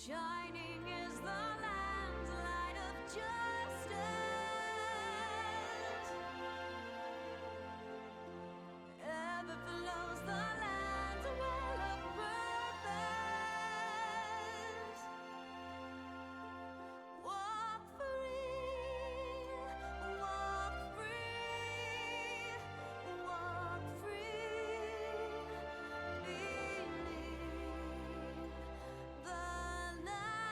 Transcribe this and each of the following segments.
Shining is the land's light of justice. Ever flows the land's well of purpose. Walk free, walk free, walk free. Believe the night.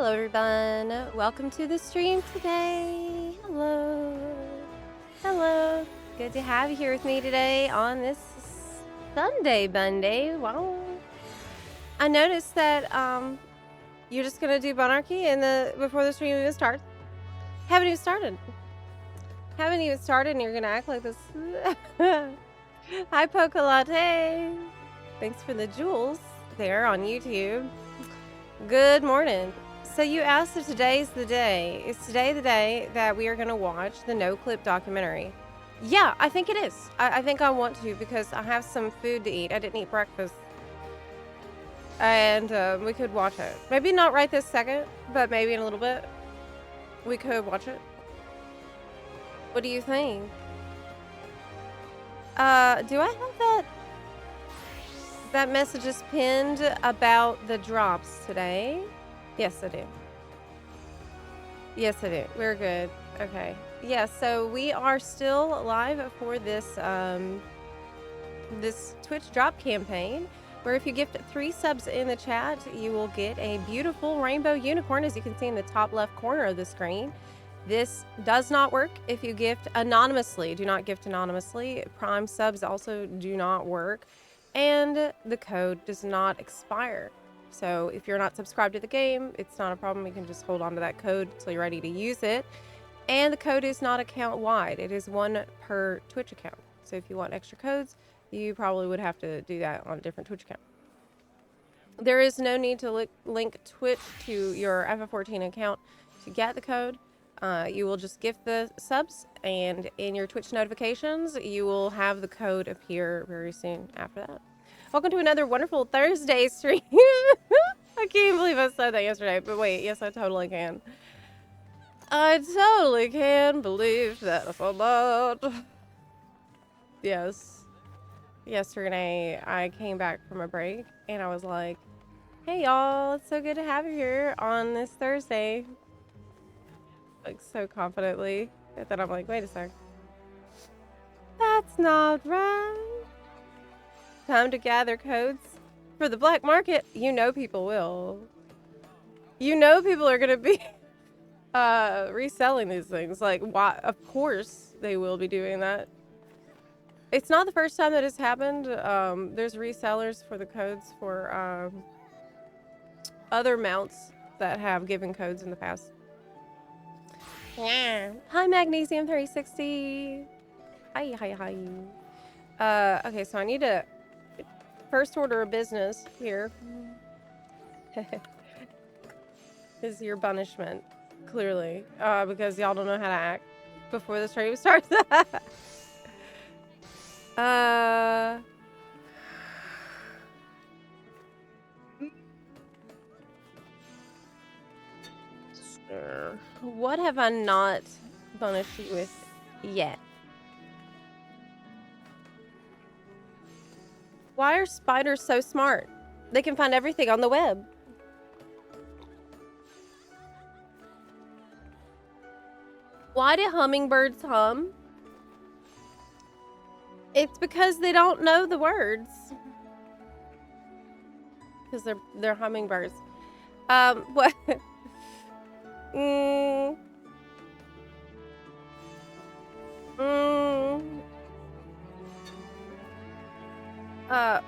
Hello, everyone. Welcome to the stream today. Hello. Hello. Good to have you here with me today on this Sunday Monday. Wow. I noticed that you're just gonna do Monarchy before the stream even starts. Haven't even started. And you're gonna act like this. Hi, Poca Latte. Thanks for the jewels there on YouTube. Good morning. So you asked if today's the day. Is today the day that we are going to watch the Noclip documentary? Yeah, I think it is. I think I want to because I have some food to eat. I didn't eat breakfast. And we could watch it. Maybe not right this second, but maybe in a little bit. We could watch it. What do you think? Do I have that message is pinned about the drops today? Yes, I do. Yes, I do. We're good. Okay. Yeah, so we are still live for this this Twitch drop campaign, where if you gift 3 subs in the chat, you will get a beautiful rainbow unicorn, as you can see in the top left corner of the screen. This does not work if you gift anonymously. Do not gift anonymously. Prime subs also do not work, and the code does not expire. So if you're not subscribed to the game, it's not a problem. You can just hold on to that code until you're ready to use it. And the code is not account wide. It is 1 per Twitch account. So if you want extra codes, you probably would have to do that on a different Twitch account. There is no need to link Twitch to your FF14 account to get the code. You will just gift the subs, and in your Twitch notifications, you will have the code appear very soon after that. Welcome to another wonderful Thursday stream. I can't believe I said that yesterday, but wait, yes, I totally can. I totally can believe that if I'm not. Yes. Yesterday, I came back from a break, and I was like, hey, y'all, it's so good to have you here on this Thursday. Like, so confidently. And then I'm like, wait a sec. That's not right. Time to gather codes for the black market. You know people will. You know people are gonna be reselling these things. Like, why? Of course they will be doing that. It's not the first time that it's happened. There's resellers for the codes for other mounts that have given codes in the past. Yeah. Hi, Magnesium 360. Hi. Okay, so I need to first order of business here is your punishment, clearly, because y'all don't know how to act before the stream starts. Sure. What have I not punished you with yet? Why are spiders so smart? They can find everything on the web. Why do hummingbirds hum? It's because they don't know the words. Because they're hummingbirds. What?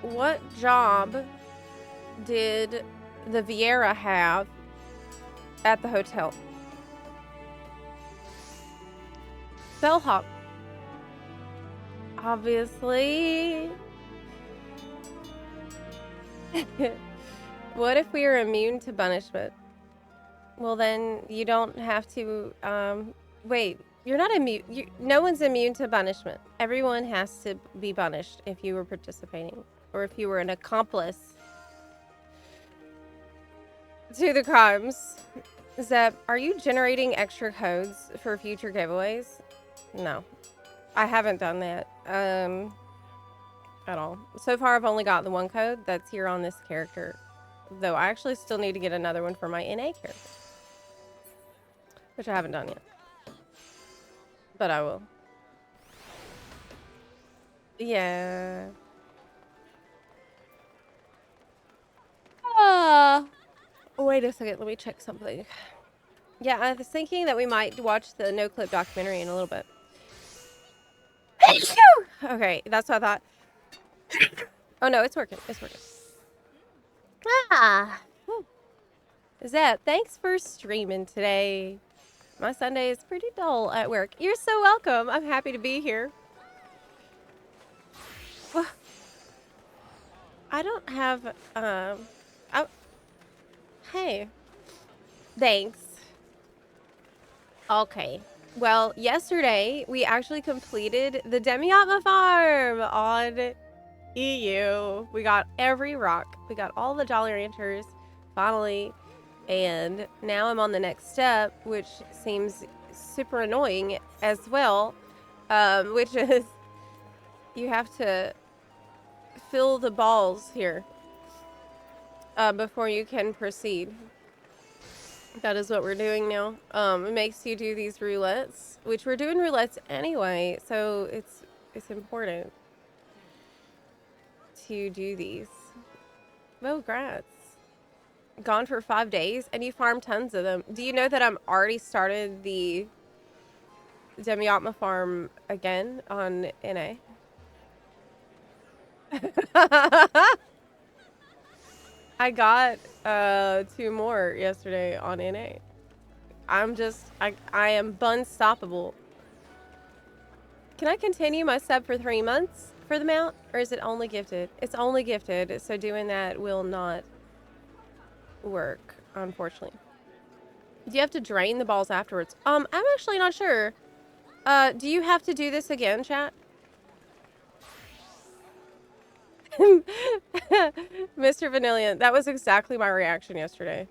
What job did the Vieira have at the hotel? Bellhop. Obviously. What if we are immune to punishment? Well, then you don't have to, wait, you're not immune. No one's immune to punishment. Everyone has to be punished if you were participating or if you were an accomplice to the crimes. Zep, are you generating extra codes for future giveaways? No, I haven't done that, at all. So far, I've only got the 1 code that's here on this character, though I actually still need to get another one for my NA character, which I haven't done yet, but I will. Yeah. wait a second. Let me check something. Yeah, I was thinking that we might watch the Noclip documentary in a little bit. Okay, that's what I thought. Oh no, it's working. It's working. Ah. Zep, thanks for streaming today. My Sunday is pretty dull at work. You're so welcome. I'm happy to be here. I don't have, hey. Thanks. Okay. Well, yesterday, we actually completed the Demiatma farm on EU. We got every rock. We got all the Jolly Ranchers, finally. And now I'm on the next step, which seems super annoying as well, which is you have to fill the balls here before you can proceed. That is what we're doing now. It makes you do these roulettes, which we're doing roulettes anyway, so it's important to do these. Oh, grats. Gone for 5 days, and you farm tons of them. Do you know that I'm already started the Demiatma farm again on NA? I got 2 more yesterday on NA. I am bunstoppable. Can I continue my sub for 3 months for the mount, or is it only gifted? It's only gifted, so doing that will not work, unfortunately. Do you have to drain the balls afterwards? I'm actually not sure. Do you have to do this again, chat? Mr. Vanillion, that was exactly my reaction yesterday.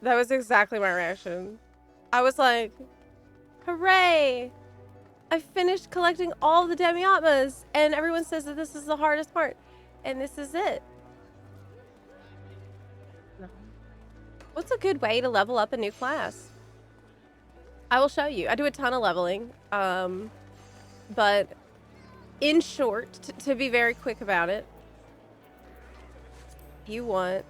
That was exactly my reaction. I was like, hooray! I finished collecting all the Demiatmas, and everyone says that this is the hardest part, and this is it. What's a good way to level up a new class? I will show you. I do a ton of leveling, but in short, to be very quick about it, you want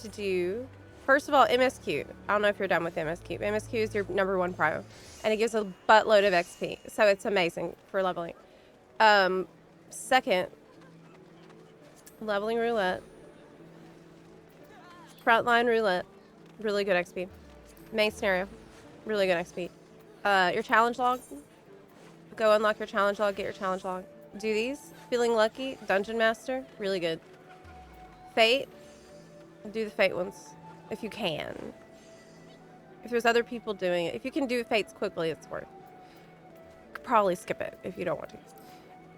to do, first of all, MSQ. I don't know if you're done with MSQ. MSQ is your #1 pro, and it gives a buttload of XP, so it's amazing for leveling. Second, leveling roulette. Frontline roulette, really good XP. Main scenario, really good XP. Your challenge log, go unlock your challenge log, get your challenge log. Do these, feeling lucky, dungeon master, really good. Fate, do the fate ones, if you can. If there's other people doing it, if you can do fates quickly, it's worth. Could probably skip it if you don't want to.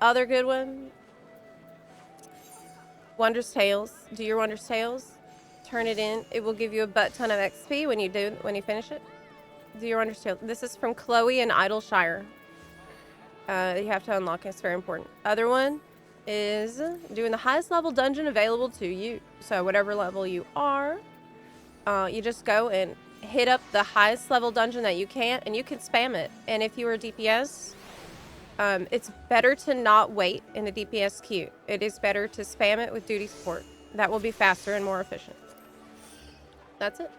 Other good one, Wondrous Tales, do your Wondrous Tales. Turn it in. It will give you a butt ton of XP when you finish it. Do your understand? This is from Chloe in Idleshire. You have to unlock it. It's very important. Other one is doing the highest level dungeon available to you. So whatever level you are, you just go and hit up the highest level dungeon that you can, and you can spam it. And if you are DPS, it's better to not wait in the DPS queue. It is better to spam it with duty support. That will be faster and more efficient. That's it.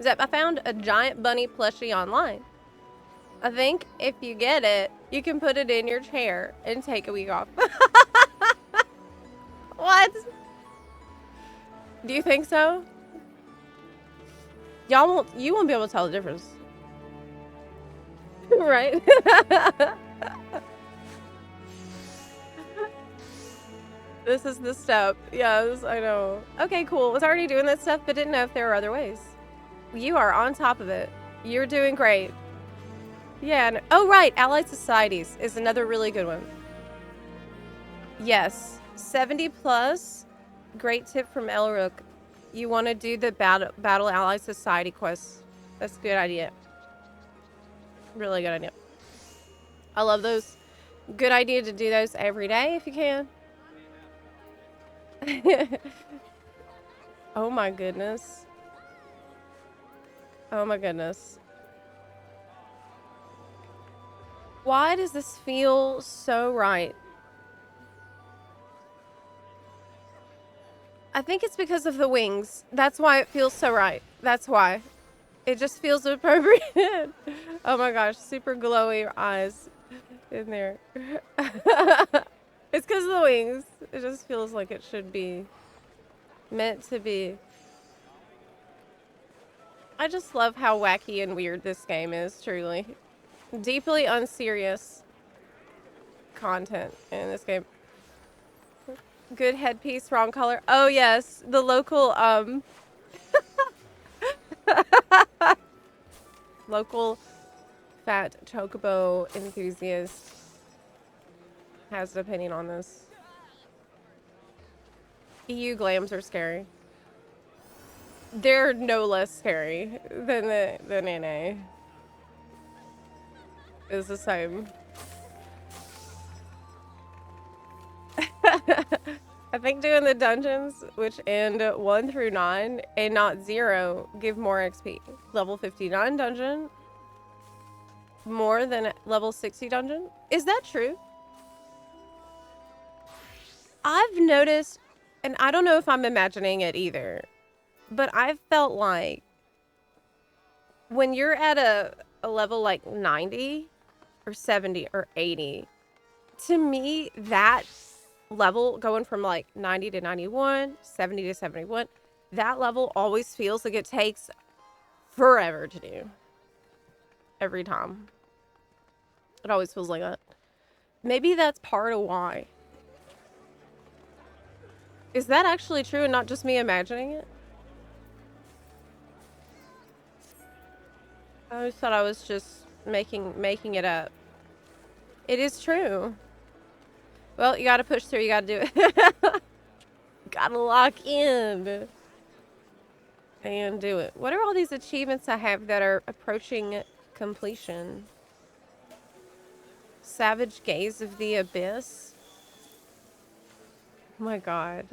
Zep, I found a giant bunny plushie online. I think if you get it, you can put it in your chair and take a week off. What? Do you think so? You won't be able to tell the difference. Right? This is the step. Yes, I know. Okay, cool. Was already doing that stuff, but didn't know if there were other ways. You are on top of it. You're doing great. Yeah. No, oh, right. Allied Societies is another really good one. Yes. 70 plus. Great tip from Elrook. You want to do the Battle Allied Society quest. That's a good idea. Really good idea. I love those. Good idea to do those every day if you can. Oh my goodness. Oh my goodness. Why does this feel so right? I think it's because of the wings. That's why it feels so right. That's why. It just feels appropriate. Oh my gosh, super glowy eyes in there. It's because of the wings. It just feels like it should be meant to be. I just love how wacky and weird this game is, truly. Deeply unserious content in this game. Good headpiece, wrong color. Oh yes, the local local fat chocobo enthusiast has an opinion on this. EU glams are scary. They're no less scary than the NA. It's the same. I think doing the dungeons, which end 1 through 9 and not 0, give more XP. Level 59 dungeon, more than level 60 dungeon. Is that true? I've noticed, and I don't know if I'm imagining it either, but I've felt like when you're at a level like 90 or 70 or 80, to me, that level going from like 90 to 91, 70 to 71, that level always feels like it takes forever to do. Every time. It always feels like that. Maybe that's part of why. Is that actually true and not just me imagining it? I always thought I was just making it up. It is true. Well, you gotta push through, you gotta do it. Gotta lock in. And do it. What are all these achievements I have that are approaching completion? Savage Gaze of the Abyss. Oh my god.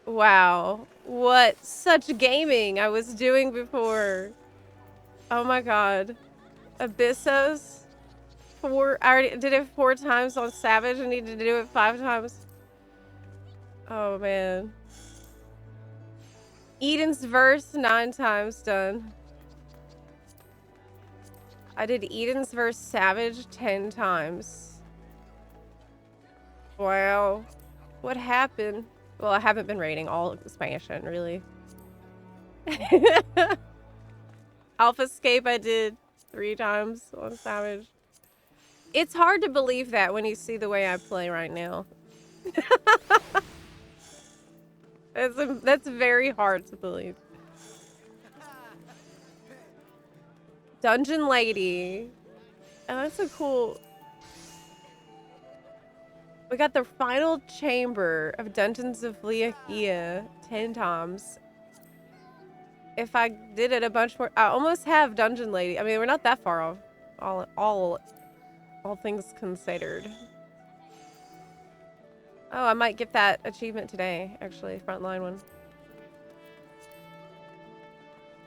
Wow. What such gaming I was doing before. Oh my god. Abyssos. I already did it 4 times on Savage. I needed to do it 5 times. Oh man. Eden's Verse 9 times done. I did Eden's Verse Savage 10 times. Wow. What happened? Well, I haven't been raiding all expansion, really. Alpha Escape I did 3 times on Savage. It's hard to believe that when you see the way I play right now. That's very hard to believe. Dungeon Lady. Oh, that's a cool... We got the final chamber of Dungeons of Leakia 10 times. If I did it a bunch more... I almost have Dungeon Lady. I mean, we're not that far off. All things considered. Oh, I might get that achievement today, actually. Frontline one.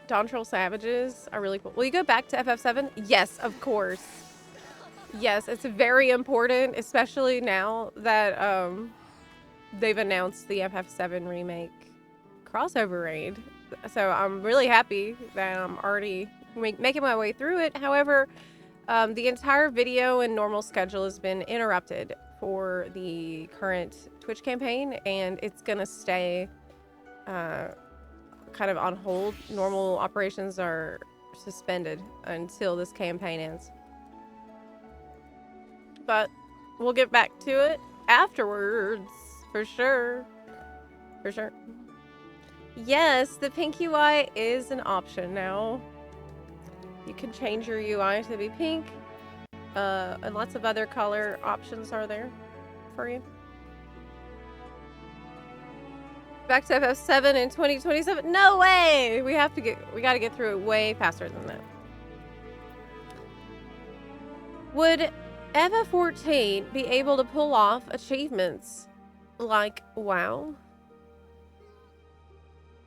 Dontrell Savages are really cool. Will you go back to FF7? Yes, of course. Yes, it's very important, especially now that they've announced the FF7 remake crossover raid. So I'm really happy that I'm already making my way through it. However, the entire video and normal schedule has been interrupted for the current Twitch campaign, and it's gonna stay kind of on hold. Normal operations are suspended until this campaign ends. But we'll get back to it afterwards, for sure. For sure. Yes, the pink UI is an option now. You can change your UI to be pink. And lots of other color options are there for you. Back to FF7 in 2027. No way! We gotta get through it way faster than that. Would FF14 be able to pull off achievements like WoW?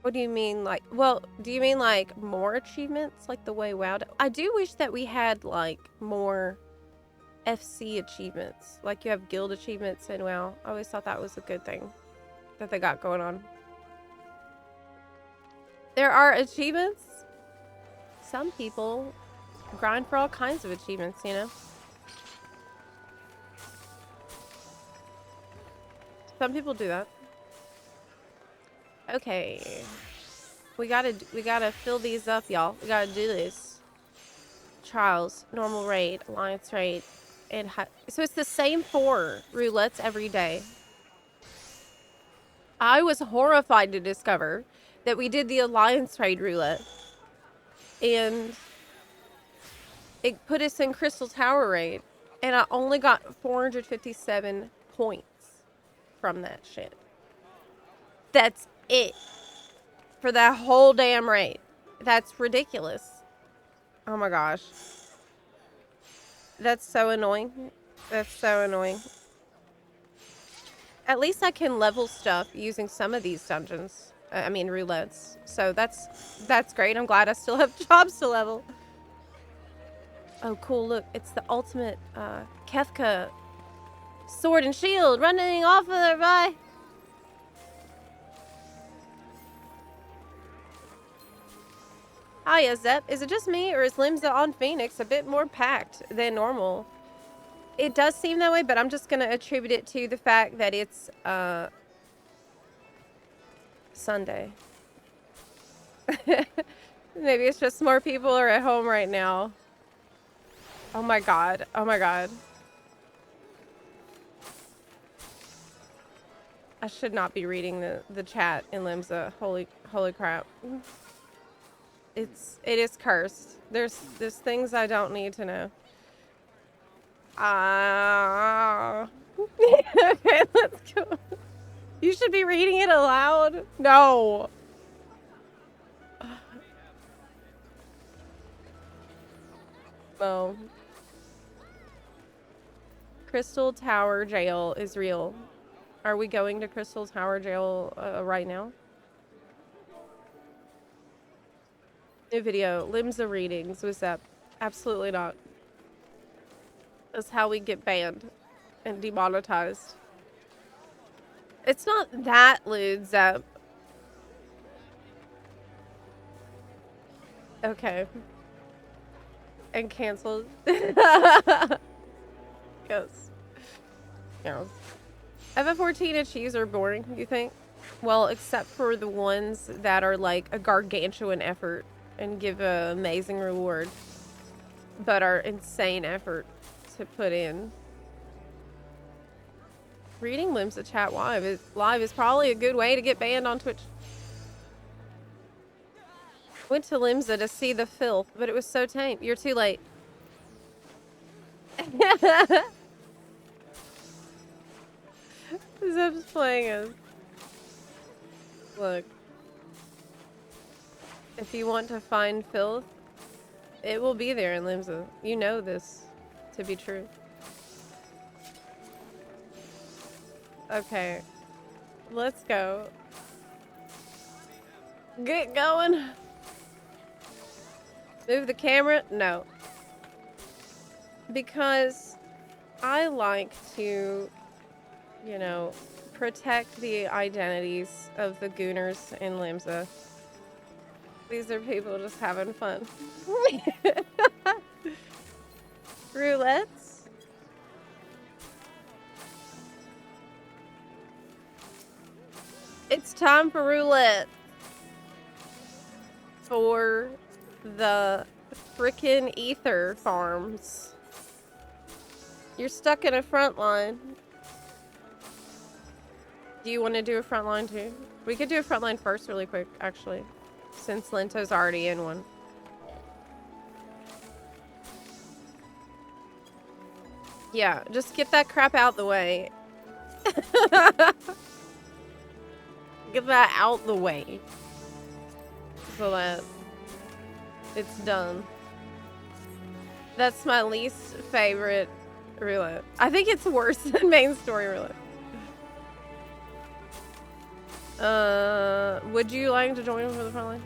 What do you mean, like, well, do you mean like more achievements like the way WoW does? I do wish that we had like more FC achievements, like you have guild achievements in WoW. I always thought that was a good thing that they got going on. There are achievements. Some people grind for all kinds of achievements, you know? Some people do that. Okay. We gotta fill these up, y'all. We gotta do this. Trials, normal raid, alliance raid, and so it's the same 4 roulettes every day. I was horrified to discover that we did the alliance raid roulette, and it put us in Crystal Tower raid, and I only got 457 points from that shit. That's it for that whole damn raid. That's ridiculous. Oh my gosh. That's so annoying. That's so annoying. At least I can level stuff using some of these dungeons. I mean, roulettes. So that's great. I'm glad I still have jobs to level. Oh, cool. Look, it's the ultimate Kefka sword and shield running off of there. Bye. Hiya, Zep. Is it just me, or is Limsa on Phoenix a bit more packed than normal? It does seem that way, but I'm just going to attribute it to the fact that it's Sunday. Maybe it's just more people are at home right now. Oh my god. Oh my god. I should not be reading the chat in Limsa. Holy crap. It is cursed. There's things I don't need to know. Okay, let's go. You should be reading it aloud. No. No. Crystal Tower Jail is real. Are we going to Crystal Tower Jail right now? New video. Limsa readings. What's up? Absolutely not. That's how we get banned and demonetized. It's not that lewd, Zep. Okay. And canceled. Yes. Yes. FF14 achieves are boring, you think? Well, except for the ones that are like a gargantuan effort and give an amazing reward, but are insane effort to put in. Reading Limsa chat live is probably a good way to get banned on Twitch. Went to Limsa to see the filth, but it was so tame. You're too late. Zep's playing us. Look. If you want to find filth, it will be there in Limsa. You know this to be true. Okay. Let's go. Get going. Move the camera? No. Because I like to, you know, protect the identities of the gooners in Limsa. These are people just having fun. Roulettes? It's time for roulette. For the frickin' ether farms. You're stuck in a front line. Do you want to do a front line too? We could do a front line first really quick, actually. Since Linto's already in one. Yeah, just get that crap out the way. Get that out the way. So that it's done. That's my least favorite roulette. I think it's worse than main story roulette. Would you like to join for the front line?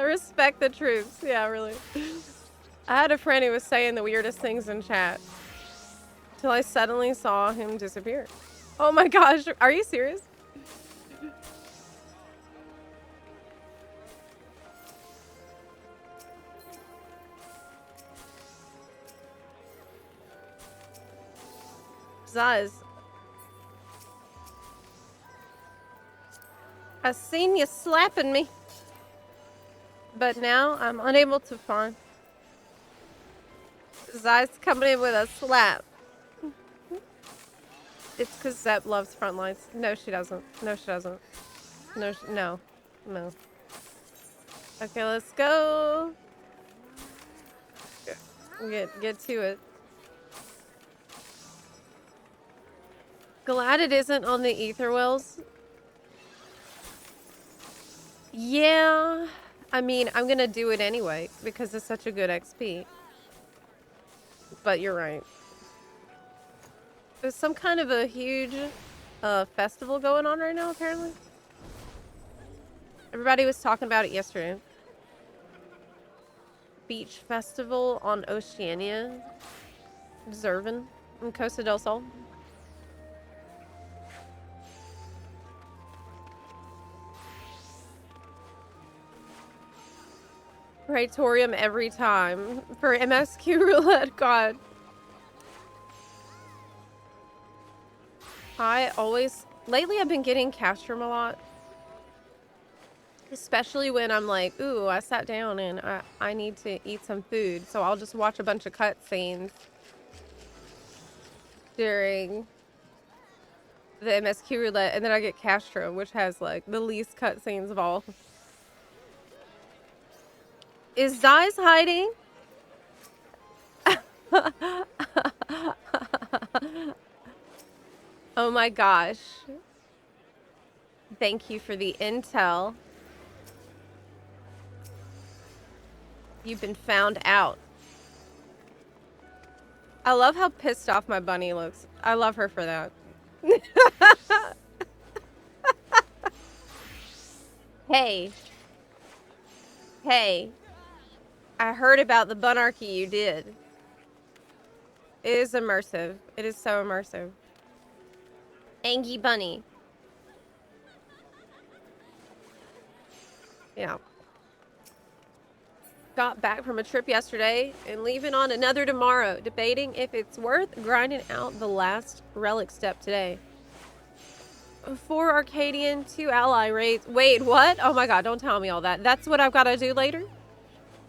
Respect the troops. Yeah, really. I had a friend who was saying the weirdest things in chat. Till I suddenly saw him disappear. Oh my gosh, are you serious? Zaz. I seen you slapping me. But now I'm unable to find. Zaz coming in with a slap. It's because Zep loves front lines. No, she doesn't. No, she doesn't. No, no. No. Okay, let's go. Get to it. Glad it isn't on the ether wells. Yeah. I mean, I'm gonna do it anyway because it's such a good XP. But you're right. There's some kind of a huge festival going on right now, apparently. Everybody was talking about it yesterday. Beach festival on Oceania. Zervin in Costa del Sol. Praetorium every time for MSQ roulette. God. Lately I've been getting Castrum a lot. Especially when I'm like, ooh, I sat down and I need to eat some food. So I'll just watch a bunch of cutscenes during the MSQ roulette. And then I get Castrum, which has like the least cutscenes of all. Is Zai's hiding? Oh my gosh. Thank you for the intel. You've been found out. I love how pissed off my bunny looks. I love her for that. Hey. Hey. I heard about the bunarchy you did. It is immersive. It is so immersive. Angie bunny. Yeah. Got back from a trip yesterday and leaving on another tomorrow, debating if it's worth grinding out the last relic step today. 4 Arcadian, 2 ally raids. Wait, what? Oh my god, don't tell me all that. That's what I've got to do later?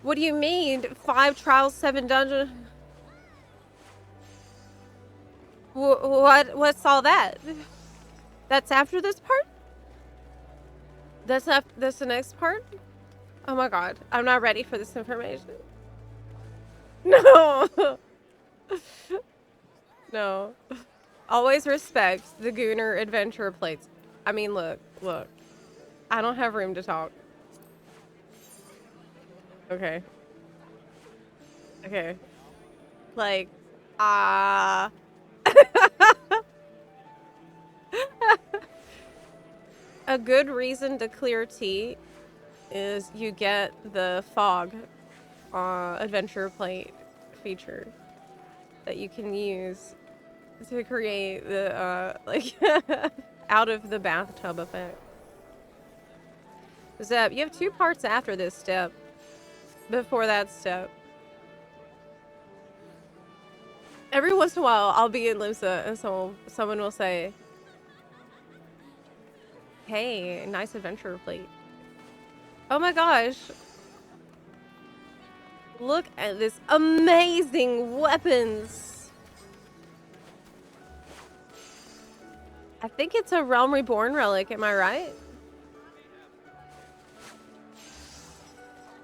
What do you mean? 5 trials, 7 dungeons? What's all that? That's after this part? That's the next part? Oh my god, I'm not ready for this information. No. No. Always respect the Gooner adventure plates. I mean, look. I don't have room to talk. Okay. Like, a good reason to clear tea is you get the fog adventure plate feature that you can use to create the like out of the bathtub effect. Zep, you have 2 parts after this step. Before that step. Every once in a while, I'll be in Lusa and someone will say, hey, nice adventure plate. Oh my gosh. Look at this amazing weapons. I think it's a Realm Reborn relic, am I right?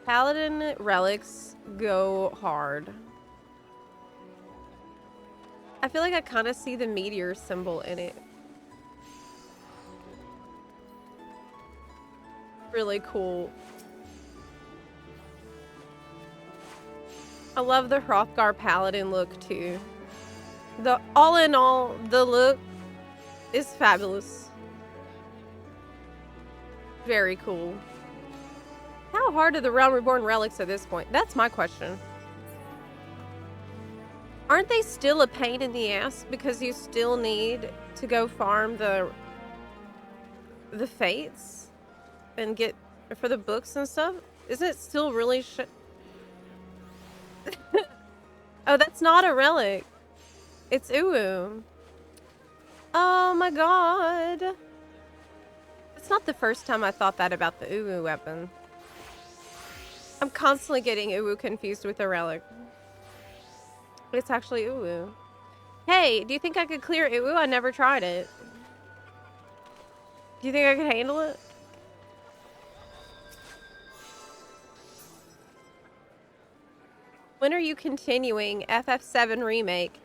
Paladin relics go hard. I feel like I kind of see the meteor symbol in it. Really cool. I love the Hrothgar Paladin look too. All in all, the look is fabulous. Very cool. How hard are the Realm Reborn relics at this point? That's my question. Aren't they still a pain in the ass because you still need to go farm the fates and get for the books and stuff? Isn't it still really Oh, that's not a relic. It's Uwu. Oh my god. It's not the first time I thought that about the Uwu weapon. I'm constantly getting Uwu confused with a relic. It's actually Uwu. Hey, do you think I could clear Uwu? I never tried it. Do you think I could handle it? When are you continuing FF7 Remake?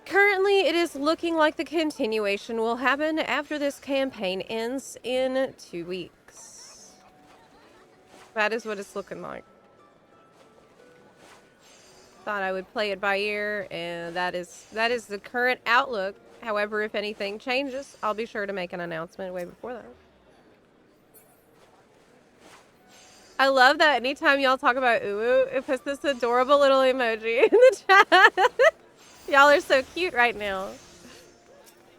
Currently, it is looking like the continuation will happen after this campaign ends in 2 weeks. That is what it's looking like. Thought I would play it by ear, and that is the current outlook. However, if anything changes, I'll be sure to make an announcement way before that. I love that anytime y'all talk about Uwu, it puts this adorable little emoji in the chat. Y'all are so cute right now.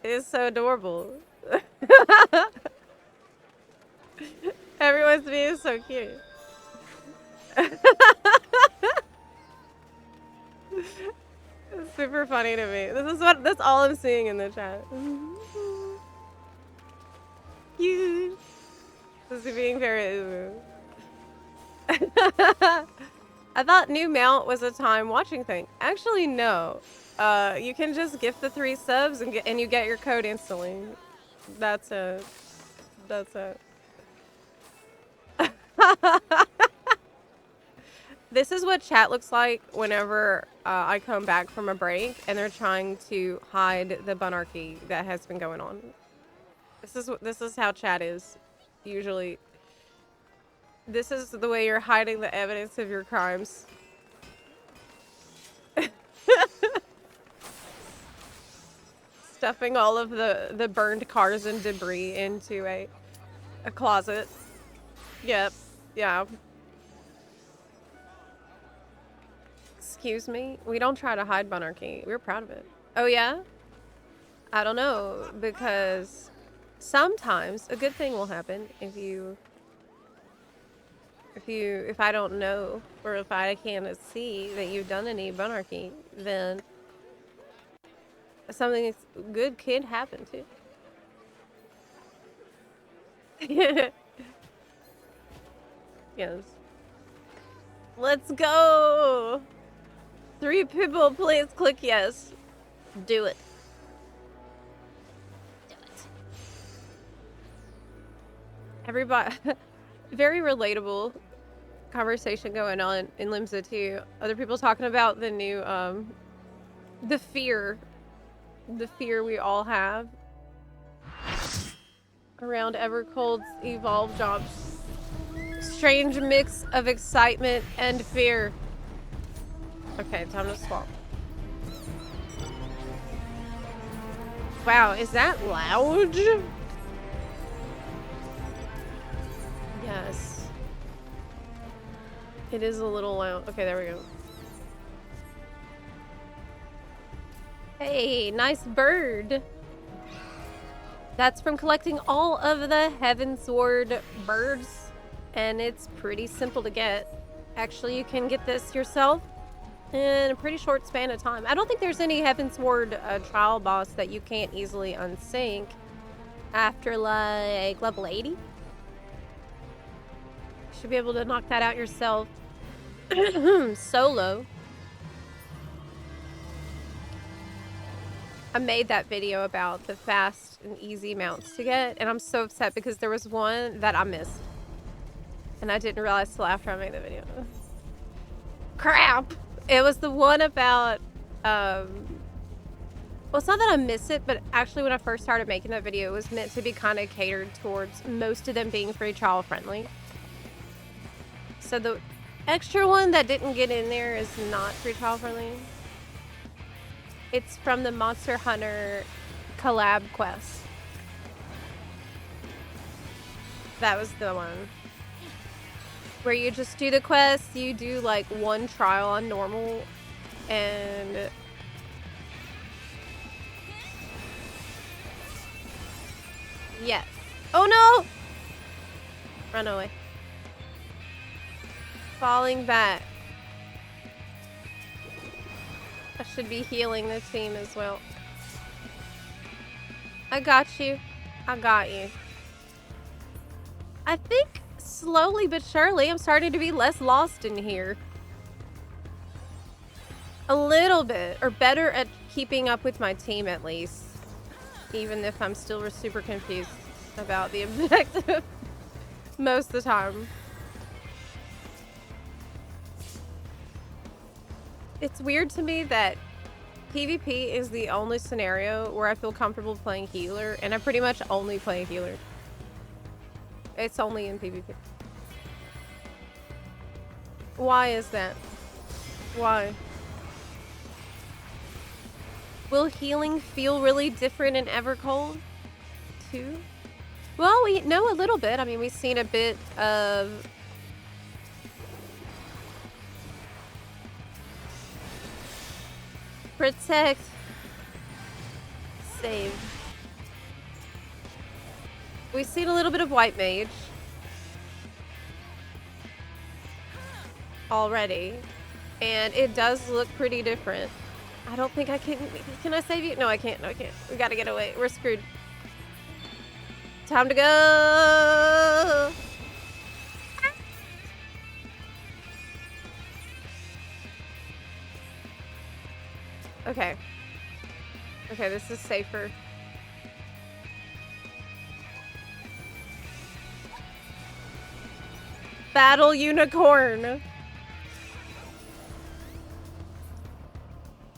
It is so adorable. Everyone's being so cute. It's super funny to me. That's all I'm seeing in the chat. Cute. This is being very Uwu. I thought new mount was a time watching thing. Actually, no. You can just gift the 3 subs and you get your code instantly. That's it. That's it. This is what chat looks like whenever I come back from a break and they're trying to hide the bunarchy that has been going on. This is how chat is usually. This is the way you're hiding the evidence of your crimes. Stuffing all of the burned cars and debris into a closet. Yep. Yeah. Excuse me? We don't try to hide bunarchy. We're proud of it. Oh yeah? I don't know, because sometimes a good thing will happen if I don't know, or if I can't see that you've done any bunarchy, then something good could happen too. Yes. Let's go! 3 people, please click yes. Do it. Do it. Everybody, very relatable conversation going on in Limsa too. Other people talking about the new, the fear we all have around Evercold's evolve jobs. Strange mix of excitement and fear. Okay, time to swap. Wow, is that loud? Yes. It is a little loud. Okay, there we go. Hey, nice bird. That's from collecting all of the Heavensward birds, and it's pretty simple to get. Actually, you can get this yourself in a pretty short span of time. I don't think there's any Heavensward trial boss that you can't easily unsync after like level 80. Should be able to knock that out yourself solo. I made that video about the fast and easy mounts to get, and I'm so upset because there was one that I missed. And I didn't realize till after I made the video. Crap! It was the one about, well, it's not that I missed it, but actually when I first started making that video, it was meant to be kind of catered towards most of them being free trial friendly. So the extra one that didn't get in there is not free trial friendly. It's from the Monster Hunter collab quest. That was the one. Where you just do the quest, you do like 1 trial on normal, And yes. Oh no! Run away. Falling back. I should be healing the team as well. I got you. I got you. I think slowly but surely I'm starting to be less lost in here. A little bit, or better at keeping up with my team at least. Even if I'm still super confused about the objective most of the time. It's weird to me that PvP is the only scenario where I feel comfortable playing healer, and I pretty much only play healer. It's only in PvP. Why is that? Why? Will healing feel really different in Evercold too? Well, we know a little bit. I mean, we've seen a bit of protect, save. We've seen a little bit of white mage already, and it does look pretty different. I don't think I can I save you? No, I can't. No, I can't. We gotta get away. We're screwed. Time to go. Okay. Okay, this is safer. Battle unicorn.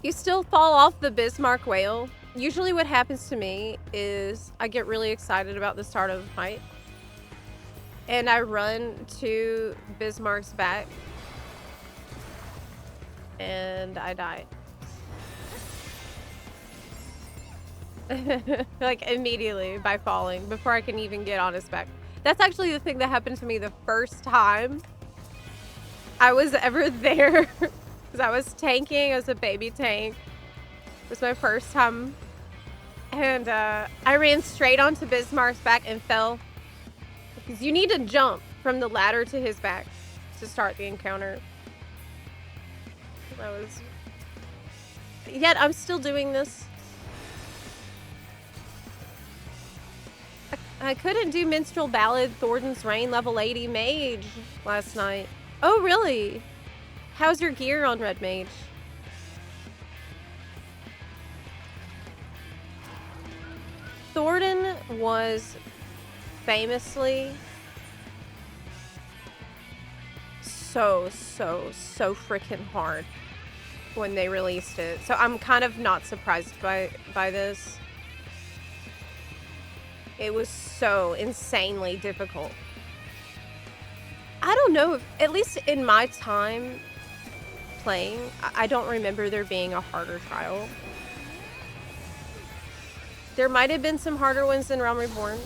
You still fall off the Bismarck whale. Usually what happens to me is I get really excited about the start of a fight. And I run to Bismarck's back. And I die. Like immediately by falling before I can even get on his back. That's actually the thing that happened to me the first time I was ever there. Because I was tanking. I was a baby tank. It was my first time. And I ran straight onto Bismarck's back and fell. Because you need to jump from the ladder to his back to start the encounter. That was... Yet I'm still doing this. I couldn't do Minstrel Ballad, Thornton's Reign, level 80 Mage last night. Oh, really? How's your gear on Red Mage? Thornton was famously so freaking hard when they released it. So I'm kind of not surprised by this. It was so insanely difficult. I don't know if, at least in my time playing, I don't remember there being a harder trial. There might have been some harder ones than Realm Reborn.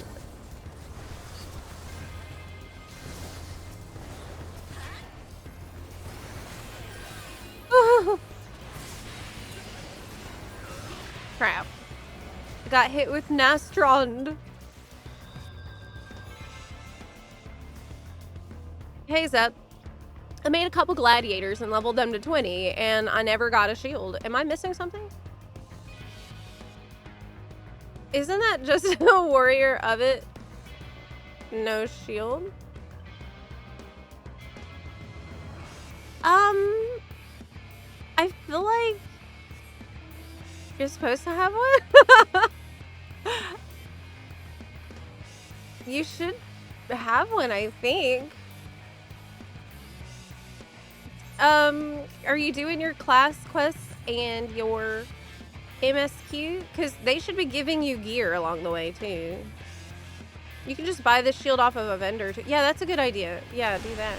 Crap. Got hit with Nastrond. Hey Zep, I made a couple gladiators and leveled them to 20, and I never got a shield. Am I missing something? Isn't that just a warrior of it? No shield? I feel like you're supposed to have one? You should have one, I think. Are you doing your class quests and your MSQ? Because they should be giving you gear along the way, too. You can just buy the shield off of a vendor, too. Yeah, that's a good idea. Yeah, do that.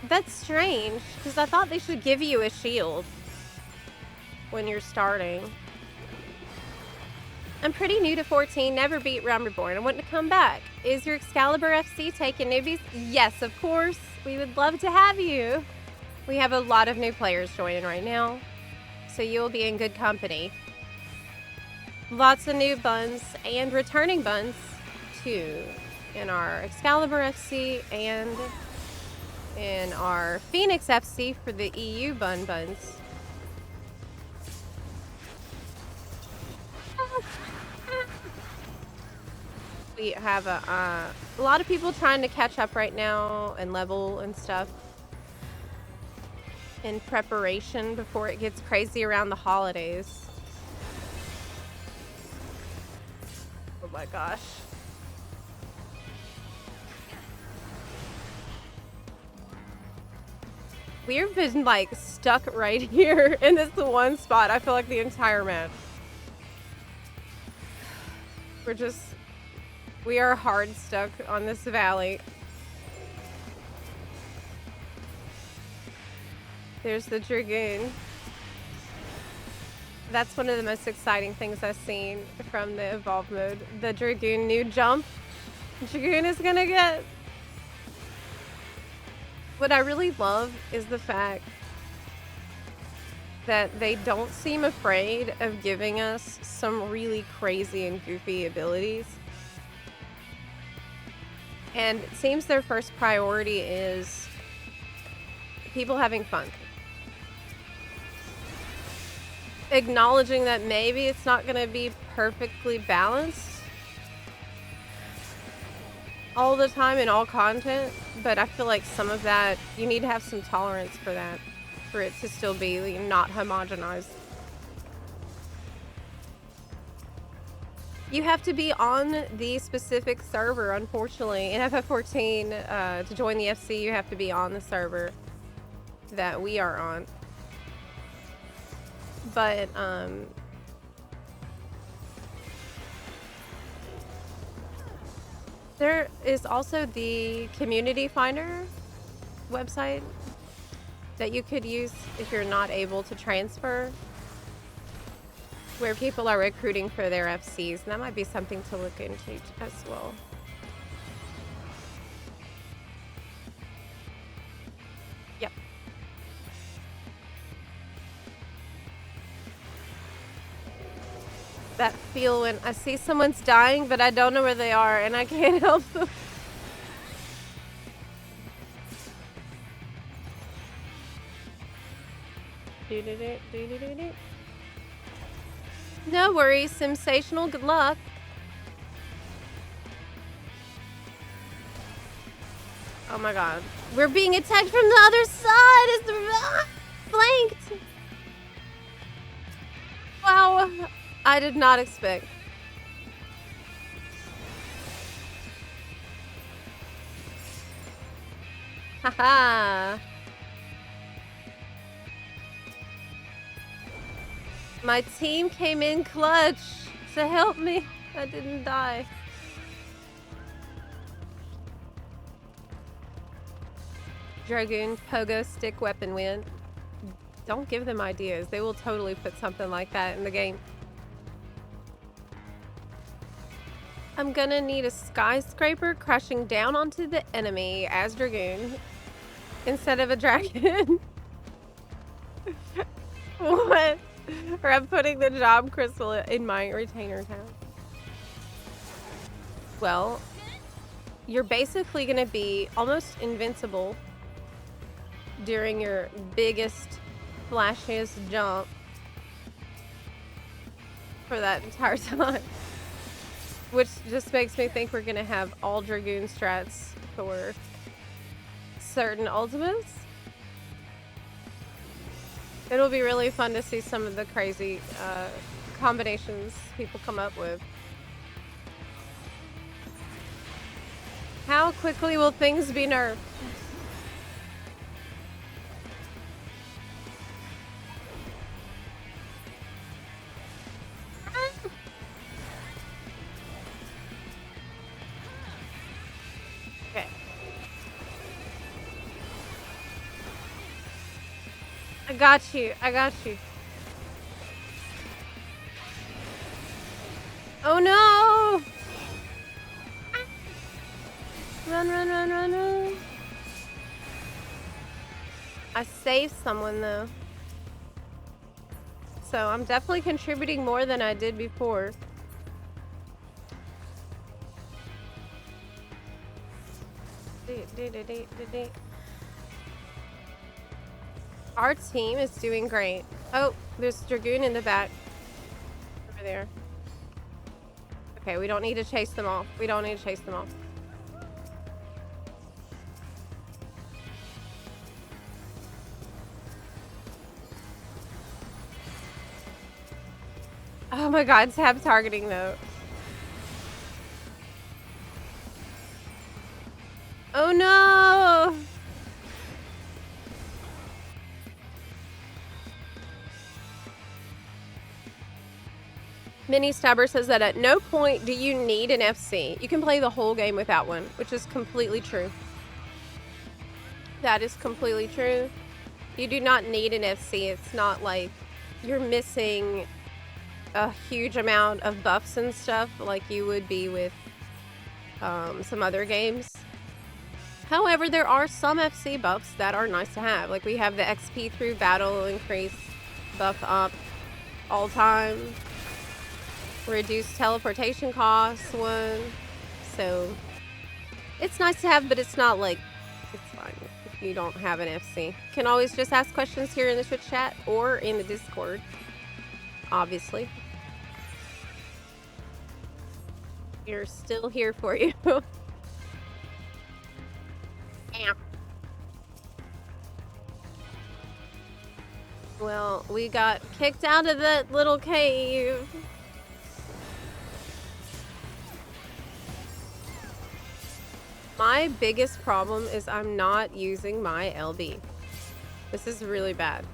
That's strange, because I thought they should give you a shield when you're starting. I'm pretty new to 14, never beat Realm Reborn. I want to come back. Is your Excalibur FC taking newbies? Yes, of course. We would love to have you. We have a lot of new players joining right now, so you'll be in good company. Lots of new buns and returning buns, too, in our Excalibur FC and in our Phoenix FC for the EU buns. We have a lot of people trying to catch up right now and level and stuff in preparation before it gets crazy around the holidays. Oh my gosh. We've been like stuck right here in this one spot. I feel like the entire match. We are hard stuck on this valley. There's the Dragoon. That's one of the most exciting things I've seen from the Evolve mode. The Dragoon new jump. Dragoon is gonna get... What I really love is the fact that they don't seem afraid of giving us some really crazy and goofy abilities. And it seems their first priority is people having fun. Acknowledging that maybe it's not going to be perfectly balanced all the time in all content, but I feel like some of that, you need to have some tolerance for that, for it to still be not homogenized. You have to be on the specific server, unfortunately. In FF14, to join the FC, you have to be on the server that we are on. But, there is also the Community Finder website that you could use if you're not able to transfer, where people are recruiting for their FCs, and that might be something to look into as well. Yep. That feel when I see someone's dying, but I don't know where they are, and I can't help them. No worries, Sensational. Good luck. Oh my god. We're being attacked from the other side. It's flanked. Wow. I did not expect. Haha. My team came in clutch to help me. I didn't die. Dragoon pogo stick weapon win. Don't give them ideas. They will totally put something like that in the game. I'm gonna need a skyscraper crashing down onto the enemy as Dragoon instead of a dragon. What? Or I'm putting the job crystal in my retainer tab. Well, you're basically gonna be almost invincible during your biggest, flashiest jump for that entire time. Which just makes me think we're gonna have all Dragoon strats for certain ultimates. It'll be really fun to see some of the crazy combinations people come up with. How quickly will things be nerfed? Okay. I got you. I got you. Oh no! Run, run, run, run, run. I saved someone though. So I'm definitely contributing more than I did before. Our team is doing great. Oh, there's Dragoon in the back. Over there. Okay, we don't need to chase them off. We don't need to chase them off. Oh my god, tab targeting though. Oh no! Mini Stabber says that at no point do you need an FC. You can play the whole game without one, which is completely true. That is completely true. You do not need an FC. It's not like you're missing a huge amount of buffs and stuff like you would be with some other games. However, there are some FC buffs that are nice to have. Like we have the XP through battle increase buff up all time. Reduced teleportation costs one. So it's nice to have, but it's not like it's fine if you don't have an FC. You can always just ask questions here in the Twitch chat or in the Discord, obviously. We're still here for you. Well, we got kicked out of that little cave. My biggest problem is I'm not using my LB. This is really bad.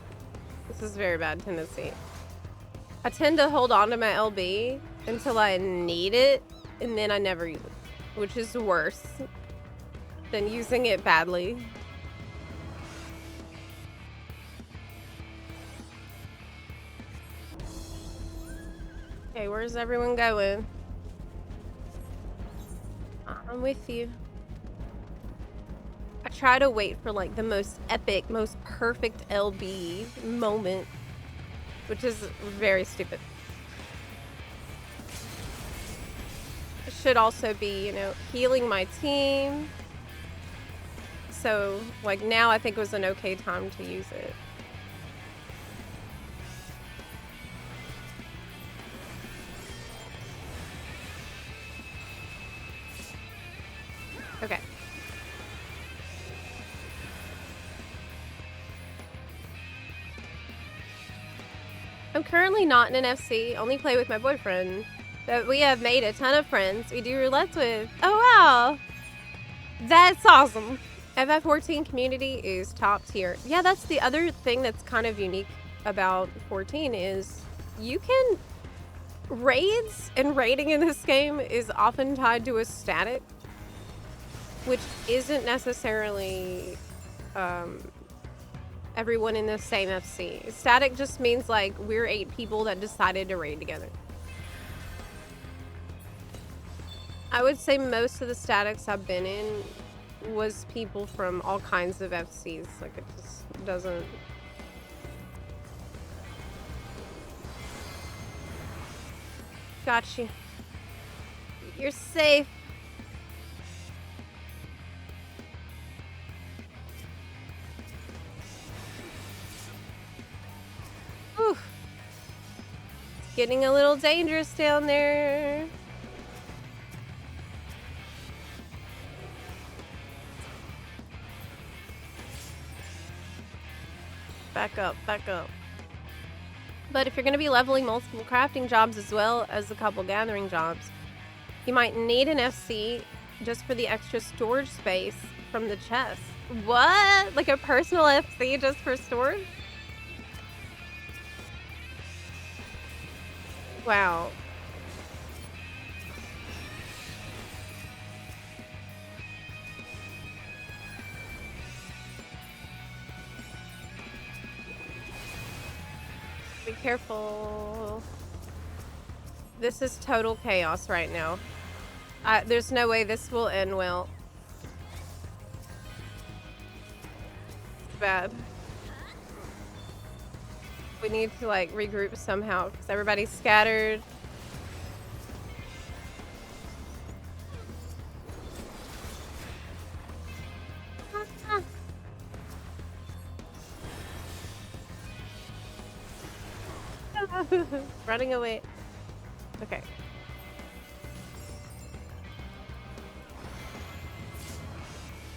This is very bad tendency. I tend to hold on to my LB until I need it, and then I never use it, which is worse than using it badly. Okay, where's everyone going? I'm with you. I try to wait for like the most epic, most perfect LB moment, which is very stupid. It should also be, you know, healing my team. So, like now I think was an okay time to use it. Okay. I'm currently not in an FC, only play with my boyfriend. But we have made a ton of friends we do roulettes with. Oh wow! That's awesome! FF14 community is top tier. Yeah, that's the other thing that's kind of unique about 14 is you can... Raids and raiding in this game is often tied to a static, which isn't necessarily everyone in the same FC. Static just means like we're 8 people that decided to raid together. I would say most of the statics I've been in was people from all kinds of FCs. Like it just doesn't... Got you. You're safe. Whew. It's getting a little dangerous down there. Back up, back up. But if you're going to be leveling multiple crafting jobs as well as a couple gathering jobs, you might need an FC just for the extra storage space from the chest. What? Like a personal FC just for storage? Wow. Be careful. This is total chaos right now. There's no way this will end well. Bad. We need to like regroup somehow because everybody's scattered. Running away. Okay.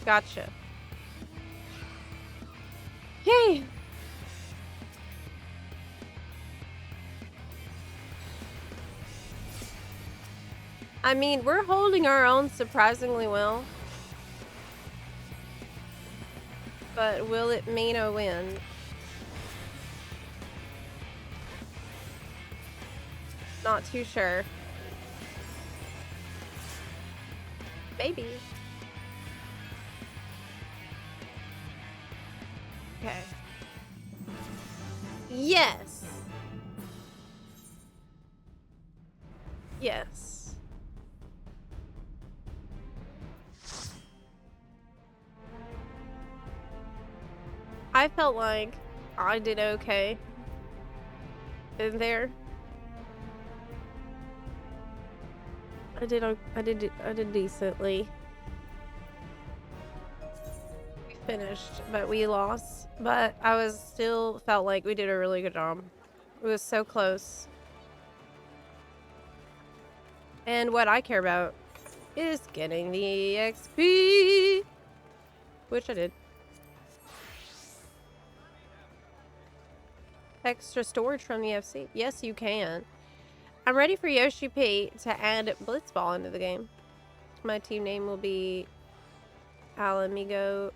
Gotcha. Yay! I mean, we're holding our own surprisingly well. But will it mean a win? Not too sure. Maybe. Okay. Yes. Yes. I felt like I did okay in there. I did decently. We finished, but we lost. But I was still felt like we did a really good job. It was so close. And what I care about is getting the XP, which I did. Extra storage from the FC. Yes, you can. I'm ready for Yoshi P to add Blitzball into the game. My team name will be Alamigo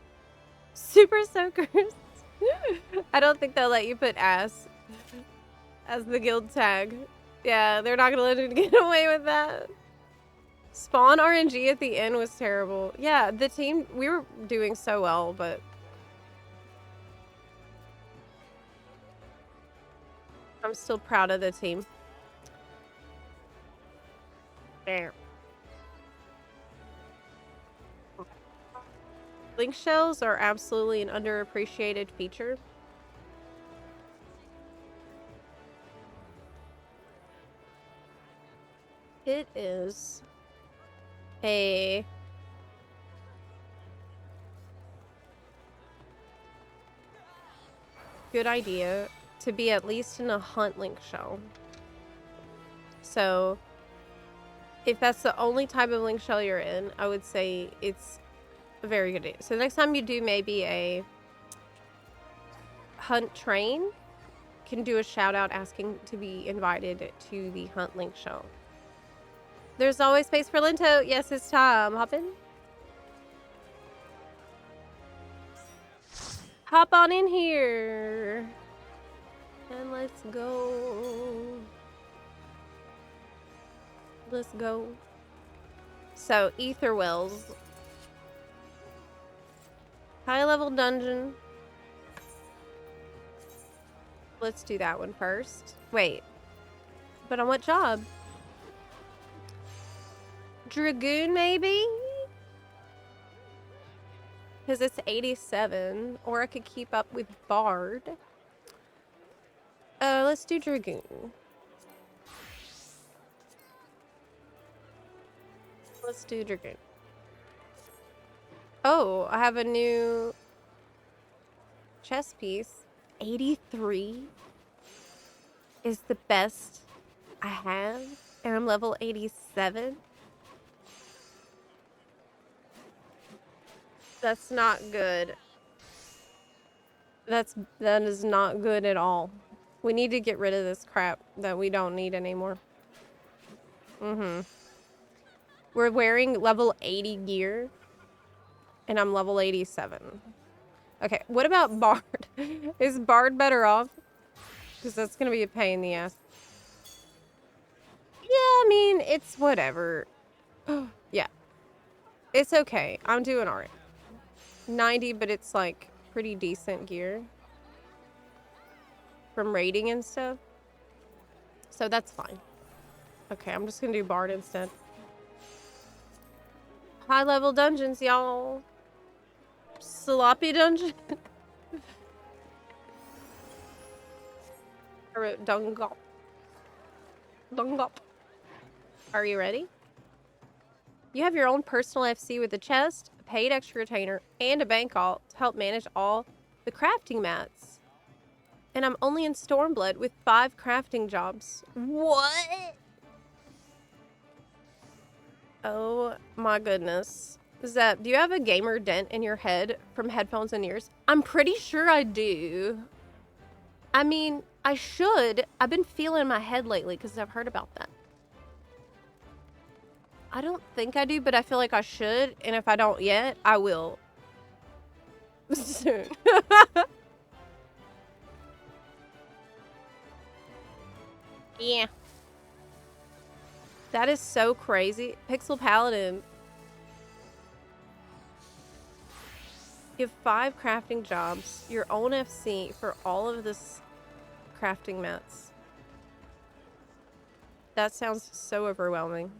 Super Soakers. I don't think they'll let you put ass as the guild tag. Yeah, they're not gonna let you get away with that. Spawn RNG at the end was terrible. Yeah, the team, we were doing so well, but I'm still proud of the team. There. Link shells are absolutely an underappreciated feature. It is a good idea to be at least in a hunt link shell. So if that's the only type of link shell you're in, I would say it's a very good idea. So next time you do maybe a hunt train, you can do a shout out asking to be invited to the hunt link shell. There's always space for Linto. Yes, it's time. Hop in. Hop on in here. And let's go. Let's go. So, Ether Wells. High level dungeon. Let's do that one first. Wait. But on what job? Dragoon, maybe? Because it's 87. Or I could keep up with Bard. Let's do Dragoon. Let's do Dragoon. Oh, I have a new chess piece. 83 is the best I have. And I'm level 87. That's not good. That is not good at all. We need to get rid of this crap that we don't need anymore. We're wearing level 80 gear. And I'm level 87. Okay, what about Bard? Is Bard better off? Because that's going to be a pain in the ass. Yeah, I mean, it's whatever. Yeah. It's okay. I'm doing alright. 90, but it's like pretty decent gear. From raiding and stuff. So that's fine. Okay, I'm just going to do Bard instead. High level dungeons, y'all. Sloppy dungeon. I wrote Dungop. Dungop. Are you ready? You have your own personal FC with a chest, a paid extra retainer, and a bank vault to help manage all the crafting mats. And I'm only in Stormblood with 5 crafting jobs. What? Oh my goodness. Zep, do you have a gamer dent in your head from headphones and ears? I'm pretty sure I do. I mean, I should. I've been feeling my head lately because I've heard about that. I don't think I do, but I feel like I should. And if I don't yet, I will. Soon. Yeah. That is so crazy. Pixel Paladin. You have 5 crafting jobs, your own FC for all of this crafting mats. That sounds so overwhelming.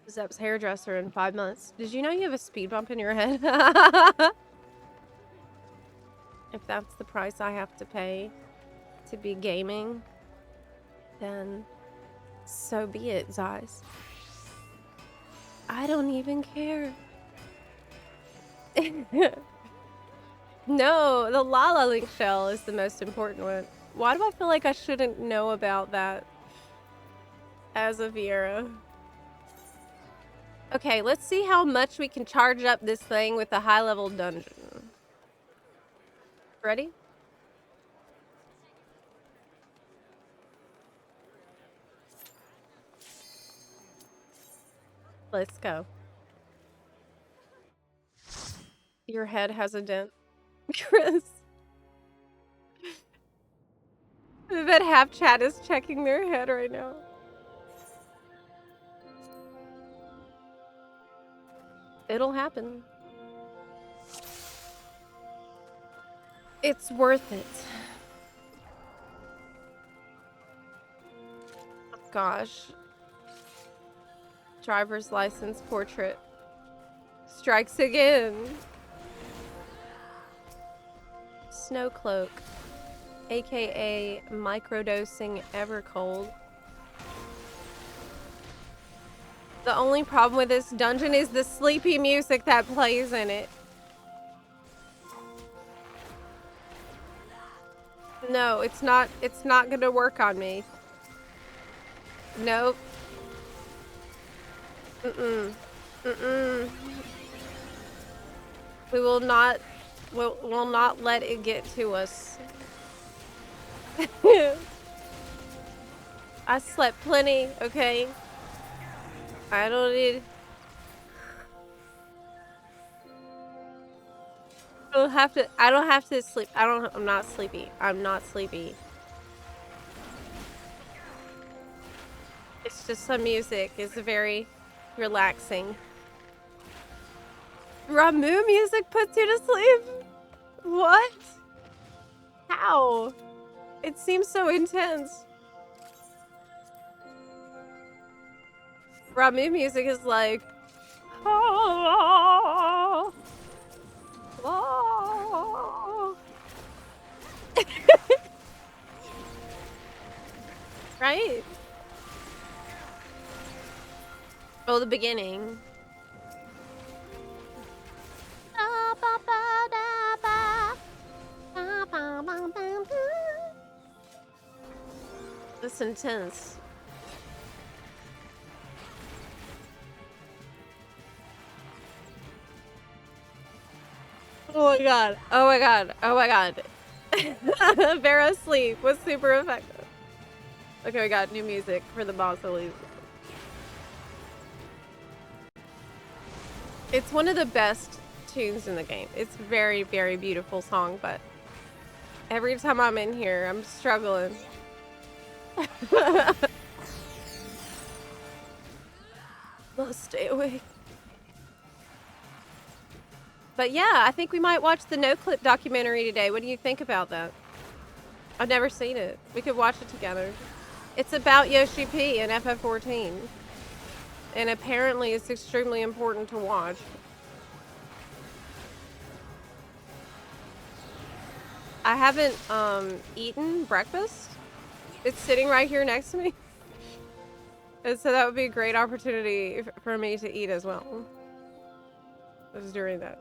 Zep's hairdresser in 5 months. Did you know you have a speed bump in your head? If that's the price I have to pay to be gaming, then so be it, Zeiss. I don't even care. No, the Lala Link shell is the most important one. Why do I feel like I shouldn't know about that as a Viera? Okay, let's see how much we can charge up this thing with a high-level dungeon. Ready? Let's go. Your head has a dent. Chris. I bet half chat is checking their head right now. It'll happen. It's worth it. Gosh. Driver's license portrait. Strikes again. Snowcloak. AKA microdosing Evercold. The only problem with this dungeon is the sleepy music that plays in it. No, it's not gonna work on me. Nope. We will not let it get to us. I slept plenty, okay? I don't need... I don't have to sleep. I'm not sleepy. I'm not sleepy. It's just some music. It's very relaxing. Ramu music puts you to sleep? What? How? It seems so intense. Ramu music is like... Oh, oh. Right? Oh, the beginning. That's intense. Oh my god. Oh my god. Oh my god. Vera's sleep was super effective. Okay, we got new music for the mausoleum. It's one of the best tunes in the game. It's a very, very beautiful song, but every time I'm in here, I'm struggling. Must stay awake. But yeah, I think we might watch the Noclip documentary today. What do you think about that? I've never seen it. We could watch it together. It's about Yoshi P and FF14. And apparently it's extremely important to watch. I haven't eaten breakfast. It's sitting right here next to me. And so that would be a great opportunity for me to eat as well. Just during that.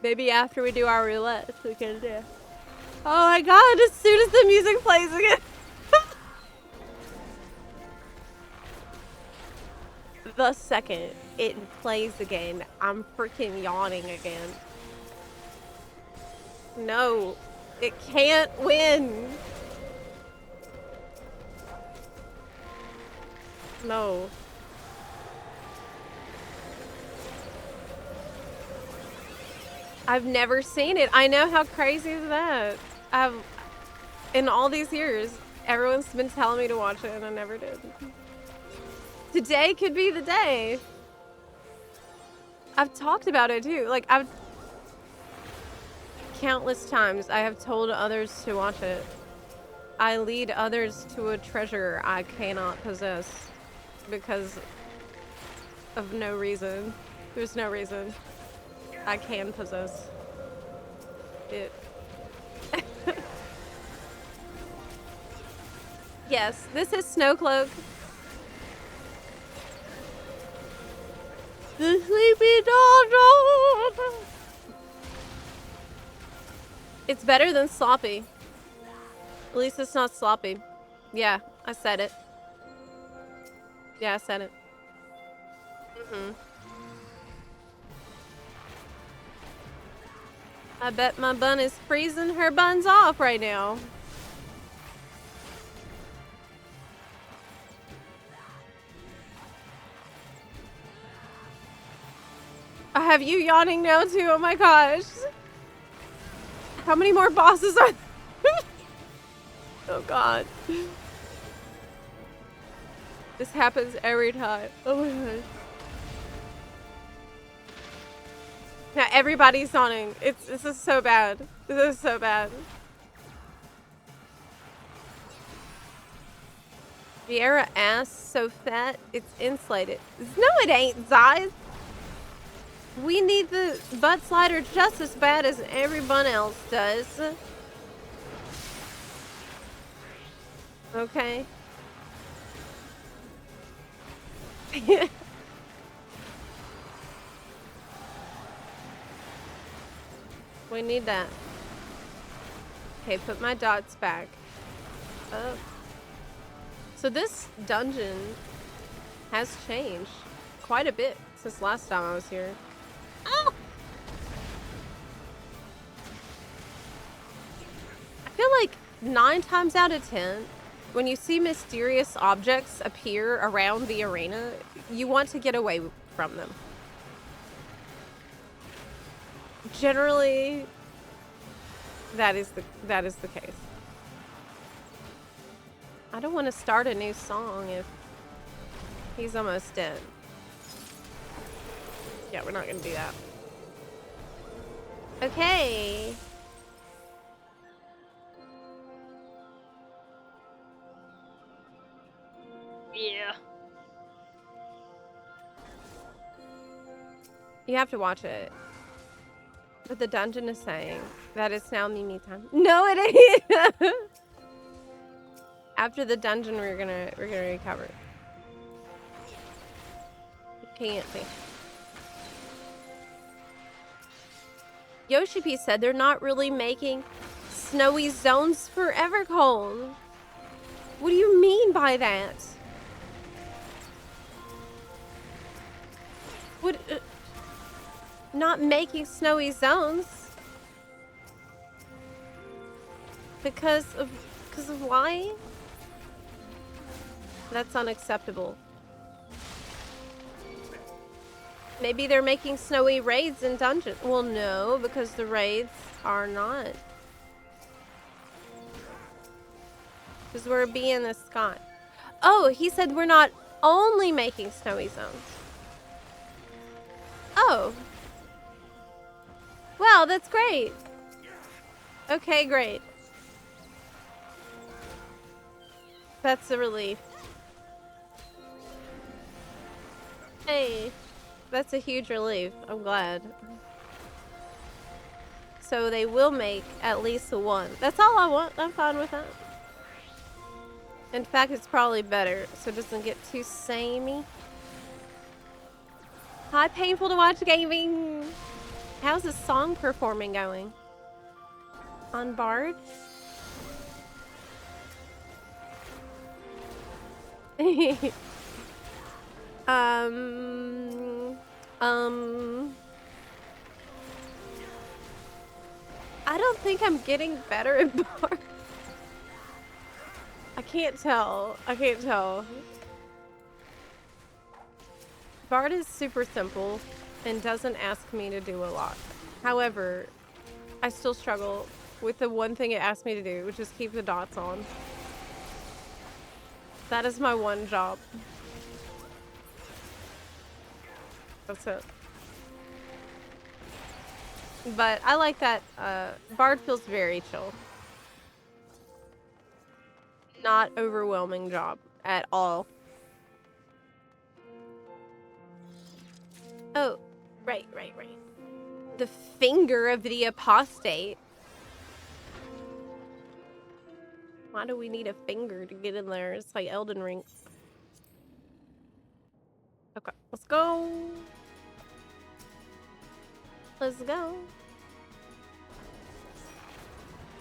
Maybe after we do our roulette, we can do. Oh my god, as soon as the music plays again. The second it plays again, I'm freaking yawning again. No, it can't win. No. I've never seen it. I know, how crazy is that? In all these years, everyone's been telling me to watch it and I never did. Today could be the day. I've talked about it too. Like, countless times I have told others to watch it. I lead others to a treasure I cannot possess because of no reason. There's no reason I can possess it. Yes, this is Snowcloak. The sleepy dog. It's better than sloppy. At least it's not sloppy. Yeah, I said it. Yeah, I said it. I bet my bun is freezing her buns off right now. I have you yawning now too. Oh my gosh. How many more bosses are there? Oh god. This happens every time. Oh my god. Now everybody's yawning. This is so bad. This is so bad. Vieira ass so fat it's insulated. No, it ain't, Zai. We need the butt slider just as bad as everyone else does. Okay. We need that. Okay, put my dots back. Oh. So this dungeon has changed quite a bit since last time I was here. Oh! I feel like 9 times out of 10, when you see mysterious objects appear around the arena, you want to get away from them. Generally, that is the case. I don't want to start a new song if he's almost dead. Yeah, we're not gonna do that. Okay. Yeah. You have to watch it. But the dungeon is saying that it's now Mimi time. No, it ain't. After the dungeon, we're gonna recover. You can't be. Yoshi P said they're not really making snowy zones for Evercold. What do you mean by that? What? Not making snowy zones because of why? That's unacceptable. Maybe they're making snowy raids in dungeons. Well, no, because the raids are not. Because we're being the Scott. Oh, he said we're not only making snowy zones. Oh. Wow, that's great. Okay, great. That's a relief. Hey, that's a huge relief. I'm glad. So they will make at least one. That's all I want. I'm fine with that. In fact, it's probably better so it doesn't get too samey. Hi, Painful to Watch Gaming. How's the song performing going? On Bard? I don't think I'm getting better at Bard. I can't tell. I can't tell. Bard is super simple and doesn't ask me to do a lot. However, I still struggle with the one thing it asked me to do, which is keep the dots on. That is my one job. That's it. But I like that Bard feels very chill. Not overwhelming job at all. Oh, right. The finger of the apostate. Why do we need a finger to get in there? It's like Elden Ring. Okay, let's go. Let's go.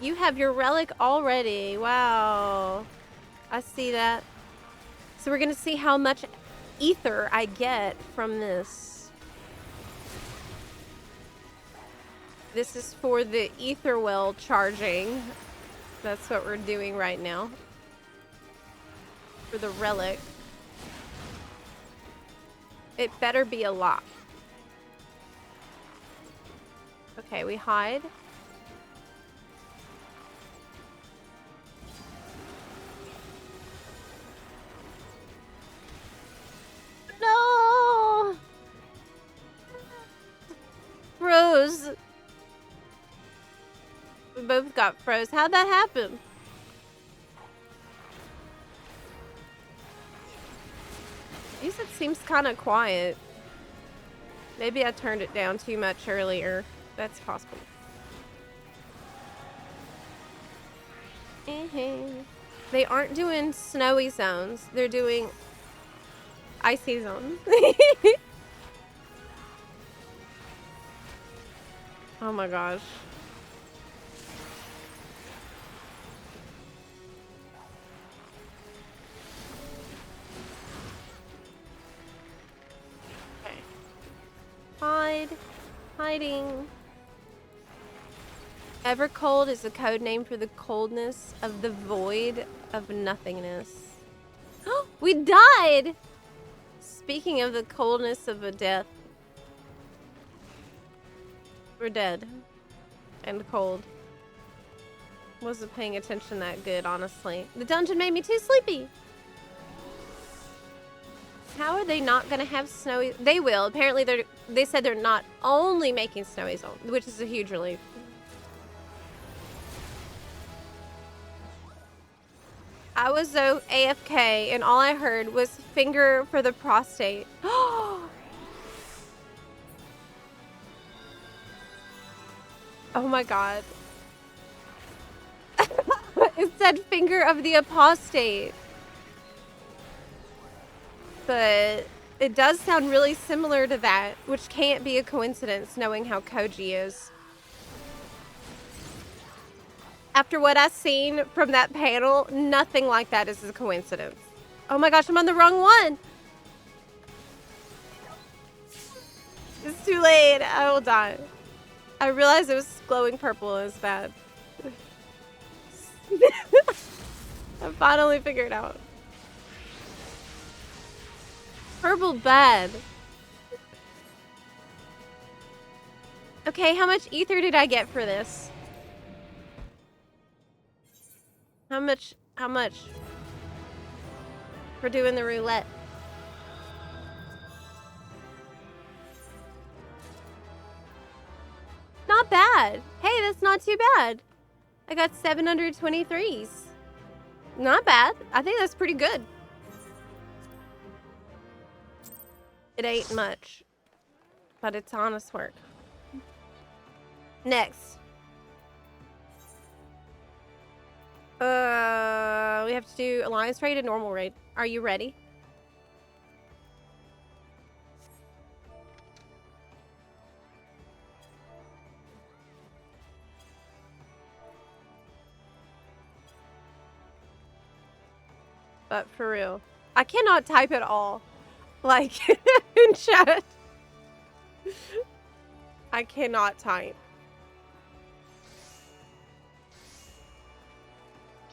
You have your relic already. Wow. I see that. So we're going to see how much ether I get from this. This is for the ether well charging. That's what we're doing right now. For the relic. It better be a lot. Okay, we hide. No! Froze. We both got froze. How'd that happen? Music seems kind of quiet. Maybe I turned it down too much earlier. That's possible. They aren't doing snowy zones. They're doing icy zones. Oh my gosh. Okay. Hide. Hiding. Evercold is a code name for the coldness of the void of nothingness. We died! Speaking of the coldness of a death. We're dead. And cold. Wasn't paying attention that good, honestly. The dungeon made me too sleepy! How are they not gonna have snowy... They will. Apparently they said they're not only making snowy zones, which is a huge relief. I was so AFK and all I heard was finger for the prostate. Oh my god. It said finger of the apostate. But it does sound really similar to that, which can't be a coincidence knowing how Koji is. After what I've seen from that panel, nothing like that is a coincidence. Oh my gosh, I'm on the wrong one. It's too late. I will die. I realized it was glowing purple. It was bad. I finally figured it out. Purple bad. Okay, how much ether did I get for this? How much? For doing the roulette? Not bad. Hey, that's not too bad. I got 723s. Not bad. I think that's pretty good. It ain't much, but it's honest work. Next. We have to do alliance raid and normal raid. Are you ready? But for real, I cannot type at all. Like, in chat. I cannot type.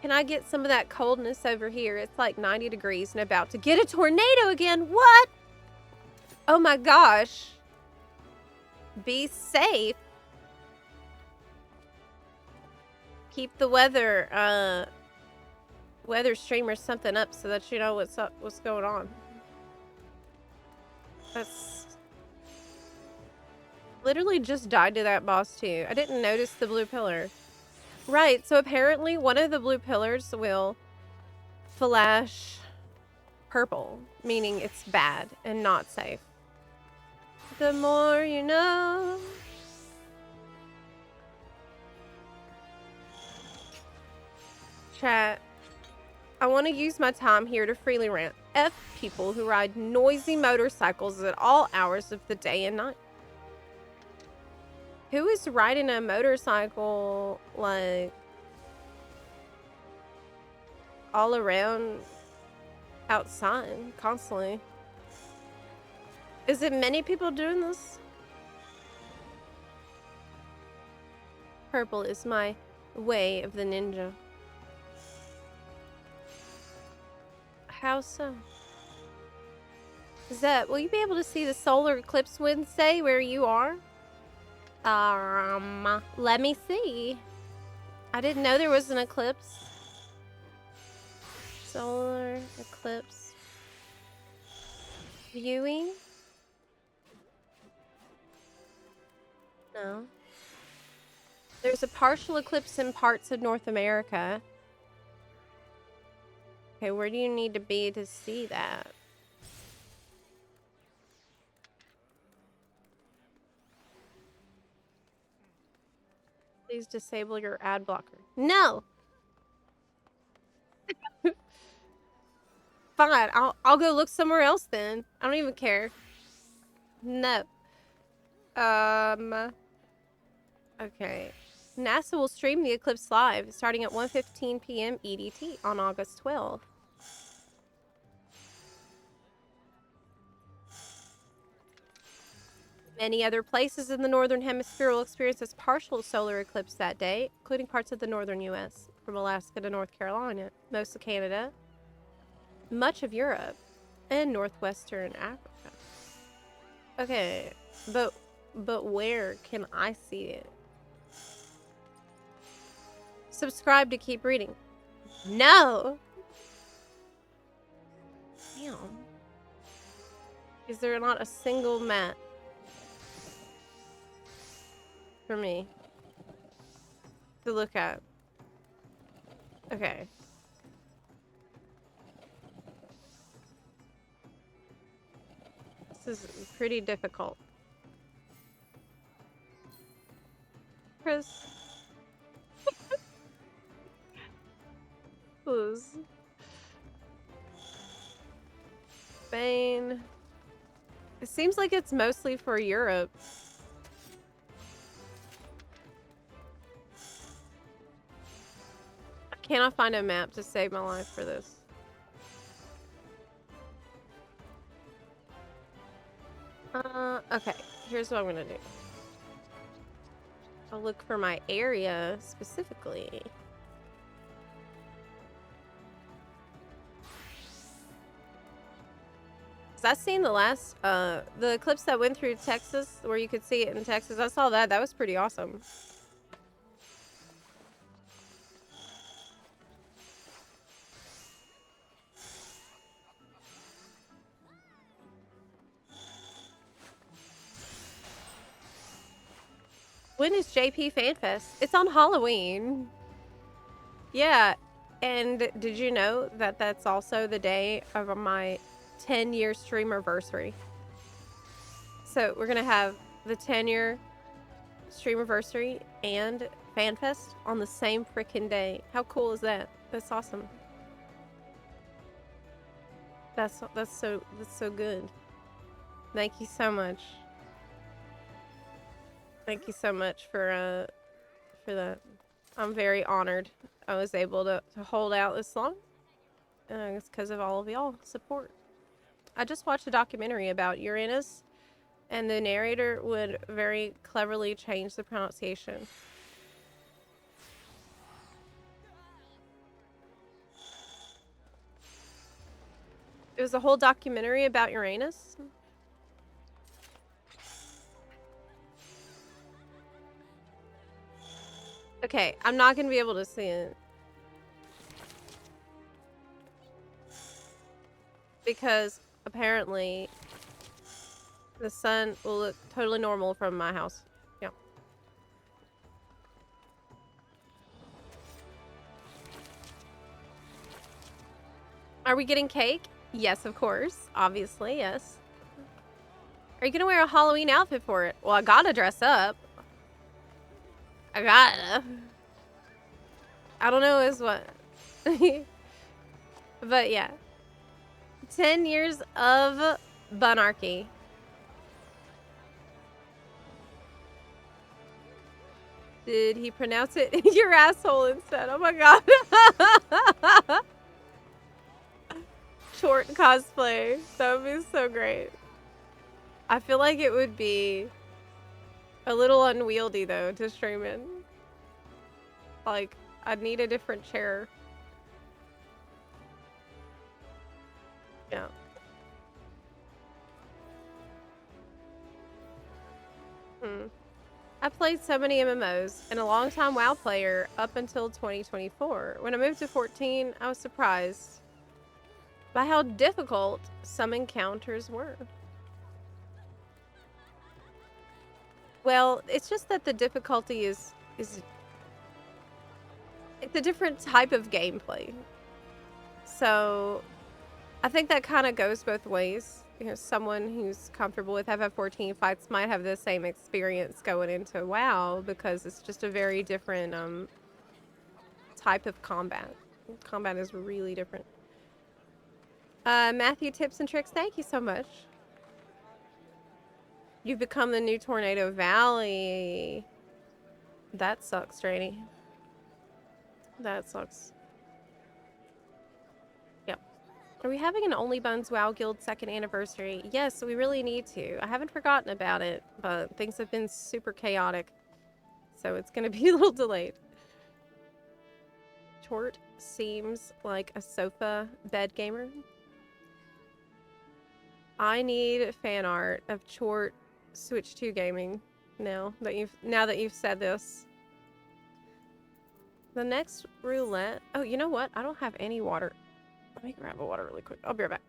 Can I get some of that coldness over here? It's like 90 degrees and about to get a tornado again. What? Oh my gosh. Be safe. Keep the weather streamer something up so that you know what's going on. That's literally just died to that boss too. I didn't notice the blue pillar. Right, so apparently one of the blue pillars will flash purple, meaning it's bad and not safe. The more you know. Chat. I want to use my time here to freely rant. F people who ride noisy motorcycles at all hours of the day and night. Who is riding a motorcycle, like, all around outside constantly? Is it many people doing this? Purple is my way of the ninja. How so? Zep, will you be able to see the solar eclipse Wednesday where you are? Let me see. I didn't know there was an eclipse. Solar eclipse viewing? No. There's a partial eclipse in parts of North America. Okay, where do you need to be to see that? Please disable your ad blocker. No! Fine, I'll go look somewhere else then. I don't even care. No. Okay. NASA will stream the eclipse live starting at 1:15 p.m. EDT on August 12th. Many other places in the Northern Hemisphere will experience this partial solar eclipse that day, including parts of the northern U.S., from Alaska to North Carolina, most of Canada, much of Europe, and northwestern Africa. Okay, but where can I see it? Subscribe to keep reading. No! Damn. Is there not a single map for me to look at? Okay. This is pretty difficult. Chris. Please. Spain. It seems like it's mostly for Europe. I cannot find a map to save my life for this. Okay. Here's what I'm gonna do. I'll look for my area specifically. I seen the last, the eclipse that went through Texas, where you could see it in Texas. I saw that. That was pretty awesome. When is JP FanFest? It's on Halloween. Yeah, and did you know that that's also the day of my 10-year streamerversary? So we're gonna have the 10-year streamiversary and FanFest on the same freaking day. How cool is that? That's awesome. That's so good. Thank you so much. Thank you so much for that. I'm very honored I was able to hold out this long. It's because of all of y'all support. I just watched a documentary about Uranus, and the narrator would very cleverly change the pronunciation. It was a whole documentary about Uranus. Okay, I'm not gonna be able to see it. Because apparently the sun will look totally normal from my house. Yeah. Are we getting cake? Yes, of course. Obviously, yes. Are you gonna wear a Halloween outfit for it? Well, I gotta dress up. I gotta. I don't know is what. But yeah. 10 years of bunarchy. Did he pronounce it your asshole instead? Oh my god. Short cosplay. That would be so great. I feel like it would be a little unwieldy though to stream in. Like, I'd need a different chair. Yeah. I played so many MMOs and a long-time WoW player up until 2024. When I moved to 14, I was surprised by how difficult some encounters were. Well, it's just that the difficulty is it's a different type of gameplay. So I think that kind of goes both ways. You know, someone who's comfortable with FF14 fights might have the same experience going into WoW because it's just a very different type of combat. Combat is really different. Matthew Tips and Tricks, thank you so much. You've become the new Tornado Valley. That sucks, Straney. That sucks. Yep. Are we having an Only Bones WoW Guild 2nd anniversary? Yes, we really need to. I haven't forgotten about it, but things have been super chaotic. So it's going to be a little delayed. Chort seems like a sofa bed gamer. I need fan art of Chort Switch 2 gaming now that you've said this. The next roulette. Oh, you know what? I don't have any water. Let me grab a water really quick. I'll be right back.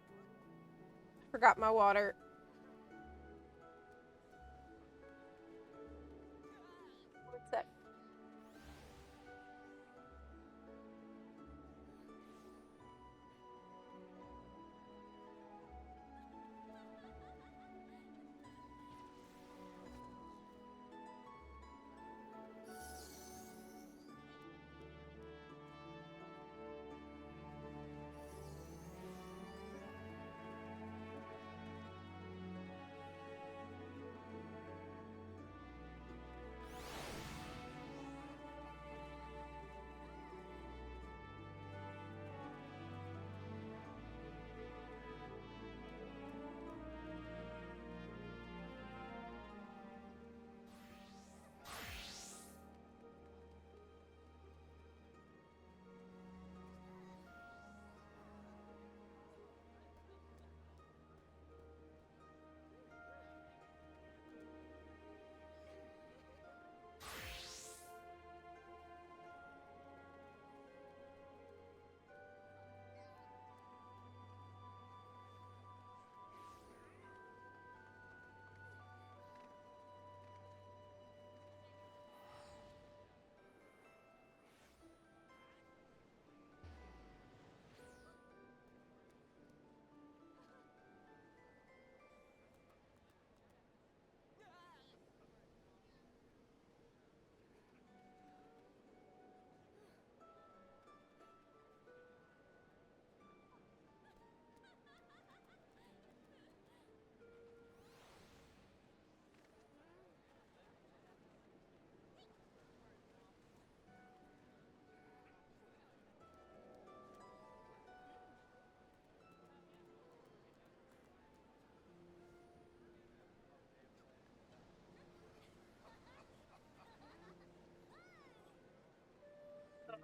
Forgot my water. One sec.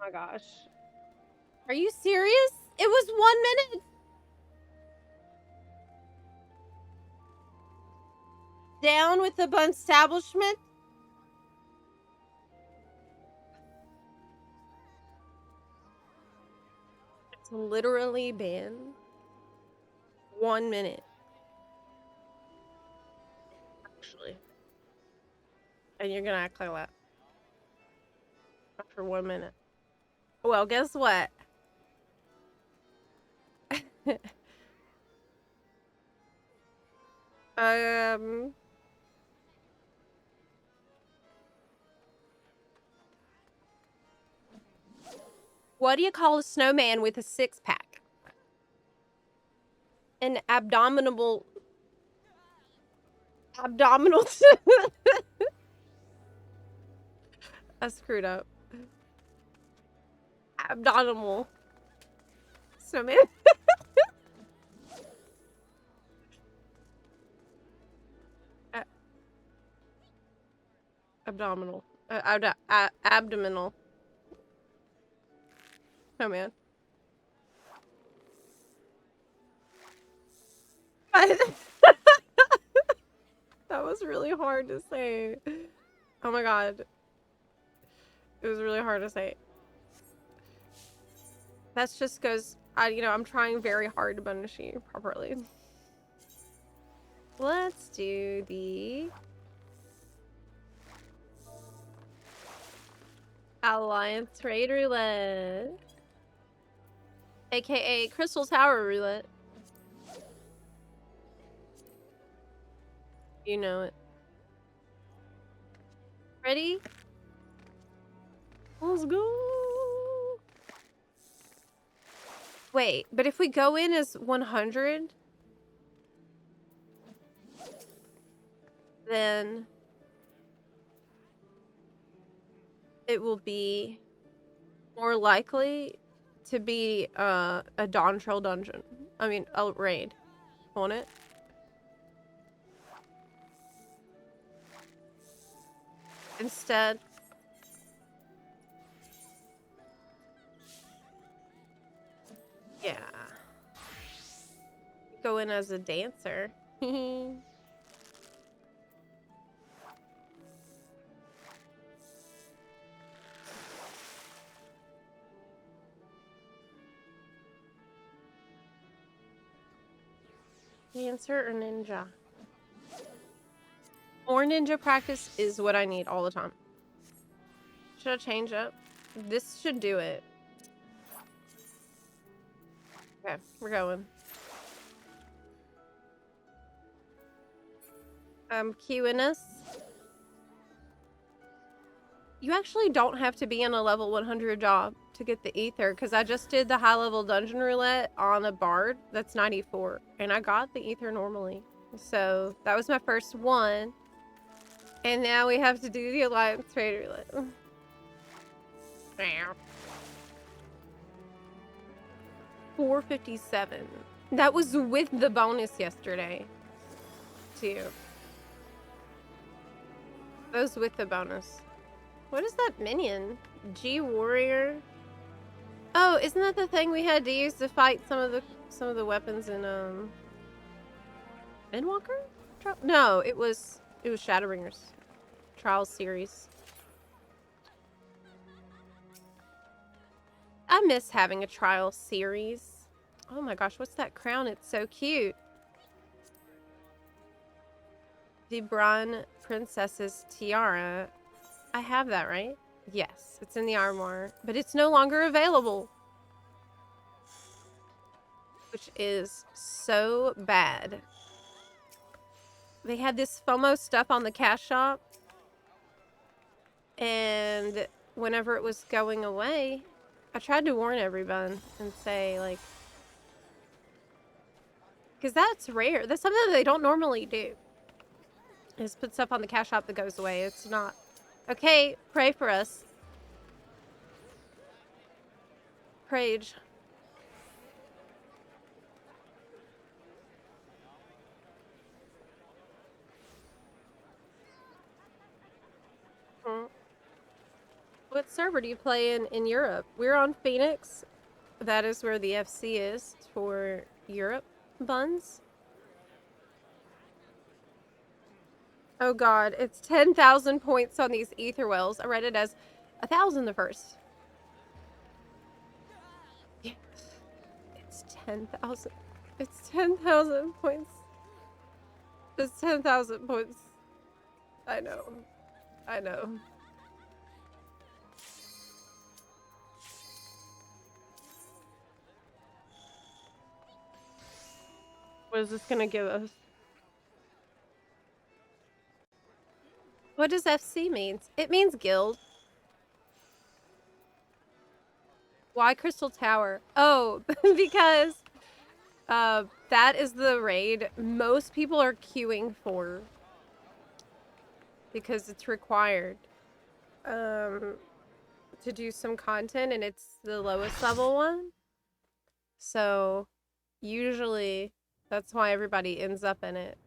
my gosh. Are you serious? It was 1 minute. Down with the bun establishment. It's literally been 1 minute. Actually. And you're gonna act like that. After 1 minute. Well, guess what? um... What do you call a snowman with a six-pack? An abdominal... Abdominal... I screwed up. Abdominal. Snowman. Abdominal. Abdominal. Oh man. That was really hard to say. Oh my god. It was really hard to say. That's just because I'm trying very hard to bunish you properly. Let's do the Alliance Trade Roulette. AKA Crystal Tower Roulette. You know it. Ready? Let's go. Wait, but if we go in as 100, then it will be more likely to be a Dawn Trail dungeon. I mean, a raid. Won't it? Instead. Yeah. Go in as a dancer. Dancer or ninja? More ninja practice is what I need all the time. Should I change up? This should do it. Okay, we're going. Queuing us. You actually don't have to be in a level 100 job to get the ether, because I just did the high level dungeon roulette on a bard that's 94, and I got the ether normally. So that was my first one, and now we have to do the Alliance Trade Roulette. 457. That was with the bonus yesterday, too. That was with the bonus. What is that minion? G Warrior? Oh, isn't that the thing we had to use to fight some of the weapons in Endwalker? No, it was Shadowbringers Trials series. I miss having a trial series. Oh my gosh, what's that crown? It's so cute. The Bron Princess's Tiara. I have that, right? Yes, it's in the armoire, but it's no longer available. Which is so bad. They had this FOMO stuff on the cash shop, and whenever it was going away, I tried to warn everyone and say, like, because that's rare. That's something that they don't normally do. Is put stuff on the cash shop that goes away. It's not. Okay, pray for us. Prage. What server do you play in Europe? We're on Phoenix. That is where the FC is for Europe buns. Oh god, it's 10,000 points on these ether wells. I read it as 1,000 the first. Yeah. It's 10,000. It's 10,000 points. It's 10,000 points. I know. I know. What is this gonna give us? What does FC mean? It means guild. Why Crystal Tower? Oh, because that is the raid most people are queuing for. Because it's required to do some content, and it's the lowest level one. So usually that's why everybody ends up in it.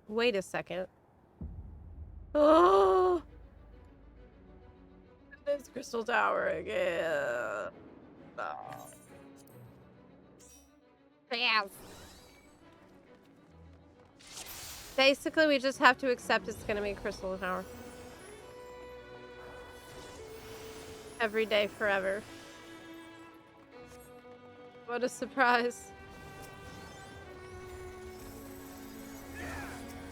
Wait a second. Oh, it's Crystal Tower again. Oh. Yes. Basically, we just have to accept it's gonna be Crystal Tower. Every day, forever. What a surprise.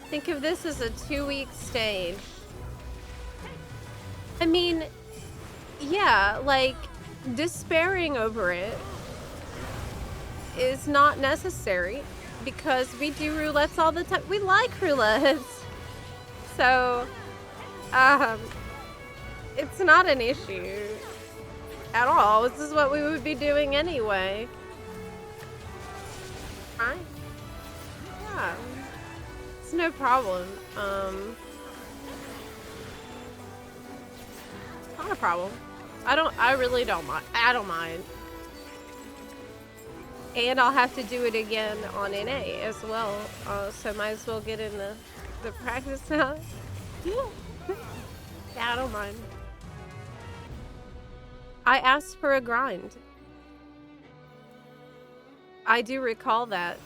Think of this as a 2-week stage. I mean, yeah, like, despairing over it is not necessary because we do roulettes all the time. We like roulettes. So, it's not an issue at all. This is what we would be doing anyway. Right? Yeah. It's no problem. It's not a problem. I really don't mind. I don't mind. And I'll have to do it again on NA as well. So might as well get in the practice now. Yeah, I don't mind. I asked for a grind. I do recall that.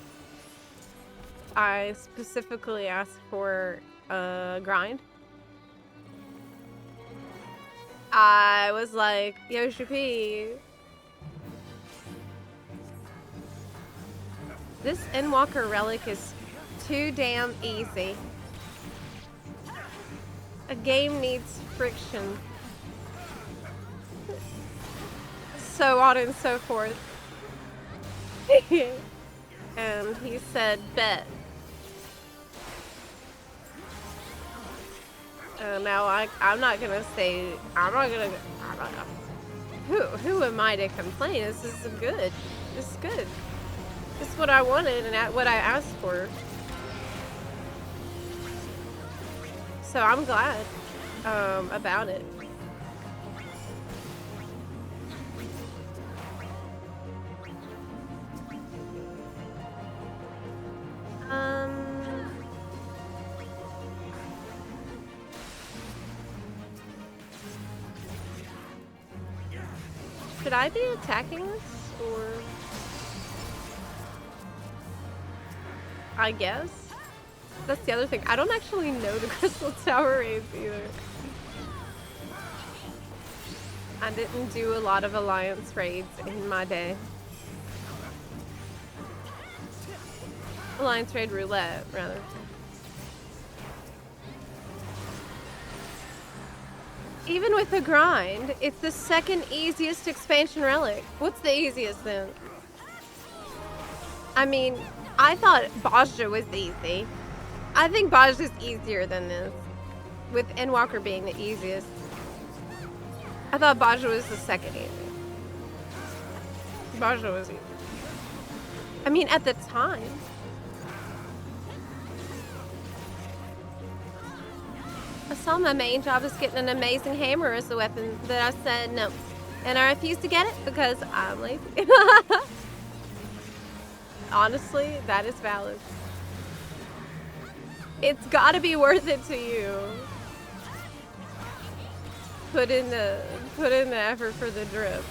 I specifically asked for a grind. I was like, Yoshi P, this Endwalker relic is too damn easy. A game needs friction. So on and so forth. And he said, bet. Now I'm not gonna say, who am I to complain? This is good. This is good. This is what I wanted and what I asked for. So I'm glad about it. Should I be attacking this, or I guess? That's the other thing. I don't actually know the Crystal Tower raids either. I didn't do a lot of Alliance raids in my day. Alliance raid roulette, rather. Even with the grind, it's the second easiest expansion relic. What's the easiest then? I mean, I thought Bajra was easy. I think Bajra is easier than this, with Endwalker being the easiest. I thought Bajra was the second easiest. Bajra was easy. I mean, at the time. I saw my main job is getting an amazing hammer as a weapon, but I said no. And I refused to get it because I'm lazy. Honestly, that is valid. It's gotta be worth it to you. Put in the effort for the drip.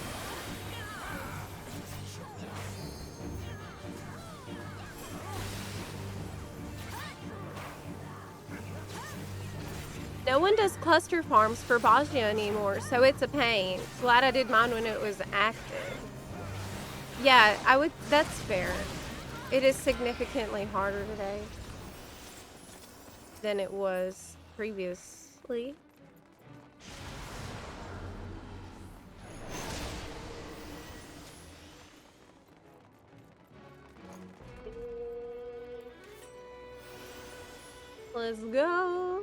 No one does cluster farms for Bosnia anymore, so it's a pain. Glad I did mine when it was active. Yeah, I would. That's fair. It is significantly harder today than it was previously. Let's go.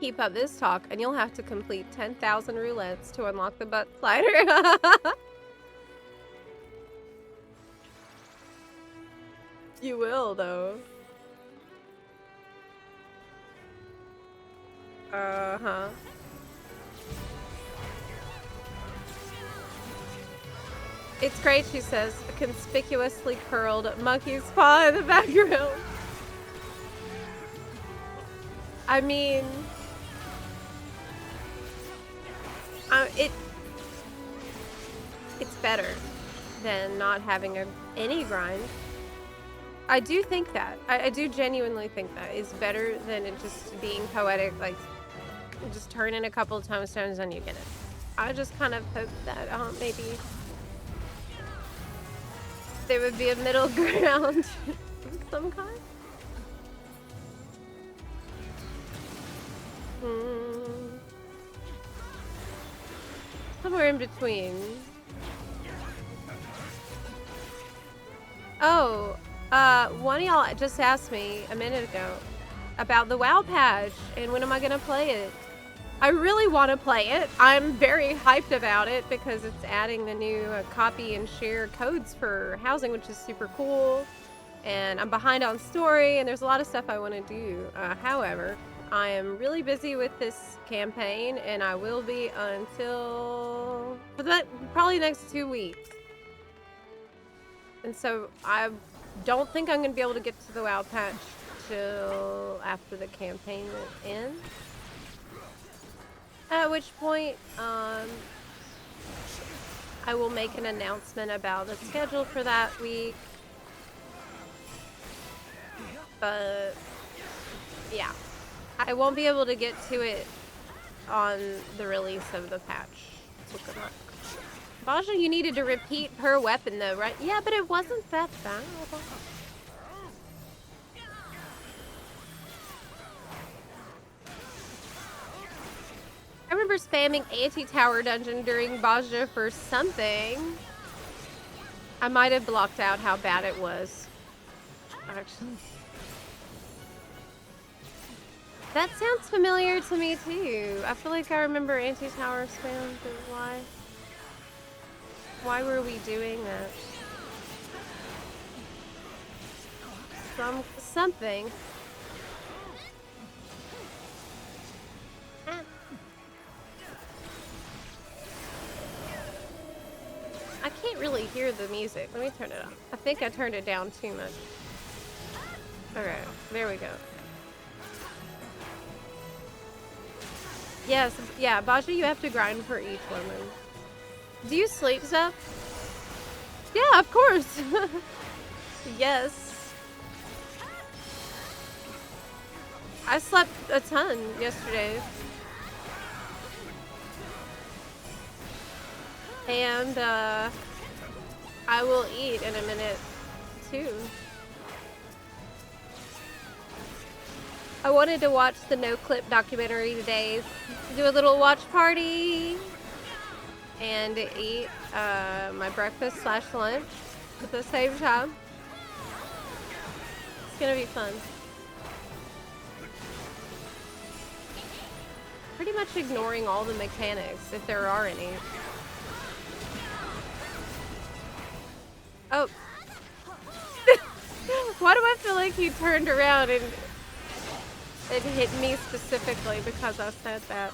Keep up this talk, and you'll have to complete 10,000 roulettes to unlock the butt slider. You will, though. Uh-huh. It's great, she says, a conspicuously curled monkey's paw in the background. I mean... it's better than not having any grind. I do think that. I do genuinely think that is better than it just being poetic, like just turn in a couple of tomestones and you get it. I just kind of hope that maybe there would be a middle ground of some kind. Somewhere in between. Oh, one of y'all just asked me a minute ago about the WoW patch and when am I gonna play it. I really want to play it. I'm very hyped about it because it's adding the new copy and share codes for housing, which is super cool. And I'm behind on story and there's a lot of stuff I want to do. However, I am really busy with this campaign and I will be until probably the next 2 weeks. And so I don't think I'm going to be able to get to the WoW patch till after the campaign ends. At which point, I will make an announcement about the schedule for that week. But, yeah. I won't be able to get to it on the release of the patch. So good luck. Baja, you needed to repeat per weapon though, right? Yeah, but it wasn't that bad. I remember spamming anti-tower dungeon during Baja for something. I might have blocked out how bad it was, actually. That sounds familiar to me too. I feel like I remember anti-tower spam, but why? Why were we doing that? Something. I can't really hear the music. Let me turn it up. I think I turned it down too much. Okay, there we go. Yes, yeah, Baja, you have to grind for each woman. Do you sleep, Zep? Yeah, of course. Yes. I slept a ton yesterday. And, I will eat in a minute, too. I wanted to watch the Noclip documentary today, do a little watch party, and eat my breakfast / lunch at the same time. It's gonna be fun. Pretty much ignoring all the mechanics, if there are any. Oh. Why do I feel like he turned around and it hit me specifically because I said that?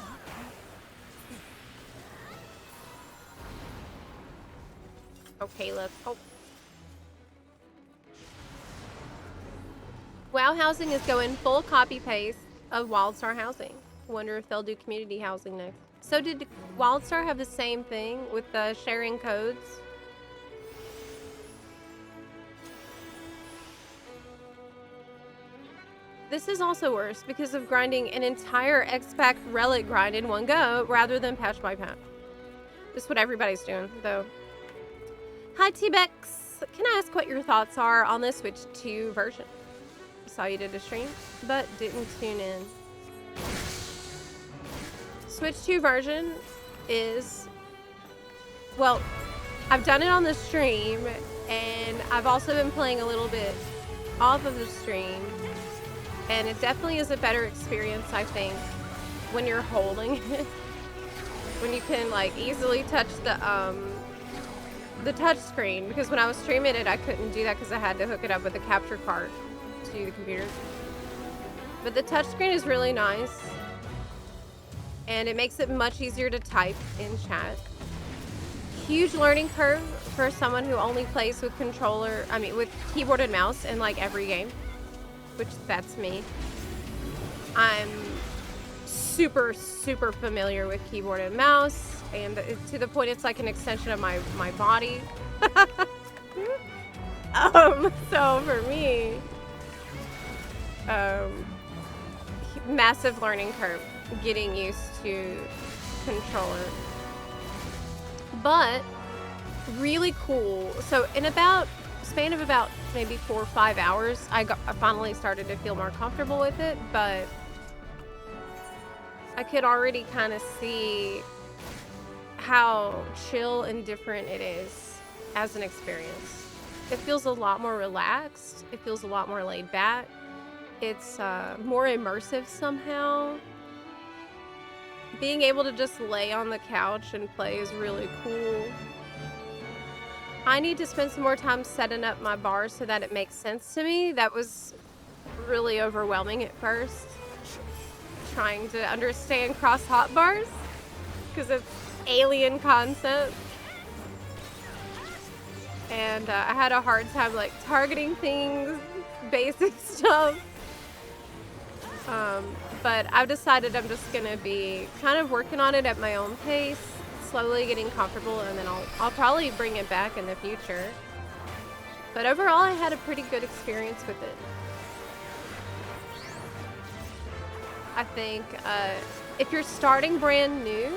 Okay, let's hope. WoW Housing is going full copy paste of WildStar Housing. Wonder if they'll do community housing next. So did WildStar have the same thing with the sharing codes? This is also worse because of grinding an entire X-Pack relic grind in one go rather than patch by patch. This is what everybody's doing, though. Hi, T-Bex. Can I ask what your thoughts are on the Switch 2 version? Saw you did a stream, but didn't tune in. Switch 2 version is, well, I've done it on the stream, and I've also been playing a little bit off of the stream, and it definitely is a better experience, I think, when you're holding it. When you can, like, easily touch the touch screen, because when I was streaming it, I couldn't do that because I had to hook it up with a capture card to the computer. But the touchscreen is really nice, and it makes it much easier to type in chat. Huge learning curve for someone who only plays with with keyboard and mouse in like every game, which that's me. I'm super familiar with keyboard and mouse, and to the point it's like an extension of my body. So for me, massive learning curve getting used to controller, but really cool. So in about span of about maybe 4 or 5 hours, I finally started to feel more comfortable with it, but I could already kind of see how chill and different it is as an experience. It feels a lot more relaxed. It feels a lot more laid back. It's more immersive somehow. Being able to just lay on the couch and play is really cool. I need to spend some more time setting up my bars so that it makes sense to me. That was really overwhelming at first, trying to understand cross hotbars, because it's alien concept. And I had a hard time like targeting things, basic stuff. But I've decided I'm just gonna be kind of working on it at my own pace, slowly getting comfortable, and then I'll probably bring it back in the future. But overall, I had a pretty good experience with it. I think if you're starting brand new,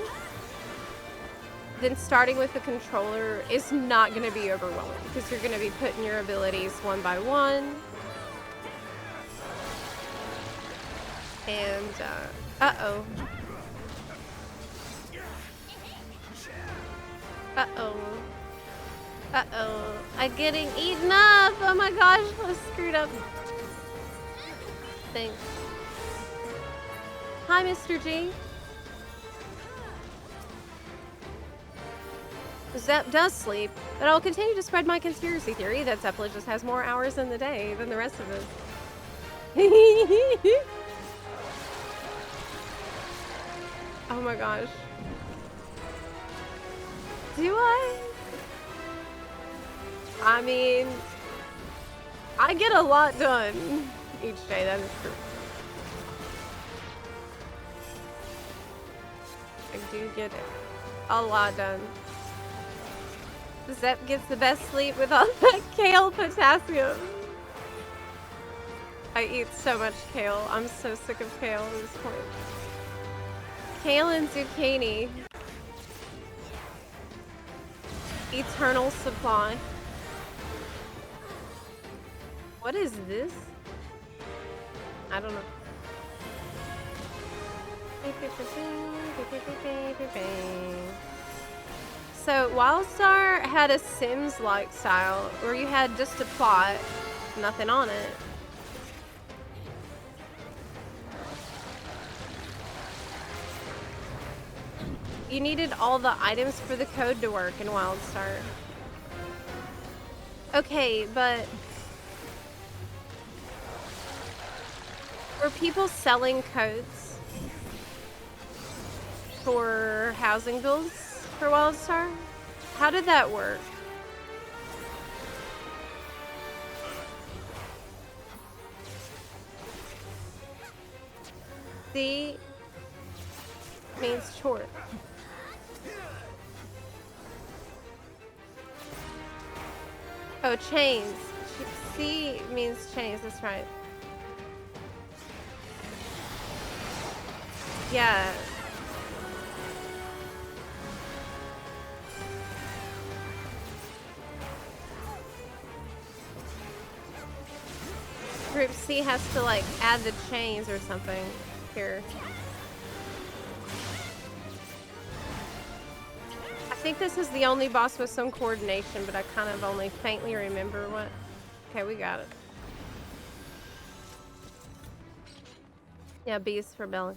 then starting with the controller is not going to be overwhelming, because you're going to be putting your abilities one by one. And, uh-oh. Uh-oh. Uh-oh. I'm getting eaten up! Oh my gosh, I screwed up. Thanks. Hi, Mr. G. Zep does sleep, but I'll continue to spread my conspiracy theory that Zepla just has more hours in the day than the rest of us. Oh my gosh. Do I? I mean, I get a lot done each day, that is true. I do get a lot done. Zep gets the best sleep with all that kale potassium. I eat so much kale. I'm so sick of kale at this point. Kale and zucchini. Eternal supply. What is this? I don't know. So WildStar had a Sims-like style where you had just a plot, nothing on it. You needed all the items for the code to work in WildStar. Okay, but were people selling codes for housing builds for WildStar? How did that work? C means short. Oh, chains. C means chains, that's right. Yeah. Group C has to like add the chains or something here. I think this is the only boss with some coordination, but I kind of only faintly remember what. Okay, we got it. Yeah, B is for Belly.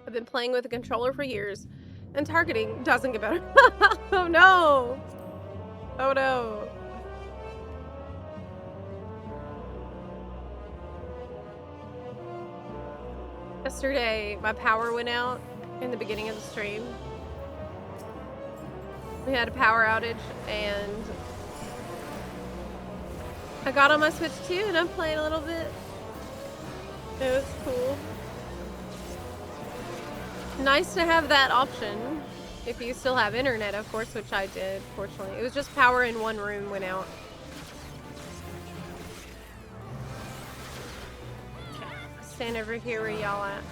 I've been playing with a controller for years, and targeting doesn't get better. Oh no! Oh no! Yesterday, my power went out in the beginning of the stream. We had a power outage, and I got on my Switch too, and I'm playing a little bit. It was cool. Nice to have that option. If you still have internet, of course, which I did, fortunately. It was just power in one room went out. Stand over here where y'all at.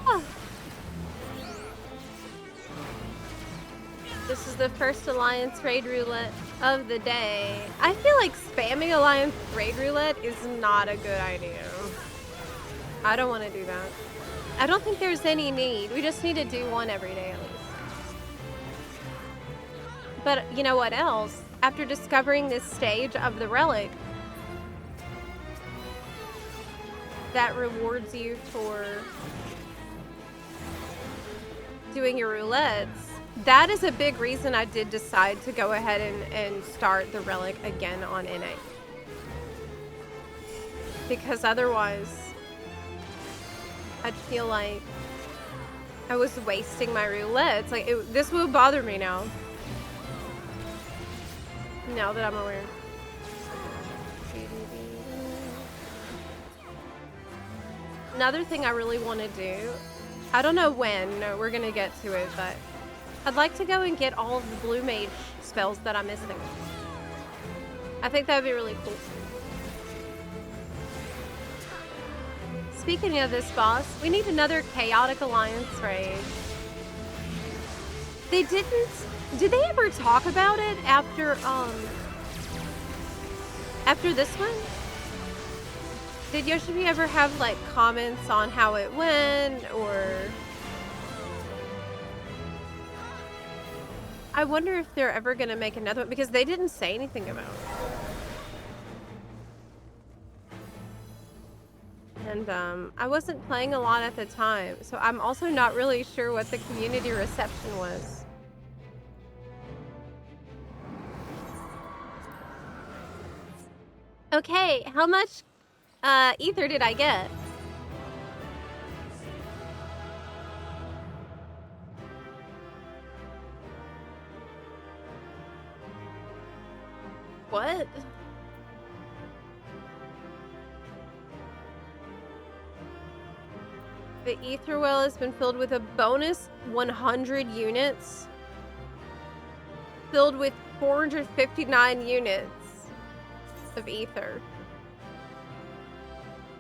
Oh. This is the first Alliance Raid Roulette of the day. I feel like spamming Alliance Raid Roulette is not a good idea. I don't want to do that. I don't think there's any need. We just need to do one every day at least. But you know what else? After discovering this stage of the relic, that rewards you for doing your roulettes. That is a big reason I did decide to go ahead and start the relic again on NA. Because otherwise, I'd feel like I was wasting my roulettes. Like, this would bother me now. Now that I'm aware. Another thing I really want to do, I don't know when, no, we're going to get to it, but I'd like to go and get all of the blue mage spells that I'm missing. I think that would be really cool. Speaking of this boss, we need another Chaotic Alliance raid. They didn't... Did they ever talk about it after this one? Did Yoshimi ever have, like, comments on how it went, or... I wonder if they're ever gonna make another one, because they didn't say anything about it. And I wasn't playing a lot at the time, so I'm also not really sure what the community reception was. Okay, how much ether did I get? What? The ether well has been filled with a bonus 100 units. Filled with 459 units of ether.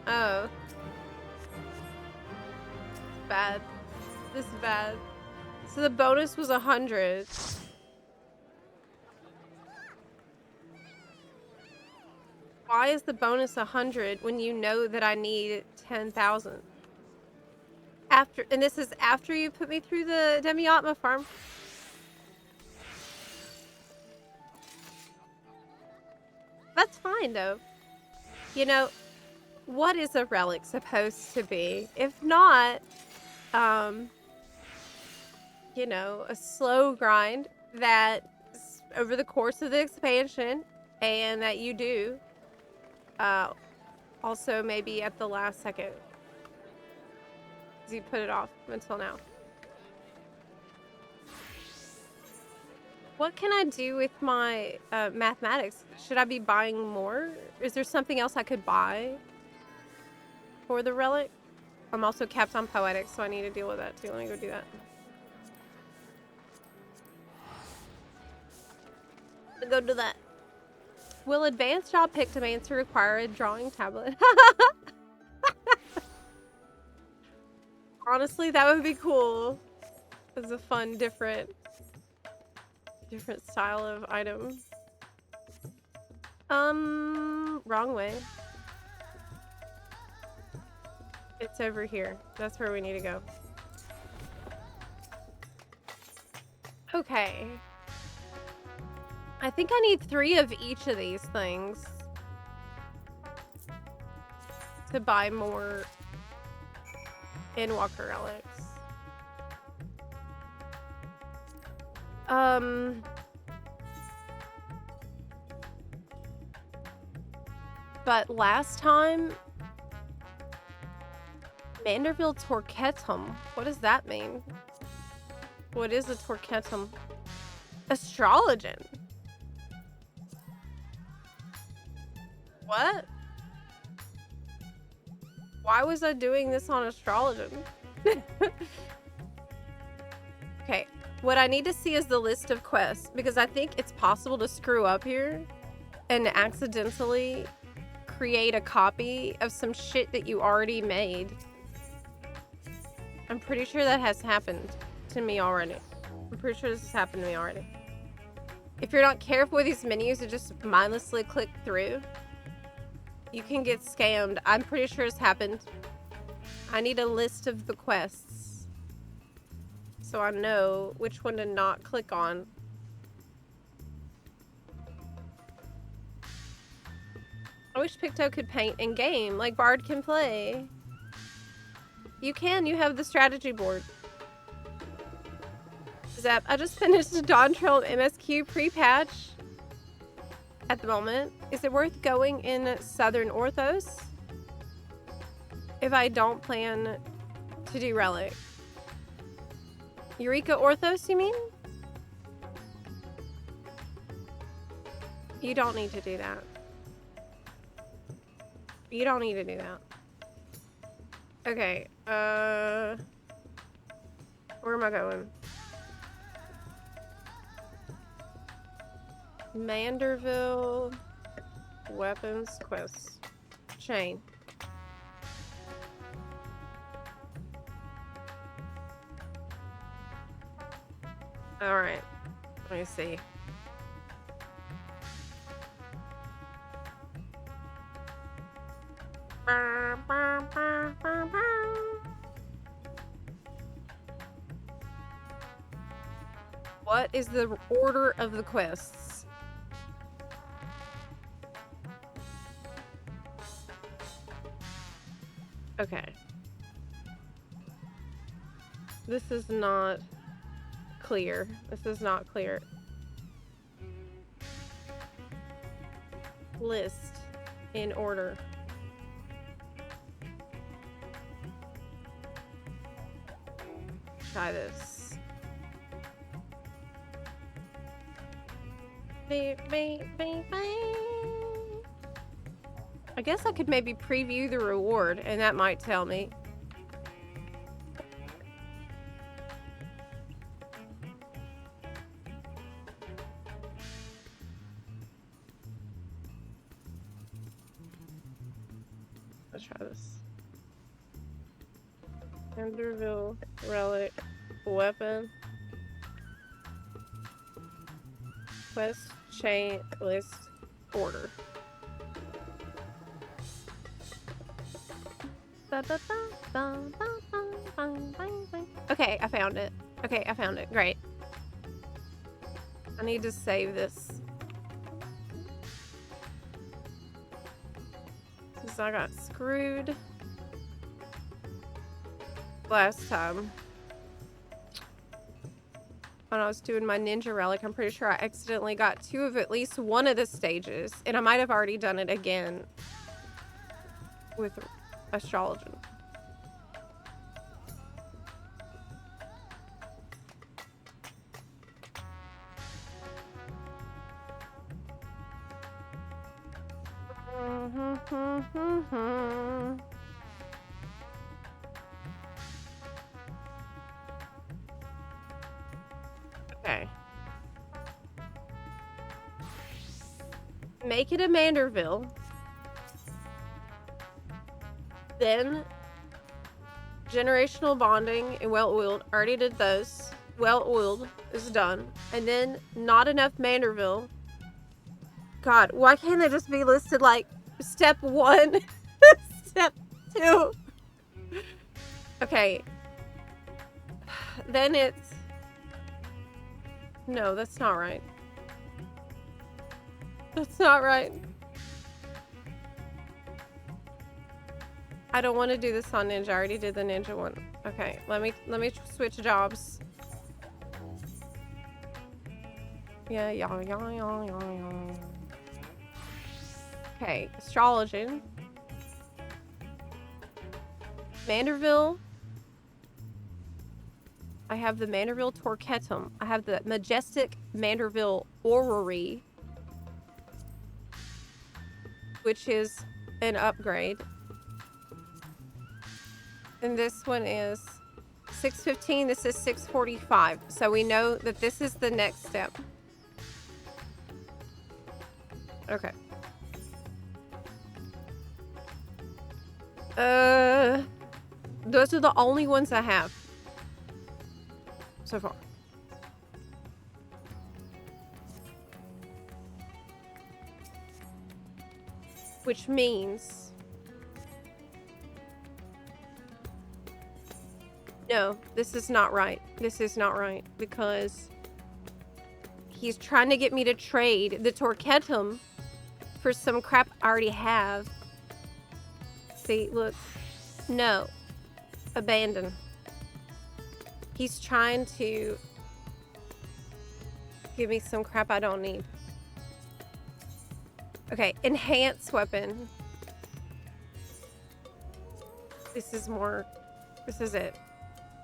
Oh. Bad. This is bad. So the bonus was 100. Why is the bonus 100 when you know that I need 10,000? And this is after you put me through the Demi-Atma farm? That's fine, though. You know, what is a relic supposed to be? If not, you know, a slow grind that over the course of the expansion, and that you do, Also, maybe at the last second. Because you put it off until now. What can I do with my mathematics? Should I be buying more? Is there something else I could buy for the relic? I'm also capped on poetics, so I need to deal with that too. Let me go do that. Go do that. Will advanced job pick demands to require a drawing tablet? Honestly, that would be cool. It's a fun, different style of item. Wrong way. It's over here. That's where we need to go. Okay. I think I need 3 of each of these things to buy more Endwalker relics. But last time, Manderville Torquetum. What does that mean? What is a Torquetum? Astrologen. What? Why was I doing this on Astrologen? Okay, what I need to see is the list of quests, because I think it's possible to screw up here and accidentally create a copy of some shit that you already made. I'm pretty sure that has happened to me already. I'm pretty sure this has happened to me already. If you're not careful with these menus and just mindlessly click through, you can get scammed. I'm pretty sure it's happened. I need a list of the quests so I know which one to not click on. I wish Picto could paint in game like Bard can play. You can, you have the strategy board. Zep, I just finished the Dawn Trail MSQ pre-patch at the moment. Is it worth going in Southern Orthos if I don't plan to do Relic? Eureka Orthos, you mean? You don't need to do that. You don't need to do that. Okay, where am I going? Manderville weapons quests chain. All right, let me see. What is the order of the quests? Okay. This is not clear. This is not clear. List in order. Try this. I guess I could maybe preview the reward and that might tell me. Let's try this. Enderville relic weapon quest chain list order. Okay, I found it. Okay, I found it. Great. I need to save this. Because I got screwed last time when I was doing my ninja relic. I'm pretty sure I accidentally got 2 of at least one of the stages, and I might have already done it again with astrology. Okay. Make it a Manderville. Then generational bonding and well-oiled. Already did those. Well-oiled is done. And then not enough Manderville. God, why can't they just be listed like step 1, step 2? Okay. Then it's... No, that's not right. That's not right. I don't want to do this on Ninja. I already did the Ninja one. Okay, let me switch jobs. Yeah. Okay, astrology. Manderville. I have the Manderville Torquetum. I have the Majestic Manderville Orrery, which is an upgrade. And this one is 615. This is 645. So we know that this is the next step. Okay. Those are the only ones I have so far. Which means... No, this is not right. This is not right because he's trying to get me to trade the Torquetum for some crap I already have. See, look. No. Abandon. He's trying to give me some crap I don't need. Okay, enhance weapon. This is more... This is it.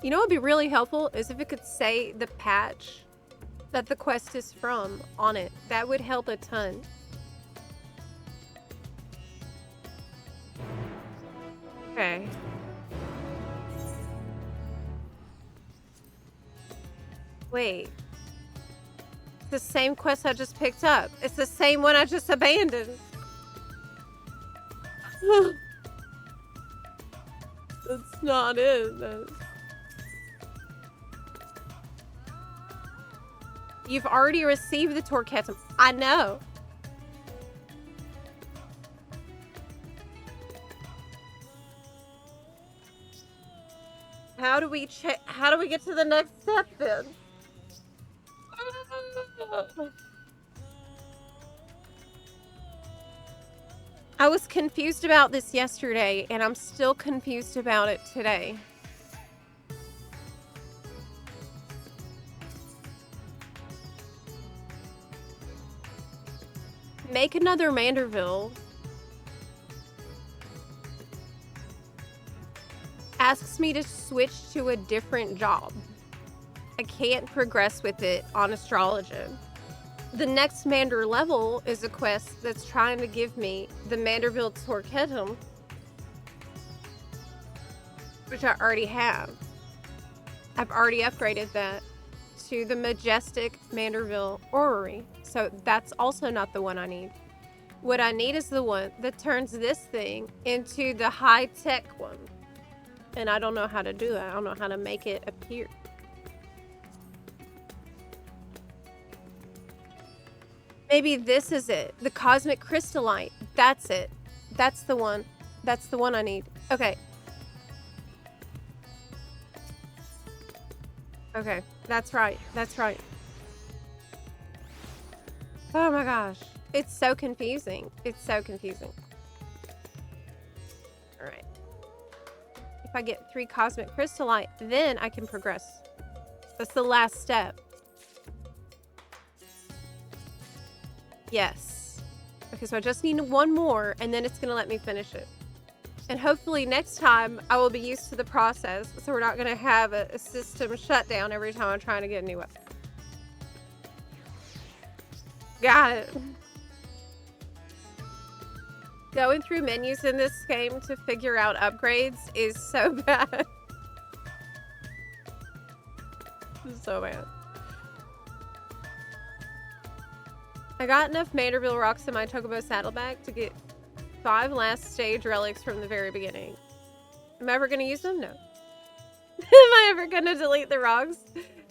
You know what would be really helpful is if it could say the patch that the quest is from on it. That would help a ton. Okay. Wait. It's the same quest I just picked up. It's the same one I just abandoned. That's not it. You've already received the Torquetum. I know. How do we get to the next step then? I was confused about this yesterday, and I'm still confused about it today. Make another Manderville. Asks me to switch to a different job. I can't progress with it on astrology. The next Mander level is a quest that's trying to give me the Manderville Torquetum, which I already have. I've already upgraded that to the Majestic Manderville Orrery. So that's also not the one I need. What I need is the one that turns this thing into the high-tech one. And I don't know how to do that. I don't know how to make it appear. Maybe this is it. The Cosmic Crystallite. That's it. That's the one. That's the one I need. Okay. Okay. That's right. That's right. Oh my gosh. It's so confusing. It's so confusing. Alright. If I get 3 Cosmic Crystallite, then I can progress. That's the last step. Yes. Okay, so I just need one more, and then it's going to let me finish it. And hopefully next time I will be used to the process, so we're not going to have a system shutdown every time I'm trying to get a new weapon. Got it. Going through menus in this game to figure out upgrades is so bad. So bad. I got enough Manderville rocks in my Chocobo saddlebag to get 5 last stage relics from the very beginning. Am I ever going to use them? No. Am I ever going to delete the rocks?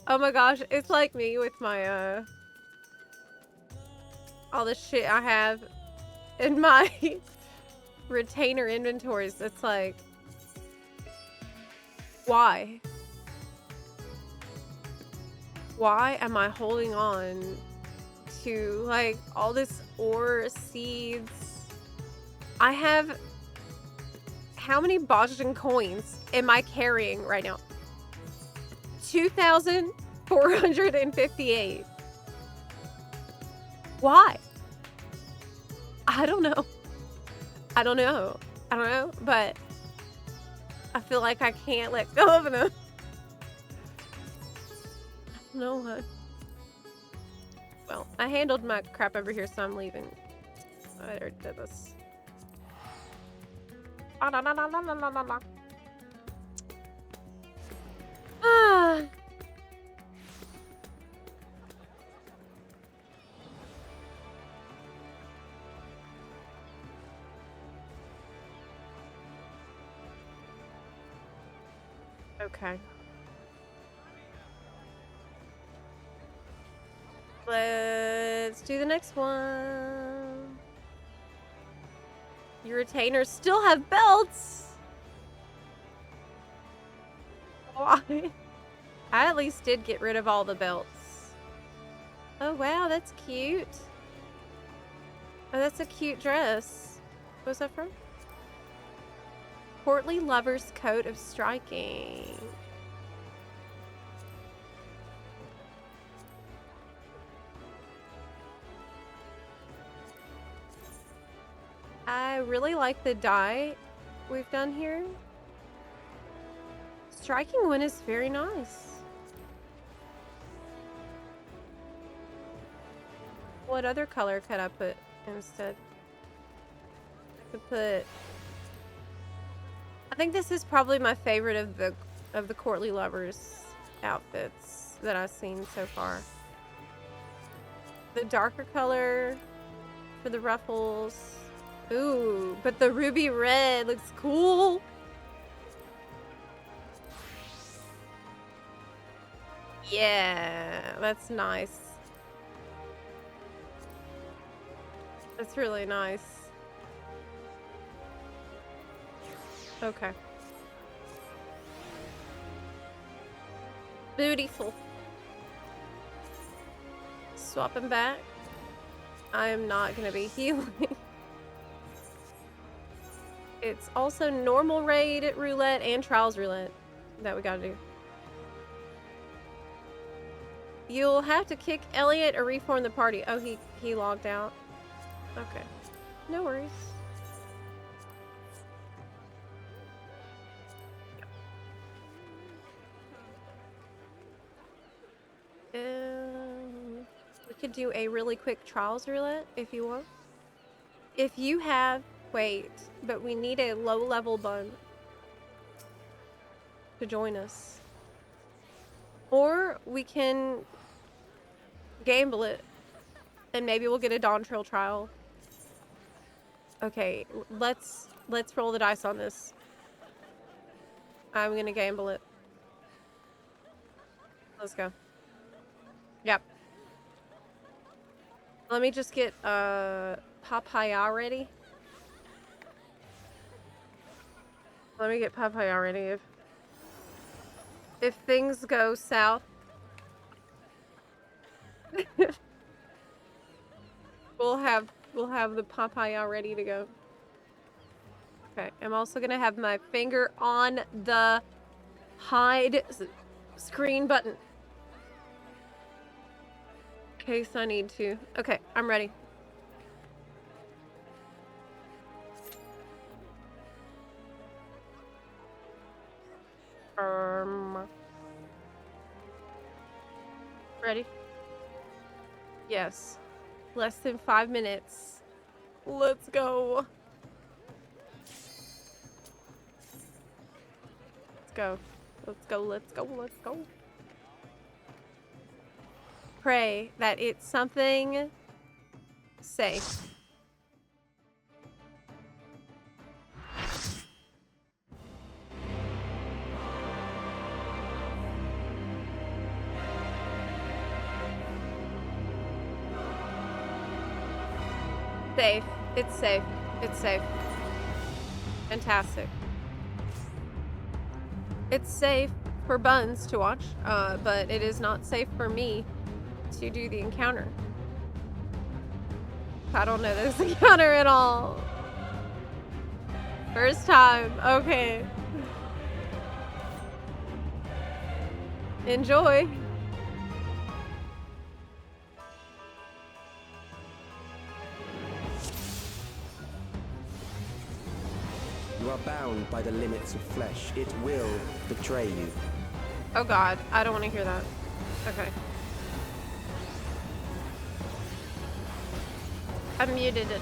Oh my gosh, it's like me with my, all the shit I have in my retainer inventories. It's like, why? Why am I holding on to like all this ore seeds? I have, how many Bajin coins am I carrying right now? 2,458. Why? I don't know. I don't know, but I feel like I can't let go of them. I don't know what. Well, I handled my crap over here, so I'm leaving. I already did this. Ah. Okay. Let's do the next one. Your retainers still have belts. Why? I at least did get rid of all the belts. Oh wow, that's cute. Oh, that's a cute dress. What was that from? Portly Lover's Coat of Striking. I really like the dye we've done here. Striking one is very nice. What other color could I put instead? I could put, I think this is probably my favorite of the courtly lovers outfits that I've seen so far. The darker color for the ruffles. Ooh, but the ruby red looks cool. Yeah, that's nice. That's really nice. Okay. Beautiful. Swapping back. I am not gonna be healing. It's also normal raid roulette and trials roulette that we gotta do. You'll have to kick Elliot or reform the party. Oh, he logged out. Okay. No worries. We could do a really quick trials roulette if you want. If you have, wait, but we need a low level bun to join us. Or we can gamble it and maybe we'll get a Dawn Trail trial. Okay, let's roll the dice on this. I'm gonna gamble it. Let's go. Yep. Let me just get papaya ready. Let me get papaya ready. If things go south, we'll have the papaya ready to go. Okay, I'm also gonna have my finger on the hide screen button. In case I need to. Okay, I'm ready. Ready? Yes. Less than 5 minutes. Let's go. Let's go. Let's go. Let's go. Let's go. Pray that it's something safe. Safe. It's safe. It's safe. Fantastic. It's safe for Buns to watch, but it is not safe for me to do the encounter. I don't know this encounter at all. First time. Okay. Enjoy. You are bound by the limits of flesh. It will betray you. Oh God, I don't want to hear that. Okay. I muted it.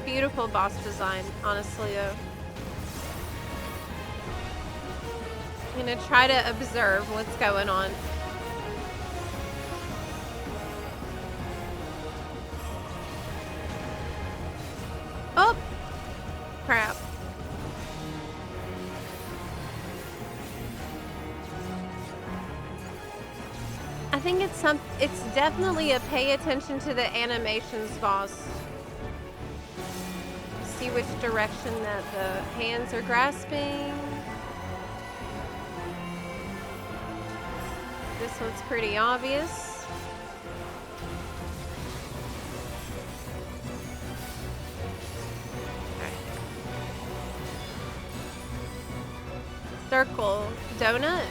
Beautiful boss design, honestly though. I'm gonna try to observe what's going on. Oh! Crap. I think it's definitely a pay attention to the animations boss. See which direction that the hands are grasping. This one's pretty obvious. Okay. Circle. Donut.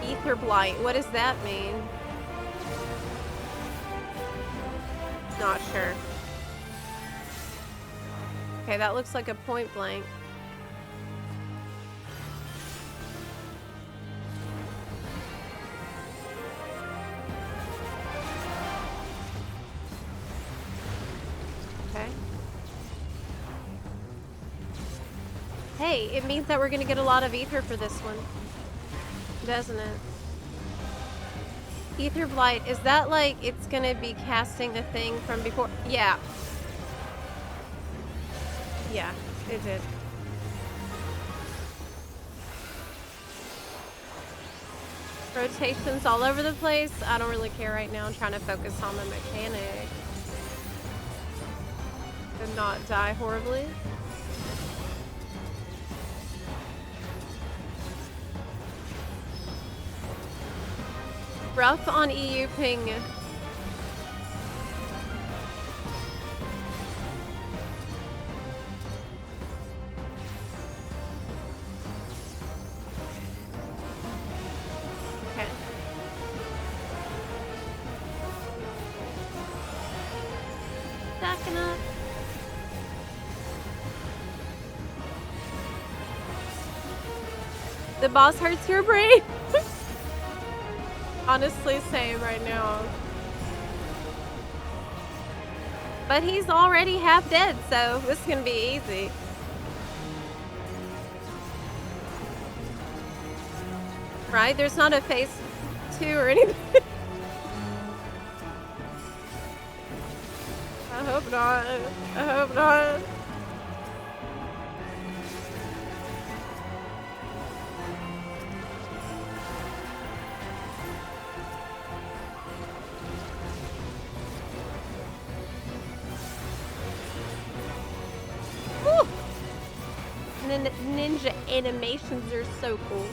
Ether blight. What does that mean? Not sure. Okay, that looks like a point blank. Okay. Hey, it means that we're gonna get a lot of ether for this one. Doesn't it? Ether blight, is that like it's gonna be casting the thing from before? Yeah. Yeah, it did. Rotations all over the place. I don't really care right now. I'm trying to focus on the mechanic and not die horribly. Rough on EU ping. Okay. Stacking up. The boss hurts your brain. Honestly, same right now. But he's already half dead, so this is gonna be easy. Right? There's not a phase 2 or anything. I hope not. I hope not. And then ninja animations are so cool.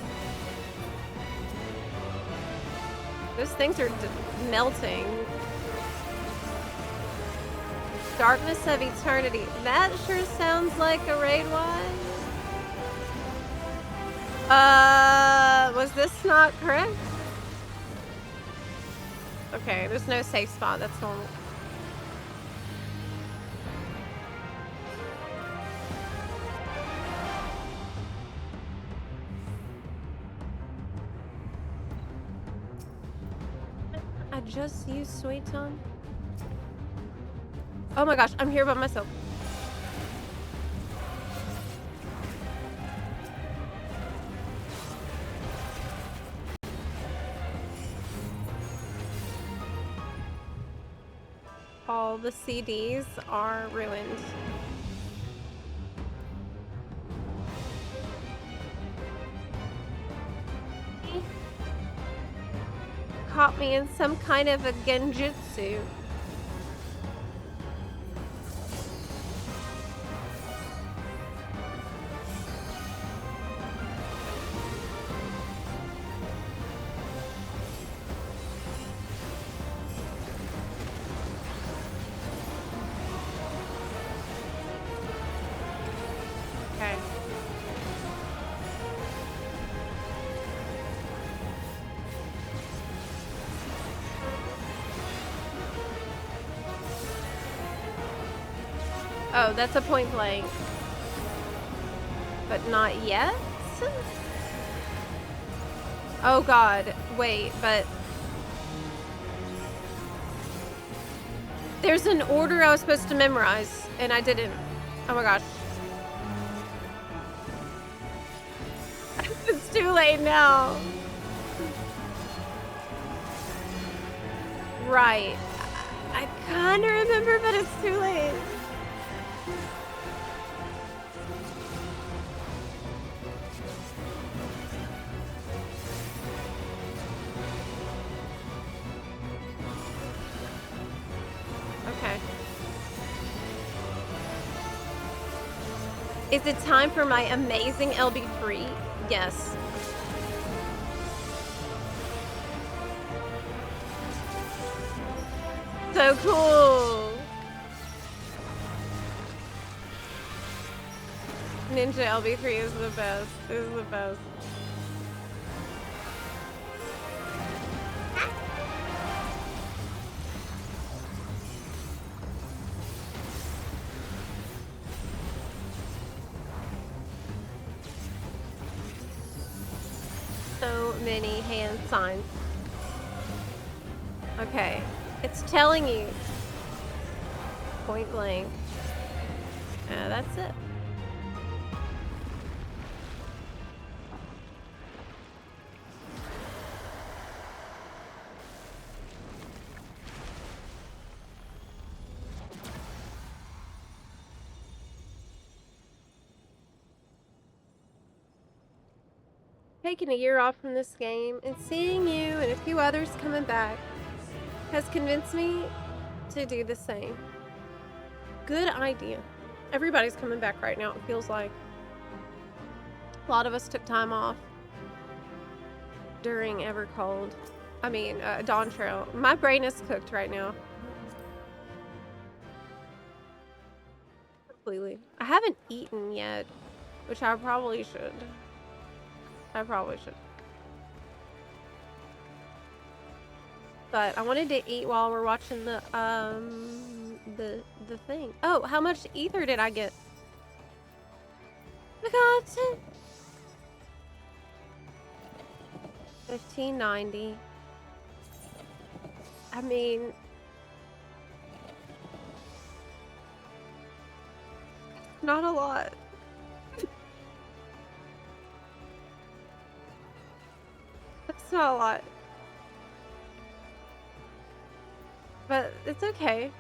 Those things are melting. Darkness of Eternity. That sure sounds like a raid one. Was this not correct? Okay, there's no safe spot. That's normal. I just used Sweet Tongue. Oh my gosh, I'm here by myself. All the CDs are ruined. Caught me in some kind of a genjutsu. Okay. Oh, that's a point blank. But not yet? Oh god, wait, but... There's an order I was supposed to memorize, and I didn't. Oh my gosh. It's too late now. Right. I kind of remember, but it's too late. Okay. Is it time for my amazing LB3? Yes. So cool. Ninja LB3 is the best. Is the best. So many hand signs. Okay. It's telling you. Point blank. That's it. Taking a year off from this game and seeing you and a few others coming back has convinced me to do the same. Good idea. Everybody's coming back right now, it feels like. A lot of us took time off during Evercold. I mean, Dawn Trail. My brain is cooked right now. Completely. I haven't eaten yet, which I probably should. I probably should. But I wanted to eat while we're watching the thing. Oh, how much ether did I get? I got it. 1590. I mean, not a lot. That's not a lot. But it's okay.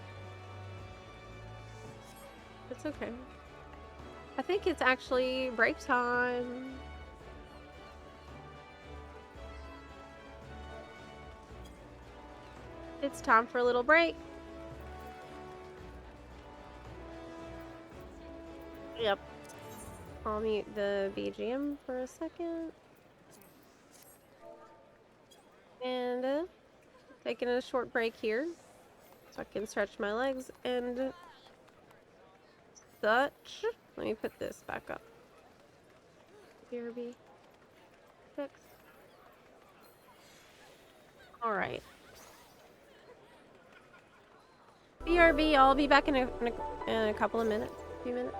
It's okay. I think it's actually break time. It's time for a little break. Yep. I'll mute the BGM for a second. And taking a short break here so I can stretch my legs and such. Let me put this back up. BRB. Fix. All right. BRB, I'll be back in a couple of minutes. A few minutes.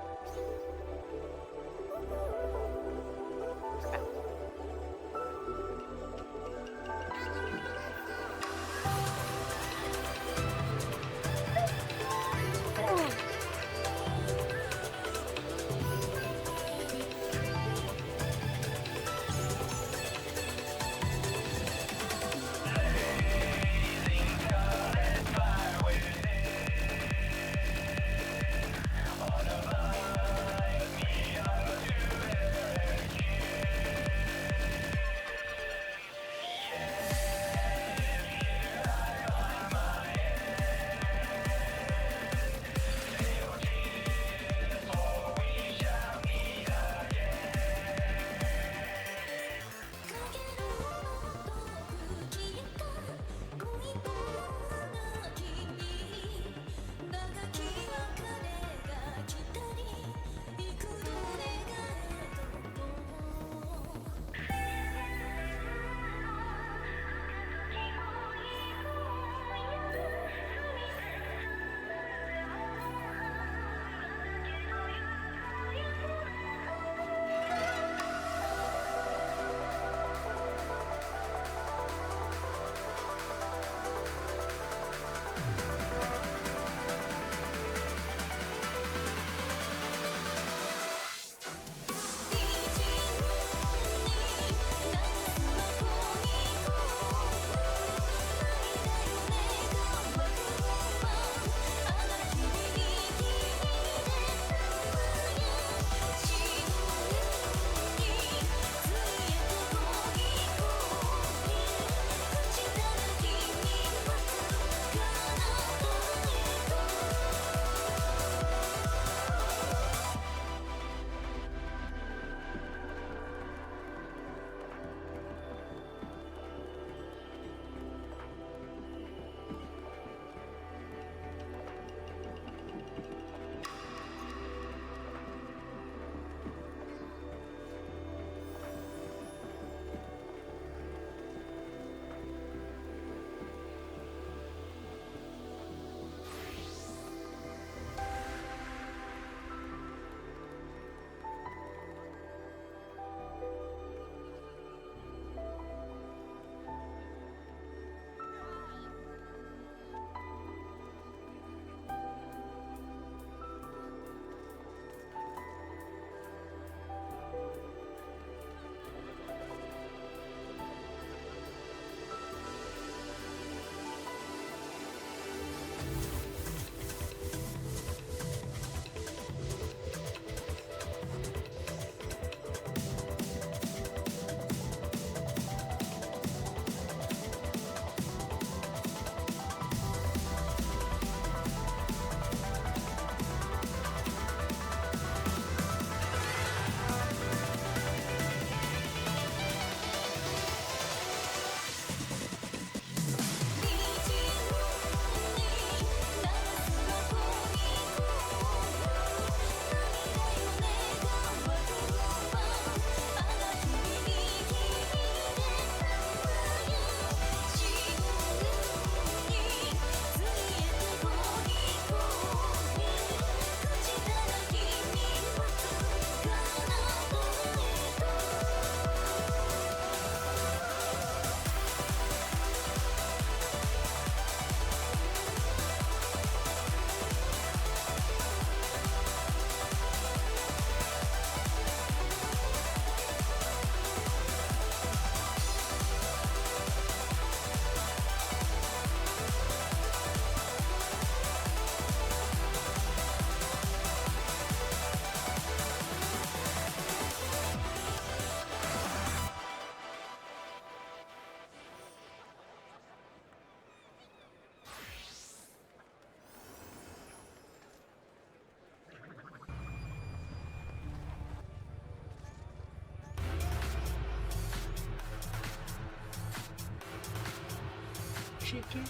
chicken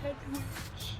sandwich.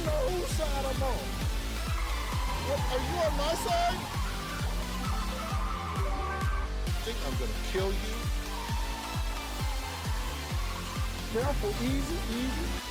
know whose side I'm on. What, are you on my side? I think I'm gonna kill you. Careful, easy, easy.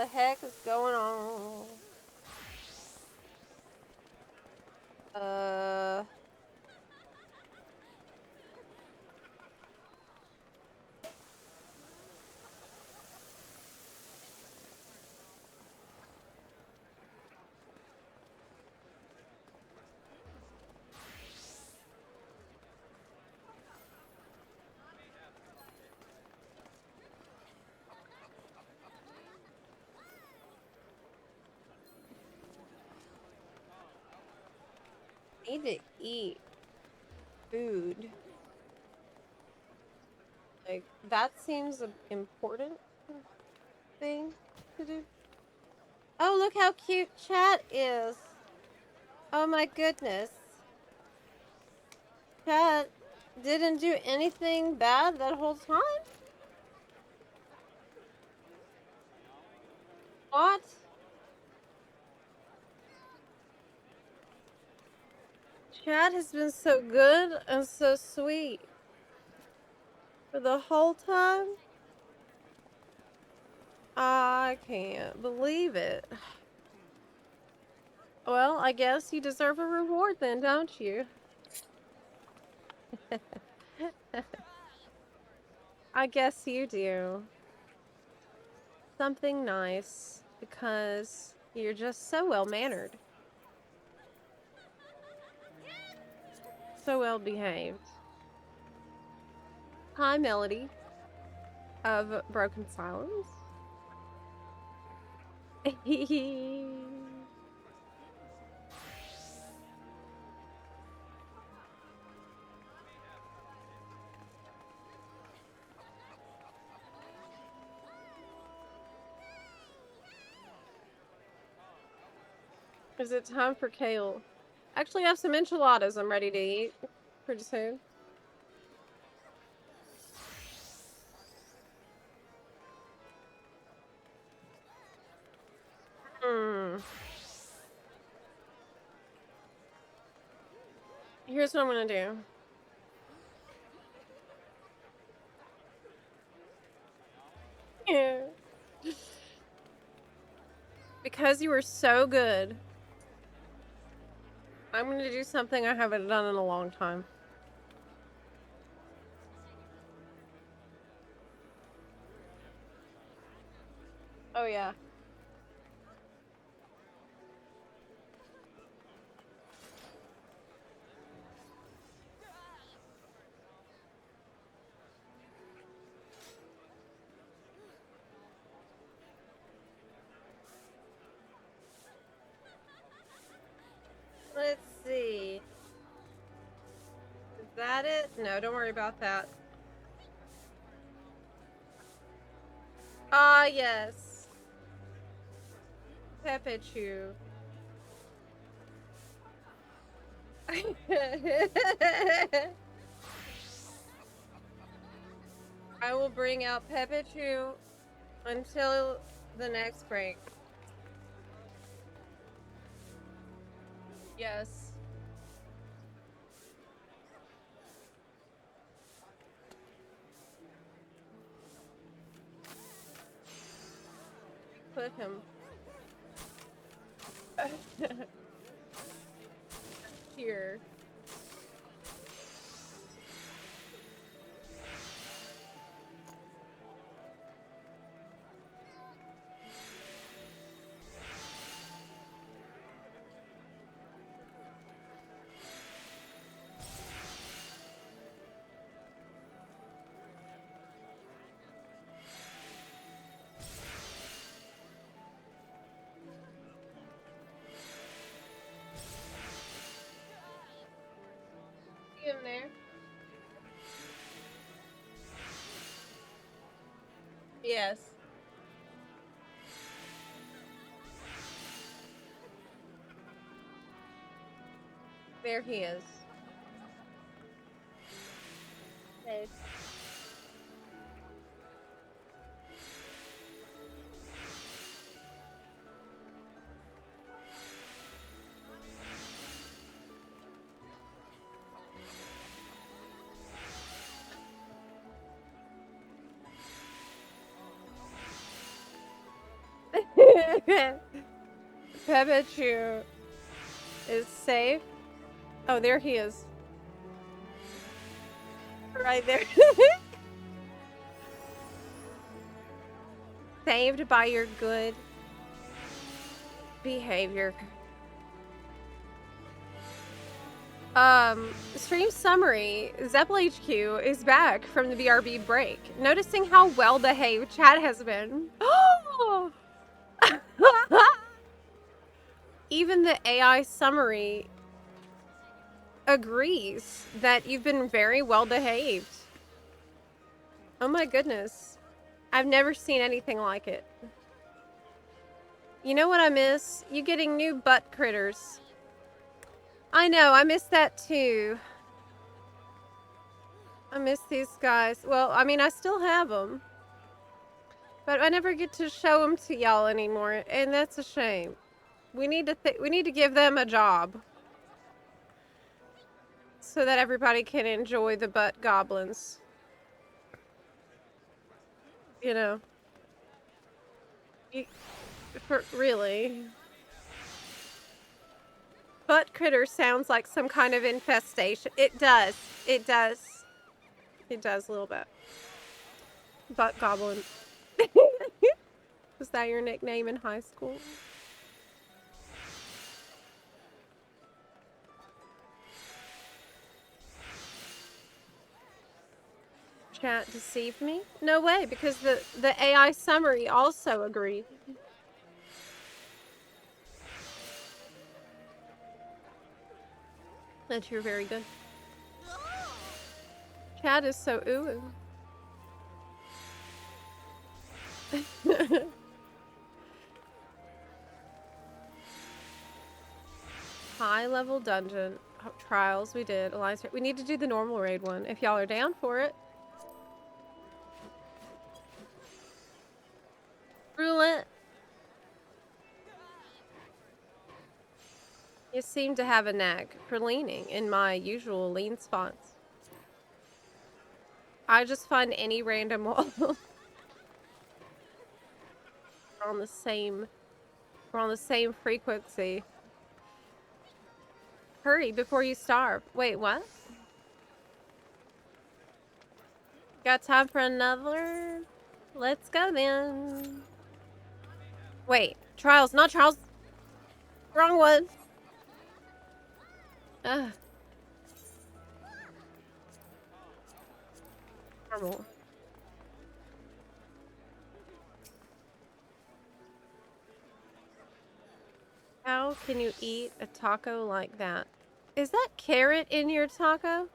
the heck is going on? Need to eat food. Like, that seems an important thing to do. Oh, look how cute chat is. Oh my goodness. Chat didn't do anything bad that whole time? What? Chat has been so good and so sweet for the whole time. I can't believe it. Well, I guess you deserve a reward then, don't you? I guess you do. Something nice, because you're just so well-mannered. So well-behaved. Hi, Melody of Broken Silence. Is it time for kale? Actually, I have some enchiladas I'm ready to eat pretty soon. Here's what I'm gonna do. Yeah. Because you were so good, I'm gonna do something I haven't done in a long time. Oh yeah. Let's see. Is that it? No, don't worry about that. Ah, yes. Pepechu. I will bring out Pepechu until the next break. Yes. Put him here. See him there? Yes. There he is. Okay. Pepechu is safe. Oh, there he is. Right there. Saved by your good behavior. Stream summary. Zepla HQ is back from the BRB break. Noticing how well behaved chat has been. Oh! Even the AI summary agrees that you've been very well behaved. Oh my goodness. I've never seen anything like it. You know what I miss? You getting new butt critters. I know, I miss that too. I miss these guys. Well, I mean, I still have them. But I never get to show them to y'all anymore, and that's a shame. We need to give them a job. So that everybody can enjoy the butt goblins. You know. Really. Butt critter sounds like some kind of infestation. It does. It does. It does a little bit. Butt goblin. Was that your nickname in high school? Chat deceived me? No way, because the AI summary also agreed. That you're very good. Chat is so ooh. High level dungeon trials we did. Alliance. We need to do the normal raid one if y'all are down for it. Roulette. You seem to have a knack for leaning in my usual lean spots. I just find any random wall. We're on the same frequency. Hurry before you starve. Wait, what? Got time for another? Let's go then. Wait, trials, not trials. Wrong one. Ugh. Normal. How can you eat a taco like that? Is that carrot in your taco?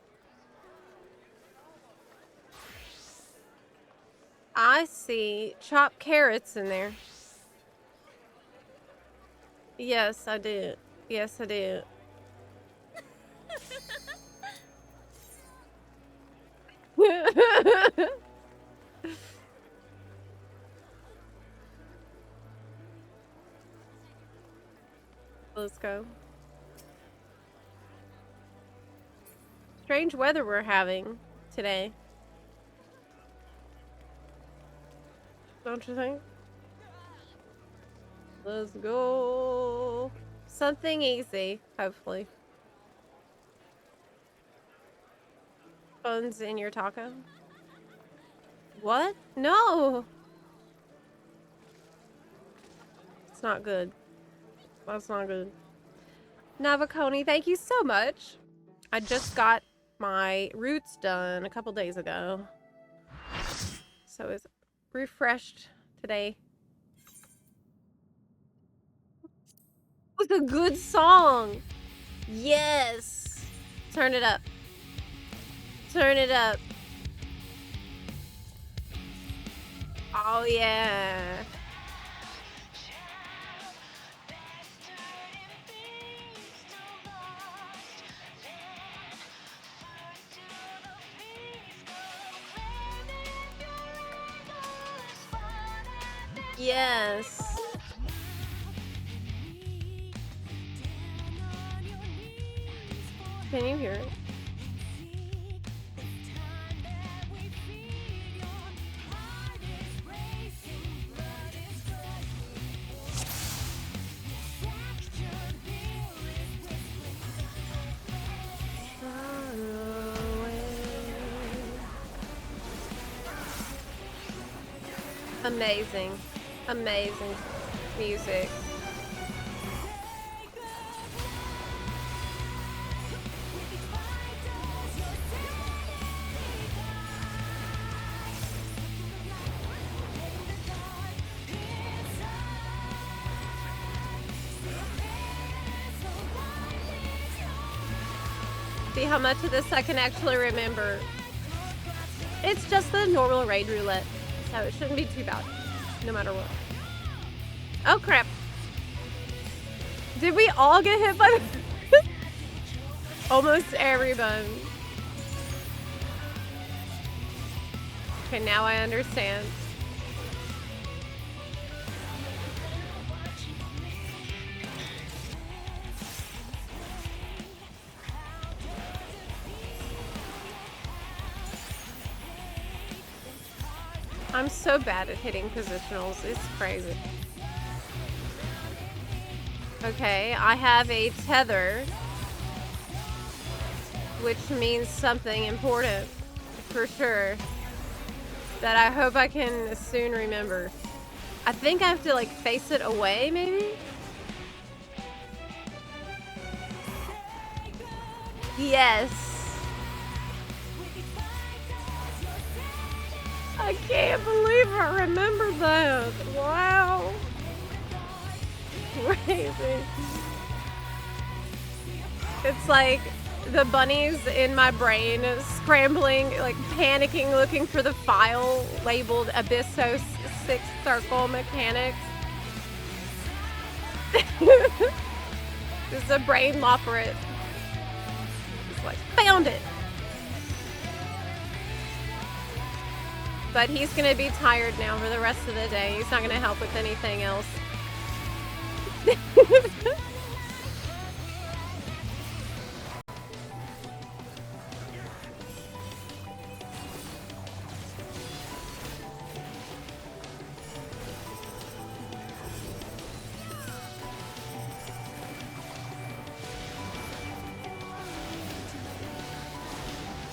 I see chopped carrots in there. Yes, I did. Yes, I did. Let's go. Strange weather we're having today. Don't you think? Let's go. Something easy, hopefully. Bones in your taco? What? No! It's not good. That's not good. Navaconi, thank you so much. I just got my roots done a couple days ago. So it's refreshed today. It was a good song. Yes. Turn it up. Turn it up. Oh yeah. Yes. Can you hear it? Amazing. Amazing music. See how much of this I can actually remember. It's just the normal raid roulette, so it shouldn't be too bad, no matter what. Oh crap. Did we all get hit by the almost everybody. Okay, now I understand. I'm so bad at hitting positionals. It's crazy. Okay, I have a tether, which means something important for sure that I hope I can soon remember. I think I have to like face it away, maybe? Yes. I can't believe I remember that. Wow. Crazy. It's like the bunnies in my brain scrambling, like panicking, looking for the file labeled Abysso 6 Circle Mechanics. This is a brain operate. It's like, found it. But he's gonna be tired now for the rest of the day. He's not gonna help with anything else.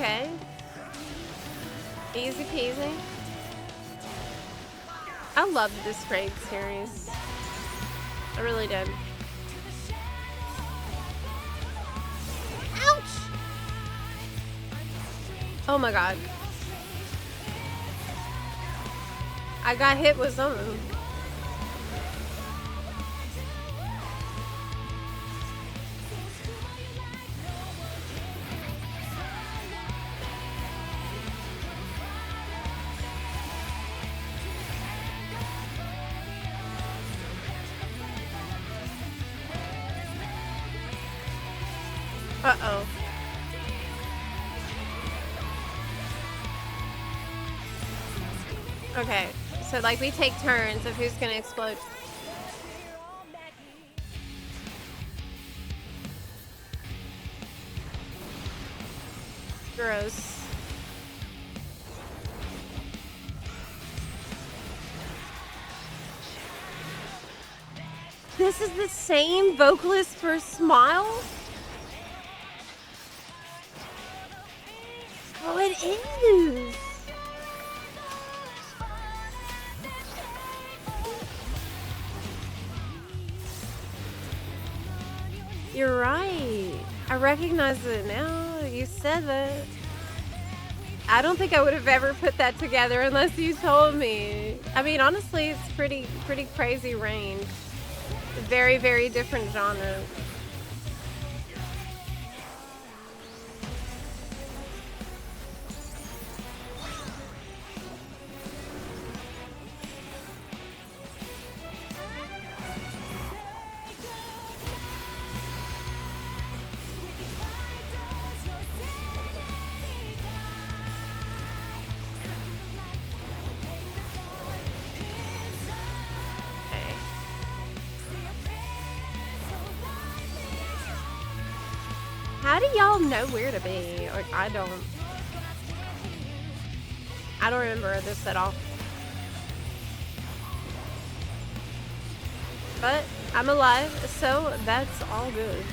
Okay. Easy peasy. I loved this raid series. I really did. Ouch! Oh my god. I got hit with something. Uh-oh. Okay, so like we take turns of who's gonna explode. Gross. This is the same vocalist for Smile? Oh, it is. You're right. I recognize it now. You said that. I don't think I would have ever put that together unless you told me. I mean, honestly, it's pretty crazy range. Very, very different genre. How do y'all know where to be? Like, I don't remember this at all. But I'm alive, so that's all good.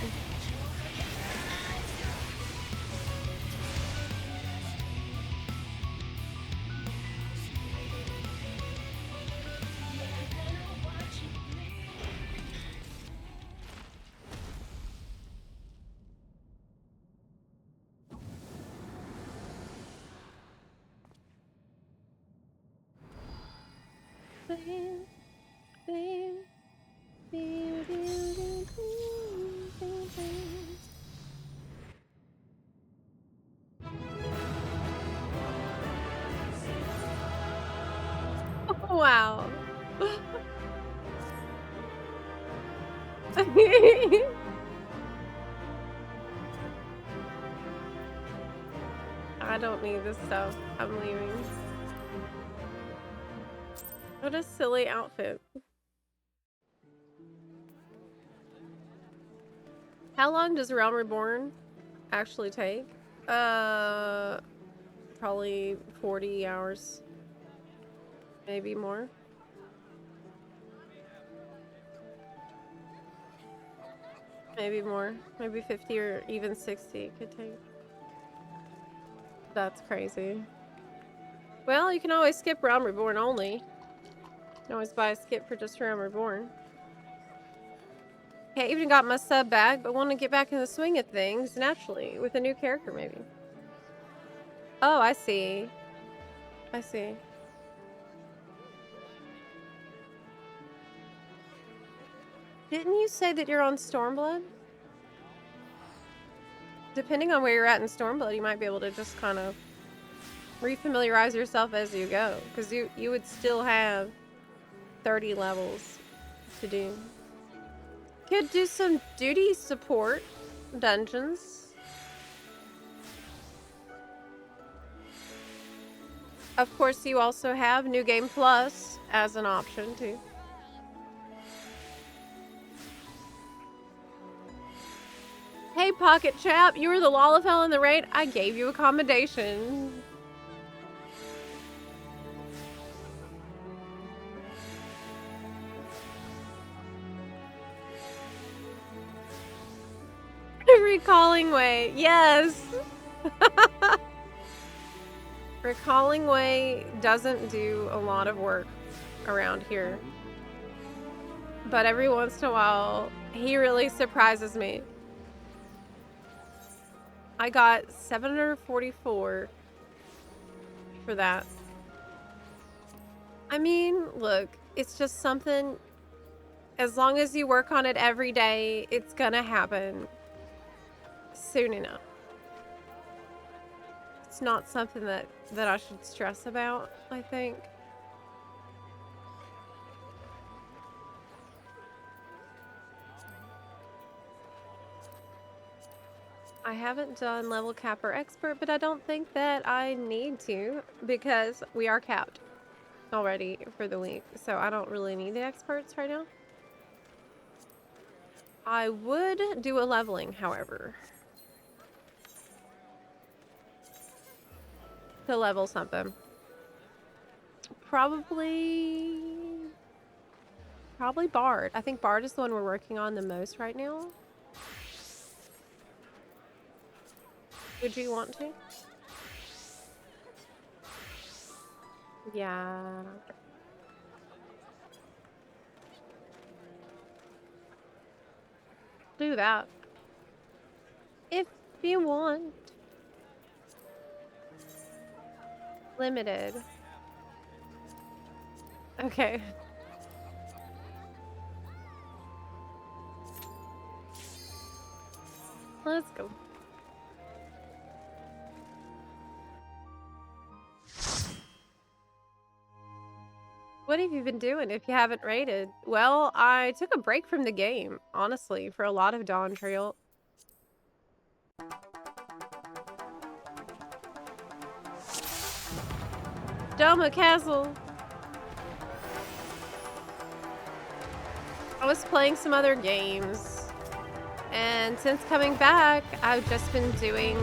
I don't need this stuff. I'm leaving. What a silly outfit. How long does Realm Reborn actually take? Probably 40 hours. Maybe more. Maybe more. Maybe 50 or even 60 could take. That's crazy. Well, you can always skip Realm Reborn only. You can always buy a skip for just Realm Reborn. Okay, even got my sub back, but want to get back in the swing of things naturally with a new character, maybe. Oh, I see. I see. Didn't you say that you're on Stormblood? Depending on where you're at in Stormblood, you might be able to just kind of refamiliarize yourself as you go, because you would still have 30 levels to do. Could do some duty support dungeons. Of course, you also have New Game Plus as an option too. Hey, Pocket Chap, you were the Lalafell in the raid. I gave you accommodation. Recalling Way, yes. Recalling Way doesn't do a lot of work around here. But every once in a while, he really surprises me. I got 744 for that. I mean, look, it's just something, as long as you work on it every day, it's gonna happen soon enough. It's not something that I should stress about, I think. I haven't done level cap or expert, but I don't think that I need to because we are capped already for the week. So I don't really need the experts right now. I would do a leveling, however, to level something. Probably Bard. I think Bard is the one we're working on the most right now. Would you want to? Yeah. Do that. If you want. Limited. Okay. Let's go. What have you been doing if you haven't raided? Well, I took a break from the game, honestly, for a lot of Dawn Trail. Doma Castle! I was playing some other games, and since coming back, I've just been doing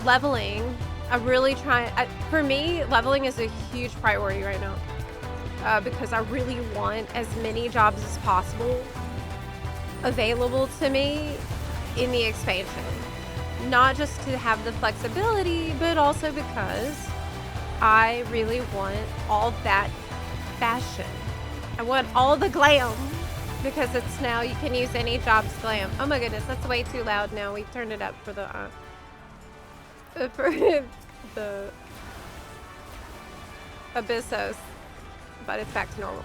leveling. I'm really trying. For me, leveling is a huge priority right now because I really want as many jobs as possible available to me in the expansion. Not just to have the flexibility, but also because I really want all that fashion. I want all the glam because it's now you can use any job's glam. Oh my goodness, that's way too loud now. We turned it up for the Abyssos, but it's back to normal.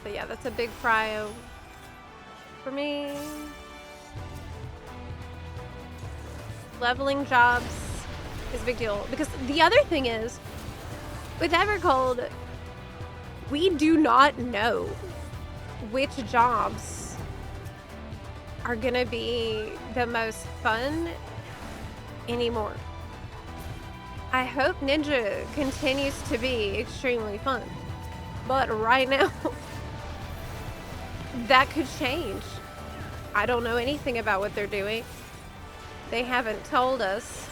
But yeah, that's a big prio for me. Leveling jobs is a big deal because the other thing is with Evercold, we do not know which jobs are gonna be the most fun anymore. I hope Ninja continues to be extremely fun, but right now that could change. I don't know anything about what they're doing. They haven't told us.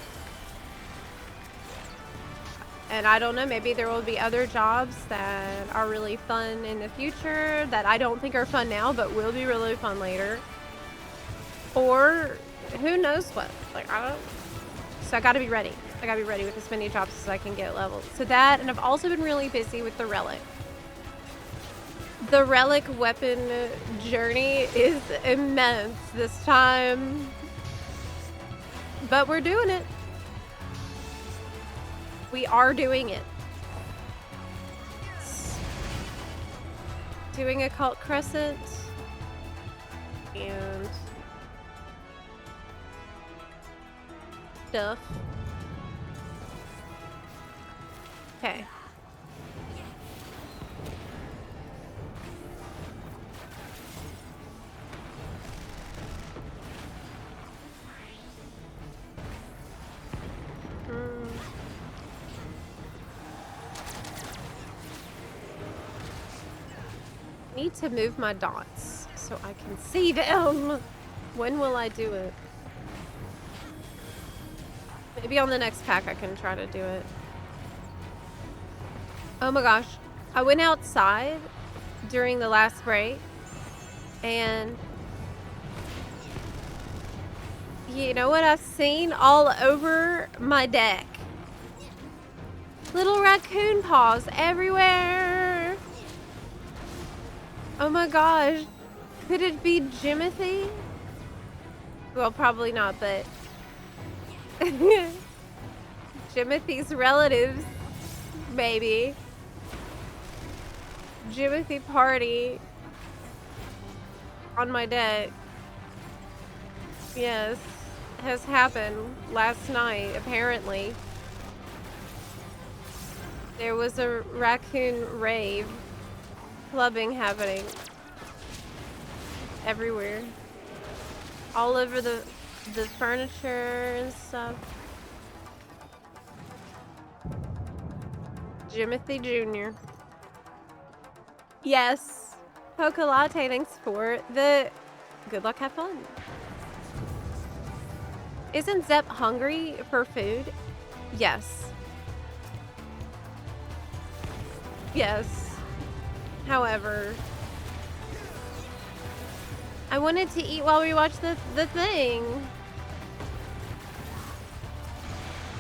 And I don't know, maybe there will be other jobs that are really fun in the future that I don't think are fun now, but will be really fun later. Or who knows what? Like, I don't. So I gotta be ready. I gotta be ready with as many jobs as I can get leveled. So that, and I've also been really busy with the relic. The relic weapon journey is immense this time. But we're doing it. We are doing it. Doing occult crescent. And stuff. Okay. Need to move my dots so I can see them. When will I do it? Maybe on the next pack I can try to do it. Oh my gosh. I went outside during the last break and you know what I've seen all over my deck? Little raccoon paws everywhere. Oh my gosh. Could it be Jimothy? Well, probably not, but Jimothy's relatives, maybe. Jimothy party on my deck. Yes, has happened last night, apparently. There was a raccoon rave clubbing happening everywhere. All over the furniture and stuff. Jimothy Jr. Yes. Poca Latte, thanks for the good luck, have fun. Isn't Zep hungry for food? Yes. Yes. However, I wanted to eat while we watched the thing.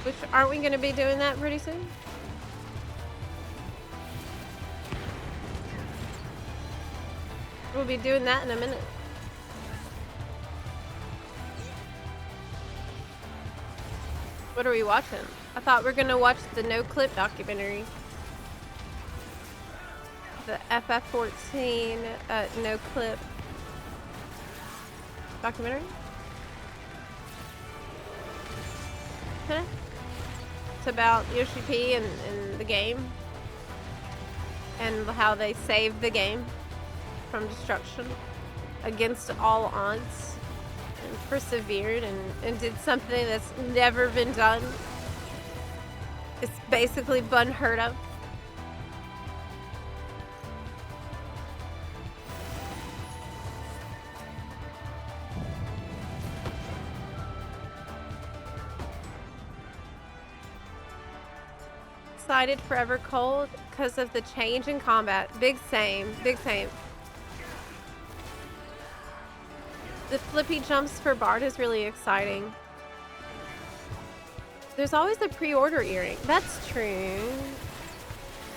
Which, aren't we going to be doing that pretty soon? We'll be doing that in a minute. What are we watching? I thought we were going to watch the Noclip documentary. The FF14 Noclip documentary. Huh? It's about Yoshi P and the game. And how they saved the game from destruction against all odds. And persevered and did something that's never been done. It's basically unheard of. Excited, forever cold because of the change in combat. Big same, big same. The flippy jumps for Bard is really exciting. There's always the pre-order earring. That's true.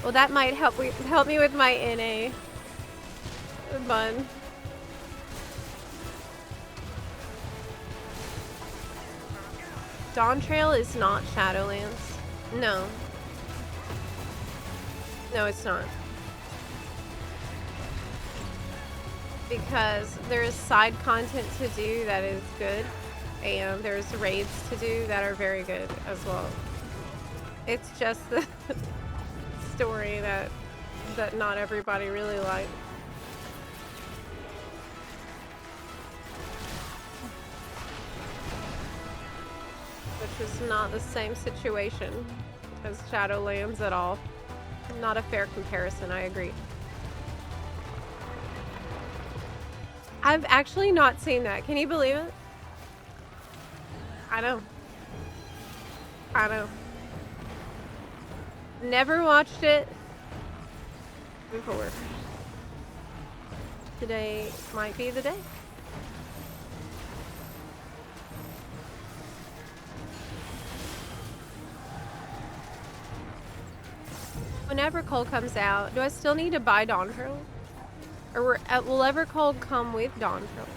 Well, that might help me with my NA bun. Dawn Trail is not Shadowlands. No. No, it's not. Because there's side content to do that is good, and there's raids to do that are very good as well. It's just the story that not everybody really likes. which is not the same situation as Shadowlands at all. Not a fair comparison, I agree. I've actually not seen that. Can you believe it? I know. I know. Never watched it before. Today might be the day. Whenever Evercold comes out, do I still need to buy Dawntrail? Or will Evercold come with Dawntrail?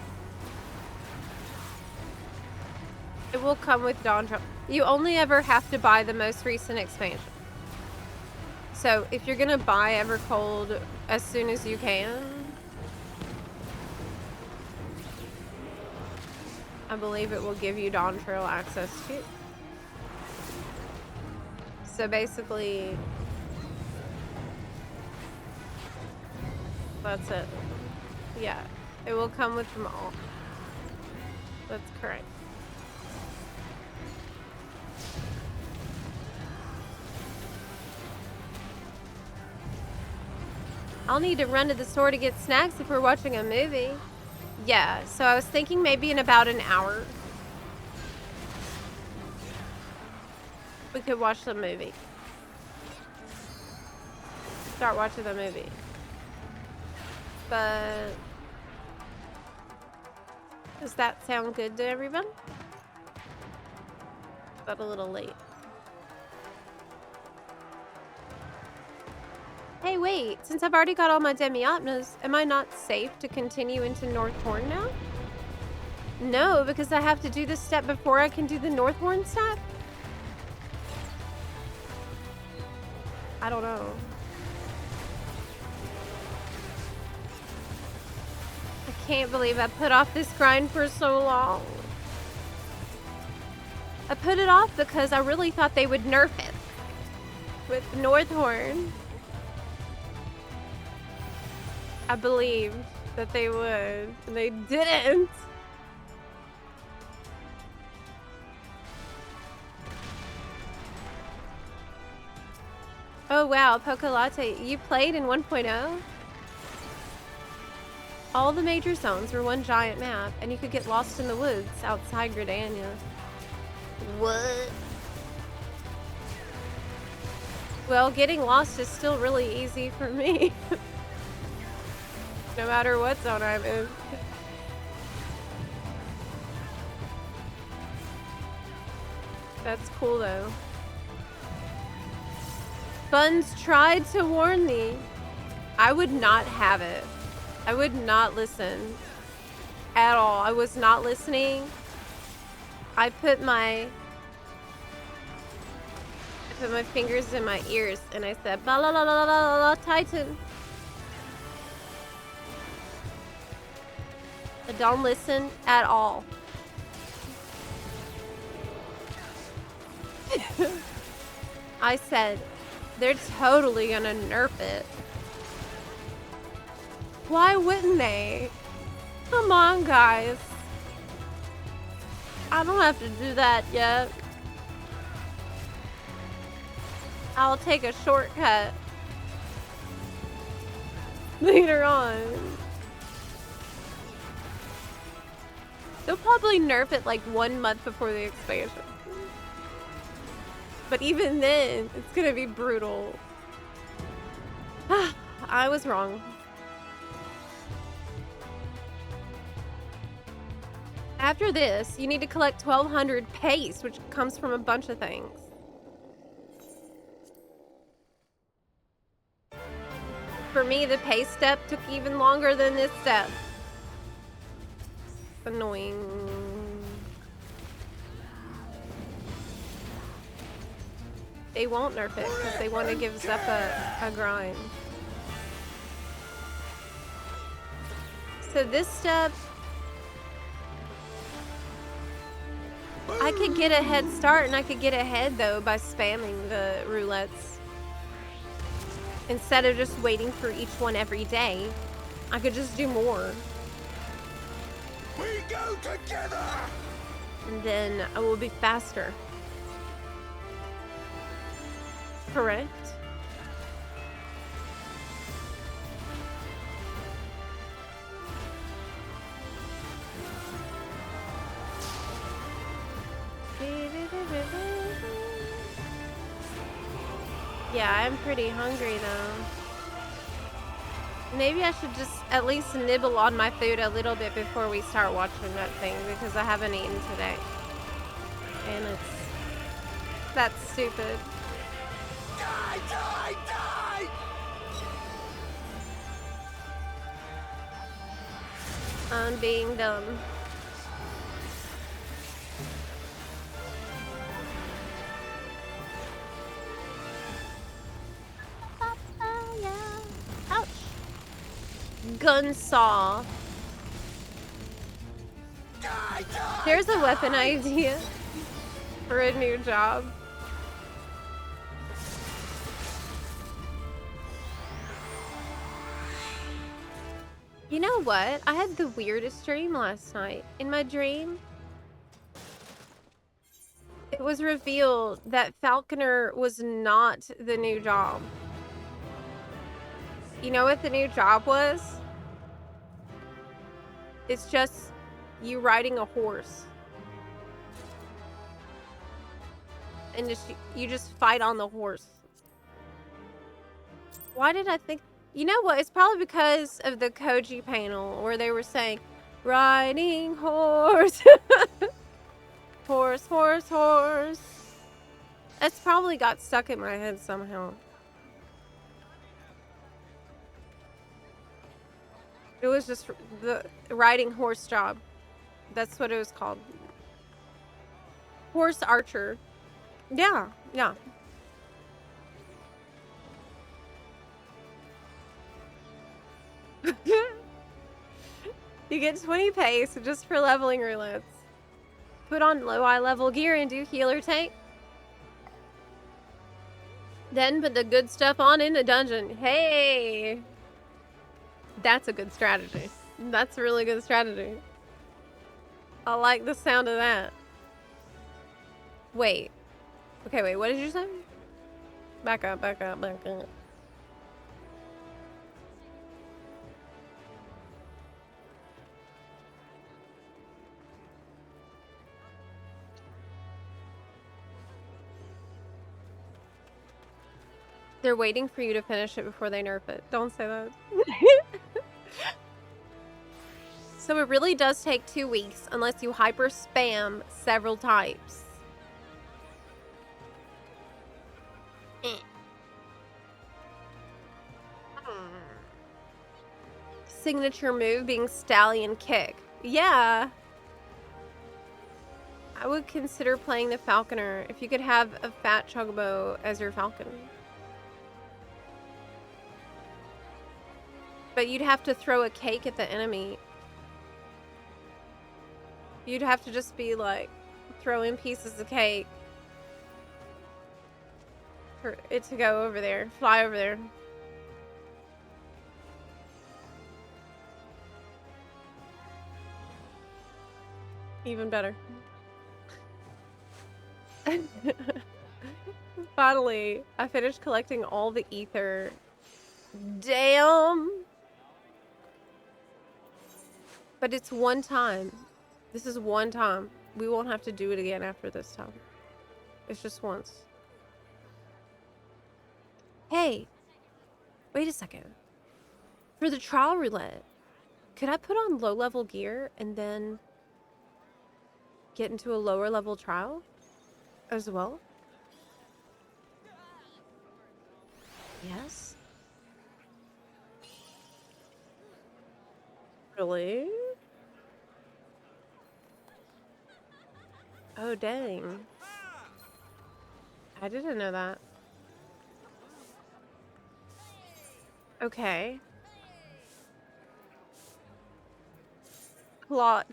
It will come with Dawntrail. You only ever have to buy the most recent expansion. So if you're gonna buy Evercold as soon as you can, I believe it will give you Dawntrail access too. So basically, that's it. Yeah, it will come with them all. That's correct. I'll need to run to the store to get snacks if we're watching a movie. Yeah, so I was thinking maybe in about an hour we could watch the movie. Start watching the movie. But does that sound good to everyone? Is that a little late? Hey, wait, since I've already got all my Demiopnas, am I not safe to continue into Northhorn now? No, because I have to do this step before I can do the Northhorn step? I don't know. I can't believe I put off this grind for so long. I put it off because I really thought they would nerf it with Northhorn. I believed that they would, and they didn't. Oh wow, Poke Latte, you played in 1.0? All the major zones were one giant map, and you could get lost in the woods outside Gridania. What? Well, getting lost is still really easy for me. No matter what zone I'm in. That's cool though. Buns tried to warn me. I would not have it. I would not listen at all. I was not listening. I put my fingers in my ears and I said, "Ba la la la la la la, Titan." I don't listen at all. I said, they're totally gonna nerf it. Why wouldn't they? Come on, guys. I don't have to do that yet. I'll take a shortcut later on. They'll probably nerf it like 1 month before the expansion. But even then, it's gonna be brutal. I was wrong. After this, you need to collect 1200 paste, which comes from a bunch of things. For me, the paste step took even longer than this step. Annoying. They won't nerf it because they want to give Zepla a grind. So this step, I could get a head start and I could get ahead though by spamming the roulettes. Instead of just waiting for each one every day, I could just do more. We go together. And then I will be faster. correct. Yeah, I'm pretty hungry though. Maybe I should just at least nibble on my food a little bit before we start watching that thing because I haven't eaten today. And that's stupid. Die, die, die! I'm being dumb. Ouch. Gun saw. There's a weapon idea for a new job. You know what? I had the weirdest dream last night. In my dream, it was revealed that Falconer was not the new job. You know what the new job was? It's just you riding a horse. And you just fight on the horse. Why did I think... You know what? It's probably because of the Koji panel where they were saying, riding horse. Horse, horse, horse. It's probably got stuck in my head somehow. It was just the riding horse job. That's what it was called. Horse archer. Yeah, yeah. You get 20 pace just for leveling roulettes. Put on low eye level gear and do healer tank. Then put the good stuff on in the dungeon. Hey! That's a good strategy. That's a really good strategy. I like the sound of that. Wait. Okay, wait, what did you say? Back up, back up, back up. They're waiting for you to finish it before they nerf it. Don't say that. So it really does take 2 weeks unless you hyper spam several types. Signature move being stallion kick. Yeah. I would consider playing the Falconer if you could have a fat chocobo as your falcon. But you'd have to throw a cake at the enemy. You'd have to just be like throwing pieces of cake for it to go over there, fly over there. Even better. Finally, I finished collecting all the ether. Damn! But it's one time. This is one time. We won't have to do it again after this time. It's just once. Hey! Wait a second. For the trial roulette, could I put on low-level gear and then get into a lower-level trial as well? Yes? Really? Oh, dang. I didn't know that. Okay. Plot.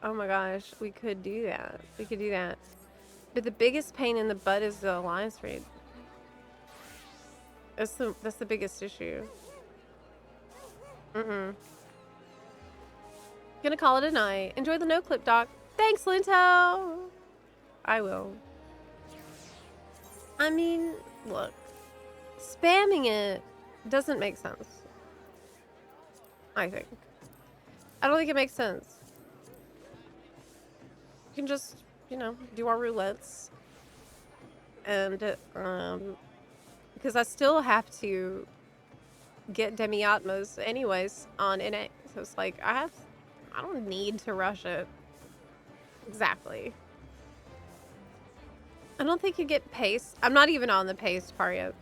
Oh my gosh, we could do that. We could do that. But the biggest pain in the butt is the alliance raid. That's the biggest issue. Gonna call it a night. Enjoy the Noclip, doc. Thanks, Linto! I will. I mean, look, spamming it doesn't make sense. I think. I don't think it makes sense. You can just, you know, do our roulettes. And, because I still have to get demi-atmos anyways on NA. So it's like, I don't need to rush it. Exactly. I don't think you get paste. I'm not even on the paste part yet.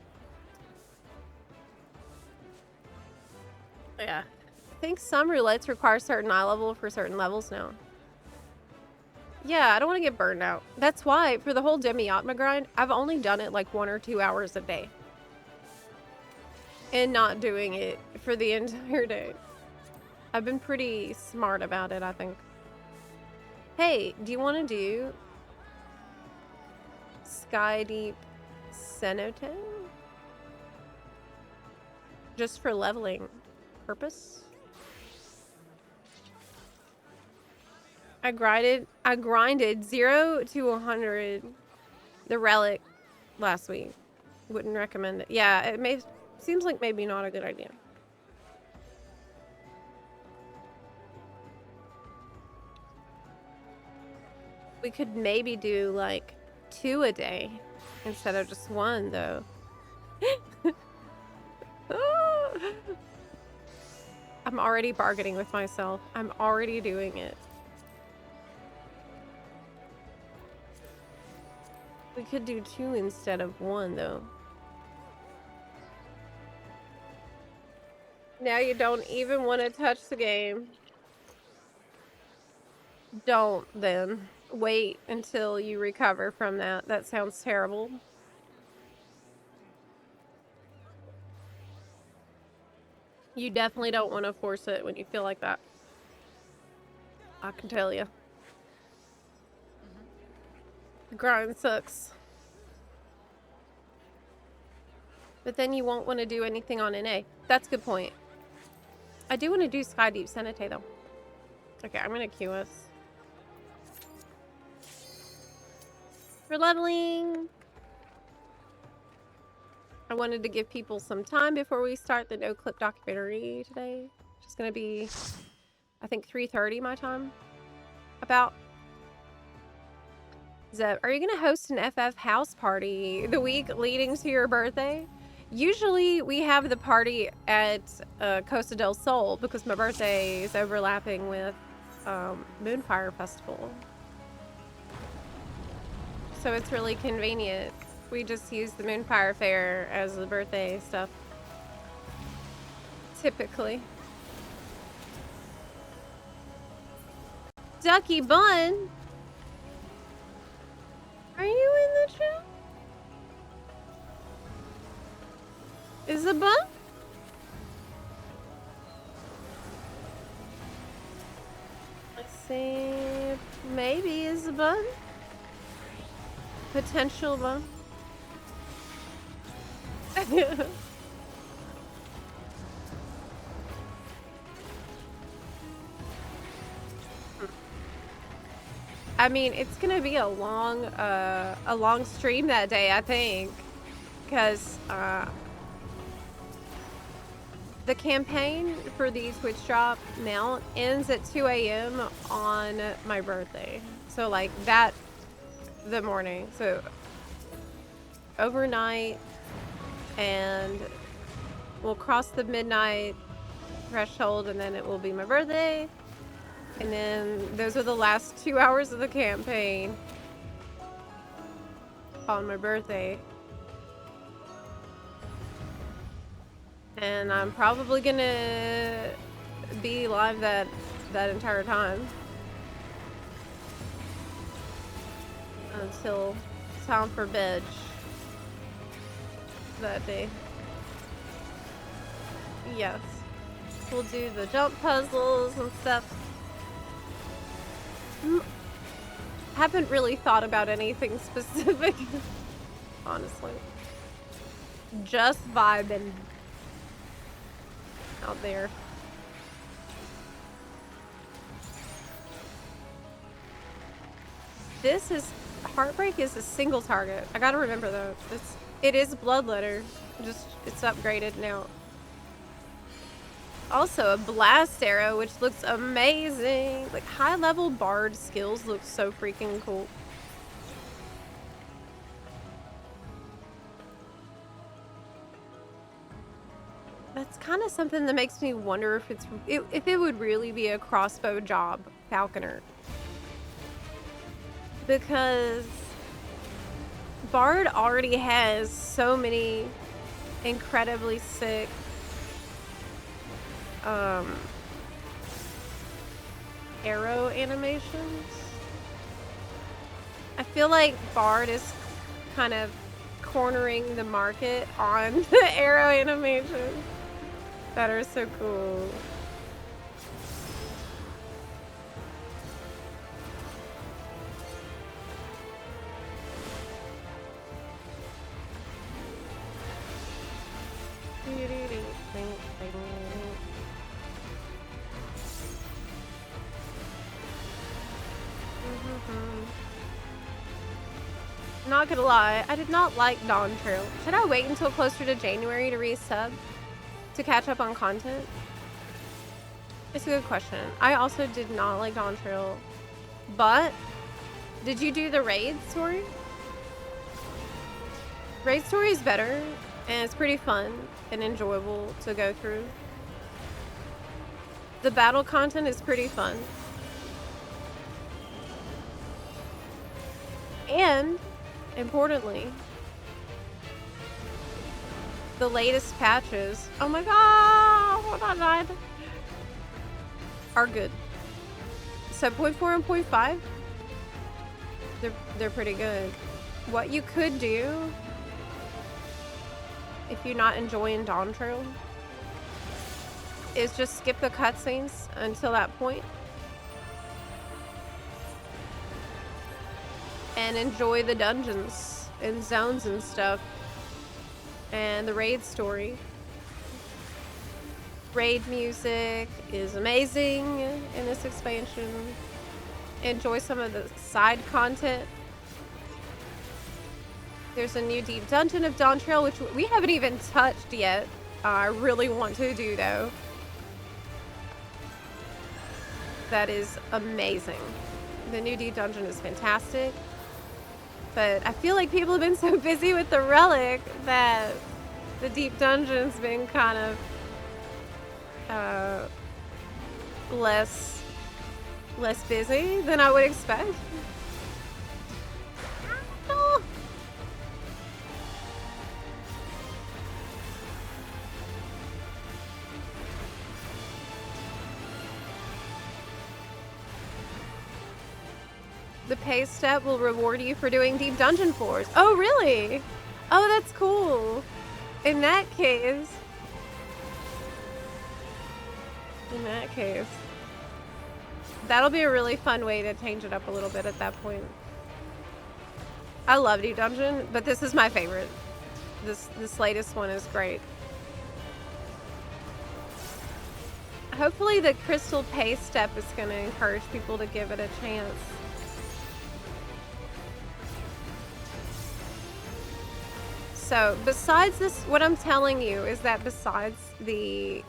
Yeah. I think some roulettes require certain eye level for certain levels now. Yeah, I don't want to get burned out. That's why, for the whole demi-atma grind, I've only done it like 1 or 2 hours a day. And not doing it for the entire day. I've been pretty smart about it, I think. Hey, do you want to do Sky Deep Cenote? Just for leveling purpose? I grinded 0 to 100 the relic last week. Wouldn't recommend it. Yeah, it seems like maybe not a good idea. We could maybe do like 2 a day instead of just 1 though. I'm already bargaining with myself. I'm already doing it. We could do 2 instead of 1 though. Now you don't even want to touch the game. Don't then. Wait until you recover from that. That sounds terrible. You definitely don't want to force it when you feel like that. I can tell you. The grind sucks. But then you won't want to do anything on NA. That's a good point. I do want to do Sky Deep Cenote though. Okay, I'm going to queue us. For leveling. I wanted to give people some time before we start the Noclip documentary today. It's going to be, I think, 3:30 my time. About. Zep, are you going to host an FF house party the week leading to your birthday? Usually we have the party at Costa del Sol because my birthday is overlapping with Moonfire Festival. So it's really convenient. We just use the Moonfire Fair as the birthday stuff. Typically. Ducky Bun! Are you in the chat? Is it Bun? Let's see. Maybe is it Bun? Potential Bun. I mean, it's gonna be a long stream that day, I think, because the campaign for the Twitch drop mount ends at 2 a.m. on my birthday. So like that, the morning. So overnight, and we'll cross the midnight threshold, and then it will be my birthday. And then those are the last 2 hours of the campaign on my birthday. And I'm probably gonna be live that entire time until time for bed that day. Yes, we'll do the jump puzzles and stuff. Haven't really thought about anything specific, honestly. Just vibing out there. This is Heartbreak is a single target. I gotta remember that. It is Bloodletter. Just it's upgraded now. Also a blast arrow, which looks amazing. Like high level bard skills look so freaking cool. That's kind of something that makes me wonder if it would really be a crossbow job falconer. Because Bard already has so many incredibly sick arrow animations. I feel like Bard is kind of cornering the market on the arrow animations that are so cool. Not gonna lie, I did not like Dawn Trail. Should I wait until closer to January to resub to catch up on content? It's a good question. I also did not like Dawn Trail, but did you do the raid story? Raid story is better, and it's pretty fun and enjoyable to go through. The battle content is pretty fun. And, importantly, the latest patches, oh my god, are good. So 0.4 and 0.5, they're pretty good. What you could do, if you're not enjoying Dawn Trail, is just skip the cutscenes until that point and enjoy the dungeons and zones and stuff and the raid story. Raid music is amazing in this expansion. Enjoy some of the side content. There's a new deep dungeon of Dawn Trail, which we haven't even touched yet. I really want to do, though. That is amazing. The new deep dungeon is fantastic. But I feel like people have been so busy with the relic that the deep dungeon's been kind of less busy than I would expect. The pay step will reward you for doing deep dungeon floors. Oh, really? Oh, that's cool. In that case, that'll be a really fun way to change it up a little bit at that point. I love deep dungeon, but this is my favorite. This latest one is great. Hopefully the crystal pay step is going to encourage people to give it a chance. So, besides this, what I'm telling you is that besides the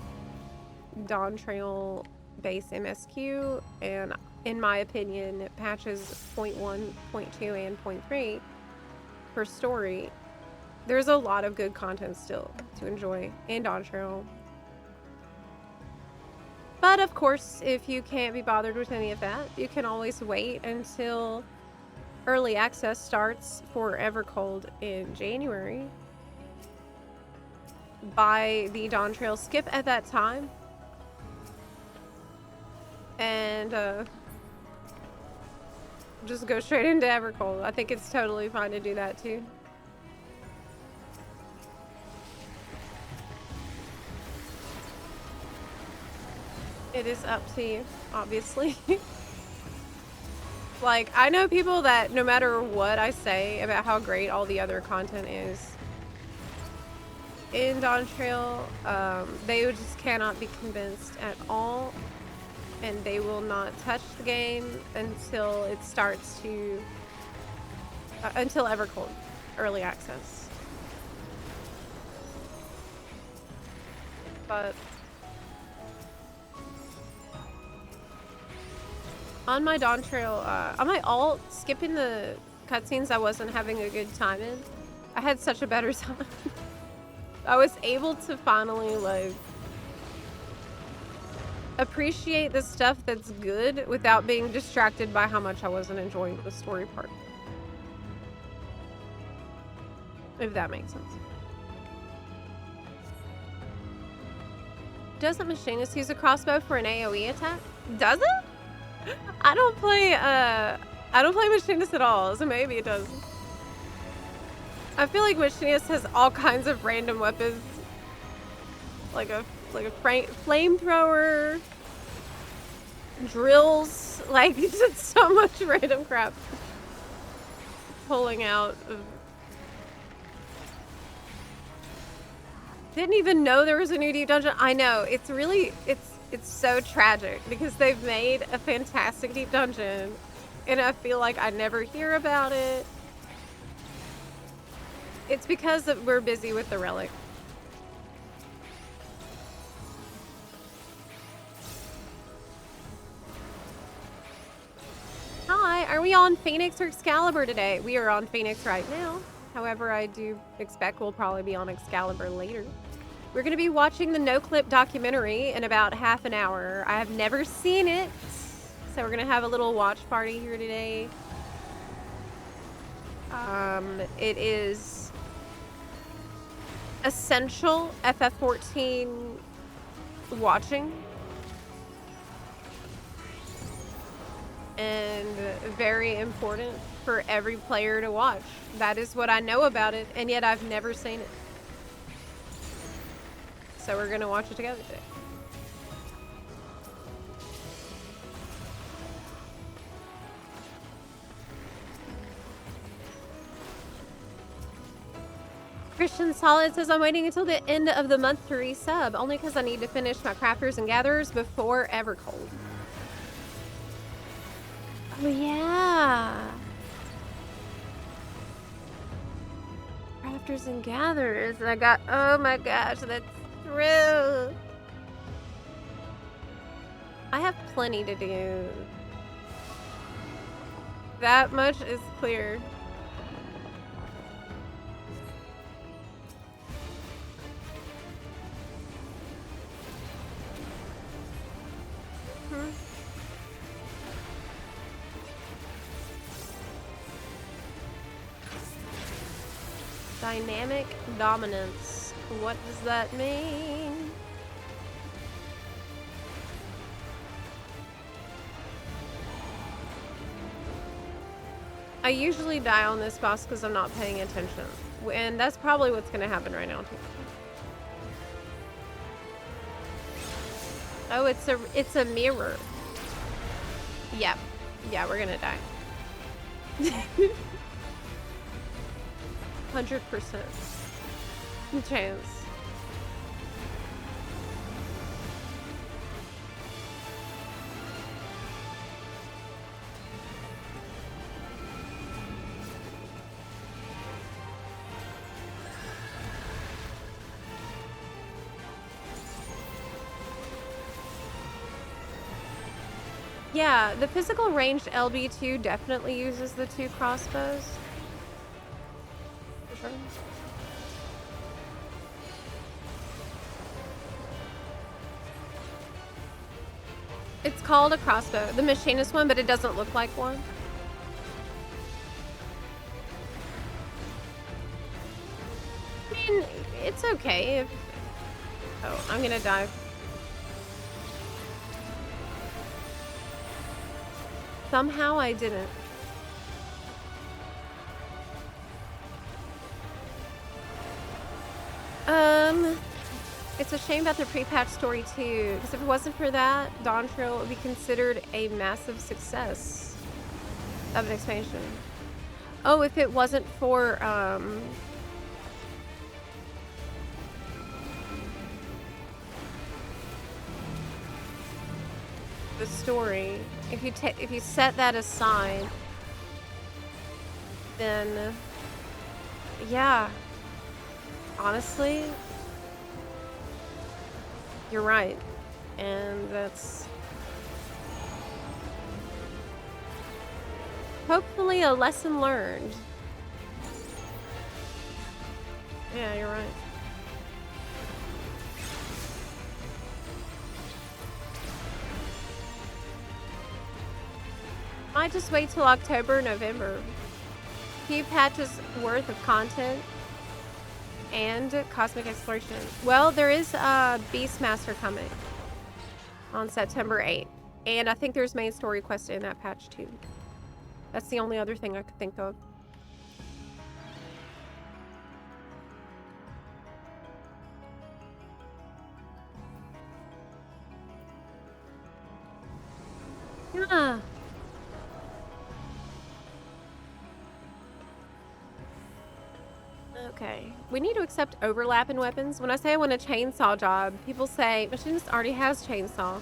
Dawn Trail base MSQ, and in my opinion, patches 0.1, 0.2, and 0.3 per story, there's a lot of good content still to enjoy in Dawn Trail. But of course, if you can't be bothered with any of that, you can always wait until early access starts for Evercold in January. Buy the Dawn Trail skip at that time. And just go straight into Evercold. I think it's totally fine to do that too. It is up to you, obviously. Like, I know people that no matter what I say about how great all the other content is in Dawn Trail, they just cannot be convinced at all, and they will not touch the game until it starts to until Evercold early access. But on my Dawn Trail, on my alt, skipping the cutscenes I wasn't having a good time in, I had such a better time. I was able to finally, like, appreciate the stuff that's good without being distracted by how much I wasn't enjoying the story part. If that makes sense. Doesn't Machinist use a crossbow for an AoE attack? Does it? I don't play Machinist at all, so maybe it does. I feel like Machinist has all kinds of random weapons. Like a flamethrower, drills, like just so much random crap pulling out of. Didn't even know there was a new deep dungeon. I know, it's really, it's so tragic because they've made a fantastic deep dungeon and I feel like I never hear about it. It's because we're busy with the relic. Hi, are we on Phoenix or Excalibur today? We are on Phoenix right now. However, I do expect we'll probably be on Excalibur later. We're going to be watching the Noclip documentary in about half an hour. I have never seen it, so we're going to have a little watch party here today. It is essential FF14 watching. And very important for every player to watch. That is what I know about it, and yet I've never seen it. So we're gonna watch it together today. Christian Solid says, I'm waiting until the end of the month to resub, only because I need to finish my crafters and gatherers before Evercold. Oh yeah. Crafters and gatherers. And I got, oh my gosh, that's true. I have plenty to do. That much is clear. Dynamic dominance. What does that mean? I usually die on this boss because I'm not paying attention. And that's probably what's going to happen right now too. Oh, it's a mirror. Yep. Yeah, we're going to die. 100% chance. Yeah, the physical ranged LB2 definitely uses the 2 crossbows. Sure. It's called a crossbow, the machinist one, but it doesn't look like one. I mean, it's okay if... Oh, I'm gonna die. Somehow I didn't. It's a shame about the pre-patch story too, because if it wasn't for that, Dawn Trail would be considered a massive success of an expansion. Oh, if it wasn't for the story, if you set that aside, then yeah, honestly, you're right. And that's hopefully a lesson learned. Yeah, you're right. Might just wait till October, November. Few patches worth of content and cosmic exploration. Well, there is a Beastmaster coming on September 8th. And I think there's main story quest in that patch too. That's the only other thing I could think of. Yeah. Okay. We need to accept overlap in weapons. When I say I want a chainsaw job, people say, Machinist already has chainsaw.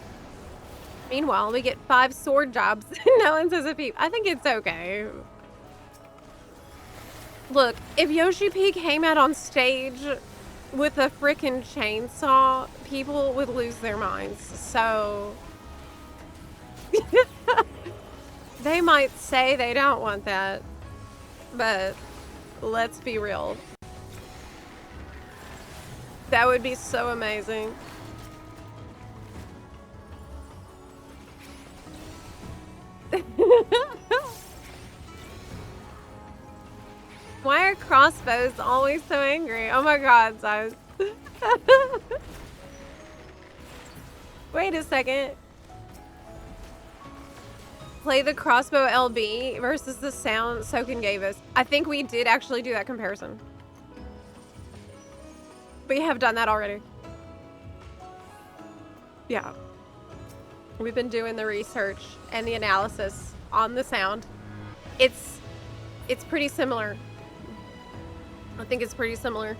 Meanwhile, we get 5 sword jobs. No one says a peep. I think it's okay. Look, if Yoshi P came out on stage with a frickin' chainsaw, people would lose their minds. So they might say they don't want that, but let's be real. That would be so amazing. Why are crossbows always so angry? Oh my god, Size. Wait a second. Play the crossbow LB versus the sound Soken gave us. I think we did actually do that comparison. We have done that already. Yeah. We've been doing the research and the analysis on the sound. It's pretty similar. I think it's pretty similar.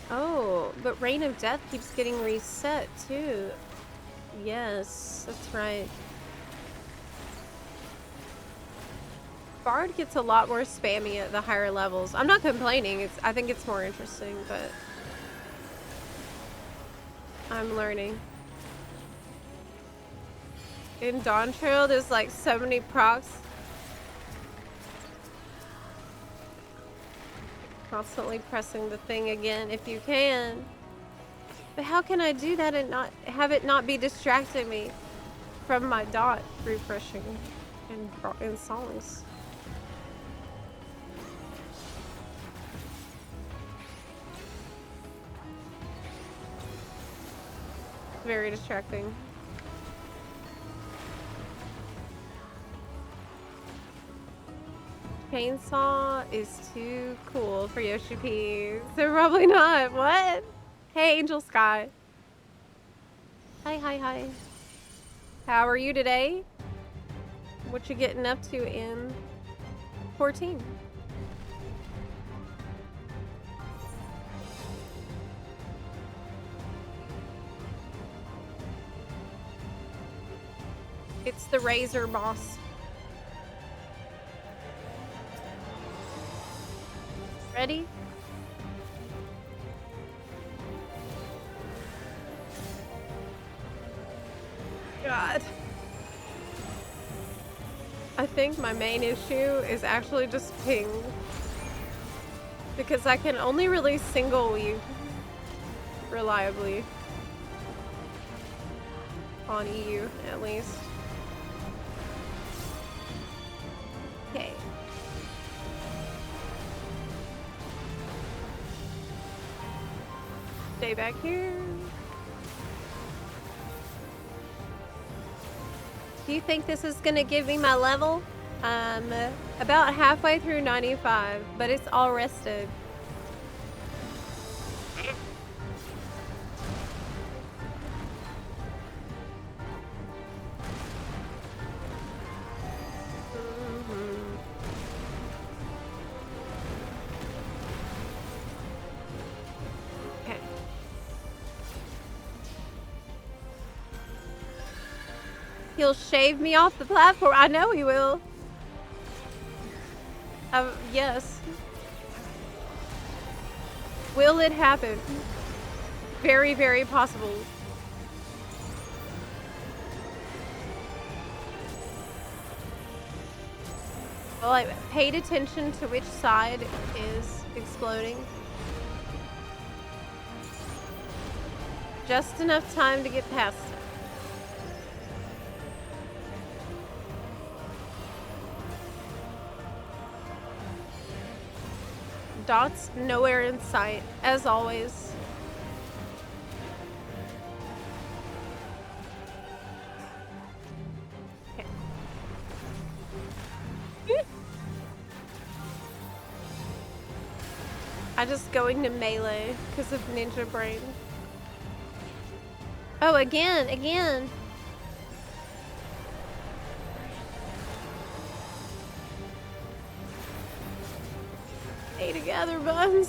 Oh, but Reign of Death keeps getting reset too. Yes, that's right. Bard gets a lot more spammy at the higher levels. I'm not complaining. I think it's more interesting, but I'm learning. In Dawn Trail, there's like so many procs. Constantly pressing the thing again if you can. But how can I do that and not have it not be distracting me from my dot refreshing in songs? Very distracting. Chainsaw is too cool for Yoshi P. So probably not. What? Hey, Angel Sky. Hi, hi, hi. How are you today? What you getting up to in 14? It's the Razor boss. Ready? God. I think my main issue is actually just ping. Because I can only really single weave reliably. On EU, at least. Okay. Stay back here. Do you think this is gonna give me my level? About halfway through 95, but it's all rested. He'll shave me off the platform. I know he will. Yes. Will it happen? Very, very possible. Well, I paid attention to which side is exploding. Just enough time to get past it. Dots nowhere in sight, as always. Okay. I just go into melee because of Ninja Brain. Oh, again. Stay together, buns.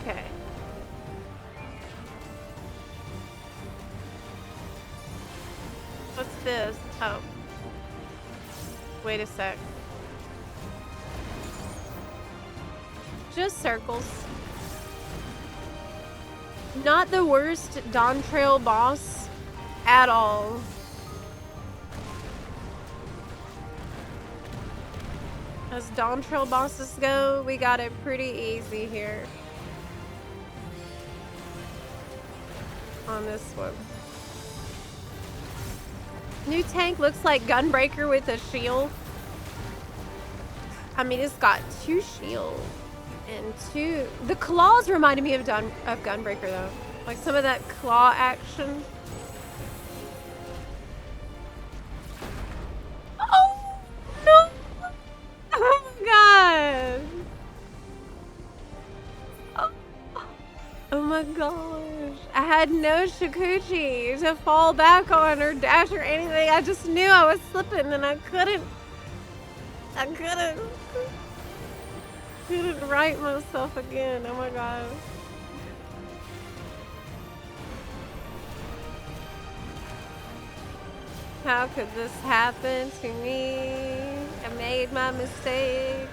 Okay. What's this? Oh. Wait a sec. Just circles. Not the worst Dawn Trail boss at all. As Dawn Trail bosses go, we got it pretty easy here. On this one. New tank looks like Gunbreaker with a shield. I mean, it's got 2 shields. And 2... The claws reminded me of Gunbreaker, though. Like, some of that claw action. Oh, no! Oh, my God! Oh, my gosh. I had no Shikuchi to fall back on or dash or anything. I just knew I was slipping, and I couldn't right myself again. Oh my god. How could this happen to me? I made my mistake.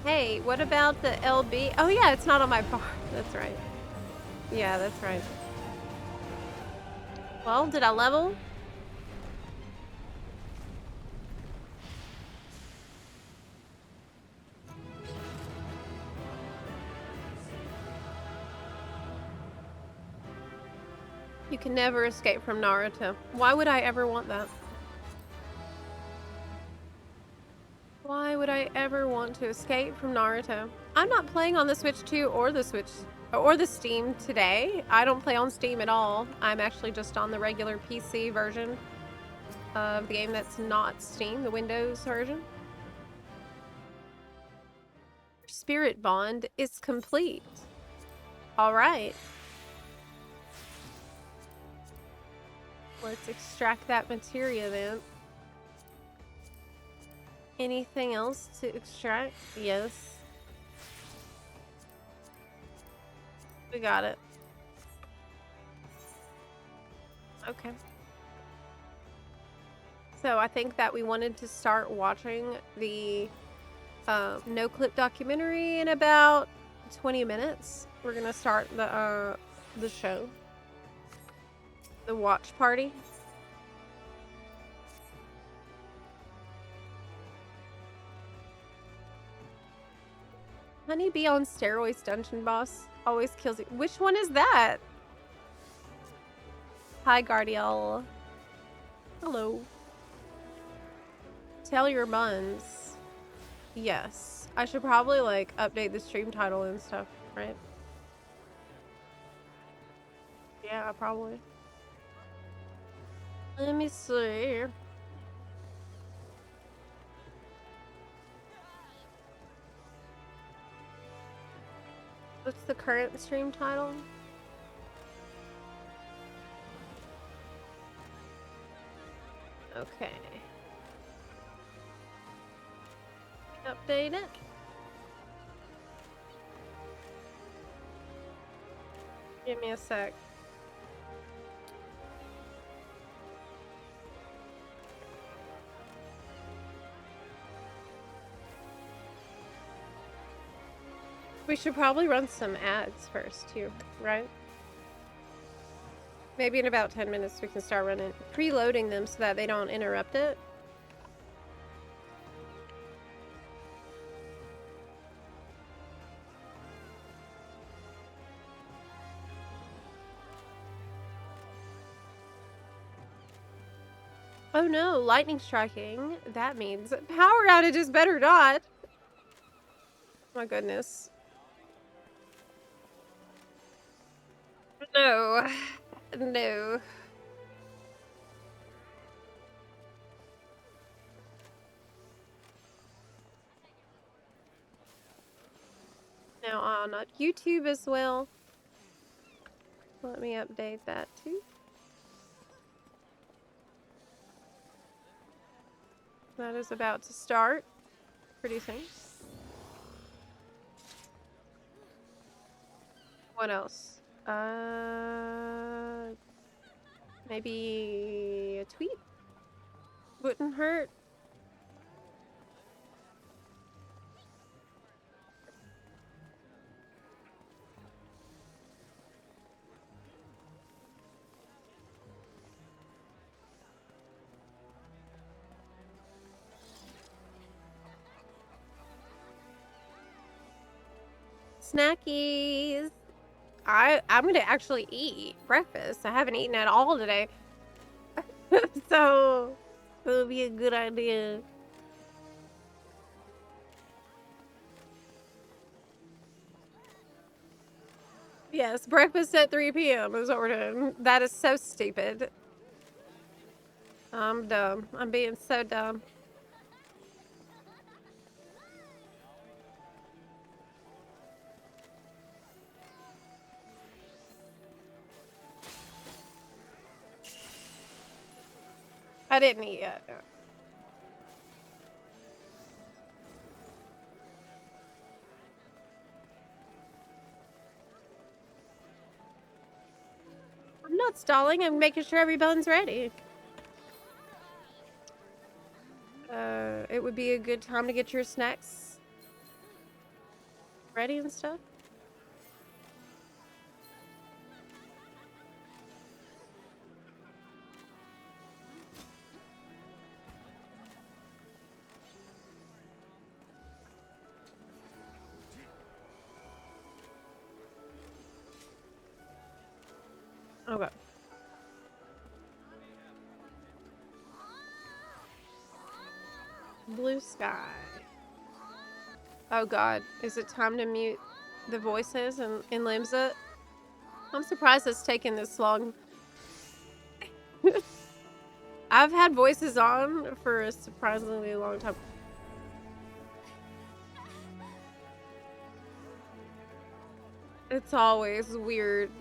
Hey, what about the LB? Oh yeah, it's not on my bar. That's right. Yeah, that's right. Well, did I level? You can never escape from Naruto. Why would I ever want that? Why would I ever want to escape from Naruto? I'm not playing on the Switch 2 or the Switch or the Steam today. I don't play on Steam at all. I'm actually just on the regular PC version of the game that's not Steam, the Windows version. Spirit bond is complete. All right. Let's extract that materia then. Anything else to extract? Yes. We got it. Okay. So I think that we wanted to start watching the Noclip documentary in about 20 minutes. We're gonna start the show. The watch party. Honeybee on steroids dungeon boss always kills you. Which one is that? Hi, Guardial. Hello. Tell your buns. Yes. I should probably like update the stream title and stuff, right? Yeah, probably. Let me see. What's the current stream title? Okay. Update it. Give me a sec. We should probably run some ads first too, right? Maybe in about 10 minutes we can start running, preloading them so that they don't interrupt it. Oh no, lightning striking. That means power outages better not. My goodness. No. No. Now on YouTube as well. Let me update that too. That is about to start pretty soon. What else? Maybe a tweet? Wouldn't hurt. Snackies. I'm gonna actually eat breakfast. I haven't eaten at all today. So it'll be a good idea. Yes, breakfast at 3 p.m. is what we're doing. That is so stupid. I'm dumb. I'm being so dumb. I didn't eat yet. I'm not stalling. I'm making sure every bone's ready. It would be a good time to get your snacks ready and stuff. Okay. Blue sky. Oh god, is it time to mute the voices in Limsa? I'm surprised it's taken this long. I've had voices on for a surprisingly long time. It's always weird.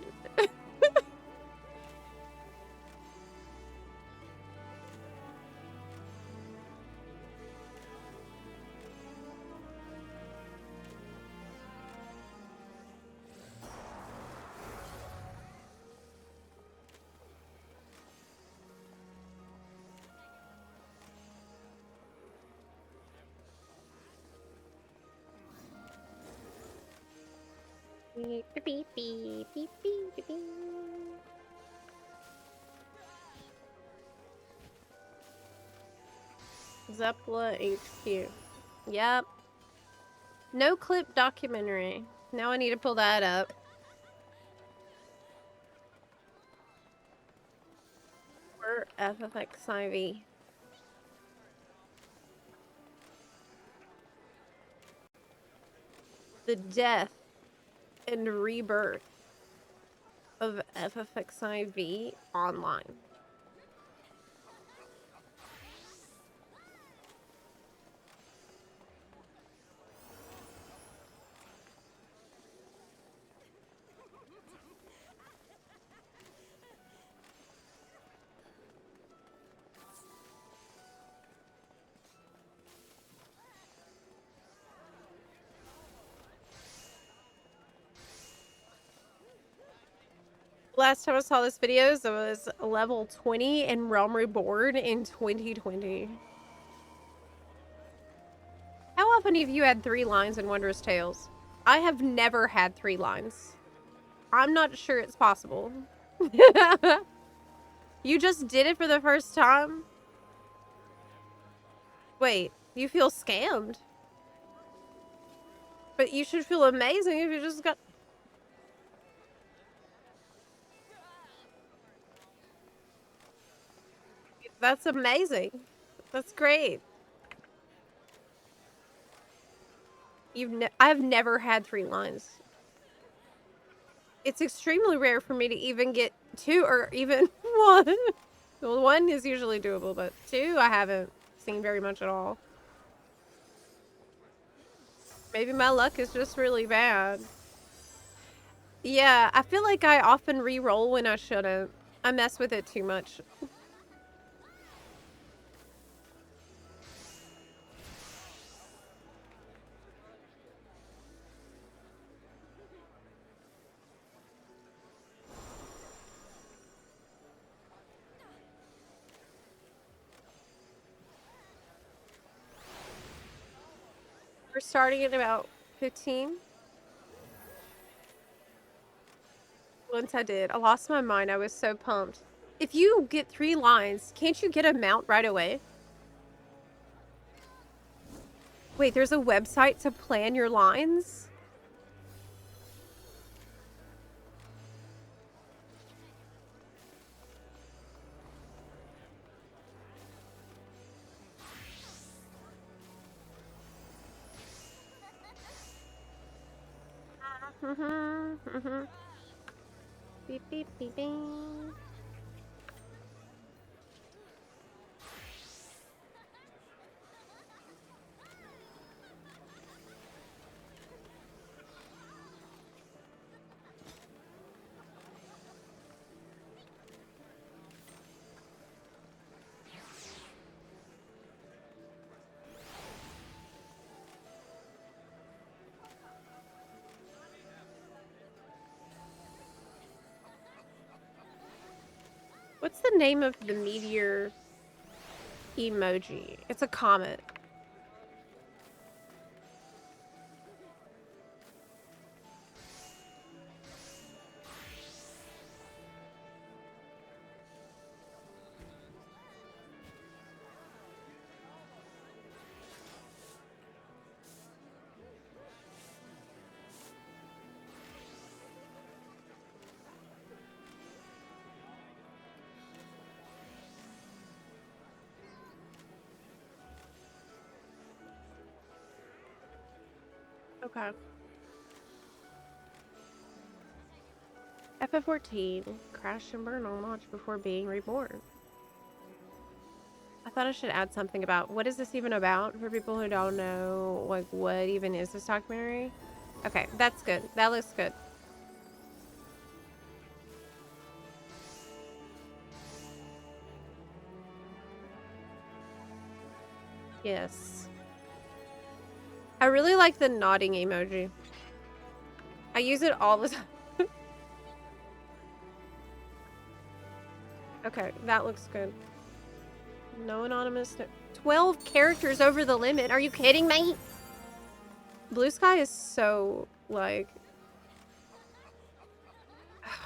Beep, beep, beep, beep, beep, beep, beep. Zepla HQ. Yep. Noclip documentary. Now I need to pull that up. For FFXIV. The death and rebirth of FFXIV online. Last time I saw this video, it was level 20 in Realm Reborn in 2020. How often have you had 3 lines in Wondrous Tales? I have never had 3 lines. I'm not sure it's possible. You just did it for the first time? Wait, you feel scammed? But you should feel amazing if you just got... That's amazing. That's great. I've never had 3 lines. It's extremely rare for me to even get 2 or even 1. Well, 1 is usually doable, but 2 I haven't seen very much at all. Maybe my luck is just really bad. Yeah, I feel like I often re-roll when I shouldn't. I mess with it too much. We're starting at about 15. Once I did. I lost my mind. I was so pumped. If you get 3 lines, can't you get a mount right away? Wait, there's a website to plan your lines? Beep, beep, beep, beep. What's the name of the meteor emoji? It's a comet. Okay. FF14. Crash and burn on launch before being reborn. I thought I should add something about what is this even about for people who don't know, like, what even is this documentary? Okay, that's good. That looks good. Yes. I really like the nodding emoji. I use it all the time. Okay, that looks good. No anonymous. 12 characters over the limit. Are you kidding me? Blue Sky is so, like... Oh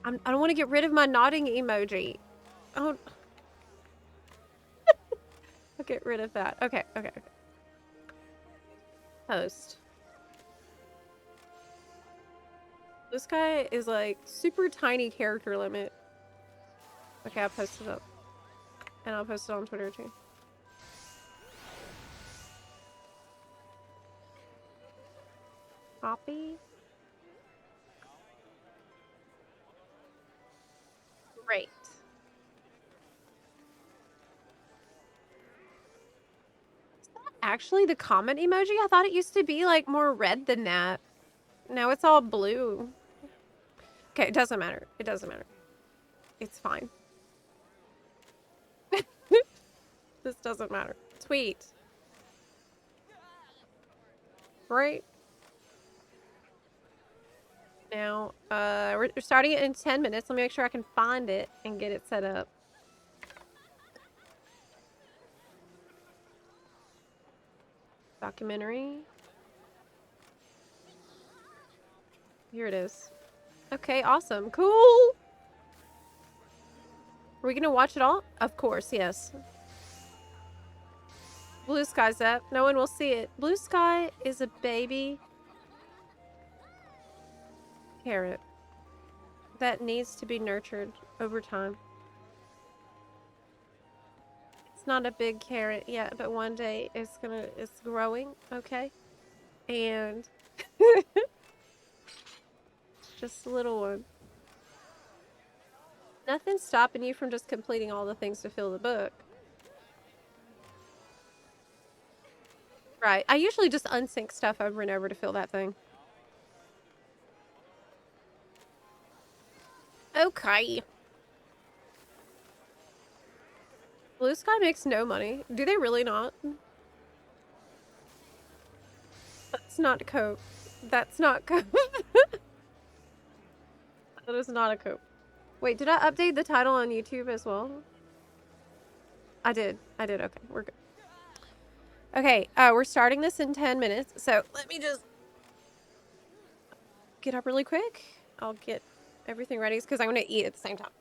my god. I don't want to get rid of my nodding emoji. Oh... I'll get rid of that. Okay, okay, okay. Post. This guy is like super tiny character limit. Okay, I'll post it up. And I'll post it on Twitter too. Copy. Great. Is that actually the comment emoji? I thought it used to be like more red than that. Now it's all blue. Okay, it doesn't matter. It doesn't matter. It's fine. This doesn't matter. Tweet. Right? now. We're starting it in 10 minutes. Let me make sure I can find it and get it set up. Documentary. Here it is. Okay, awesome. Cool. Are we gonna watch it all? Of course, yes. Blue sky's up. No one will see it. Blue sky is a baby carrot that needs to be nurtured over time. It's not a big carrot yet, but one day it's growing, okay? And just a little one. Nothing's stopping you from just completing all the things to fill the book. Right. I usually just unsync stuff over and over to fill that thing. Okay. Blue Sky makes no money. Do they really not? That's not cope. That's not cope. That is not a cope. Wait, did I update the title on YouTube as well? I did. Okay, we're good. Okay, we're starting this in 10 minutes, so let me just get up really quick. I'll get everything ready because I'm going to eat at the same time.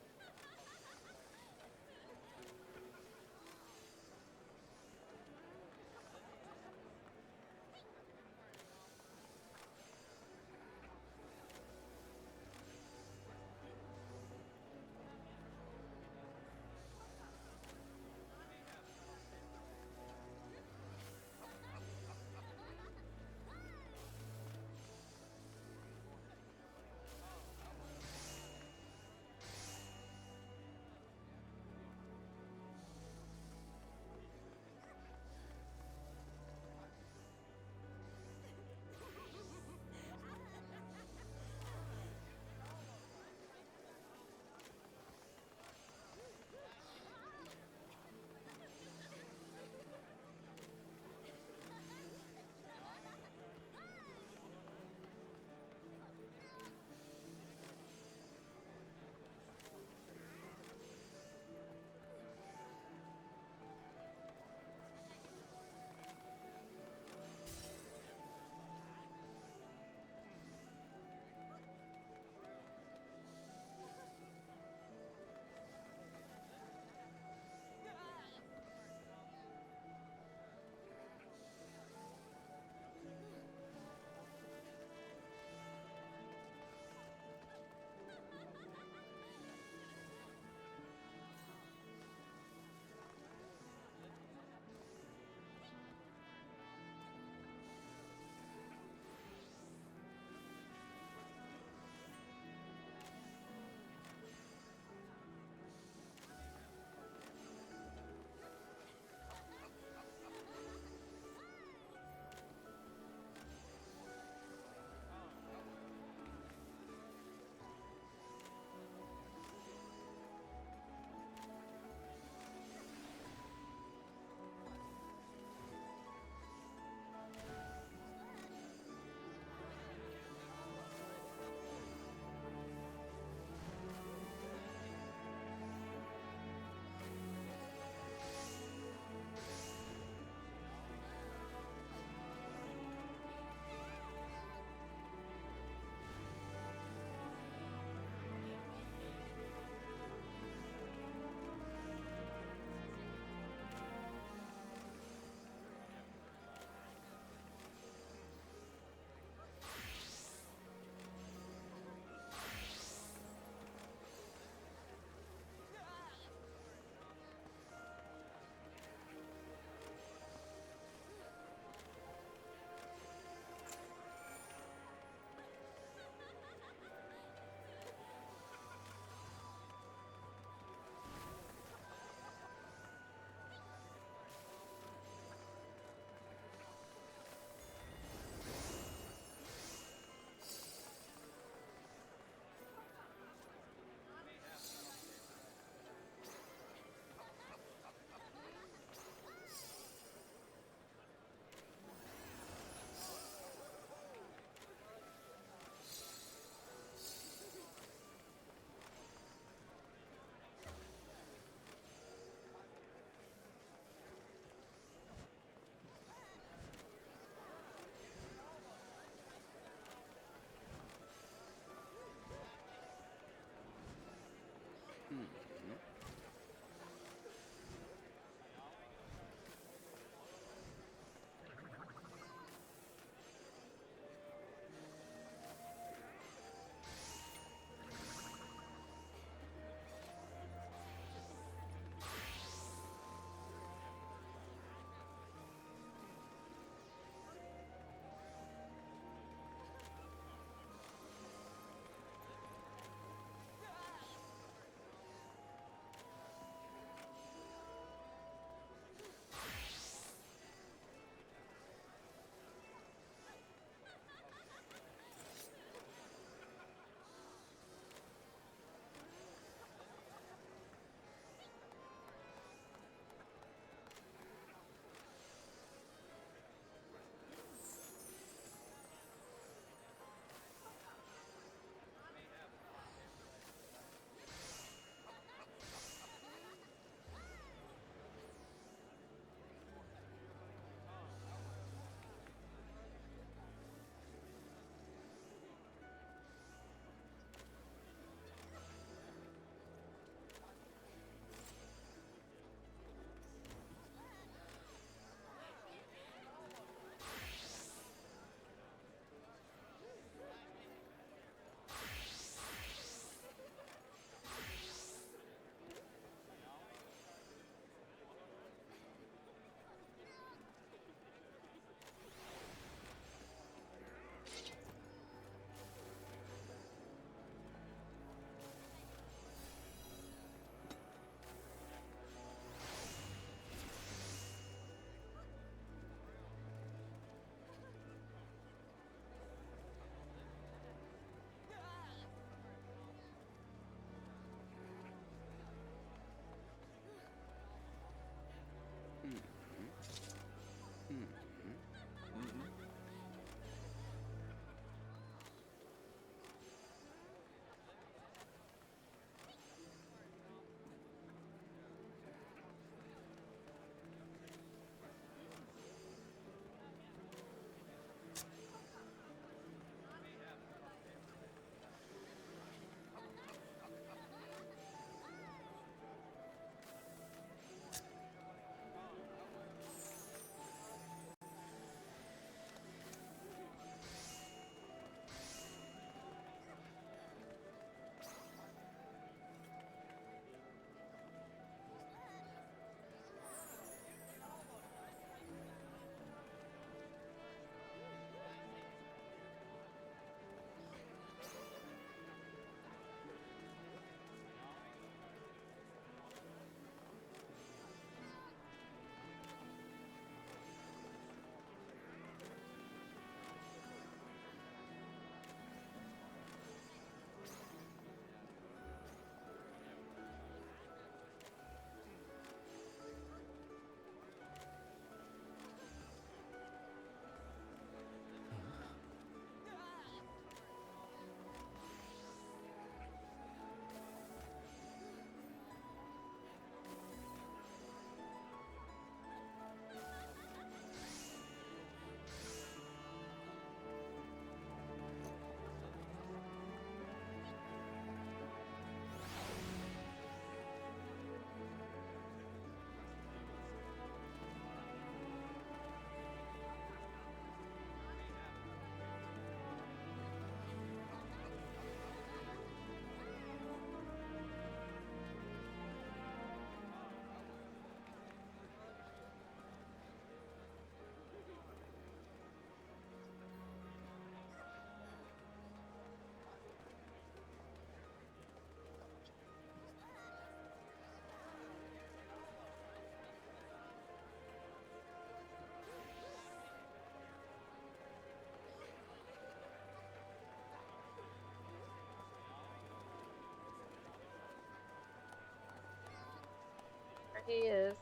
He is.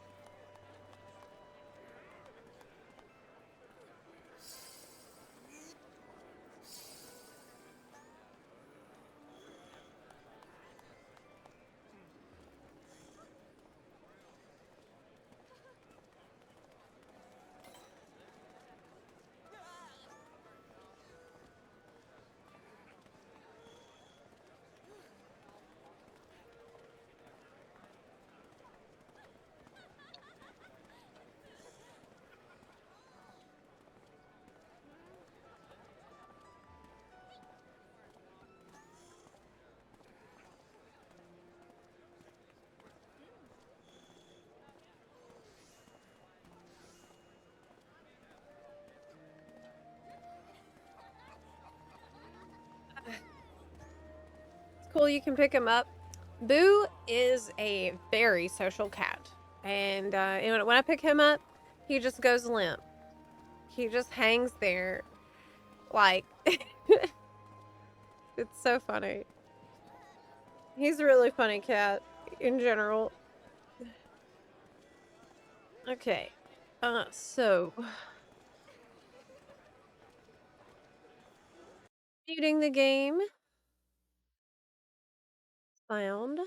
It's cool you can pick him up. Boo is a very social cat. And when I pick him up, he just goes limp. He just hangs there. Like, it's so funny. He's a really funny cat in general. Okay. So. Muting the game. Sound.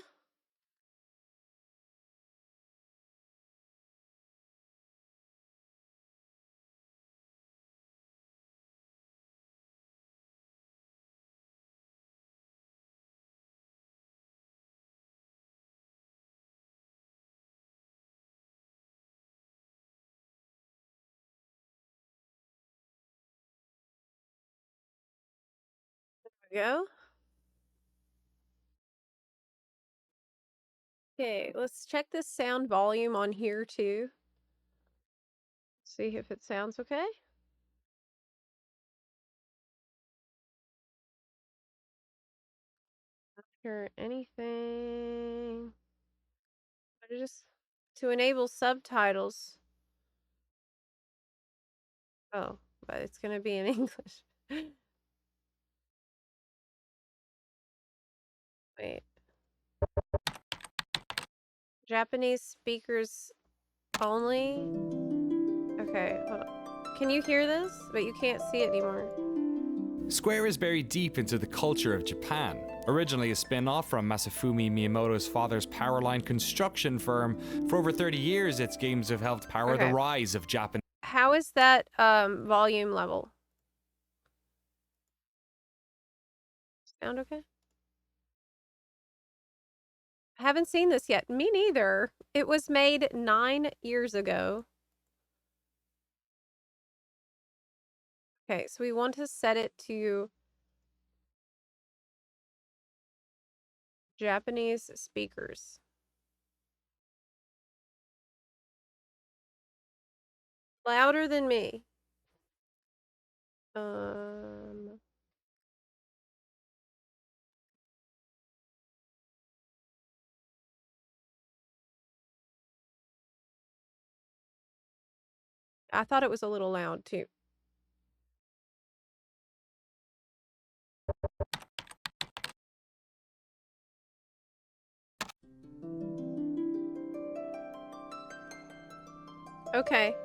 Go. Okay, let's check this sound volume on here too. See if it sounds okay. Not hear anything. Just to enable subtitles. Oh, but it's gonna be in English. Wait. Japanese speakers only? Okay, hold on. Can you hear this? But you can't see it anymore. Square is buried deep into the culture of Japan. Originally a spin-off from Masafumi Miyamoto's father's powerline construction firm, for over 30 years its games have helped power the rise of Japan. How is that volume level? Sound okay? I haven't seen this yet. Me neither. It was made 9 years ago. Okay, so we want to set it to Japanese speakers. Louder than me. I thought it was a little loud too. Okay.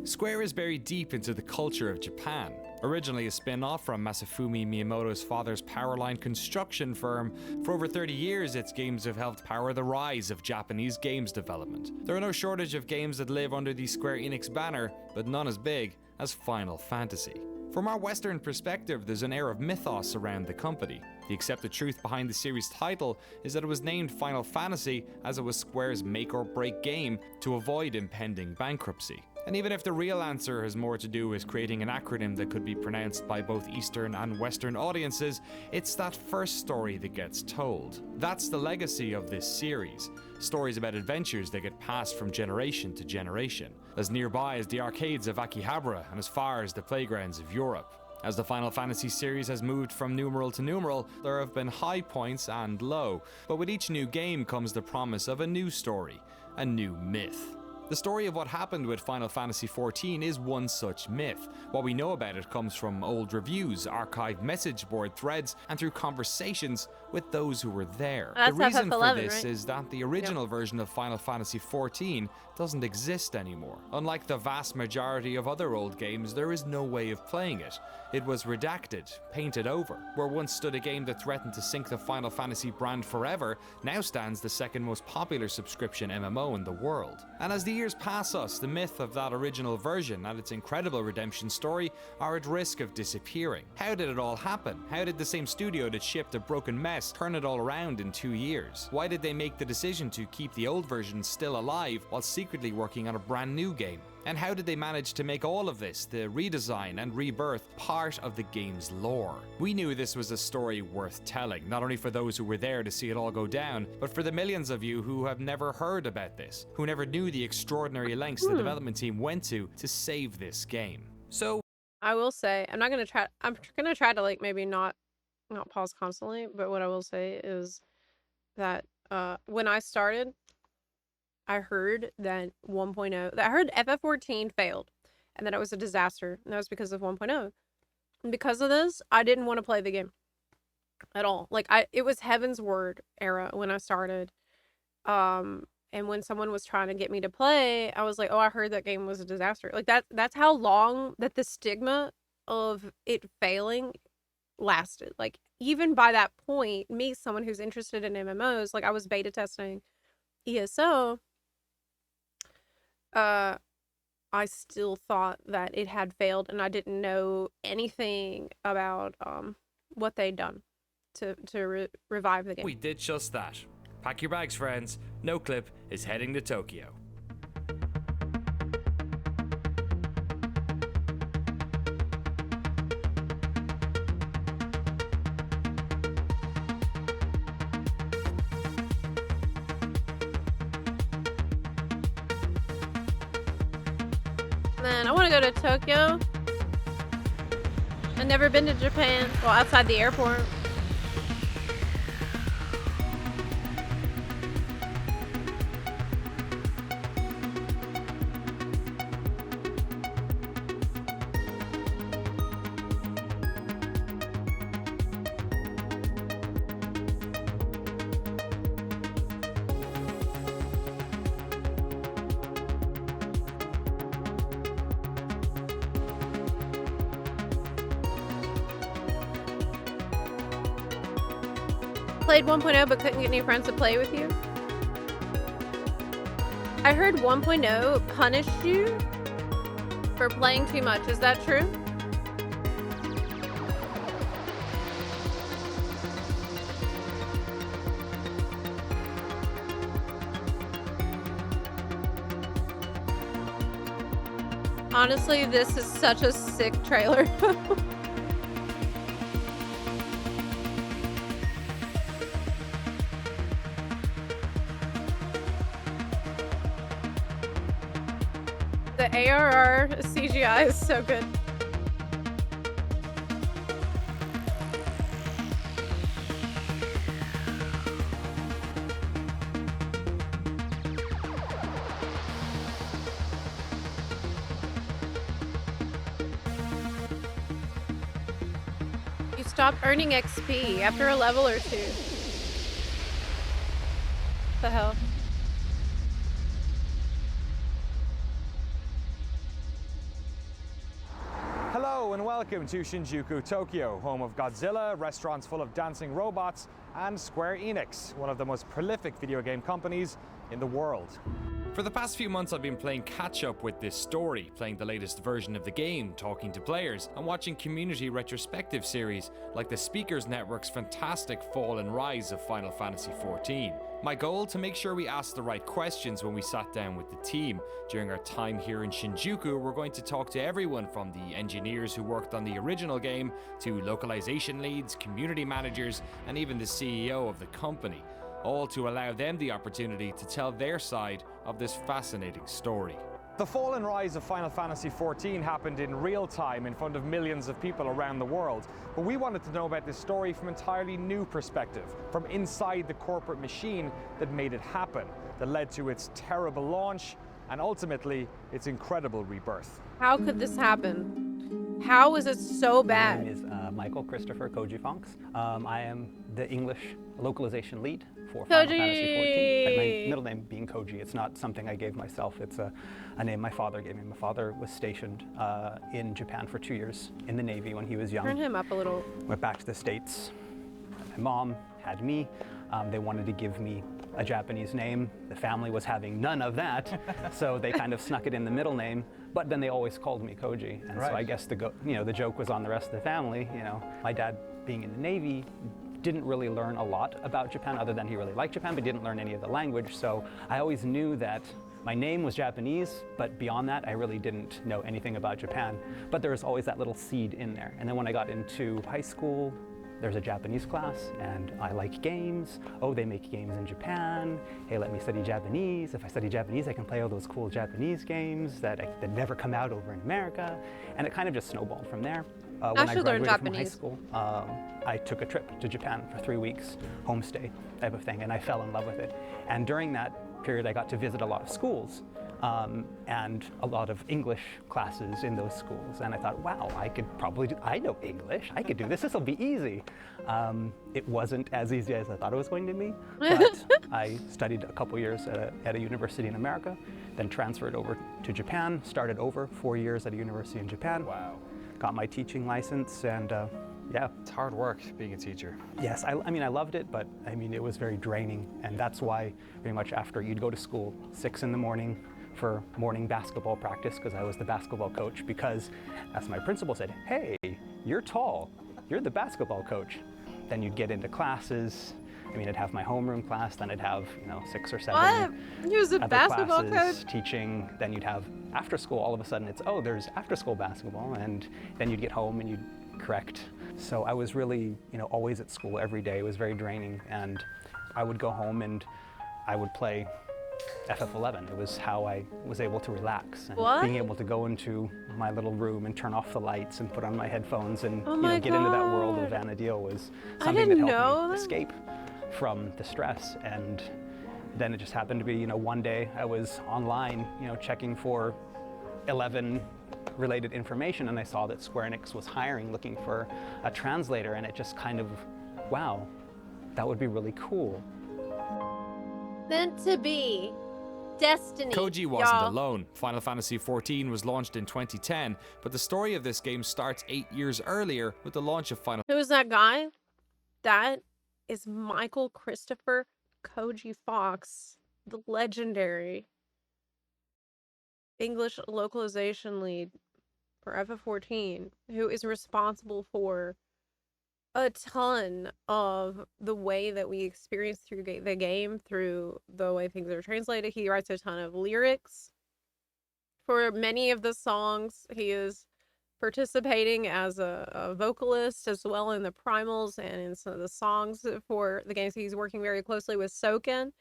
Square is buried deep into the culture of Japan. Originally a spin-off from Masafumi Miyamoto's father's powerline construction firm, for over 30 years its games have helped power the rise of Japanese games development. There are no shortage of games that live under the Square Enix banner, but none as big as Final Fantasy. From our Western perspective, there's an air of mythos around the company. The accepted truth behind the series' title is that it was named Final Fantasy as it was Square's make-or-break game to avoid impending bankruptcy. And even if the real answer has more to do with creating an acronym that could be pronounced by both Eastern and Western audiences, it's that first story that gets told. That's the legacy of this series. Stories about adventures that get passed from generation to generation, as nearby as the arcades of Akihabara and as far as the playgrounds of Europe. As the Final Fantasy series has moved from numeral to numeral, there have been high points and low, but with each new game comes the promise of a new story, a new myth. The story of what happened with Final Fantasy XIV is one such myth. What we know about it comes from old reviews, archived message board threads, and through conversations with those who were there. That's The reason for FF11, this right? is that the original version of Final Fantasy XIV doesn't exist anymore. Unlike the vast majority of other old games, there is no way of playing it. It was redacted, painted over. Where once stood a game that threatened to sink the Final Fantasy brand forever, now stands the second most popular subscription MMO in the world. And as the years pass us, the myth of that original version and its incredible redemption story are at risk of disappearing. How did it all happen? How did the same studio that shipped a broken mess turn it all around in 2 years? Why did they make the decision to keep the old version still alive while secretly working on a brand new game? And how did they manage to make all of this, the redesign and rebirth, part of the game's lore? We knew this was a story worth telling, not only for those who were there to see it all go down, but for the millions of you who have never heard about this, who never knew the extraordinary lengths the development team went to save this game. So I will say, I'm gonna try to like maybe not pause constantly, but what I will say is that when I started, I heard that 1.0, I heard FF14 failed and that it was a disaster, and that was because of 1.0. And because of this, I didn't want to play the game at all. Like it was Heaven's Word era when I started. And when someone was trying to get me to play, I was like, "Oh, I heard that game was a disaster." Like that's how long that the stigma of it failing lasted. Like even by that point, me, someone who's interested in MMOs, like I was beta testing ESO, I still thought that it had failed, and I didn't know anything about what they'd done to revive the game. We did just that. Pack your bags, friends. Noclip is heading to Tokyo. Man, I want to go to Tokyo. I've never been to Japan. Well, outside the airport. Played 1.0 but couldn't get any friends to play with you. I heard 1.0 punished you for playing too much. Is that true? Honestly, this is such a sick trailer. The ARR CGI is so good. You stop earning XP after a level or two. The hell? Hello and welcome to Shinjuku, Tokyo, home of Godzilla, restaurants full of dancing robots, and Square Enix, one of the most prolific video game companies in the world. For the past few months, I've been playing catch-up with this story, playing the latest version of the game, talking to players, and watching community retrospective series like the Speakers Network's fantastic fall and rise of Final Fantasy XIV. My goal, to make sure we asked the right questions when we sat down with the team. During our time here in Shinjuku, we're going to talk to everyone from the engineers who worked on the original game, to localization leads, community managers, and even the CEO of the company, all to allow them the opportunity to tell their side of this fascinating story. The fall and rise of Final Fantasy XIV happened in real time in front of millions of people around the world, but we wanted to know about this story from an entirely new perspective, from inside the corporate machine that made it happen, that led to its terrible launch, and ultimately its incredible rebirth. How could this happen? How was it so My name bad? is Michael Christopher Koji Fonks. I am the English localization lead for Koji! Final Fantasy XIV. And my middle name being Koji, it's not something I gave myself. It's a name my father gave me. My father was stationed in Japan for 2 years in the Navy when he was young. Turn him up a little. Went back to the States. My mom had me. They wanted to give me a Japanese name. The family was having none of that, so they kind of snuck it in the middle name. But then they always called me Koji, and so I guess the joke was on the rest of the family. My dad, being in the Navy, didn't really learn a lot about Japan, other than he really liked Japan, but didn't learn any of the language. So I always knew that my name was Japanese, but beyond that, I really didn't know anything about Japan. But there was always that little seed in there. And then when I got into high school, there's a Japanese class, and I like games. Oh, they make games in Japan. Hey, let me study Japanese. If I study Japanese, I can play all those cool Japanese games that never come out over in America. And it kind of just snowballed from there. When I should learn graduated from high Japanese. school, I took a trip to Japan for 3 weeks, homestay type of thing, and I fell in love with it. And during that period, I got to visit a lot of schools and a lot of English classes in those schools. And I thought, wow, I know English, I could do this, this'll be easy. It wasn't as easy as I thought it was going to be, but I studied a couple years at a university in America, then transferred over to Japan, started over 4 years at a university in Japan. Wow. Got my teaching license, and yeah. It's hard work being a teacher. Yes, I mean, I loved it, but I mean, it was very draining. And that's why pretty much after you'd go to school 6 in the morning for morning basketball practice, because I was the basketball coach, because as my principal said, hey, you're tall, you're the basketball coach. Then you'd get into classes. I mean, I'd have my homeroom class, then I'd have 6 or 7 What? He was a other basketball classes, coach? teaching. Then you'd have after school, all of a sudden it's, oh, there's after school basketball, and then you'd get home and you'd correct. So I was really, always at school every day. It was very draining, and I would go home and I would play FF11. It was how I was able to relax, and What? being able to go into my little room and turn off the lights and put on my headphones and Oh my get into that world of God. Vana'diel was I something that didn't helped know me that. escape from the stress. And then it just happened to be, one day I was online, checking for 11 related information, and I saw that Square Enix was looking for a translator, and it just kind of, wow, that would be really cool. Meant to be. Destiny. Koji wasn't y'all. alone. Final Fantasy XIV was launched in 2010, but the story of this game starts 8 years earlier with the launch of Final Who is that guy? That is Michael Christopher Koji Fox, the legendary English localization lead for FF14, who is responsible for a ton of the way that we experience through the game, through the way things are translated. He writes a ton of lyrics for many of the songs. He is participating as a vocalist as well in the primals and in some of the songs for the games. He's working very closely with Soken.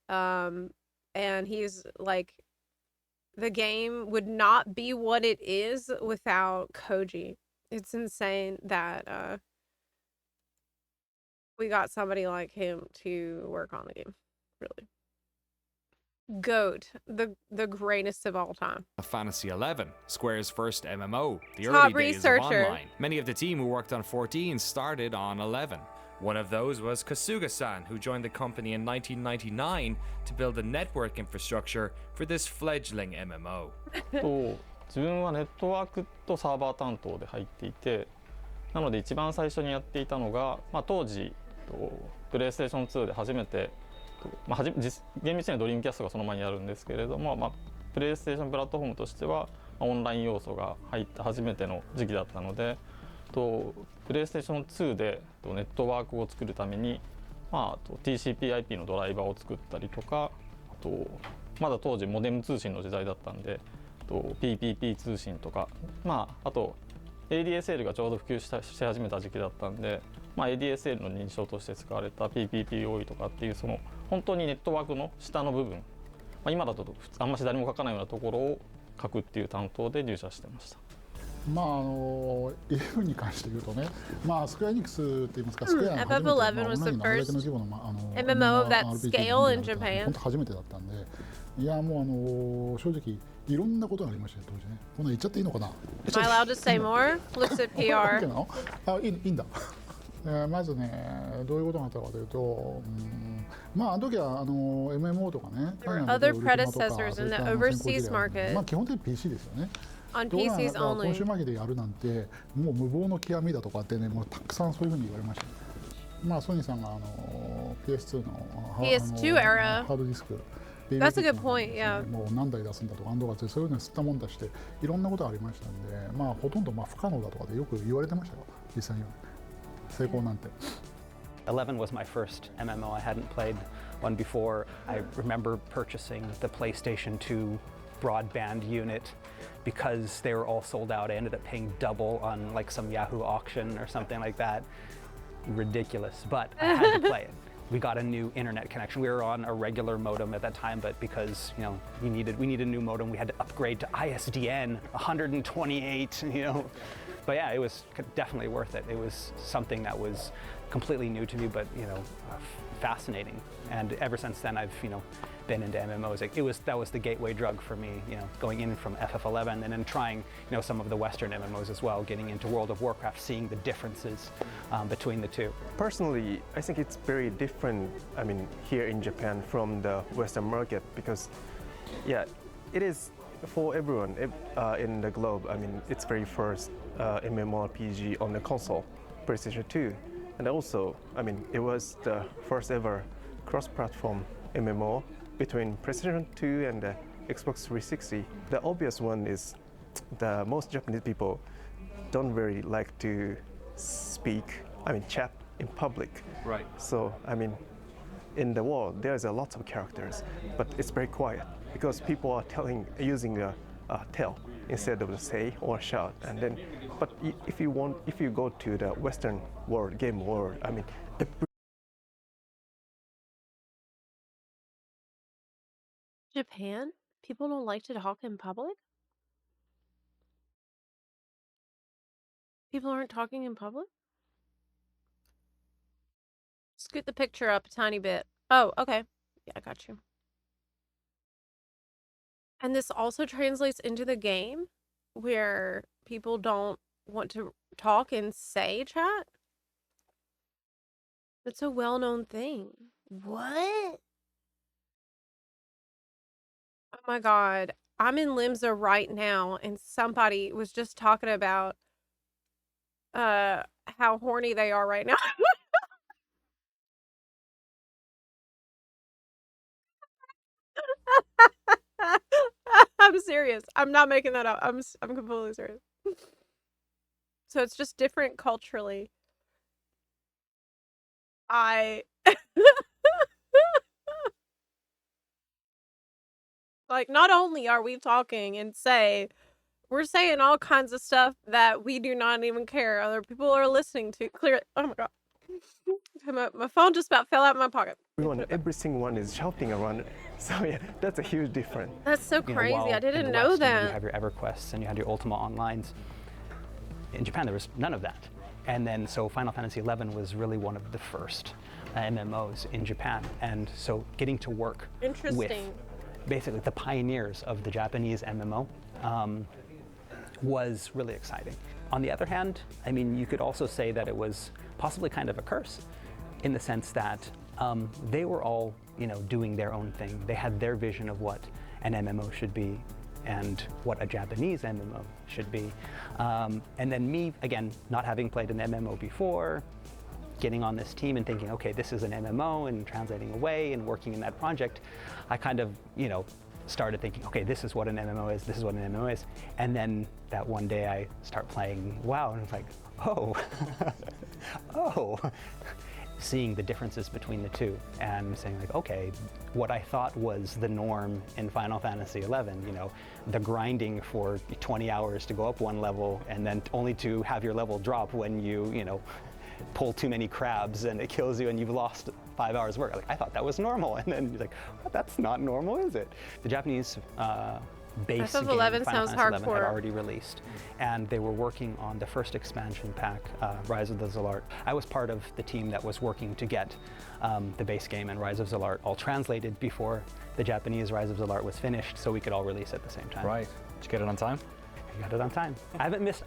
And he's like, the game would not be what it is without Koji. It's insane that we got somebody like him to work on the game. Really. GOAT, the greatest of all time. Fantasy XI, Square's first MMO, the Top early days researcher. of online. Many of the team who worked on 14 started on 11. One of those was Kasuga-san, who joined the company in 1999 to build a network infrastructure for this fledgling MMO. 自分はネットワークとサーバー担当で入っていて、なので一番最初にやっていたのが、当時プレイステーション2で初めて、厳密にはドリームキャストがその前にあるんですけれども、プレイステーションプラットフォームとしては、オンライン要素が入った初めての時期だったので、プレイステーション2でネットワークを作るために、TCP/IP のドライバーを作ったりとか、まだ当時モデム通信の時代だったんで、PPP 通信とか、あと ADSL がちょうど普及し始めた時期だったんで、ADSL の認証として使われた PPP とかっていうその本当にネットワークの下の部分、今だとあんまし誰も書かないようなところを書くっていう担当で入社してました。まあ11に関して言うとね、まあスクエアエニックスって言いますか、スクエアが初めて、FF11 まあ、オン was ライ the ンのあれだけ first の規模の、MMO of that RPG scale in 日本でやる Japan. とは本当初めてだったんで、いやもう正直いろんなことがありましたよ当時ね。こんな言っちゃっていいのかな。Am I allowed to say more? Looks at これ OK PR. なの？いいんだ。まずね、どういうことがあったかというと、まああの時はMMO とかね、 There were other predecessors in the overseas market まあ基本的に PC ですよね。 on ところが PCs コン only. シューマー機でやるなんてもう無謀の極みだとかってね、もうたくさんそういうふうに言われました。まあソニーさんがPS2 の PS2 era. ハードディスク That's a good point, yeah. もう何台出すんだとかそういうの吸ったもんだしていろんなことがありましたんで、まあほとんど不可能だとかでよく言われてましたよ実際には。成功なんて。11 was my first MMO. I hadn't played one before. I remember purchasing the PlayStation 2 broadband unit because they were all sold out. I ended up paying double on like some Yahoo auction or something like that. Ridiculous, but I had to play it. We got a new internet connection. We were on a regular modem at that time, but because we needed a new modem, we had to upgrade to ISDN 128. But yeah, it was definitely worth it. It was something that was completely new to me, but fascinating. And ever since then, I've been into MMOs. That was the gateway drug for me. Going in from FF11 and then trying some of the Western MMOs as well. Getting into World of Warcraft, seeing the differences between the two. Personally, I think it's very different. I mean, here in Japan from the Western market because, yeah, it is for everyone in the globe. I mean, it's very first MMORPG on the console, PlayStation 2. And also, I mean, it was the first ever cross-platform MMO between PlayStation 2 and the Xbox 360. The obvious one is the most Japanese people don't really like to chat in public. Right. So, I mean, in the world, there's a lot of characters, but it's very quiet because people are using a tell instead of the say or shout. And then, but if you go to the Western world, game world, I mean, Japan? People don't like to talk in public? People aren't talking in public? Scoot the picture up a tiny bit. Oh, okay. Yeah, I got you. And this also translates into the game where people don't want to talk and say chat? It's a well-known thing. What? Oh my god. I'm in Limsa right now and somebody was just talking about how horny they are right now. I'm serious. I'm not making that up. I'm completely serious. So it's just different culturally. Like, not only are we talking and we're saying all kinds of stuff that we do not even care other people are listening to. Clear. Oh my god. My phone just about fell out of my pocket. Every single one is shouting around. So yeah, that's a huge difference. That's so crazy. While I didn't in the know West, that. You have your EverQuests and you had your Ultima Onlines. In Japan, there was none of that. And then, so Final Fantasy XI was really one of the first MMOs in Japan. And so getting to work with basically the pioneers of the Japanese MMO was really exciting. On the other hand, I mean, you could also say that it was possibly kind of a curse in the sense that they were all, doing their own thing. They had their vision of what an MMO should be and what a Japanese MMO should be. And then me, again, not having played an MMO before, getting on this team and thinking, okay, this is an MMO and translating away and working in that project, I kind of, started thinking, okay, this is what an MMO is, this is what an MMO is. And then that one day I start playing WoW and it's like, oh, oh. Seeing the differences between the two and saying like, okay, what I thought was the norm in Final Fantasy XI, the grinding for 20 hours to go up one level and then only to have your level drop when you, pull too many crabs and it kills you and you've lost 5 hours work. Like, I thought that was normal. And then you're like, well, that's not normal, is it? The Japanese base game, FF11 Final sounds Fantasy XI, had hardcore. already released. And they were working on the first expansion pack, Rise of the Zalart. I was part of the team that was working to get the base game and Rise of Zalart all translated before the Japanese Rise of Zalart was finished, so we could all release at the same time. Right. Did you get it on time? I got it on time. I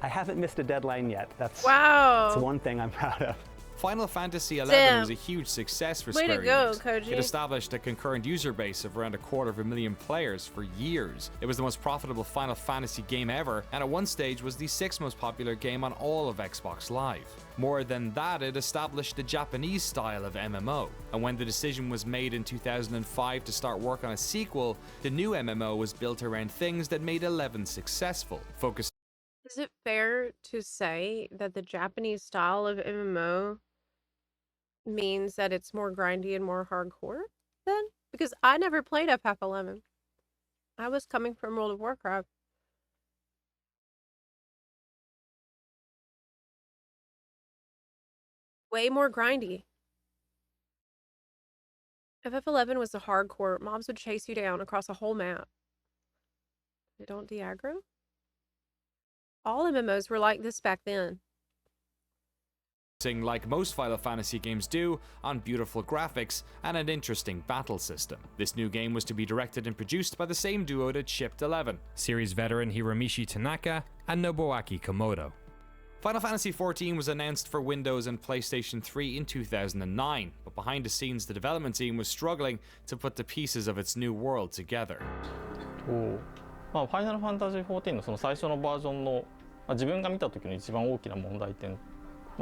haven't missed a deadline yet. That's one thing I'm proud of. Final Fantasy XI Damn. was a huge success for Way Square to go, Enix. Koji. It established a concurrent user base of around 250,000 players for years. It was the most profitable Final Fantasy game ever, and at one stage was the 6th most popular game on all of Xbox Live. More than that, it established the Japanese style of MMO. And when the decision was made in 2005 to start work on a sequel, the new MMO was built around things that made 11 successful, focused. Is it fair to say that the Japanese style of MMO means that it's more grindy and more hardcore then? Because I never played FF11. I was coming from World of Warcraft. Way more grindy. FF11 was the hardcore. Mobs would chase you down across a whole map. They don't de-aggro? All MMOs were like this back then. Like most Final Fantasy games do, on beautiful graphics and an interesting battle system. This new game was to be directed and produced by the same duo that shipped 11, series veteran Hiromichi Tanaka and Nobuaki Komodo. Final Fantasy XIV was announced for Windows and PlayStation 3 in 2009, but behind the scenes the development team was struggling to put the pieces of its new world together. ファイナルファンタジー14のその最初のバージョンの、自分が見た時の一番大きな問題点、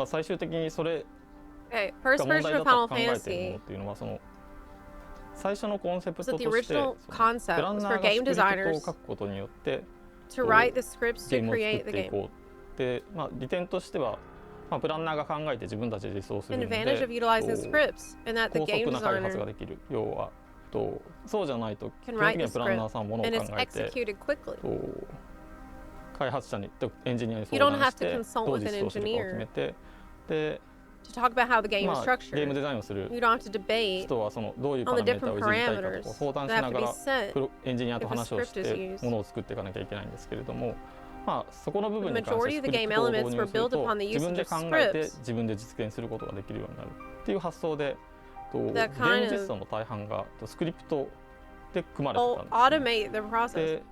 最終的にそれが問題だと考えているものっていうのはその最初のコンセプトとしてプランナーがスクリプトを書くことによってゲームを作っていこうで、利点としては、プランナーが考えて自分たちで実装するので高速な開発ができる。要はそうじゃないと基本的にはプランナーさんものを考えて開発者にエンジニアに相談してどう実装するかを決めてでゲームデザインをする人はそのどういうパラメータをいじりたいかとか相談しながらエンジニアと話をしてものを作っていかなきゃいけないんですけれども、そこの部分に関してスクリプトを導入すると自分で考えて自分で実現することができるようになるっていう発想でゲーム実装の大半がスクリプトで組まれてたんですね。で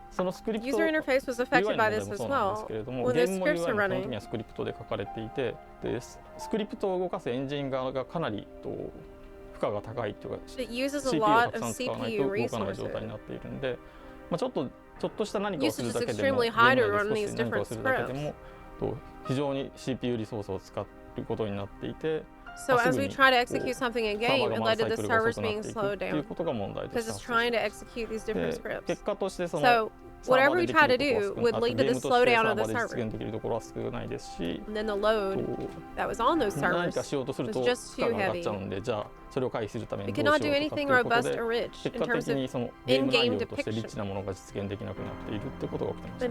そのスクリプト UI の問題もそうなんですけれども、ゲームも UI も基本的にはスクリプトで書かれていて、でスクリプトを動かすエンジン側がかなり負荷が高いというか CPU をたくさん使わないと動かない状態になっているんで、ちょっとした何かをするだけでもゲーム内で少し何かをするだけでも非常に CPU リソースを使うことになっていて。So as we try to execute something in game, it led to the servers being slowed down because it's trying to execute these different scripts. So whatever we try to do would lead to the slowdown of the server. And then the load that was on those servers was just too heavy. We cannot do anything robust or rich in terms of in-game depiction. And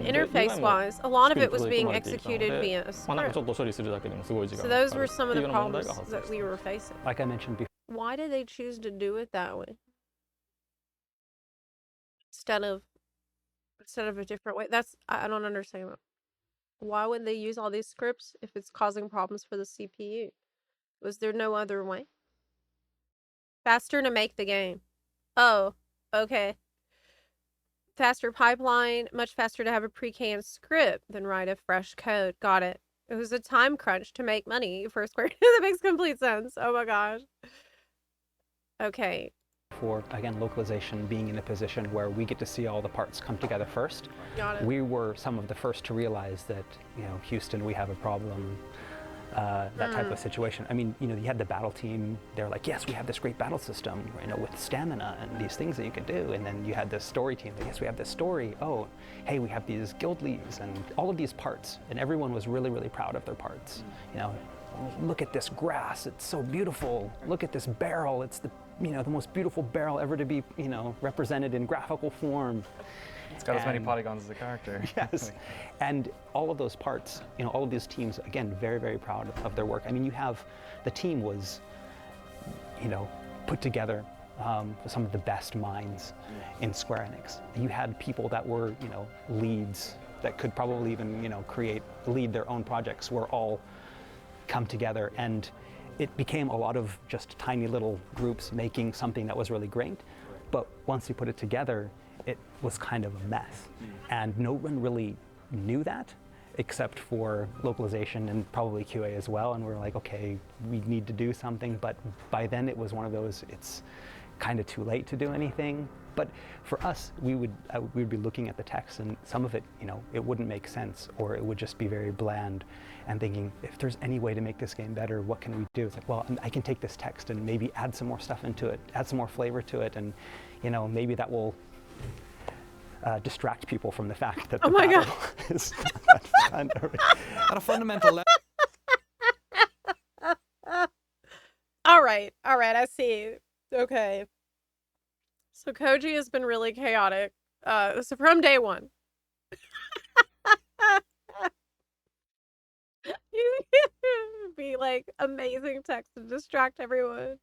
interface-wise, a lot of it was being executed via a script. So those were some of the problems that we were facing. Like I mentioned before. Why did they choose to do it that way? Instead of a different way? I don't understand that. Why would they use all these scripts if it's causing problems for the CPU? Was there no other way? Faster to make the game. Oh, okay. Faster pipeline, much faster to have a pre-canned script than write a fresh code. Got it. It was a time crunch to make money for Square. That makes complete sense. Oh my gosh. Okay. For, again, localization being in a position where we get to see all the parts come together first. Got it. We were some of the first to realize that, Houston, we have a problem. That type of situation. I mean, you had the battle team. They're like, yes, we have this great battle system, with stamina and these things that you can do. And then you had the story team. Like, yes, we have this story. Oh, hey, we have these guild leads and all of these parts. And everyone was really, really proud of their parts. Look at this grass. It's so beautiful. Look at this barrel. It's the most beautiful barrel ever to be, represented in graphical form. It's got as many polygons as the character. Yes. And all of those parts, all of these teams, again, very, very proud of their work. I mean, the team was, put together some of the best minds in Square Enix. You had people that were, leads that could probably even, lead their own projects, were all come together, and it became a lot of just tiny little groups making something that was really great. But once you put it together, it was kind of a mess. And no one really knew that, except for localization and probably QA as well. And we're like, okay, we need to do something. But by then it was one of those, it's kind of too late to do anything. But for us, we would be looking at the text, and some of it, it wouldn't make sense, or it would just be very bland, and thinking, if there's any way to make this game better, what can we do? It's like, well, I can take this text and maybe add some more stuff into it, add some more flavor to it, and maybe that will distract people from the fact that the battle is not that fun. At a fundamental level. All right, I see. Okay. So Koji has been really chaotic. So from day one. Be like amazing text to distract everyone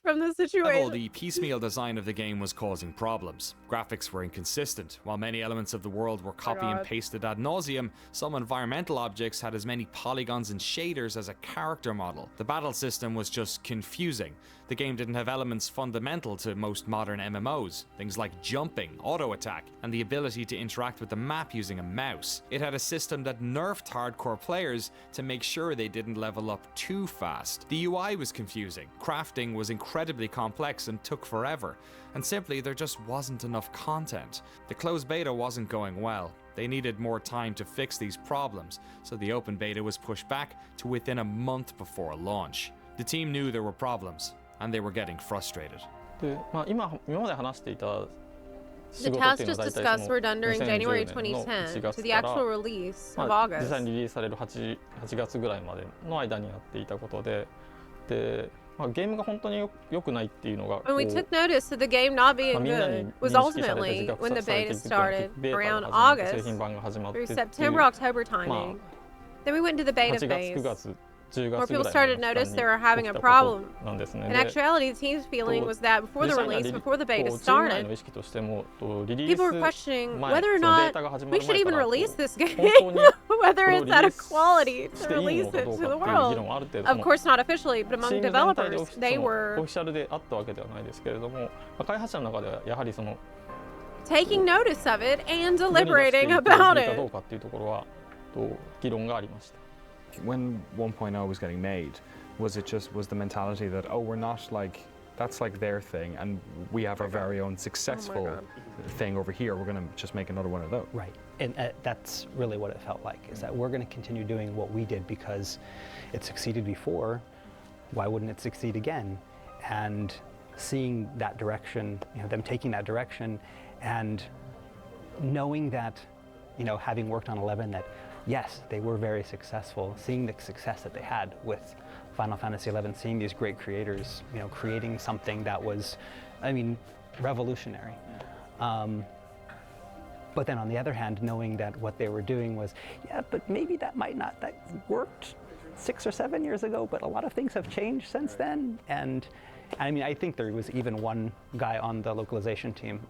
from the situation. The piecemeal design of the game was causing problems. Graphics were inconsistent. While many elements of the world were copy and pasted ad nauseum, some environmental objects had as many polygons and shaders as a character model. The battle system was just confusing. The game didn't have elements fundamental to most modern MMOs, things like jumping, auto attack, and the ability to interact with the map using a mouse. It had a system that nerfed hardcore players to make sure they didn't level up too fast. The UI was confusing, crafting was incredibly complex and took forever, and simply there just wasn't enough content. The closed beta wasn't going well. They needed more time to fix these problems, so the open beta was pushed back to within a month before launch. The team knew there were problems, and they were getting frustrated. The tasks just discussed were done during January 2010 to the actual release of August. 実際にリリースされる 8月ぐらいまでの間にやっていたことで、ゲームが本当に良くないっていうのが When we took notice of the game not being good was ultimately when the beta started around August through September, October timing. Then we went into the beta phase. More people started to notice they were having a problem. In actuality, the team's feeling was that before the release, before the beta started, people were questioning whether or not we should even release this game, whether it's at a quality to release it to the world. Of course, not officially, but among developers, they were taking notice of it and deliberating about it. When 1.0 was getting made, was the mentality that, oh, we're not like, that's like their thing, and we have our very own successful thing over here, we're going to just make another one of those? Right, and that's really what it felt like, is that we're going to continue doing what we did because it succeeded before, why wouldn't it succeed again? And seeing that direction, them taking that direction, and knowing that, having worked on 11, that yes, they were very successful. Seeing the success that they had with Final Fantasy XI, seeing these great creators, creating something that was, revolutionary. But then on the other hand, knowing that what they were doing was, but maybe that worked 6 or 7 years ago, but a lot of things have changed since then. And I think there was even one guy on the localization team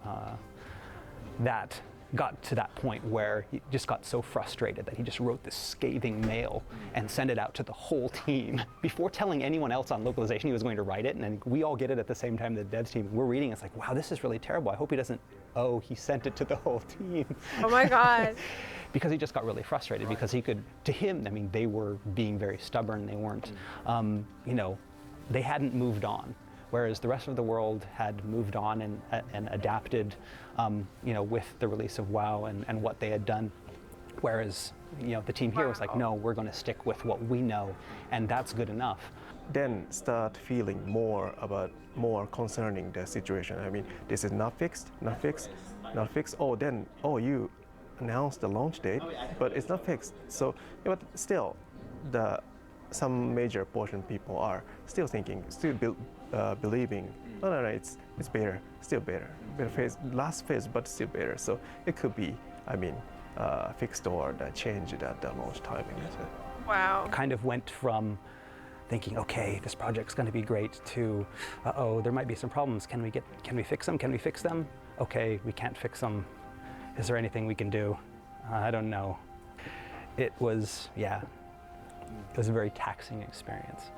that got to that point where he just got so frustrated that he just wrote this scathing mail and sent it out to the whole team before telling anyone else on localization he was going to write it. And then we all get it at the same time, the devs team. We're reading it, it's like, wow, this is really terrible. I hope he doesn't, he sent it to the whole team. Oh my God. Because he just got really frustrated because he could, to him, they were being very stubborn. They weren't, they hadn't moved on. Whereas the rest of the world had moved on and adapted, with the release of WoW and what they had done. Whereas, the team here was like, no, we're going to stick with what we know, and that's good enough. Then start feeling more concerning the situation. This is not fixed. You announced the launch date, but it's not fixed. So, but still, some major portion of people are still thinking, believing, no, it's better, still better. Last phase, but still better. So it could be, fixed or changed at the launch timing. Wow. Kind of went from thinking, okay, this project's going to be great, to, uh-oh, there might be some problems. Can we fix them? Can we fix them? Okay, we can't fix them. Is there anything we can do? I don't know. It was a very taxing experience.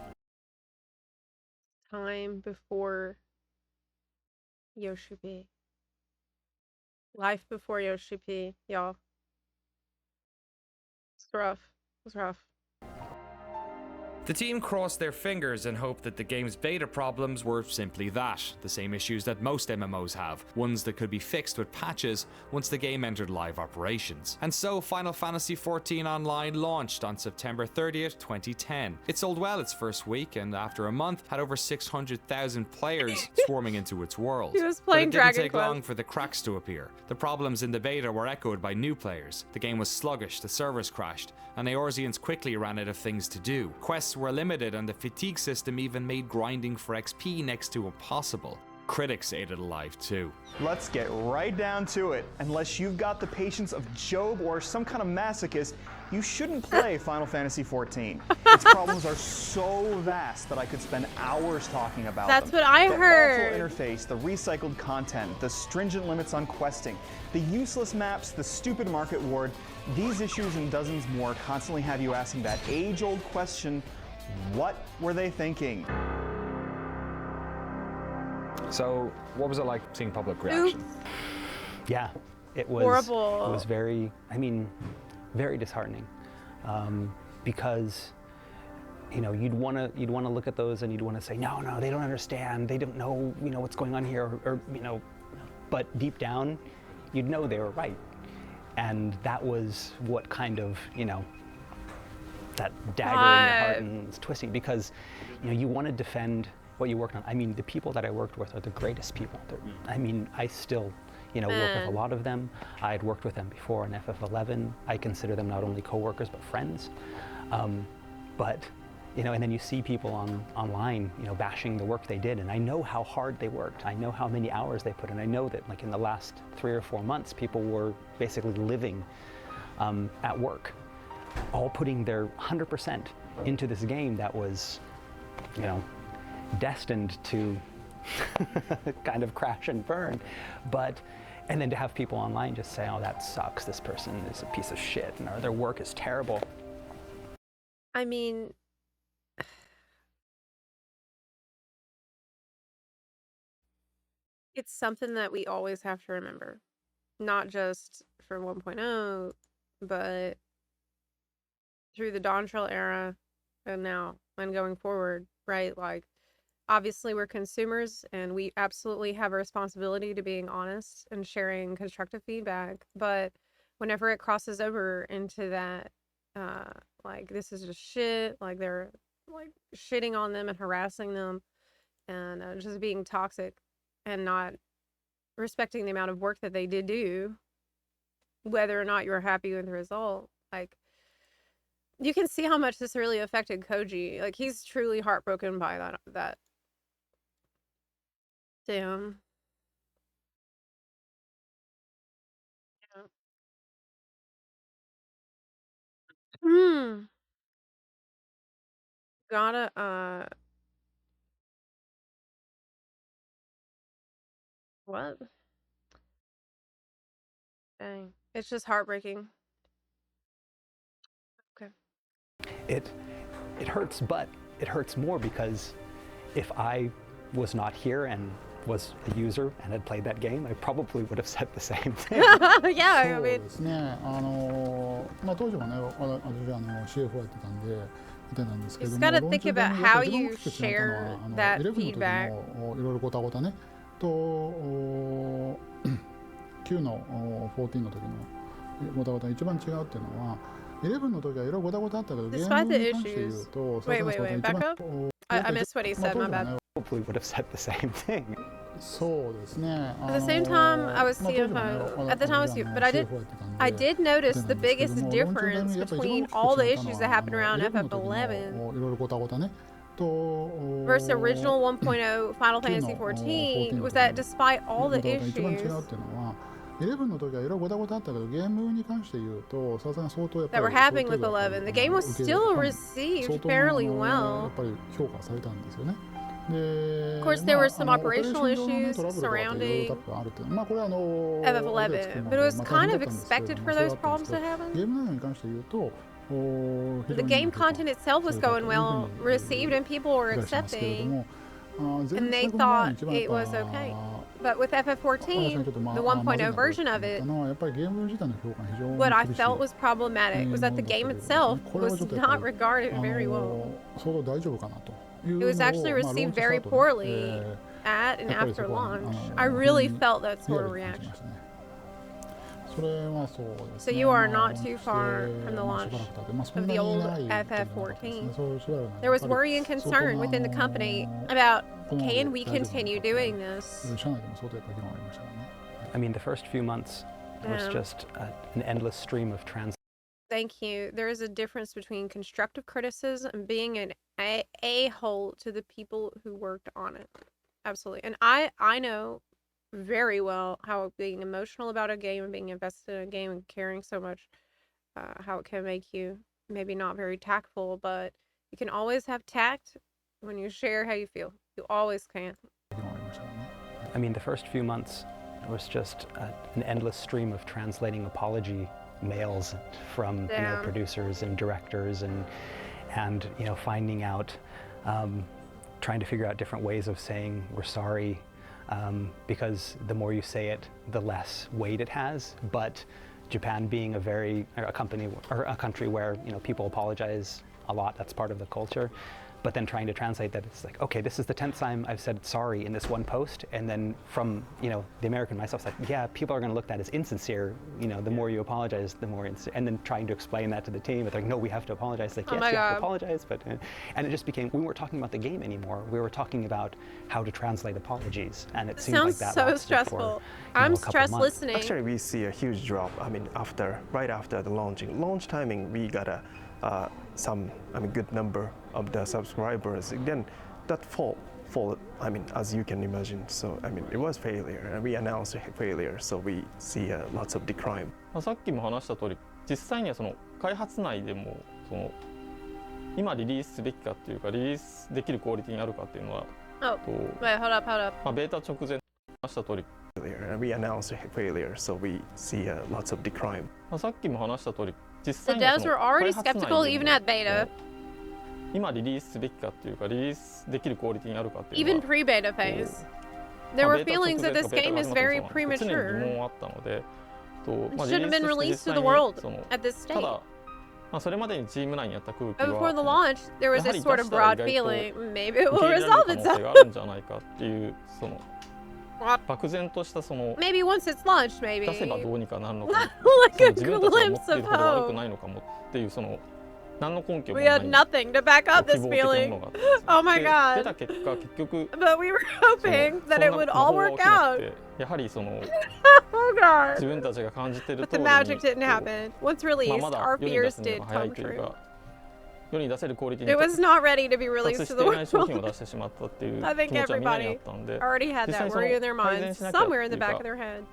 Time before Yoshi P. Life before Yoshi P, y'all. It's rough. It's rough. The team crossed their fingers and hoped that the game's beta problems were simply that, the same issues that most MMOs have, ones that could be fixed with patches once the game entered live operations. And so Final Fantasy XIV Online launched on September 30th, 2010. It sold well its first week, and after a month had over 600,000 players swarming into its world. He was playing but it didn't Dragon take Quest. long for the cracks to appear. The problems in the beta were echoed by new players. The game was sluggish, the servers crashed, and the Eorzeans quickly ran out of things to do. Quests were limited, and the fatigue system even made grinding for XP next to impossible. Critics ate it alive too. Let's get right down to it. Unless you've got the patience of Job or some kind of masochist, you shouldn't play Final Fantasy XIV. Its problems are so vast that I could spend hours talking about That's them. what I the heard. awful interface, the recycled content, the stringent limits on questing, the useless maps, the stupid market ward. These issues and dozens more constantly have you asking that age-old question, what were they thinking? So, what was it like seeing public reaction? Yeah, it was Horrible. It was very, very disheartening, because you'd want to look at those and you'd want to say, no, they don't understand, they don't know what's going on here, or but deep down, you'd know they were right, and that was what kind of that dagger in your heart, and it's twisting because you want to defend what you worked on. I mean, the people that I worked with are the greatest people. I still work with a lot of them. I had worked with them before on FF11. I consider them not only co-workers but friends. But and then you see people online bashing the work they did, and I know how hard they worked. I know how many hours they put in. I know that like in the last 3 or 4 months, people were basically living at work, all putting their 100% into this game that was destined to kind of crash and burn. And then to have people online just say, oh, that sucks, this person is a piece of shit, and their work is terrible. I mean, it's something that we always have to remember, not just for 1.0, but through the Dawn Trail era and now and going forward, right? Like, obviously we're consumers and we absolutely have a responsibility to being honest and sharing constructive feedback, but whenever it crosses over into that like this is just shit, like they're like shitting on them and harassing them and just being toxic and not respecting the amount of work that they did do, whether or not you're happy with the result, like you can see how much this really affected Koji. Like he's truly heartbroken by that. Damn. Yeah. Gotta what? Dang. It's just heartbreaking. Okay. It hurts, but it hurts more because if I was not here and was a user and had played that game, I probably would have said the same thing. Yeah, I そう mean, ですね。当時はね、私CFO やってたんで見てたんですけど just も、 gotta ローン think チ about で how 一番 you 大きく違ったの share は that 11の時 feedback. のいろいろごたごたねと9の14の時のごたごた一番違うっていうのは11の時はいろいろごたごたあったけどゲー Despite ム the に関して言う issues. と Wait, back up. I missed what he said, my bad. Probably would have said the same thing. そうですね。 At the same time, I was CFO. At the time, I was CFO. But I did notice the biggest difference between all the issues that happened around FF11 versus original 1.0 Final Fantasy XIV was that despite all the issues, 11の時はいろいろごたごたあったけど、ゲームに関して言うと、さすがに相当やっぱ that り were happening with 11. The game was still 相 received 当 fairly や well. っぱり評価されたんですよね。で、 Of course, there were some オペレーシ operational ョン上のね issues トラブルとかっていろいろ surrounding 多分あるっていうのは、これはあれですけど FF11, but it was まあ kind 大 of 変だったんですけれ expected ども、 for それ those はあったんです problems け to ど、 happen. ゲーム内容に関して言うと、非 The 常に game 評価 content itself was されたと going いうふう well, に received, and people were 理解しますけれど accepting, も、and 最 they 後の前 thought に一番やっ it ぱ was okay. But with 私は FF14, ちょっと the まずい 1.0 なと思っ version of た it, のはやっぱりゲーム自体の評価が非常に what I 厳しい felt was problematic was that the ものだったとい game うことです itself ね。これは was ちょっとやっぱ not り regarded very well. 相当大丈夫かなというの It を was actually まあローン received チスタ very ートで poorly at and やっぱり after そこは launch. ね I really 非常に felt that リア sort ル of に感じ reaction. ましたね。それはそうです So ね。 you are まあ not too far from the まあし launch ばらく経って、まあそん of な the に old 長いっていうのはなかったですね。 FF14. そうしばらくね There was やっぱ worry り and 相当 concern な within the company about このままで can we 大丈夫なのか continue という doing this? 社内でも相当やっぱり議論がありましたからね。 I mean, the first few months was Yeah. just an endless stream of Thank you. There is a difference between constructive criticism and being an a-hole to the people who worked on it. Absolutely. And I know very well how being emotional about a game and being invested in a game and caring so much, how it can make you maybe not very tactful, but you can always have tact when you share how you feel. You always can. I mean, the first few months was just an endless stream of translating apology mails from you know, Yeah. producers and directors and you know, finding out, trying to figure out different ways of saying we're sorry, because the more you say it, the less weight it has. But Japan being a company or a country where you know people apologize a lot, that's part of the culture. But then trying to translate that, it's like, okay, this is the 10th time I've said sorry in this one post, and then from you know the American myself, it's like, yeah, people are going to look at that as insincere. You know, the more you apologize, the more and then trying to explain that to the team, it's like, no, we have to apologize. Like, Oh yes, my you have to God. apologize, but and it just became we weren't talking about the game anymore. We were talking about how to translate apologies, and it seemed like Sounds that so lasted stressful. for, I'm a couple stressed months. listening. Actually, we see a huge drop. I mean, right after the launch timing, we got some good number of the subscribers. Then that fall. I mean, as you can imagine. So I mean, it was failure, and we announced a failure. So we see lots of decline. さっきも話した通り、実際にはその開発内でもその今リリースすべきかっていうかリリースできるクオリティにあるかっていうのは、Oh, wait, hold up. まあベータ直前話した通り。And we announced a failure, so we see lots of decline. まあさっきも話した通り、実 The 際には devs その were already 開発内で skeptical も even at beta, 今リリースすべきかっていうかリリースできるクオリティにあるかっていう even のは。 pre-beta phase. There まあ were ベータ直 feelings 前 that と this かベータ game が is 始まって very も常に疑 premature. 問はあったので、It まあ shouldn't リ have リー been スとして released 実 to 際 the に world その at this た stage. だ、まあそれまでにチーム内にあった空気 But は before the launch, there was やは this り sort 出 of したら broad 意外と feeling. Maybe it 受 will け入れられ resolve る可能性 itself. があるんじゃないかっていうその漠然としたその Maybe once it's launched, 出せば maybe. どうにかなるのか Like その a 自分たちが持っ glimpse てい of るほど悪く hope. ないのかもっていうその何の根拠も We ない had nothing to back up 希 this 望的なも feeling. のがあったんですよ Oh my で出 god. た結果結局 But we were その hoping そ that ん it な would 魔 all 法が work 起きな out. くてやはりその Oh god. 自分たちが感じてる But 通 the り magic に didn't happen. Once まあ released, まだ our 世に出 fears すに did は早い come という true. か世に出せるクオリティ It に was not ready to be 達 released し to て the いない商品を world. 出してしまったっていう I 気 think 持ちはみんなにあ everybody ったんで already had 実際 that にその worry in their 改善 minds しなきゃって somewhere in い the う back か of their head.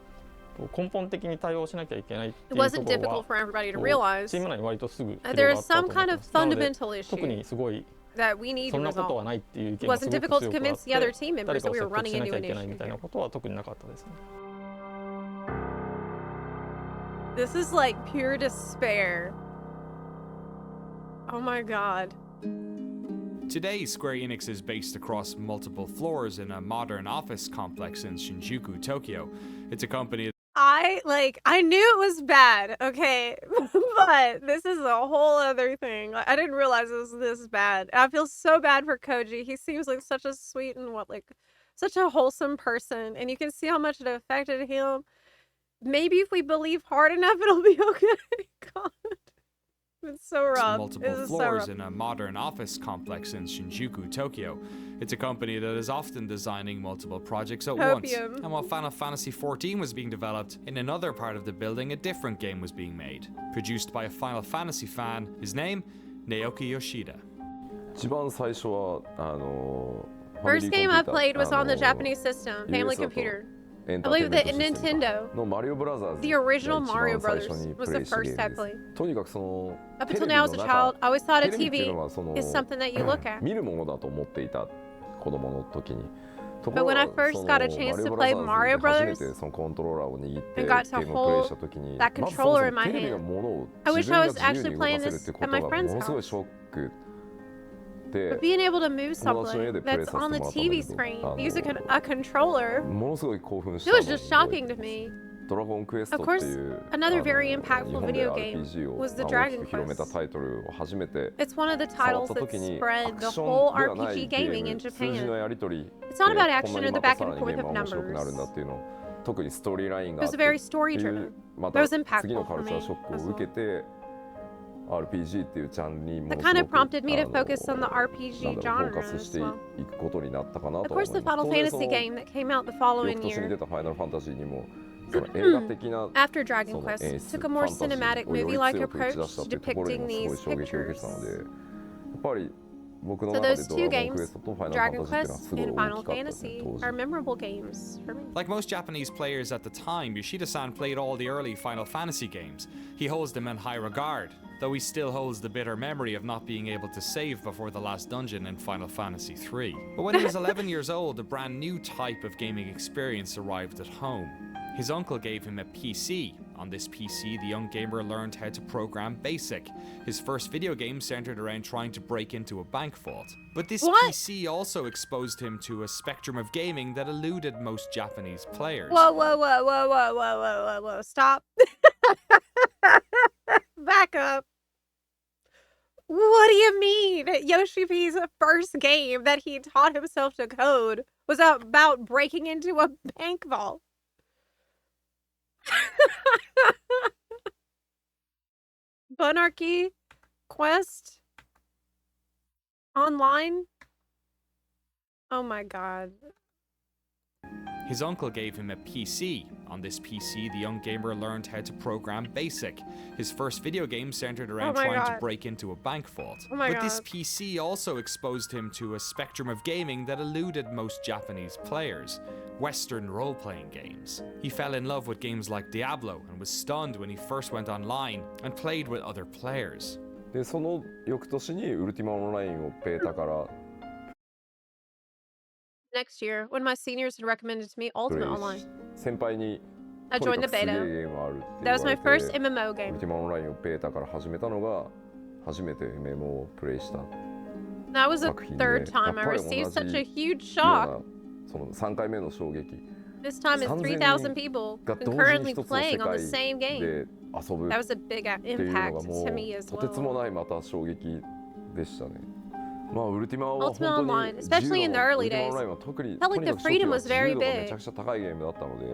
根本的に対応しなきゃいけないってい It うと wasn't ころ difficult は for everybody to こう realize チーム内に割とすぐ that 広 there が is ったと some 思っ kind て of ますなので fundamental 特 issue にすごい that we need そ to んなことは resolve. ないっていう意 It 見が wasn't すごく difficult to 強くあっ convince the other て team 誰 members か that を we 説 were 得 running しな into きゃい an けないみ issue たいな here. ことは特になかったですね。 This is like pure despair. Oh my god. Today, Square Enix is based across multiple floors in a modern office complex in Shinjuku, Tokyo. It's a company I knew it was bad, okay? But this is a whole other thing. I didn't realize it was this bad. I feel so bad for Koji. He seems like such a sweet and such a wholesome person, and you can see how much it affected him. Maybe if we believe hard enough, it'll be okay. God. It's so rough. multiple This is so floors rough. in a modern office complex in Shinjuku, Tokyo. It's a company that is often designing multiple projects at once. Hopium. And while Final Fantasy XIV was being developed, in another part of the building a different game was being made. Produced by a Final Fantasy fan, his name, Naoki Yoshida. 一番最初は First game I played was on the Japanese system, family US だと computer. エン I ターテイ believe ンメン that トシステム Nintendo, のマリオブラザーズ the が original 一 Mario 番最初 Brothers に was プレ the イしたゲ first ーム I です played. とにかくその Up テレ until ビ now の as a 中 child, I always thought テ a レビっていう TV のはその is something that you look at. 見るものだと思っていた子供の時に。とこ But ろ when が I そ first の got マ a リ chance オ to ブラ play ザーズ Mario で初め Brothers てそのコントローラーを握ってゲ and got ー to ムをプレイした hold 時に that まずそも controller そ in も my テレビの hand, ものを I 自 wish I 分が was 自由 actually に動か playing せるっ this てこ at と my がも friend's のすごい house. ショック But で being able to move 友達の家 something でプレイ that's させ on て the もらったんだ TV け screen ど using a controller, ものすごい興奮し it た was のを just 覚え shocking て to ます me. ドラゴンクエスト Of って course, いう another very 日 impactful 本で video game RPG を was the 大き Dragon く広めた Quest. タイトルを初めて It's one of the 触っ titles た that 時にア spread ク the ショ whole ンではない RPG ゲ gaming ー in ム数字の Japan. やり取り It's not で about こんな action に or the また back さ and らにゲ forth ーム of は面白くなるんだ numbers. っていうのを特にストーリーライン It があっ was て very って story いう driven. ま That た was impactful 次のカ for ルチャー me ショックを as 受け well. て RPG っていうジャンルにも That の kind す of ごく prompted me to focus on the なん RPG だろうフォー genre カス as してい well. くことになったかな Of とは course, 思 the います。 Final 当然そ Fantasy の game that came out the 翌 following 年に year 出たファイナルファンタジーにもその映画的な after Dragon その Quest 演出 took a フ more ァンタジ cinematic ーをより movie-like 強く打ち approach 出したっ to ていうところに depicting もすごい these 衝撃を受けて pictures. たのでやっぱり僕の So 中で those ド two ラゴンクエ games, ストとファイナルファン Dragon タジーっていうのは Quest すごい and 大 Final きかったですね Fantasy, 当時 are memorable games for me. Like most Japanese players at the time, Yoshida-san played all the early Final Fantasy games. He holds them in high regard, though he still holds the bitter memory of not being able to save before the last dungeon in Final Fantasy III. But when he was 11 years old, a brand new type of gaming experience arrived at home. His uncle gave him a PC. On this PC, the young gamer learned how to program BASIC. His first video game centered around trying to break into a bank vault. But this PC also exposed him to a spectrum of gaming that eluded most Japanese players. Whoa, whoa, whoa, whoa, whoa, whoa, whoa, whoa, whoa, stop. Back up. What do you mean? Yoshi P's first game that he taught himself to code was about breaking into a bank vault. Bunarchy Quest Online? Oh my god. His uncle gave him a PC. On this PC, the young gamer learned how to program BASIC. His first video game centered around my trying to God. break into a bank vault. Oh my But this God. PC also exposed him to a spectrum of gaming that eluded most Japanese players. Western role-playing games. He fell in love with games like Diablo and was stunned when he first went online and played with other players. でその翌年にウルティマオンラインをベータから Next year, when my seniors had recommended to me プレ Ultimate イし Online, 先輩に I とに joined か the くすげえ beta. ゲームあるって言 That わ was れ my て first MMO ウル game. ティマオンラインをベータから始めたのが初めて MMO をプレイした That was the 作品で third time I やっぱり received 同 such じ a huge よ shock. うなその3回目の衝撃 This time it's 3000 3,000 people が同時に concurrently 一つの playing 世 on 界 the same game. で遊ぶ That was a big っていうの impact がも to me う as とてつも well. ないまた衝撃でしたね。まあウルティマは Ultimate 本当 Online, に especially in the ウ early ルティマオン days, ラインは特に felt と like に the かく初期 freedom は was 自 very 由度がめ big. ちゃくちゃ高いゲームだったので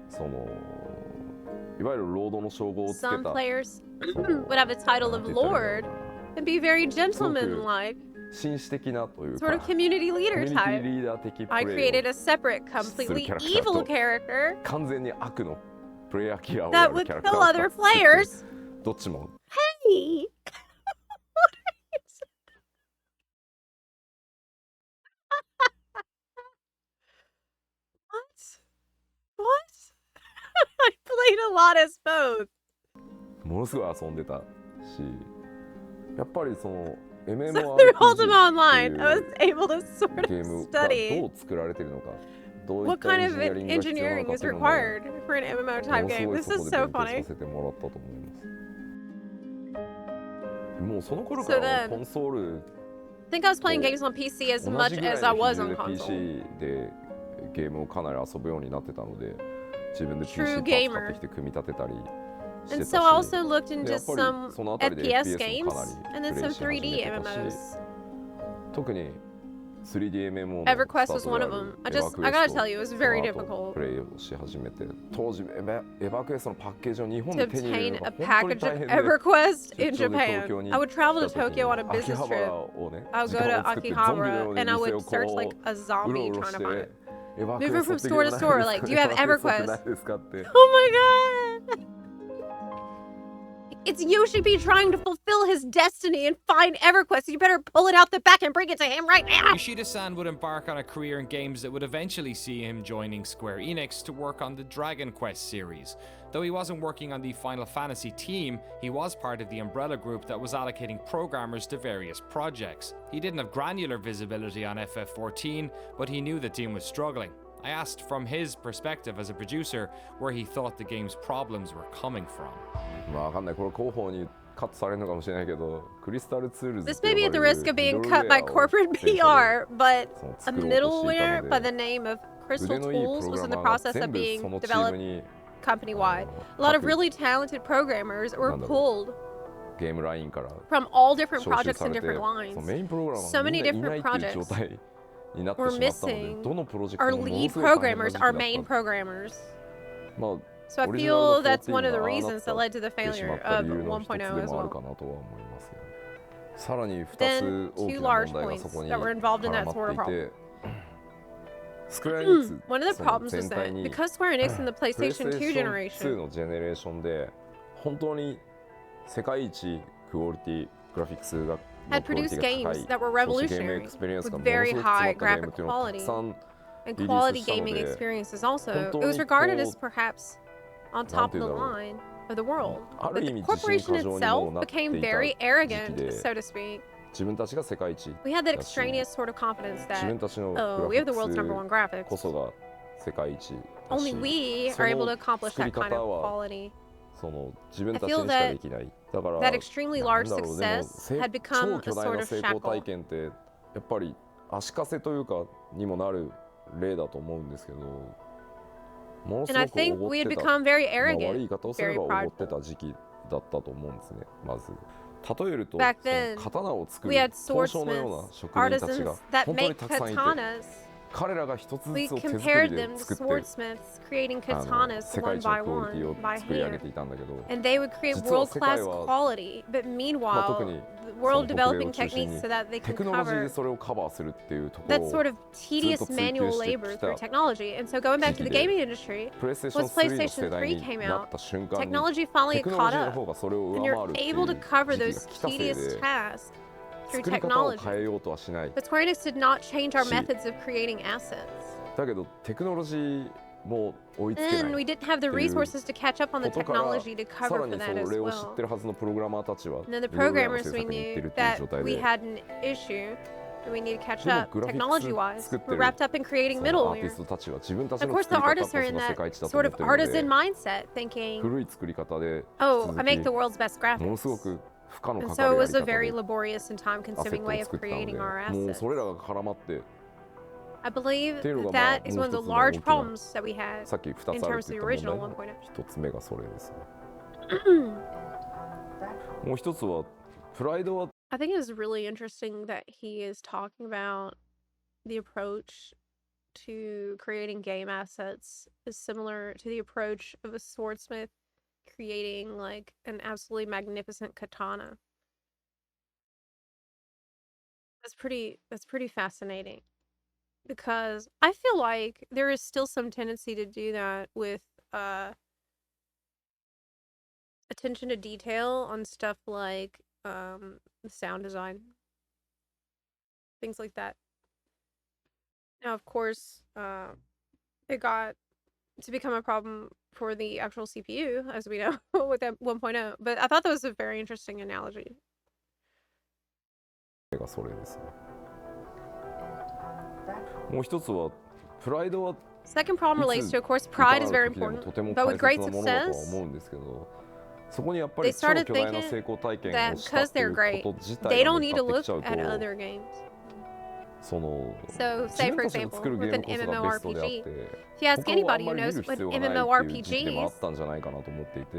そのいわゆるロードの称号をつけ Some た players would have the title of Lord and be very すごく gentlemanlike, 紳士的なという sort of か community コミ leader ュニティ type. リーダー的プ I レイ created を a separate, する completely キャラクター evil と character 完全に悪のプレイヤーキラーをや that るキャ would ラクター kill を other 作って players. どっちも Hey! What? What? I played a lot as both. ものすごい遊んでたしやっぱりその So through MMORPG Ultima ってい Online, I was う able to sort ゲー of ムがど study う作られているのかどういっ what た kind エン of ジニアリングが必要なの engineering か is っていうのも required for an MMO も type のす game. ごい This そこ is で so 勉強さ funny. せてもらったと思いますもうその頃か So ら then, コンソール I think I was playing games on PC as 同 much じぐら as い I の was 比 on 重で console. PC でゲームをかなり遊ぶようになってたので自分で PC パ True ーツ買 gamer. ってきて組み立てたりして And たし so I also looked で into やっぱり some そのあたりで FPS FPS も games かなり and then プレイ some し始め 3D てたし MMOs. 特に 3DMMO の EverQuest スタ was ート one で of ある them. I エヴァ just, ク I エ gotta ス tell ト you, it was そ very の後 difficult プレイをし始めて当時エヴァクエストのパッケージを日本 to で手に入れる obtain の a が本当に package 大 of 変で EverQuest 出 in 張で東 Japan. 京に I would travel 来 to た時に Tokyo on a 秋 business 葉 trip. 原をね I would 時 go 間 to を作ってゾンビのよう Akihabara に and I 店 would を search こ like a ううろ zombie うろ trying し to て find it. エヴァクエ Moving スト from ってゲー store ム to ない store, です like, か do you have エヴァクエストって EverQuest? ないですかって Oh my god! It's Yoshi trying to fulfill his destiny and find EverQuest. You better pull it out the back and bring it to him right now. Yoshida-san would embark on a career in games that would eventually see him joining Square Enix to work on the Dragon Quest series. Though he wasn't working on the Final Fantasy team, he was part of the umbrella group that was allocating programmers to various projects. He didn't have granular visibility on FF14, but he knew the team was struggling. I asked from his perspective as a producer where he thought the game's problems were coming from. まあわかんない。これ広報にカットされるのかもしれないけど、クリスタルツールズ This may be at the risk of being cut by corporate PR, but a middleware by the name of Crystal Tools was in the process of being developed company-wide. A lot of really talented programmers were pulled from all different projects and different lines. So many different projects were missing our lead programmers, our main programmers. So I feel that's one of the reasons that led to the failure of 1.0 as well. Then two large points that were involved in that sort of problem. One of the problems was that because Square Enix in the PlayStation 2 generation のジェネレーションで本当に世界一クオリティグラフィックスが had produced games that were revolutionary with very high graphic quality and quality gaming experiences also. It was regarded as perhaps on top of the line of the world. But the corporation itself became very arrogant, so to speak. We had that extraneous sort of confidence that, oh, we have the world's #1 graphics. Only we are able to accomplish that kind of quality. I feel that that extremely large success had become a sort of shackle. やっぱり足かせというかにもなる例だと思うんですけど、ものすごく And I think we had become very arrogant, 悪い言い方をすれば very 怒ってた時期だったと思うんですね。まず例えると、 Back then, 刀を作 we る had 刀匠のような swordsmiths, 職人たち artisans が that 本当に make たくさんいて、 katanas. 彼らが一つず We つを手作 compared りで them to 作って swordsmiths creating 世 katanas 界 one 一の by クオリティ one を by 作り上げ hand. ていたんだけど、 And they would create 実は世界 world-class は quality, but まあ meanwhile, 特に the その world 北米 developing を中心 techniques に so that they テ can クノロジー cover でそれをカバーするっていうとこ that ろを sort of ずっ tedious と追 manual 求して labor きた through technology. And so going back to the 時期で gaming industry, プレイステーション once 3の PlayStation 世代 3に came な out, った瞬間に technology finally テクノロ caught ジーの up, 方がそれを and 上 you're 回るっていう able to cover 時期 those が来たせい tedious で tasks through 作り方を technology. 変えようとはしない。 But Square Enix did not change our し methods of creating assets. だけどテクノロジーも追いつけない And we didn't have the っていう resources to catch up on the ことから、 technology to さ cover ら for に that そ as れを知っ well. てるはずのプログラマーたちは And then the いろいろな programmers 制 we 作に行ってる knew っていう that 状態 we で had an issue that we need to catch でも up グラフィック technology ス wise. 作って We're る wrapped up in creating そのアーティ middleware. ストたちは自分たち Of の course, 作 the り方 artists と are そ in の世 that 界一だと sort 思っ of てるの artisan で mindset, thinking, 古い作り方で oh, 続 I き make the world's best ものすご graphics. く負荷の And かか so る it やり was a 方で very laborious and アセッ time-consuming ト way を of 作ってたの creating our でもう assets. それらが絡まって I believe っていうのが that まあ is もう one of 一 the つの large 大きな problems that we had さっき in 2つある terms って of 言 the った問 original 題の 1.0. 1つ目がそれですねもう一つはプライドは I think it is really interesting that he is talking about the approach to creating game assets is similar to the approach of a swordsmith creating like an absolutely magnificent katana. That's pretty fascinating because I feel like there is still some tendency to do that with attention to detail on stuff like sound design, things like that. Now, of course, it got to become a problem for the actual CPU, as we know, with that 1.0. But I thought that was a very interesting analogy. がそれですねもう一つはプライドは Second problem い relates つ to, of course, いかな pride る is very 時でも important. とても But 大 with 切 great なものだとは success, 思うんですけどそこにやっぱ they り超 started 巨大な thinking 成功体験 that をしたっ because てい they're う great, こと自 they 体が don't 乗っ need か to ってきちゃ look うと at other games. その So, 自 say 分 for たちの example, 作るゲ with ー an ムこそがベストであって MMORPG, if you ask 他をあん anybody ま who り見 knows る what 必要がないっていう時期でもあ MMORPGs, ったんじゃないかなと思っていて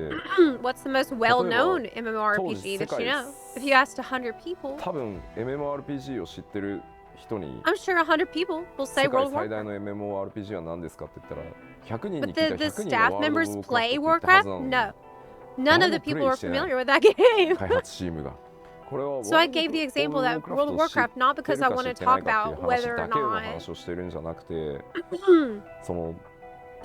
what's the most well-known MMORPG that you know? If you asked 100 people, 多分 MMORPG を知ってる人に I'm sure 100 people will say 世界 World of 最 Warcraft. 大の MMORPG は何ですかって言ったら100人 But に聞いた the ら100人 staff はワールド・ members オブ・クラフ play トって言ったはず Warcraft? なのに No. None of the people are してない familiar with that game. 開発チームがこれは So I gave the example that World of Warcraft, not because I want to talk about whether or だけの not 話をしてるんじゃなくてその the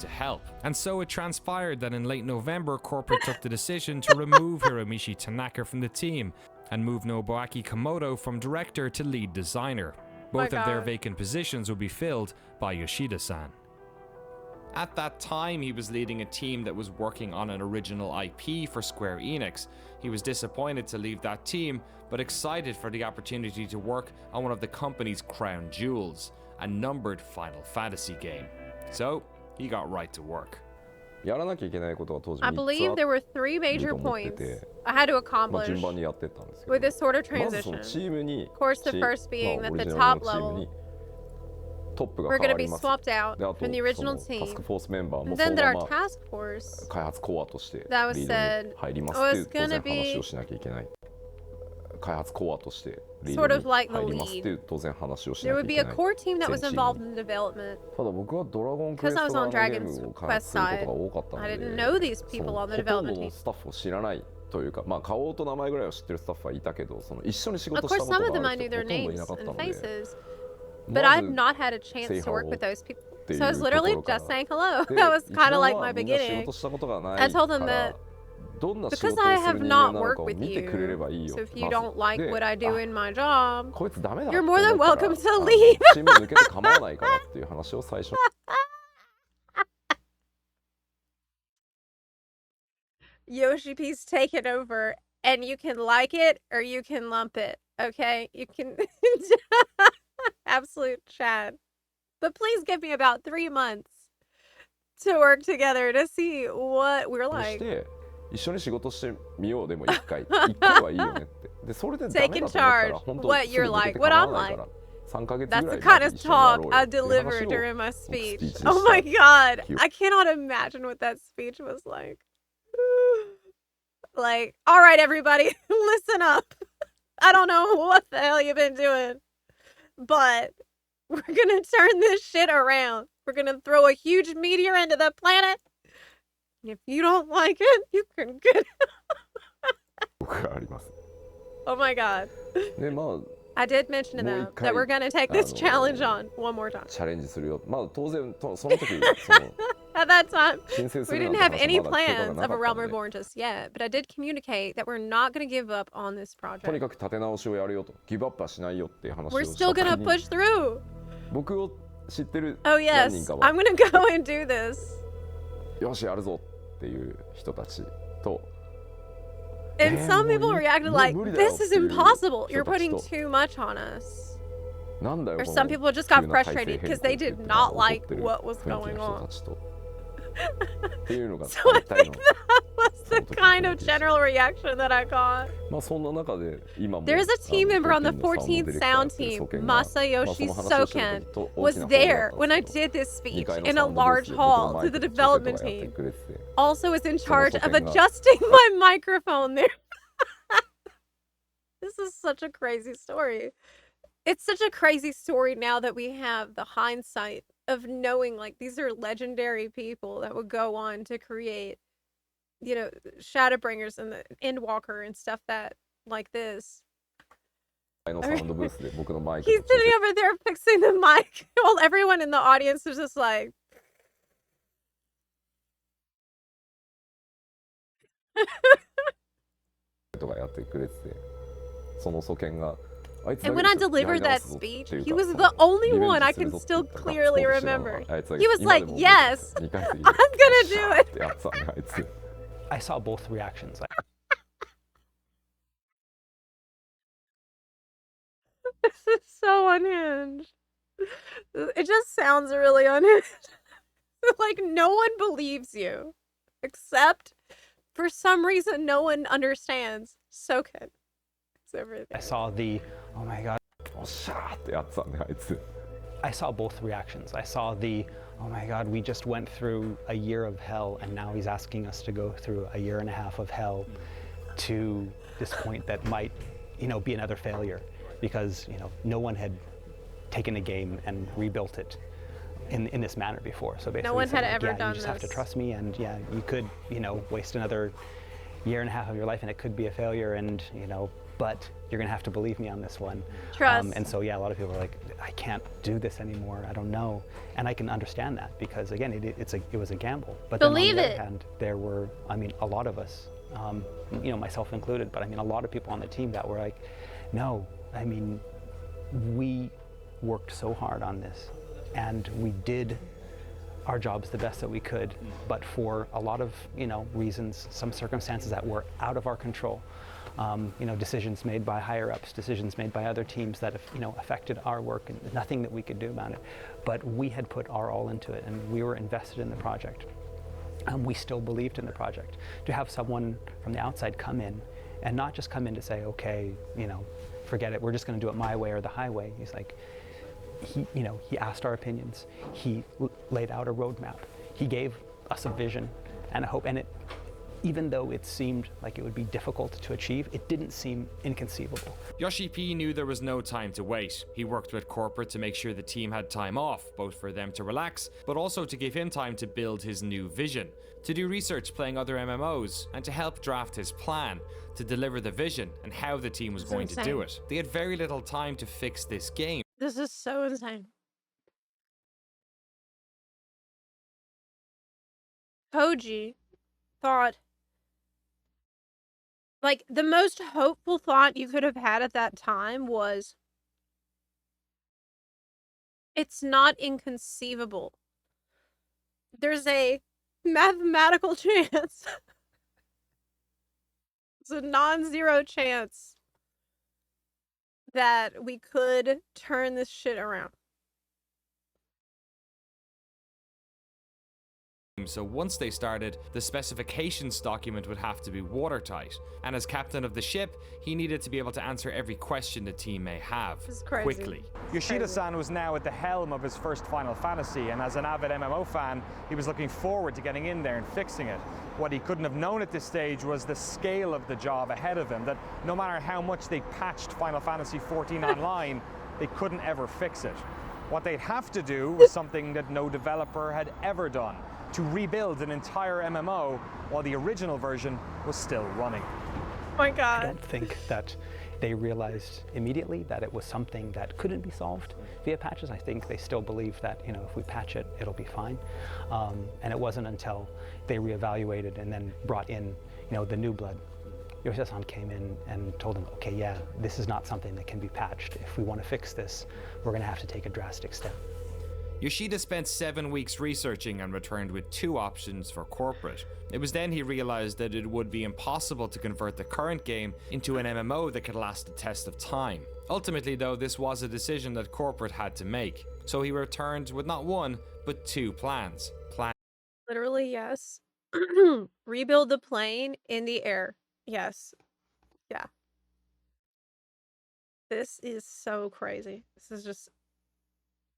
to help. And so it transpired that in late November, corporate took the decision to remove Hiromichi Tanaka from the team and move Nobuaki Komodo from director to lead designer. Both of their vacant positions would be filled by Yoshida-san. At that time, he was leading a team that was working on an original IP for Square Enix. He was disappointed to leave that team, but excited for the opportunity to work on one of the company's crown jewels, a numbered Final Fantasy game. So, he got right to work. やらなきゃいけないことが当時 I 3つあ believe っ there were 3 る major と思って points て、 I had to まあ accomplish 順番にやってったんですけ with ど、 this sort of まずその transition. チームに、 Of course, the まあ first being that オリ the ジナル top のチームに level トップが we're 変 going わ to be ります。 swapped で、 out あと from the そ original のタス team. クフォースメンバー And もそ then の there ま are ま task force 開発コアとして that was リード said に入ります was っていう当 gonna 然 be 話をしなきゃいけない。開発コアとしてリー sort ド of に like the 入りますってい lead. う当然話をし There なきゃ would い be け a ない。 core team that 全 was チーム involved に in the development. ただ僕はドラゴンクエ Because ス I ト was の on あのゲー Dragon's ムを開 Quest 発すること side, が多かったの I で、 didn't know these そ people の on the ほとん development どの team. スタッフを知らないというか、まあ顔と名前ぐらいは知ってるスタッフはいたけど、その一緒に仕 Of 事した course, こと some of them が I ある knew 人 their ほとんどい names なかった and ので、 faces, but ま I've ず not had a chance セイ to ハオ work with those people. ってい So I was うとこ literally ろか just ら saying hello. で That was 一 kind of 番 like は my みんな仕 beginning. 事したことがない I か told them ら that どんな仕 because 事を I す have る人間 not なの worked かを with 見てくれれ you, ばいいよ so if you まず don't like で what I do あ in my job, こいつダメだ you're って more 思 than ったら welcome to あの leave. チーム抜けて構わないからっていう話を最初 Yoshi P's taken over, and you can like it or you can lump it. Okay, you can absolute Chad. But please give me about 3 months to work together to see what we're にし like. て一緒に仕事してみようでも一回はいいよねってでそれでダメ Take だ in と思ったら charge 本当 what すぐ you're 抜け like, て what 構 I'm わないか like. ら3ヶ月ぐ That's ら the い kind で of 一緒にやろ talk うよ I っていう話 delivered を during my ス speech. ピーチでし Oh た my god, 記憶 I cannot imagine what that speech was like. Like, all right, everybody, listen up. I don't know what the hell you've been doing, but we're gonna turn this shit around. We're gonna throw a huge meteor into the planet. If you don't like it, you can get it. 僕があります Oh my god. でまあ I did mention to もう them 一回 that we're gonna take this challenge on one more time. チャレンジするよまあ当然その時その At that time, 申請す we るな didn't んて have 話 any はまだ計画 plans がな of か a った Realm ので Reborn just yet, but I did communicate that we're not gonna give up on this とに project. かく立て直しをやるよとギブアップはしないよっていう話 We're をした still 時 gonna に push through. 僕を知ってる Oh 何人 yes, かは I'm gonna go and do this. よしやるぞっていう人たちと And some people reacted like, 無理だよ this is っていう impossible. 人 You're たち put と too much on us. なんだよ Or こ some の people just 急 got な体制 frustrated 変 because 更 they って言っ did て not 怒 like ってる what was 雰囲気の going 人 on. たちとっていうのが So I 大体 think の that was the kind of general reaction that I got. まあそんな中で今も There's a team member on the 14 14th のサウン sound ドディレクターっていう team, 双剣がまあその Masayoshi 話をしてる Soken, 時と大 was きなホールだ there ったん when で I すけど did this 2 speech 階の in サ a ウンドブー large スで僕の hall マ to イ the クと調整と development かやって team. くれてて Also was in その charge 祖 of 先が adjusting my microphone there. This is such a crazy story. It's such a crazy story now that we have the hindsight of knowing like these are legendary people that would go on to create, you know, Shadowbringers and the Endwalker and stuff that like this. のサウンドブースで僕のマイク He's と調 sitting over there fixing the mic while everyone in the audience is just like, 整とかやってくれててその祖先があいつだ and け when I ですよ delivered やり直 that すぞって speech, いう he か was そ the の only リベン one ジ I する can ぞって still 言ったら clearly ガッツポーズして remember. あいつだ He け was 今で like, も覚えて yes, る2回生 I'm gonna do it. ってやってたんであいつ I saw both reactions. This is so unhinged. It just sounds really unhinged. Like, no one believes you. Except, for some reason, no one understands Soken. It's everything. I saw the, oh my god. おっしゃーってやってたんであいつ I saw both reactions. I saw the, oh my god, we just went through a year of hell and now he's asking us to go through a year and a half of hell to this point that might, you know, be another failure because, you know, no one had taken a game and rebuilt it in this manner before. So basically, No one he said, had like, ever yeah, done you just have to this. trust me and yeah, you could, you know, waste another year and a half of your life and it could be a failure and, you know, but you're gonna have to believe me on this one. Trust. And so yeah, a lot of people are like, I can't do this anymore. I don't know, and I can understand that because again, it was a gamble. But Believe then on it. the other hand, there were, I mean, a lot of us, you know, myself included, but I mean, a lot of people on the team that were like, no, I mean, we worked so hard on this, and we did our jobs the best that we could, but for a lot of, you know, reasons, some circumstances that were out of our control. You know, decisions made by higher ups, decisions made by other teams that, you know, affected our work and nothing that we could do about it. But we had put our all into it and we were invested in the project. we still believed in the project. To have someone from the outside come in and not just come in to say, okay, you know, forget it, we're just going to do it my way or the highway. He's like, he asked our opinions. He laid out a roadmap. He gave us a vision and a hope. And even though it seemed like it would be difficult to achieve, it didn't seem inconceivable. Yoshi P knew there was no time to wait. He worked with corporate to make sure the team had time off, both for them to relax, but also to give him time to build his new vision, to do research playing other MMOs, and to help draft his plan, to deliver the vision and how the team was going to do it. They had very little time to fix this game. This is so insane. Koji thought, like, the most hopeful thought you could have had at that time was, it's not inconceivable. There's a mathematical chance. It's a non-zero chance that we could turn this shit around. So once they started, the specifications document would have to be watertight. And as captain of the ship, he needed to be able to answer every question the team may have, quickly. Yoshida-san was now at the helm of his first Final Fantasy, and as an avid MMO fan, he was looking forward to getting in there and fixing it. What he couldn't have known at this stage was the scale of the job ahead of him, that no matter how much they patched Final Fantasy XIV online, they couldn't ever fix it. What they'd have to do was something that no developer had ever done, to rebuild an entire MMO while the original version was still running. Oh my god. I don't think that they realized immediately that it was something that couldn't be solved via patches. I think they still believed that, you know, if we patch it, it'll be fine. And it wasn't until they reevaluated and then brought in, you know, the new blood. Yoshida-san came in and told them, okay, yeah, this is not something that can be patched. If we want to fix this, we're going to have to take a drastic step. Yoshida spent 7 weeks researching and returned with 2 options for corporate. It was then he realized that it would be impossible to convert the current game into an MMO that could last the test of time. Ultimately though, this was a decision that corporate had to make. So he returned with not 1, but 2 plans. Literally, yes. Rebuild the plane in the air. Yes. Yeah. This is so crazy. This is just...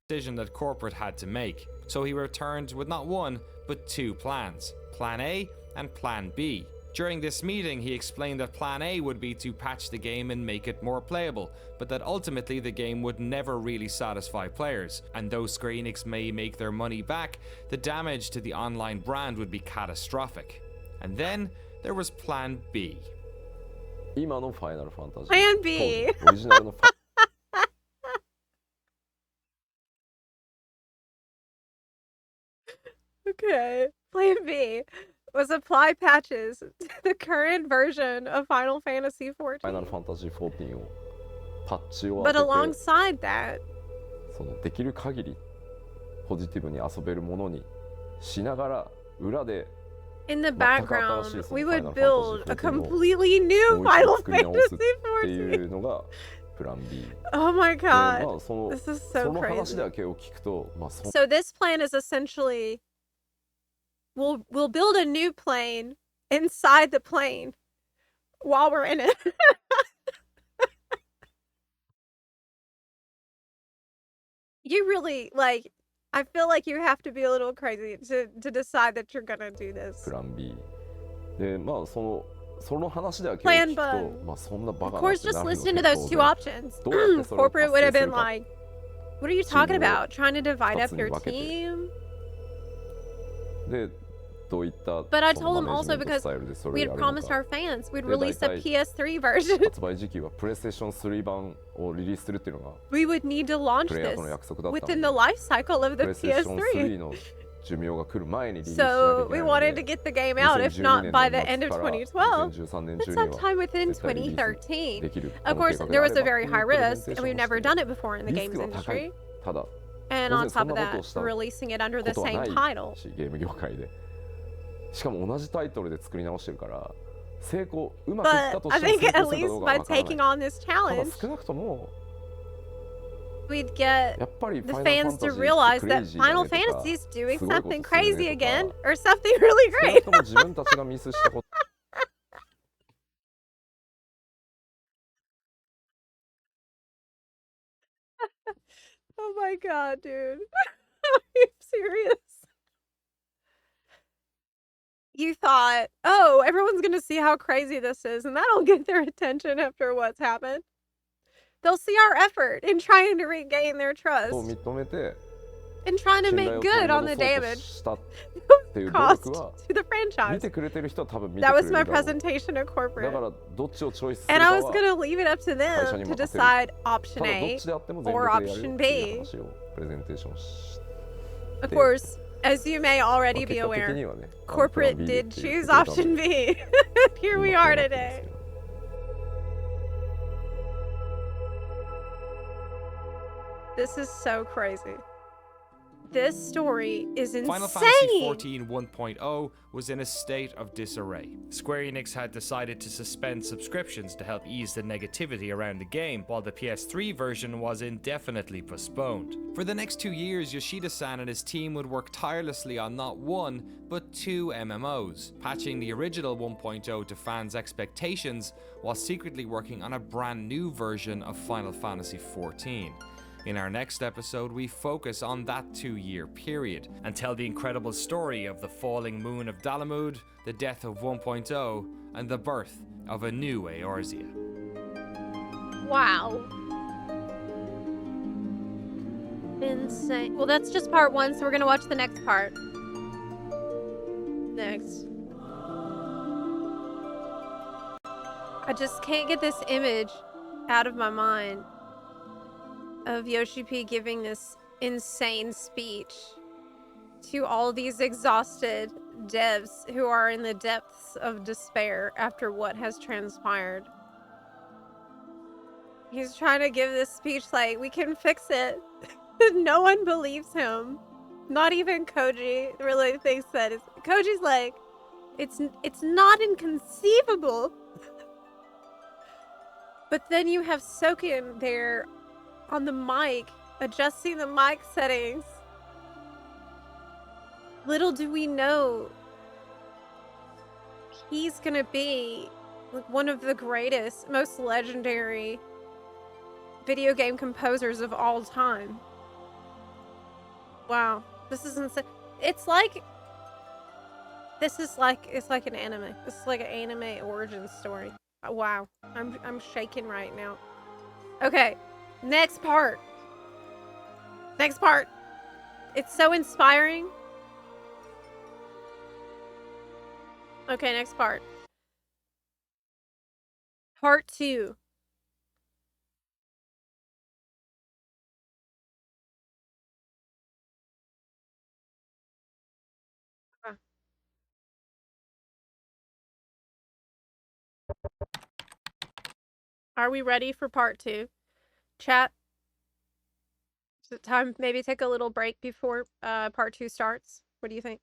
decision that corporate had to make. So he returned with not 1, but 2 plans. Plan A and Plan B. During this meeting, he explained that Plan A would be to patch the game and make it more playable, but that ultimately the game would never really satisfy players, and though Square Enix may make their money back, the damage to the online brand would be catastrophic. And then there was Plan B. Plan B! Okay. Plan B was apply patches to the current version of Final Fantasy XIV. But alongside that, そのできる限りポジティブに遊べるものにしながら裏で in the background, we would build a completely new Final Fantasy XIV. Oh my god. This is so crazy. So this plan is essentially we'll build a new plane inside the plane while we're in it. You really, like, I feel like you have to be a little crazy to decide that you're gonna do this. Plan B. で、まあその話だけを聞くと、まあそんなバカな Of course, just listen to those two options. Corporate would have been like, what are you talking about? Trying to divide up your team? で、どういった But I told him also because we had promised our fans we'd release a PS3 version. 発売時期は PlayStation 3版をリリースするっていうのが We would need to launch this within the life cycle of the PlayStation 3 PS3. の寿命が来る前にリリースし So we wanted to get the game out, if not by the end of 2012, but sometime within 2013. Of course, there was a very high risk, and we've never done it before in the games industry. ただ And on top of that, releasing it under the same title. ゲーム業界でしかも同じタイトルで作り直してるから成功うまくいったと But しても I think 成 at 功するかど least うか by わからない taking on this ただ challenge, 少なくとも we'd get やっぱり the Final fans to Fantasy realize that クレイジーだね Final とか Fantasy is doing すごいこと something するね crazy とか again or something really 少な great. くとも自分たちがミスしたこと Oh my god, dude. Are you serious? You thought, oh, everyone's gonna see how crazy this is, and that'll get their attention after what's happened. They'll see our effort in trying to regain their を trust 認めて and trying to 信 make 頼を good 取り on 戻 the そうと damage したっていう努 caused 力は to the 見 franchise. てくれてる人は多分見て That くれ was る my だろう presentation at だ corporate. からどっちをチョイスする And か I was は gonna leave it up to 会社 them に to 任せる decide た option だどっ A ちであっても全 or 力でやるよ option っていう B. 話をプレゼンテーションし Of て course, as you may まあ already 結 be 果的 aware, にはね corporate プラン B で did って言 choose ってくれたん option で B. Here 今 we こう are なってます today. けど This is so crazy. This story is Final Fantasy insane. XIV 1.0 was in a state of disarray. Square Enix had decided to suspend subscriptions to help ease the negativity around the game, while the PS3 version was indefinitely postponed. For the next 2 years, Yoshida-san and his team would work tirelessly on not one, but 2 MMOs, patching the original 1.0 to fans' expectations, while secretly working on a brand new version of Final Fantasy XIV. In our next episode, we focus on that 2-year period and tell the incredible story of the falling moon of Dalamud, the death of 1.0, and the birth of a new Eorzea. Wow. Insane. Well, that's just part 1, so we're gonna watch the next part. Next. I just can't get this image out of my mind of Yoshi P giving this insane speech to all these exhausted devs who are in the depths of despair after what has transpired. He's trying to give this speech like, we can fix it. No one believes him. Not even Koji really thinks that. Koji's like, it's not inconceivable. But then you have Soken there on the mic, adjusting the mic settings. Little do we know, he's gonna be like one of the greatest, most legendary video game composers of all time. Wow, this is insane. It's like it's like an anime. This is like an anime origin story. Wow, I'm shaking right now. Okay. Next part. Next part. It's so inspiring. Okay, next part. Part 2. Are we ready for part 2? Chat. Is it time maybe take a little break before part 2 starts? What do you think?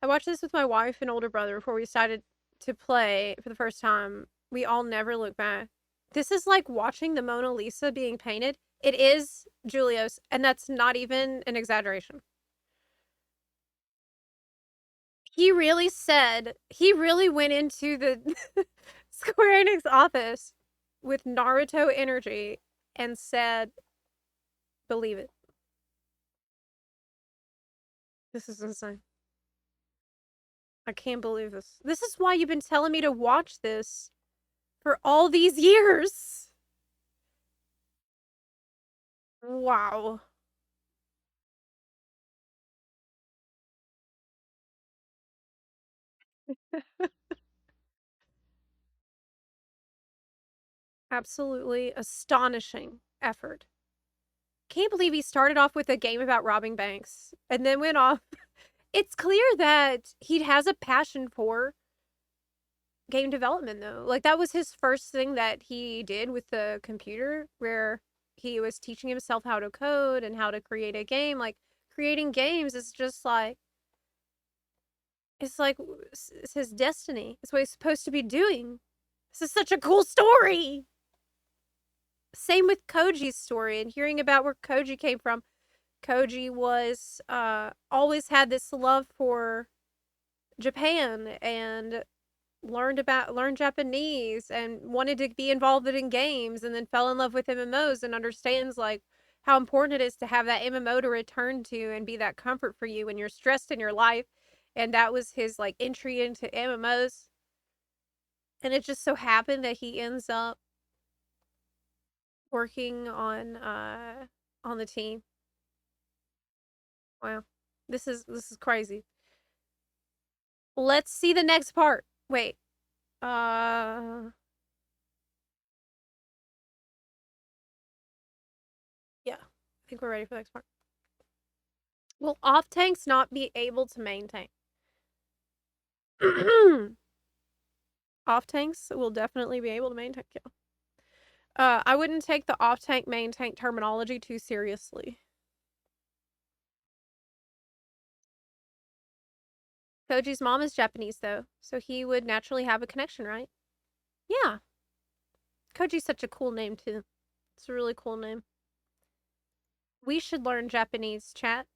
I watched this with my wife and older brother before we decided to play for the first time. We all never look back. This is like watching the Mona Lisa being painted. It is Julios, and that's not even an exaggeration. He really went into the Square Enix office with Naruto energy and said, believe it. This is insane. I can't believe this. This is why you've been telling me to watch this for all these years. Wow. Absolutely astonishing effort. Can't believe he started off with a game about robbing banks and then went off. It's clear that he has a passion for game development, though. Like, that was his first thing that he did with the computer, where he was teaching himself how to code and how to create a game. Like, creating games is just like, it's his destiny. It's what he's supposed to be doing. This is such a cool story. Same with Koji's story and hearing about where Koji came from. Koji was always had this love for Japan and learned Japanese and wanted to be involved in games and then fell in love with MMOs and understands like how important it is to have that MMO to return to and be that comfort for you when you're stressed in your life. And that was his like entry into MMOs. And it just so happened that he ends up working on the team. Wow. This is crazy. Let's see the next part. Wait. Yeah, I think we're ready for the next part. Will off tanks not be able to maintain? Off tanks will definitely be able to maintain. Yeah. I wouldn't take the off tank main tank terminology too seriously. Koji's mom is Japanese though, so he would naturally have a connection, right? Yeah. Koji's such a cool name too. It's a really cool name. We should learn Japanese, chat.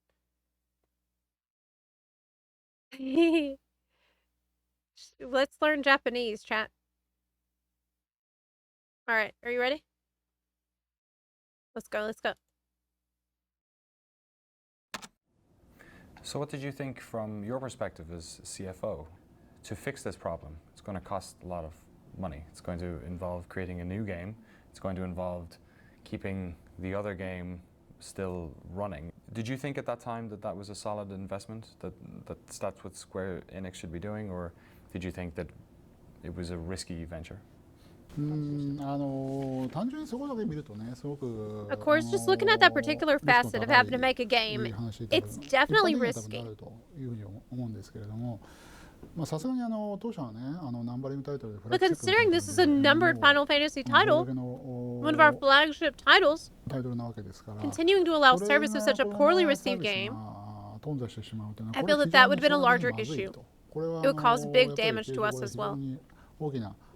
Let's learn Japanese, chat. All right, are you ready? Let's go, let's go. So what did you think from your perspective as CFO to fix this problem? It's going to cost a lot of money. It's going to involve creating a new game. It's going to involve keeping the other game still running. Did you think at that time that that was a solid investment, that that's what Square Enix should be doing, or did you think that it was a risky venture? Of course, just looking at that particular facet of having to make a game, it's definitely risky. But considering this is a numbered Final Fantasy title, one of our flagship titles, continuing to allow service of such a poorly received game, I feel that would have been a larger issue. It would cause big damage to us as well.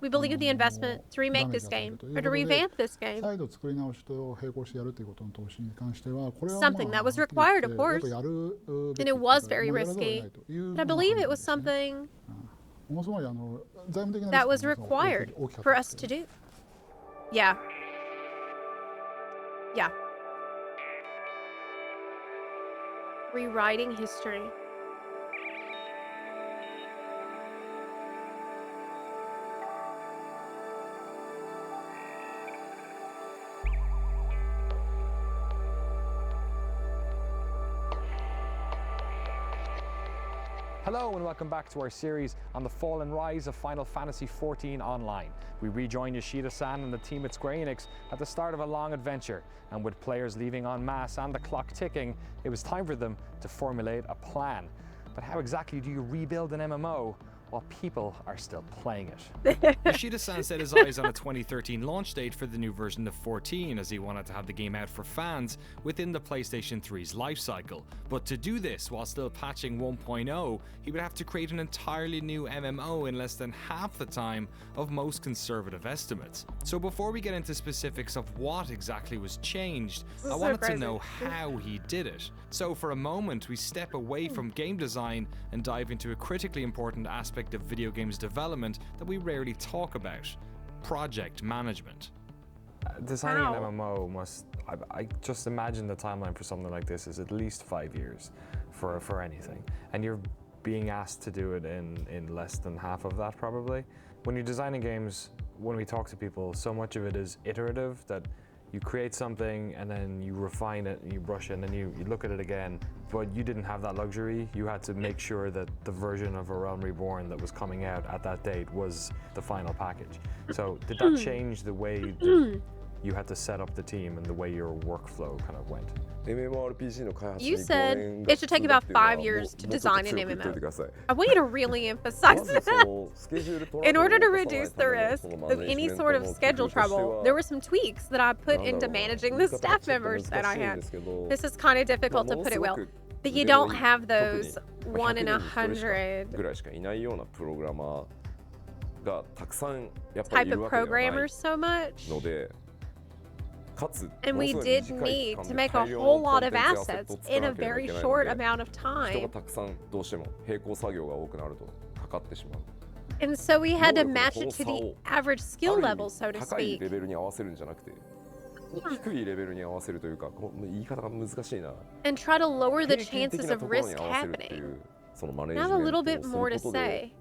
We believe the investment to remake this game, or to revamp this game. Something that was required, of course. And it was very risky. But I believe it was something that was required for us to do. Yeah. Yeah. Rewriting history. Hello and welcome back to our series on the fall and rise of Final Fantasy XIV Online. We rejoin Yoshida-san and the team at Square Enix at the start of a long adventure, and with players leaving en masse and the clock ticking, it was time for them to formulate a plan. But how exactly do you rebuild an MMO while people are still playing it? Yoshida-san set his eyes on a 2013 launch date for the new version of 14, as he wanted to have the game out for fans within the PlayStation 3's lifecycle. But to do this while still patching 1.0, he would have to create an entirely new MMO in less than half the time of most conservative estimates. So before we get into specifics of what exactly was changed, I wanted to know how he did it. So for a moment, we step away from game design and dive into a critically important aspect of video games development that we rarely talk about: project management. Designing an MMO I just imagine the timeline for something like this is at least 5 years for anything. And you're being asked to do it in less than half of that probably. When you're designing games, when we talk to people, so much of it is iterative, that you create something and then you refine it and you brush it and then you look at it again. But you didn't have that luxury. You had to make sure that the version of A Realm Reborn that was coming out at that date was the final package. So did that change the way that you had to set up the team and the way your workflow kind of went? You said it should take about 5 years to design an MMO. I want you to really emphasize that. In order to reduce the risk of any sort of schedule trouble, there were some tweaks that I put into managing the staff members that I had. This is kind of difficult to put it well, but you don't have those 1 in 100 type of programmers so much. And we did need to make a whole lot of assets in a very short amount of time. And so we had to match it to the average skill level, so to speak. And try to lower the chances of risk happening. I have a little bit more to say.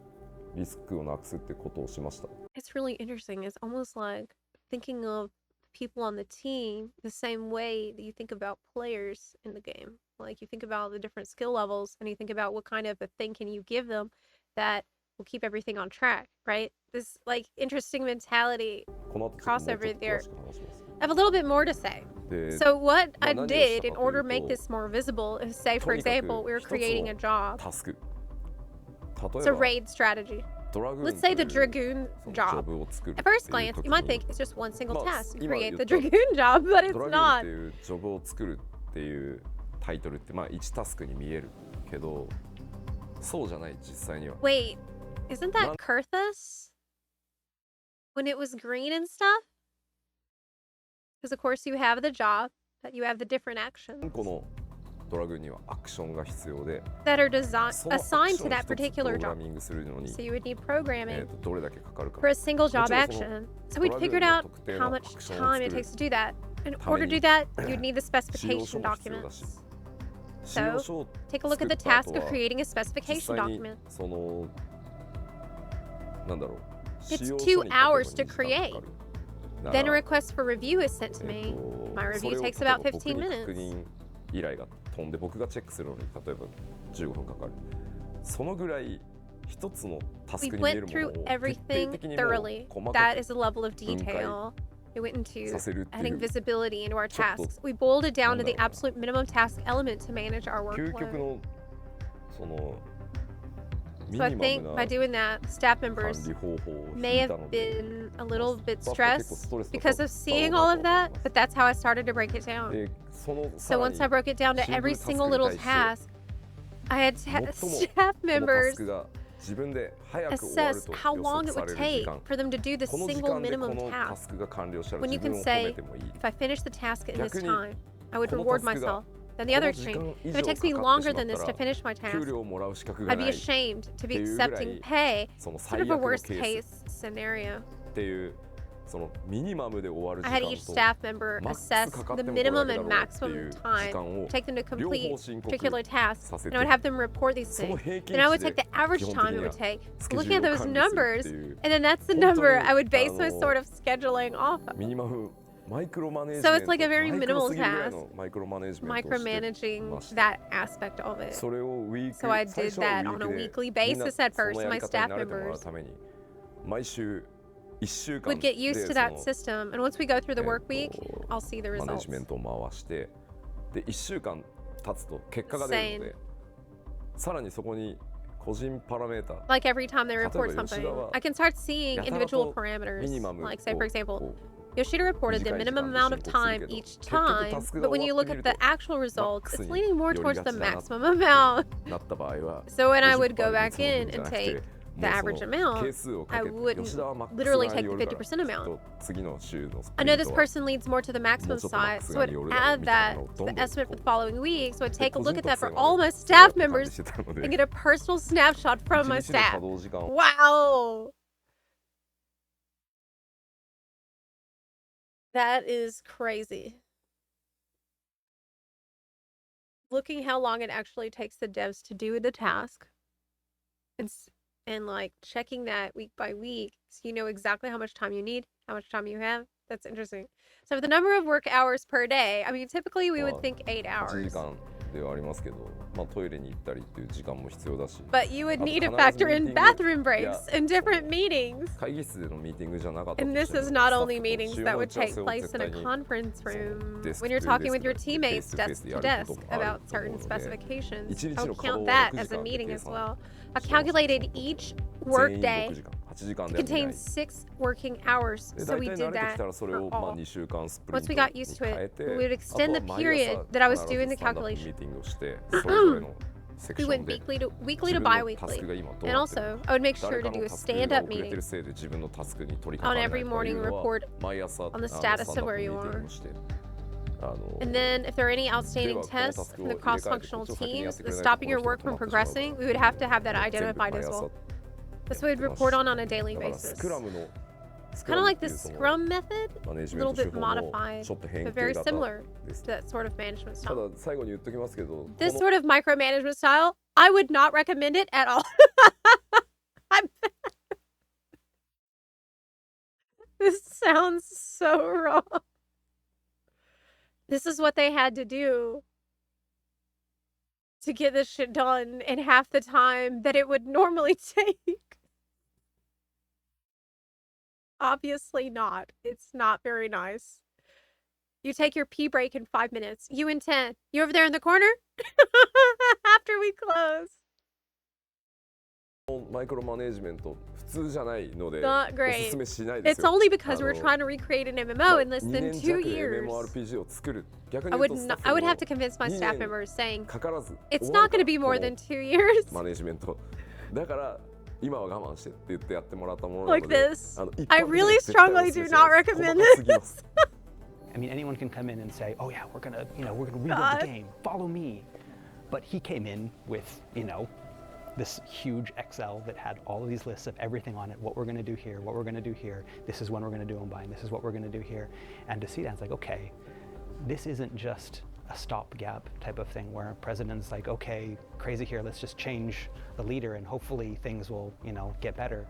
It's really interesting. It's almost like thinking of people on the team the same way that you think about players in the game. Like you think about the different skill levels and you think about what kind of a thing can you give them that will keep everything on track, right? This like interesting mentality crossover there. I have a little bit more to say. So what I did in order to make this more visible is say, for example, we were creating a job. It's a raid strategy. Let's say the Dragoon job. At first glance, you might think it's just one single task to create the Dragoon job, but it's not. Wait, isn't that Kurthus? When it was green and stuff? Because of course you have the job, but you have the different actions that are assigned to that particular job. So you would need programming for a single job action. So we'd figured out how much time it takes to do that. In order to do that, you'd need the specification documents. So take a look at the task of creating a specification document. It's 2 hours to create. Then a request for review is sent to me. My review takes about 15 minutes. We went through everything thoroughly. That is a level of detail. We went into adding visibility into our tasks. We boiled it down to the absolute minimum task element to manage our workload. So I think by doing that, staff members may have been a little bit stressed because of seeing all of that, but that's how I started to break it down. So once I broke it down to every single little task, I had staff members assess how long it would take for them to do the single minimum task. When you can say, if I finish the task in this time, I would reward myself. Then the other extreme, if it takes me longer than this to finish my task, I'd be ashamed to be accepting pay, sort of a worst case scenario. I had each staff member assess the minimum and maximum time, take them to complete particular tasks, and I would have them report these things. Then I would take the average time it would take, looking at those numbers, and then that's the number I would base my sort of scheduling off of. So it's like a very minimal task, micromanaging that aspect of it. So I did that on a weekly basis at first, my staff members would get used to that system, and once we go through the work week, I'll see the results. Same. Like every time they report something, I can start seeing individual parameters. Like say, for example, Yoshida reported the minimum amount of time each time, but when you look at the actual results, it's leaning more towards the maximum amount. So when I would go back in and take the average amount, I wouldn't literally take the 50% amount. I know this person leads more to the maximum side, so I'd add that to the estimate for the following week. So I'd take a look at that for all my staff members and get a personal snapshot from my staff. Wow! That is crazy. Looking how long it actually takes the devs to do the task and like checking that week by week so you know exactly how much time you need, how much time you have. That's interesting. So the number of work hours per day, I mean, typically we would think 8 hours. But you would need to factor in bathroom breaks and different meetings. And this is not only meetings that would take place in a conference room. When you're talking with your teammates desk to desk about certain specifications, I would count that as a meeting as well. I calculated each work day contains 6 working hours, so we did that for all. Once we got used to it, we would extend the period that I was doing the calculation. セク We ショ went ンで weekly to 自分のタス bi-weekly. クが今どう And なってる also, I would make 誰 sure か to の do a タスクが stand-up 遅れて meeting るせいで自分のタスクに取り on 掛かれない every とかい morning うのは report 毎朝 on the ス status タン of ダップ where ミ you ーティン are. グをして And then, if there are any で outstanding はこのタ tests スク from を the 入れ替えてこっ cross-functional ちを先にやっ teams てくれ that's ないと stopping こ your の人 work が from 困ってしまう progressing, we would have to have that 全部 identified 毎 as 朝 well. や That's っ what て we'd ます report on a daily だから basis. スクラムのスク Kind ラ of ムっ like てい the うその Scrum method, マネ a ジメン little ト手 bit 法の modified, ちょっと変 but 形 very 型 similar です to that sort of management た style. だ最後に言っときますけど This こ sort of micromanagement style, I would not recommend it at all. This sounds so wrong. This is what they had to do to get this shit done in half the time that it would normally take. Obviously not. It's not very nice. You take your pee break in 5 minutes. You in 10. You over there in the corner? After we close. のマイクロマネジメント普通じゃないので Not おす great. すめしないです It's よ only because we were あの trying to recreate an MMO in less 2 than 年 2 弱で years. MMORPG を作る逆 I に言 would うとスタ not, ッフ I would も have to convince my 2 staff 年 members saying かからず it's 終わ not る going to be から more こ than の 2 years. マネジメントだから今は我慢してって言ってやってもらったものな Like ので this. あの一 I 般的に really 絶対お strongly すすめ do しない not です recommend 細かすぎます I mean, anyone can come in and say, "Oh yeah, we're gonna rebuild God. the game. Follow me." But he came in with, this huge Excel that had all of these lists of everything on it. What we're gonna do here, what we're gonna do here. This is when we're gonna do them by, and this is what we're gonna do here. And to see that, it's like, okay, this isn't just a stopgap type of thing where a president's like, okay, crazy here. Let's just change the leader, and hopefully things will, get better.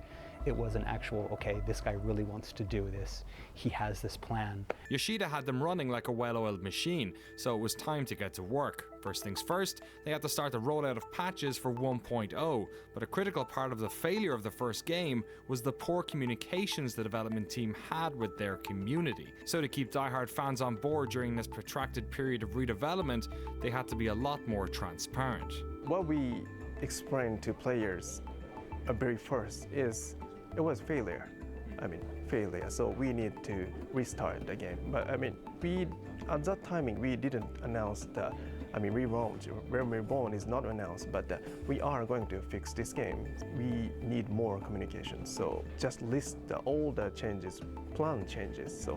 It was an actual, okay, this guy really wants to do this. He has this plan. Yoshida had them running like a well-oiled machine, so it was time to get to work. First things first, they had to start the rollout of patches for 1.0, but a critical part of the failure of the first game was the poor communications the development team had with their community. So to keep diehard fans on board during this protracted period of redevelopment, they had to be a lot more transparent. What we explained to players very first is it was failure. Failure. So we need to restart the game. But we at that timing we didn't announce the. Relaunch. Realm Reborn is not announced, but we are going to fix this game. We need more communication. So just list all the changes, plan changes.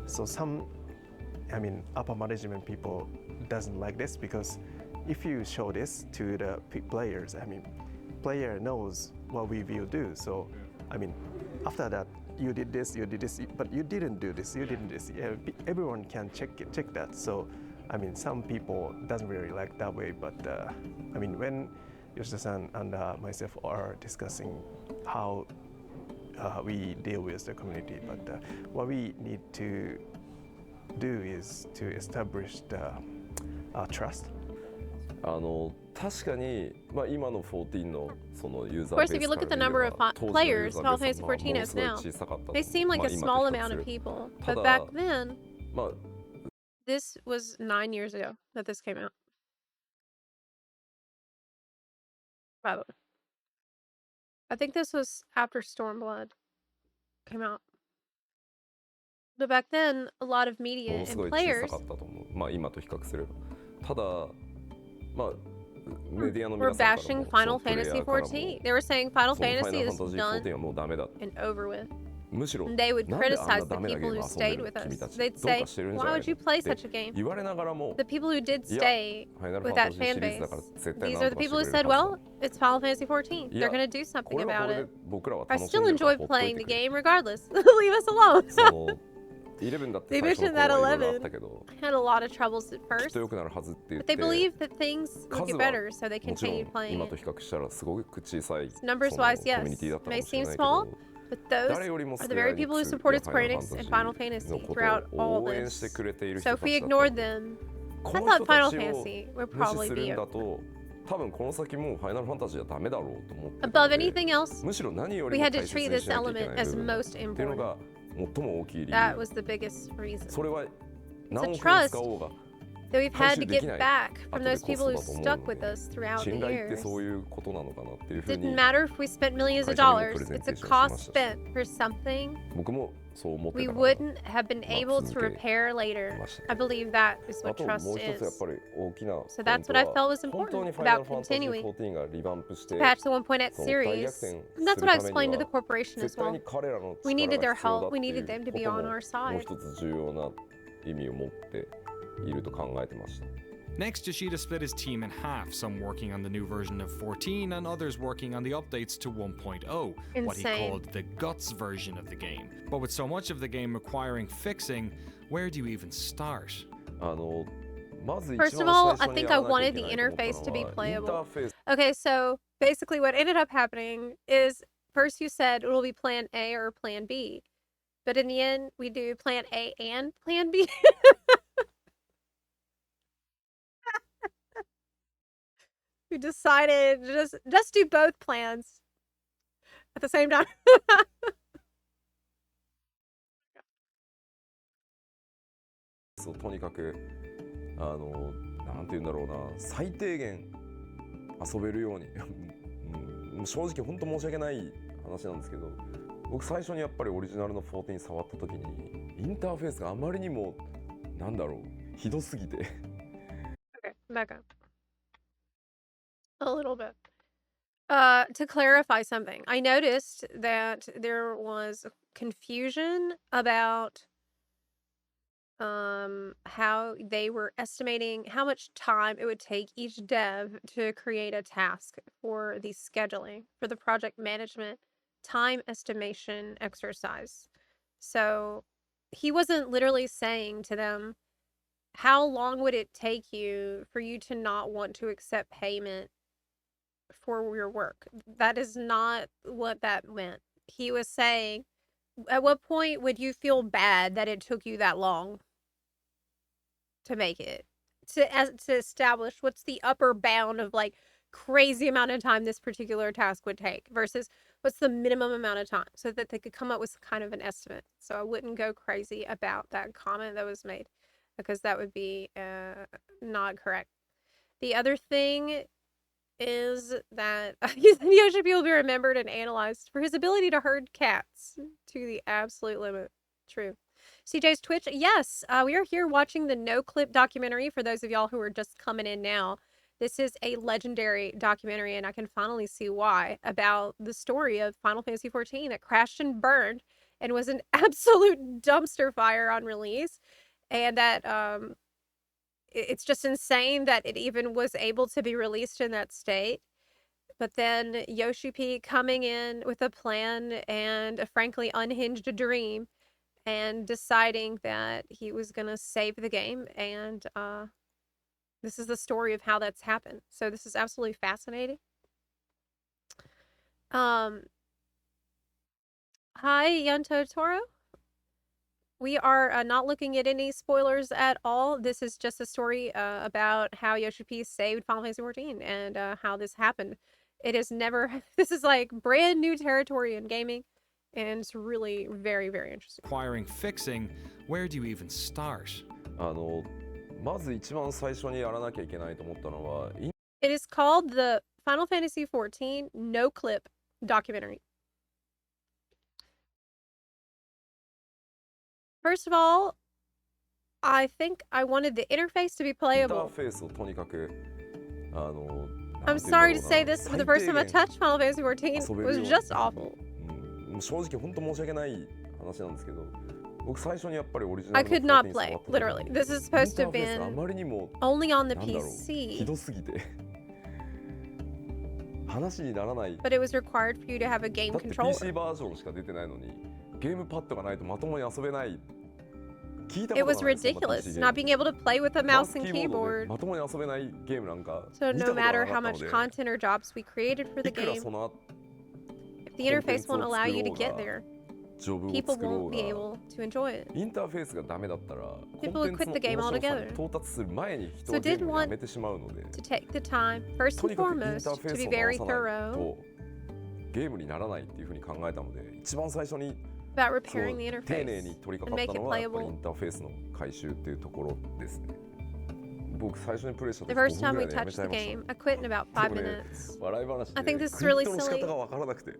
So some, upper management people doesn't like this because if you show this to the players, player knows what we will do. So, after that, you did this, but you didn't do this, you didn't this. Yeah, everyone can check that. So, some people doesn't really like that way. But when Yoshida-san and myself are discussing how we deal with the community, but what we need to do is to establish the trust. 確かに、今の14のそのユーザー Of ベー course, if you ス look か at the ら見れ number ば of 当時のユー players ザー Final ベー Fantasy スはも XIV の has すごい now, 小さかったと they seem like a 今 small と比較 amount す of る people. た But だ back then, this was 9 years ago that this came out. By the way, I think this was after Stormblood came out. But back then, a lot of も media のす and ごい小 players さかったと思う今と比較すればただメディアの were 皆さんから bashing も Final プレイヤ Fantasy ーからも XIV. They were saying Final その Fantasy is Final Fantasy done XIV はもうダメだ and over with. むしろ And they would なんであんな criticize the ダメなゲ people ーム who 遊ん stayed でる with 君 us. たち They'd どう say, かしてるんじゃ why ない would you の play って such a game? 言われながらも The people who did いや stay ファイナルファ with ンタ that ジーシ fan リーズ base, だから絶対 these な are ん the とかして people く who れる said, はず well, it's Final Fantasy XIV. いや They're going to do こ something れはこ about れで it. 僕らは I 楽しん still でるから enjoy ほっとい playing て the くれ game regardless. Leave us alone. その11だって They 最初の mentioned 頃 that はいろいろあっ 11たけど had a lot of troubles at きっ first, と良くなるはずって言っ but て they believe that things will 数 get は better, so they もちろ continue ん playing 今 it. と比較したらすごく小さいその Numbers コ wise, ミュ yes, ニティだったか may もしれ seem ないけ small, ど but those 誰よりも are ス the クエア very エニッ people ク who ス supported や Square ファイナル Enix ファン and タ Final ジー Fantasy のこと throughout を all 応援して this. くれている So 人た if we ちだった ignored んで them, こ I の thought 人た Final ちを Fantasy would 無視 probably す be るんだと多分この先もうファイナルファンタジーはダメだろうと思ってた above ので anything else. むしろ何よ We りも had 大 to 切 treat に this しなきゃいけ element ない as 部分だ most っていうの important. が最も大きい理 That 由 was the biggest reason. それは It's 何 a 億円 trust 使おうが that we've 回 had 収 to でき get ない back 後 from で those コス people ト who だと思う stuck の with で us throughout the 信頼って years. そういうことなのかなっていうふう Didn't に matter if we spent millions of 会社にもプ dollars. レゼン It's テ a ーションし cost ましたし spent for something 僕もそう思って We たから wouldn't have been able to repair later. I believe that is あ what と trust もう一つやっ is. ぱり大きな So ポイン that's ト what I は felt was 本当に important ファイナル about ファンタジー continuing 14がリバンプして to patch the 1.8その大 series. 逆転 And that's す what る I ため explained に to the は corporation as 絶対 well. に彼らの We 力 needed が their 必要だ help. って We い needed う them to こ be と on も our もう side. 一つ重要な意味を持っていると考えてました。 Next, Yoshida split his team in half, some working on the new version of 14 and others working on the updates to 1.0, what he Insane. called the guts version of the game. But with so much of the game requiring fixing, where do you even start? まず First 一 of 番 all, 最 I 初に think や I らなきゃ wanted い the けないと思った interface to be のはインタ playable. ーフェース Okay, so basically what ended up happening is first you said it will be plan A or plan B. But in the end, we do plan A and plan B. We decided to just do both plans at the same time. そうとにかくなんて言うんだろうな最低限遊べるように正直本当申し訳ない話なんですけど僕最初にやっぱりオリジナルの14触った時にインターフェースがあまりにもなんだろうひどすぎて Okay, back up. A little bit. To clarify something, I noticed that there was confusion about how they were estimating how much time it would take each dev to create a task for the scheduling for the project management time estimation exercise. So he wasn't literally saying to them, how long would it take you for you to not want to accept payment for your work? That is not what that meant. He was saying, at what point would you feel bad that it took you that long to make it? To establish what's the upper bound of like crazy amount of time this particular task would take versus what's the minimum amount of time so that they could come up with kind of an estimate. So I wouldn't go crazy about that comment that was made because that would be not correct. The other thing is that Yoshi will be remembered and analyzed for his ability to herd cats to the absolute limit. True. CJ's Twitch, yes, we are here watching the Noclip documentary. For those of y'all who are just coming in now, this is a legendary documentary, and I can finally see why, about the story of Final Fantasy XIV that crashed and burned and was an absolute dumpster fire on release, and that it's just insane that it even was able to be released in that state. But then Yoshi P coming in with a plan and a frankly unhinged dream and deciding that he was going to save the game. And this is the story of how that's happened. So this is absolutely fascinating. Hi, Yanto Toro. We are not looking at any spoilers at all. This is just a story about how Yoshi P saved Final Fantasy XIV and how this happened. It is never... This is like brand new territory in gaming. And it's really very, very interesting. Requiring fixing, where do you even start? まず一番最初にやらなきゃいけないと思ったのは It is called the Final Fantasy XIV Noclip documentary. First of all, I think I wanted the interface to be インタ playable. ーフェースをとにかくI'm sorry to say this, but the first time I touched Final Fantasy XIV was just awful. 正直本当申し訳ない話なんですけど僕最初にやっぱりオリジナ I ルの could not 14 play, 触った時 literally. に This is supposed to have インターフェースがあ been まりにも only on the なんだろうひ PC, どすぎて話にならない but it was required for you to have a game だって controller. PC バージョンしか出てないのにゲームパッドがないとまともに遊べない聞いたこ It と was がないそんな ridiculous, PC ゲー not ム being able to play with a マウ mouse ス and キーボードで keyboard. まともに遊べないゲームなんか So 見た no ことが matter なか how ったの much で content or jobs we created for the いくら game, その if the interface won't allow you to get there, ジョブを people 作ろ won't う be が able to enjoy it. インターフェースがダメだったらコン People テ would ンツ quit の the game 面白さ altogether. に到達する前に人 So はゲー didn't ムをや want めてしまうので to take the time, first と and にかくインター foremost, フェ to ー be スを very 直さない thorough とゲームにならないっていうふうに考えたので一番最初に about そう repairing the 丁寧 interface に取り and 掛かっ make た it のはやっぱりイ playable. ンターフェースの回収っていうところですね僕最初にプレイした時 The first 5 time 分ぐ we らいでやめ touched ちゃ the いました game, I quit in about 5でもね minutes. 笑い話 I で think this is クイッ really トの仕 silly 方が分からなくて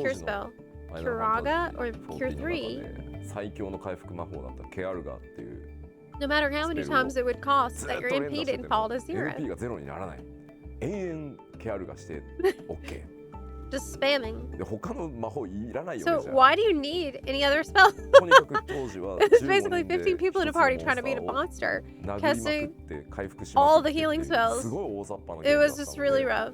Cure spell? Curaga or Cure 3? 最強の回復魔法だったケアルガーっていう No matter how many times it would cost ず that っ your と連打 MP してて didn't も fall to zero. MP がゼロにならない永遠ケアルガーして OK Just spamming. で他の魔法いらないよ So ねじゃあ why do you need any other spell? とにかく当時は It's 15 basically 人で 15 people in a party 一つ trying の to beat a モンスター monster, を殴りまくっ casting て回復し all ま the くって healing っていう spells. すごい大雑把なゲ It ームだ was った just の really で rough.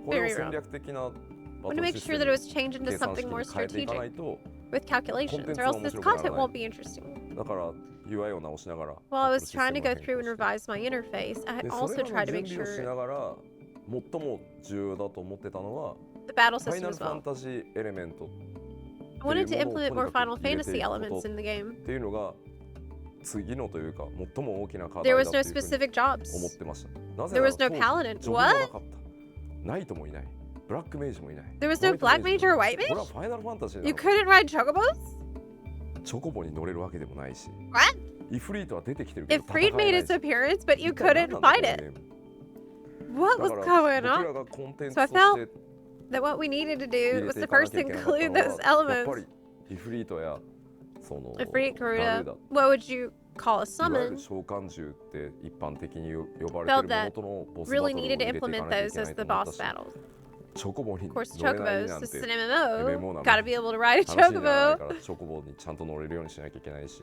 これを Very 戦 rough. 略的な I バ want ト to ル make シス sure テ that ム it was changed into 計算 something 式 more に変えていかな strategic いと with calculations, or else this content won't be interesting. だから UI を直しながら While I was バトルシステム trying to を go 変更 through and して revise my interface, I でそ also れらの tried to 準 make 備をしな sure がら最も重要だと思ってたのは The battle ファイ system ナル as ファン well. タジーエレメント I wanted to っていうものを implement more とにか Final く入れて Fantasy いくこと elements in the game. っていうのが次のというか最も大きな課 There 題だ was と no いうふう specific に jobs. 思ってました。なぜ There なら was no 当時 paladin. ジョブもな What? かったナイトもいないブラックメイジもいない There was no ホワイ black トメイジ mage も or い white ないこれは mage? ファイナルファンタジーな You の couldn't ride chocobos? チョコボに乗れるわけでもないし What? イフリートは出てきてるけ It ど戦え Freed ない made し its appearance, but you 一体何 couldn't なんだ fight このゲ it. ーム What だ was から going 僕ら on? がコンテン So ツ I として felt that what we needed to 入 do れ was て to いかな first きゃいけなかった include の those はやっぱ elements. りイフリートやその A Freed ガル Garuda. ーダ What would you call a いわゆる summon? 召喚獣って一般的に呼ばれて Felt るもの that とのボスバ really トルを needed 入 to れていか implement なきゃい those けな as いと the 思った boss し battles. チョコボに Of course, 乗れない chocobos. なん This て is an MMO MMO. なの Gotta be able to ride a 話にならない chocobo. からチョコボにちゃんと乗れるようにしなきゃいけないし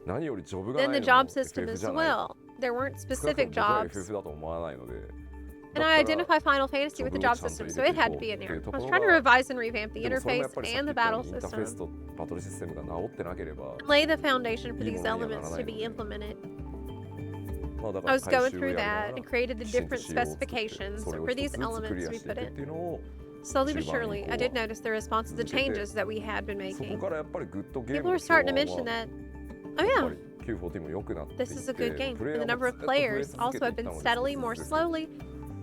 何よりジョブが Then ない the のも job system FF as じゃない well. There weren't 少なくと specific も僕は jobs. FF だと思わないので And I identify Final Fantasy with the job system, so it had to be in there. I was trying to revise and revamp the でもそれもやっ interface ぱりさっ and き the 言ったよ battle うにインターフェース system. とバトルシステムが治ってなければ Lay the foundation for いい these ものにはなら elements な to い be ので implemented. まあだか I ら was 回 going 収を through やりなが that ら and created the きちんと different 仕様を作って specifications それを for 一 these つずつク elements リア we してい put くって in. いうのを Slowly but 中盤に surely, こ I う did notice the response to the 続けて changes that we had been そこ making. からやっぱりグッドゲー People ムの were starting to 評 mention 判は that, や oh っ yeah, ぱり914も良くなっていって this is a good game. プレイ And ヤ the ーも number ず of っと増え players 続け also てい have った been のに steadily, 少 more しずつ slowly,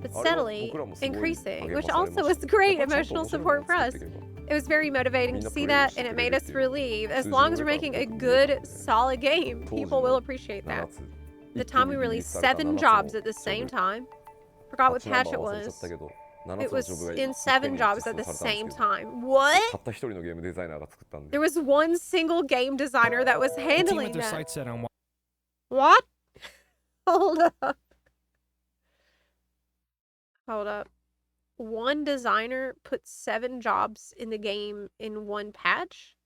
but あれは steadily 僕らもすごい increasing, 励ま which され also ま was した great やっぱりちゃんと emotional 面白いも support のを for 作っ us. ていけば It was very motivating みん to な see プレイ that, して and く it れ made る us っていう relieve. As 数字 long の as 上 we're から making a 僕見え good, たので solid game, 当時 people の will appreciate 7 that. つ The 一気 time に we リリー released スされた 7 7 jobs つの at the ジョ same ブ time. Forgot what 8ナン patch バ it ー忘れちゃった was. けど It 7つの was ジョブが in いっぺん 7に jobs 実 at 装 the されたん same ですけど time. What? たった一人のゲームデザイナーが作ったんで There was one single game designer that was The team handling had their that. sights set on What? Hold up. Hold up. One designer put 7 jobs in the game in one patch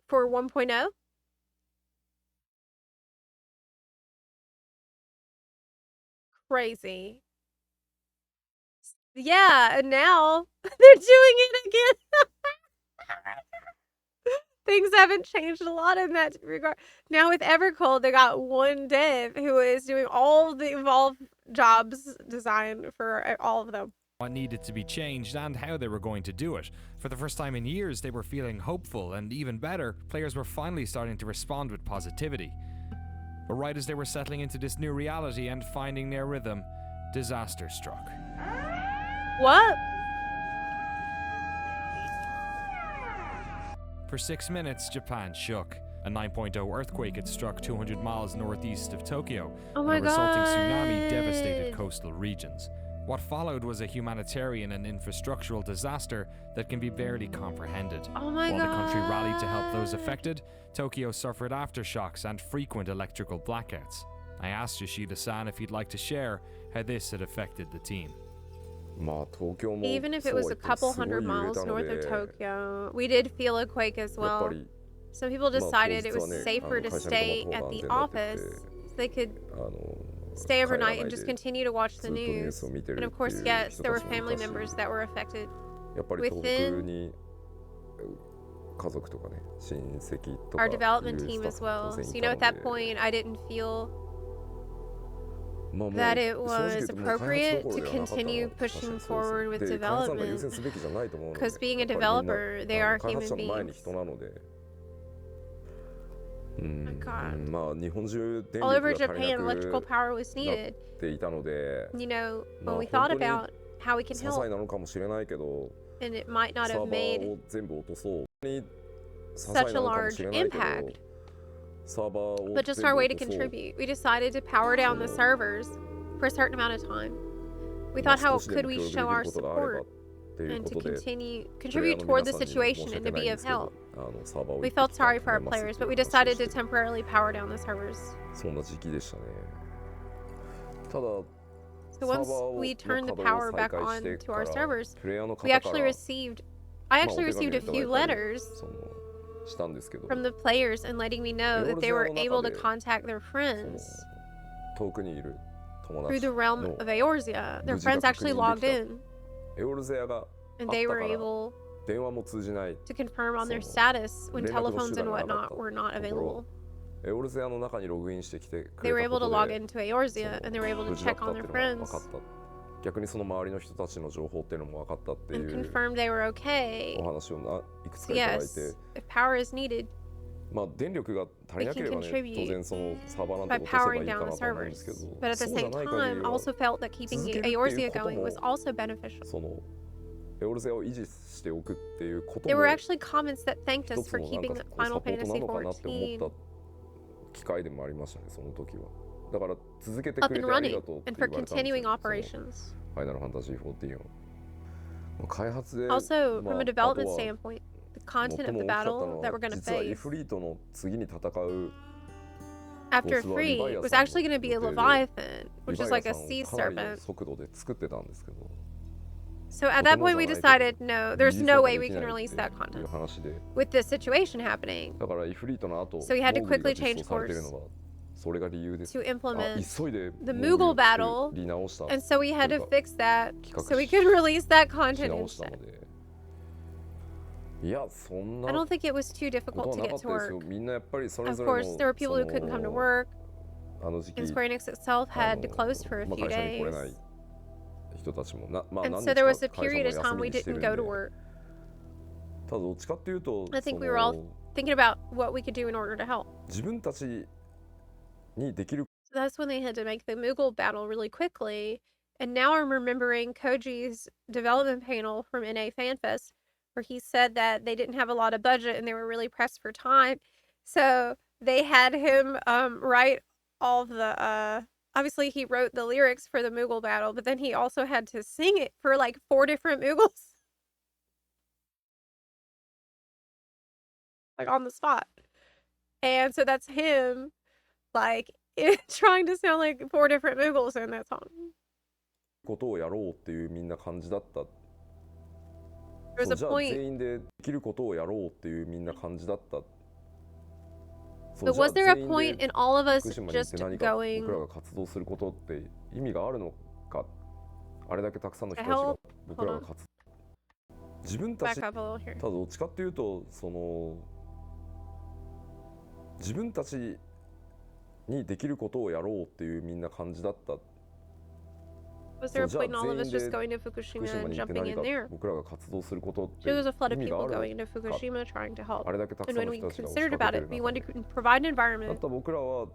for 1.0? Crazy. Yeah, and now they're doing it again. Things haven't changed a lot in that regard. Now with Evercold, they got one dev who is doing all the Evolve jobs design for all of them. what needed to be changed and how they were going to do it. For the first time in years, they were feeling hopeful, and even better, players were finally starting to respond with positivity. But right as they were settling into this new reality and finding their rhythm, disaster struck. What? For 6 minutes, Japan shook. A 9.0 earthquake had struck 200 miles northeast of Tokyo, Oh and my a resulting tsunami God. devastated coastal regions. What followed was a humanitarian and infrastructural disaster that can be barely comprehended. Oh my While the country rallied to help God. those affected, Tokyo suffered aftershocks and frequent electrical blackouts. I asked Yoshida-san if he'd like to share how this had affected the team. Even if it was a couple hundred miles north of Tokyo, we did feel a quake as well. Some people decided it was safer to stay at the office so they could stay overnight and just continue to watch the news. And of course, yes, there were family members that were affected. Within our development team as well. So, you know, at that point, I didn't feel that it was appropriate to continue pushing forward with development. Because being a developer, they are human beings. Oh my God. All over Japan, electrical power was needed. You know, when we thought about how we can help, and it might not have made such a large impact, but just our way to contribute. We decided to power down the servers for a certain amount of time. We thought, how could we show our support and to contribute toward the situation and to be of help. We felt sorry for our players, but we decided to temporarily power down the servers. So once we turned the power back on to our servers, I actually received a few letters from the players and letting me know that they were able to contact their friends through the realm of Eorzea. Their friends actually logged in, and they were able to confirm on their status when telephones and whatnot were not available. They were able to log into Eorzea, and they were able to check on their friends 逆にその周りの人たちの情報っていうのも分かったってい and う confirmed they were okay. お話をいくつかいただいて、 Yes, if power is needed, まあ電力が足りなければね、 We can contribute 当然そのサーバーなん by て落とせばい powering いか down な the と思うんですけ servers. ど、 But at the そうじゃ same ない限 time, りは also felt that keeping 続けるっていうことも Eorzea going was also beneficial. そのエオルゼアを維持しておくっていうこと There も were actually comments that thanked 一 us つ for のなん keeping かこうサ Final ポートな Fantasy のかなって思っ XIV た機会でもありましたね、その時は。だから続けて up くれ and てあり running がとうって and 言 for われたんですよ continuing その operations. ファイナルファンタジー14を。開発で、 Also, まあ from a あと development は standpoint, the 最 content of も the 大きかった battle の that we're は going to 実はイ face フリートの次に戦う after ボスはリヴァ Free イア was さん actually going to be a の予定で Leviathan, リ which ヴァ is イア like さ a ん sea をかなりの serpent. 速度で作ってたんですけど、 So at that point, we decided no, there's リリース no が way で we き can ない release って that いう content 話で、 with this situation happening だからイフリートの後、 So we had to モーグリが quickly 実 change 装されているのはそれが理由です。 to implement 急いで the モーグリを Moogle battle, 作り直した and so we had to というか fix that 企画 so we could release that し content 直したの instead. で、いやそん I な don't think it was too こと difficult は to なか get っ to たですよ。 work. みんなやっぱりそれ Of ぞれ course, の there were people そ who couldn't come to の work, あの時期 and Square Enix itself had closed for a まあ few 会社に来れない days. 人たちもまあ And 何 so 日 there was か a 会社 period も of 休 time み we にして didn't るん go で、 to work. ただどっちかっていうと I think そ we were all の thinking about what we could do in order to help. 自分たちにできる So that's when they had to make the Moogle battle really quickly. And now I'm remembering Koji's development panel from NA FanFest, where he said that they didn't have a lot of budget and they were really pressed for time. So they had him write all the obviously he wrote the lyrics for the Moogle battle, but then he also had to sing it for like 4 different Moogles. Like on the spot. And so that's him like trying to sound like 4 different Moogles in that song. ことをやろうっていうみんな感じだった。 There was そう a じゃあ point. 全員でできることをやろうっていうみんな感じだった。 But was there a point in all of us 福島に行って just 何か going 僕らが活動することって意味があるのか。あれだけたくさんの人 to たちが help? 僕らが Hold on. 活動自分た Back ち up a little here. ただどっちかっていうとその自分たちにできることをやろうっていうみんな感じだった。 Was there a そう point in all of us じゃあ just 全員 going to で福 Fukushima 島 and に行って jumping 何 in か there? 僕らが活動することって There was a flood 意 of 味が people あるの going to か。 Fukushima trying to help. あれだけたく And さん when の we 人たちが押し considered か about け it, て we る wanted 中 to provide an だっ environment た僕らは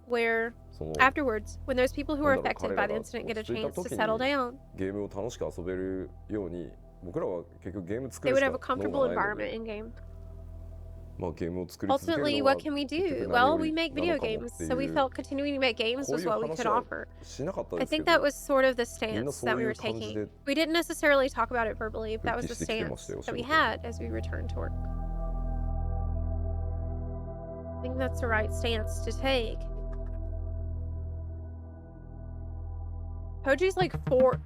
where その afterwards, when those people who were なんだろう affected 彼 by ら the が incident get a 落ち着いた chance to 時 settle に down, ゲームを楽しく遊べるように僕らは結局ゲーム作 they るし would か have a 能 comfortable がないの environment で in game. まあゲームを作り続ける Ultimately, のは what can we 結局 do? 何 Well, よ we り make な video のかも games, ってい so we う felt continuing to make games こう was いう what we 話 could は offer. しなかった I ですけ think ど that was sort of the みんな stance そう that we い were う感じ taking. で We didn't necessarily talk about it verbally, but that was 復帰 the してきてま stance したよ、仕 that we 事に。 had as we returned to work. I think that's the right stance to take. Koji's like 4,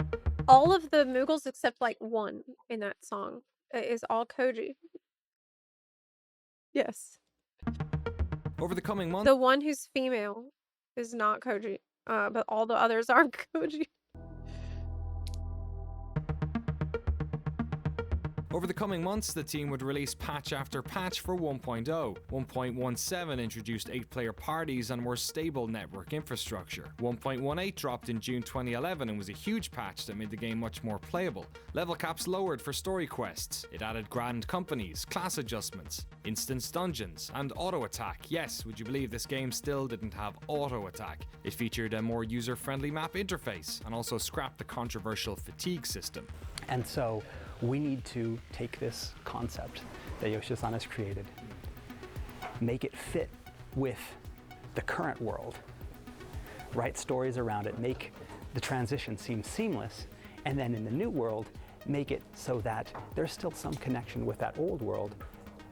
all of the Moogles except like 1 in that song is all Koji. Yes. Over the coming months, The one who's female is not Koji, but all the others are Koji. Over the coming months, the team would release patch after patch for 1.0. 1.17 introduced 8-player parties and more stable network infrastructure. 1.18 dropped in June 2011 and was a huge patch that made the game much more playable. Level caps lowered for story quests. It added grand companies, class adjustments, instance dungeons, and auto attack. Yes, would you believe this game still didn't have auto attack? It featured a more user-friendly map interface and also scrapped the controversial fatigue system. And so we need to take this concept that Yoshida-san has created, make it fit with the current world, write stories around it, make the transition seem seamless, and then in the new world, make it so that there's still some connection with that old world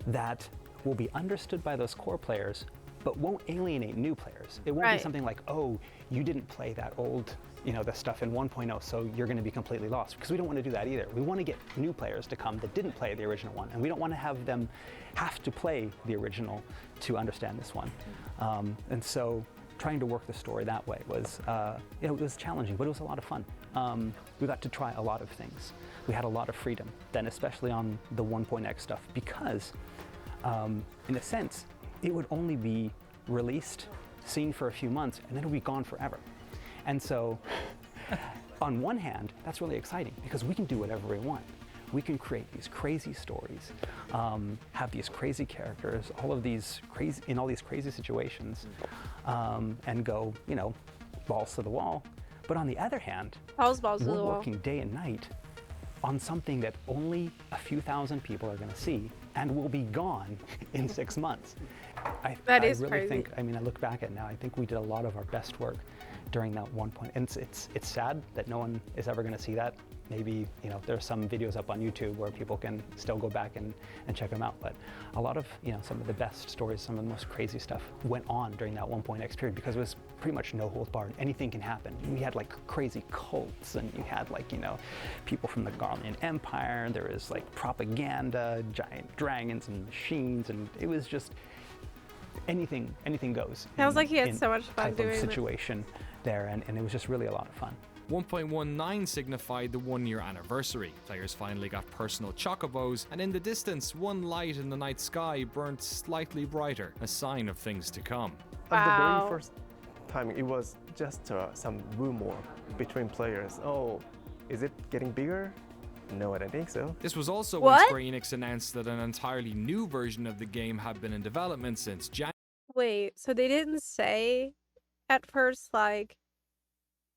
that will be understood by those core players, but won't alienate new players. It won't be Right. something like, oh, you didn't play that old, the stuff in 1.0, so you're going to be completely lost. Because we don't want to do that either. We want to get new players to come that didn't play the original one, and we don't want to have them have to play the original to understand this one. And so trying to work the story that way was, it was challenging, but it was a lot of fun. We got to try a lot of things. We had a lot of freedom, then especially on the 1.x stuff, because in a sense, it would only be released, seen for a few months, and then it would be gone forever. And so on one hand, that's really exciting because we can do whatever we want. We can create these crazy stories, have these crazy characters, all of these crazy situations, and go, you know, balls to the wall. But on the other hand, balls to the we're wall. working day and night on something that only a few thousand people are going to see and will be gone in 6 months. I really crazy. think, I mean, I look back at it now, I think we did a lot of our best work during that one point. And it's sad that no one is ever going to see that. Maybe, you know, there's some videos up on YouTube where people can still go back and check them out. But a lot of, you know, some of the best stories, some of the most crazy stuff went on during that 1.x period because it was pretty much no holds barred. Anything can happen. We had like crazy cults, and you had like, you know, people from the Garlean Empire. There was like propaganda, giant dragons and machines, and it was just anything goes. Sounds like he had so much fun doing it. Situation there, and it was just really a lot of fun. 1.19 signified the 1-year anniversary. Players finally got personal chocobos, and in the distance, one light in the night sky burnt slightly brighter, a sign of things to come. At the very first time, it was just some rumor between players. Oh, is it getting bigger? No, I don't think so. This was also when Square Enix announced that an entirely new version of the game had been in development since January. Wait, so they didn't say at first, like,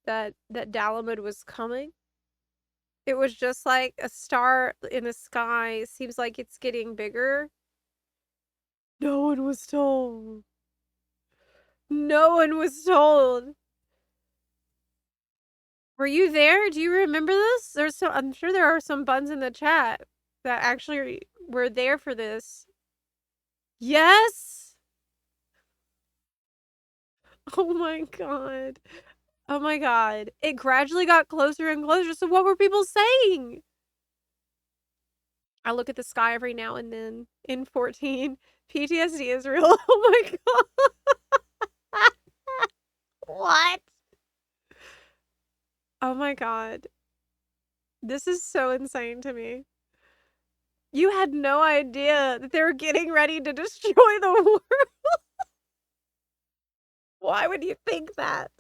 that Dalamud was coming? It was just like a star in the sky. Seems like it's getting bigger. No one was told. No one was told. Were you there? Do you remember this? I'm sure there are some buns in the chat that actually were there for this. Yes? Oh my god. Oh my god. It gradually got closer and closer. So what were people saying? I look at the sky every now and then in 14. PTSD is real. Oh my god. What? Oh my god. This is so insane to me. You had no idea that they were getting ready to destroy the world. Why would you think that?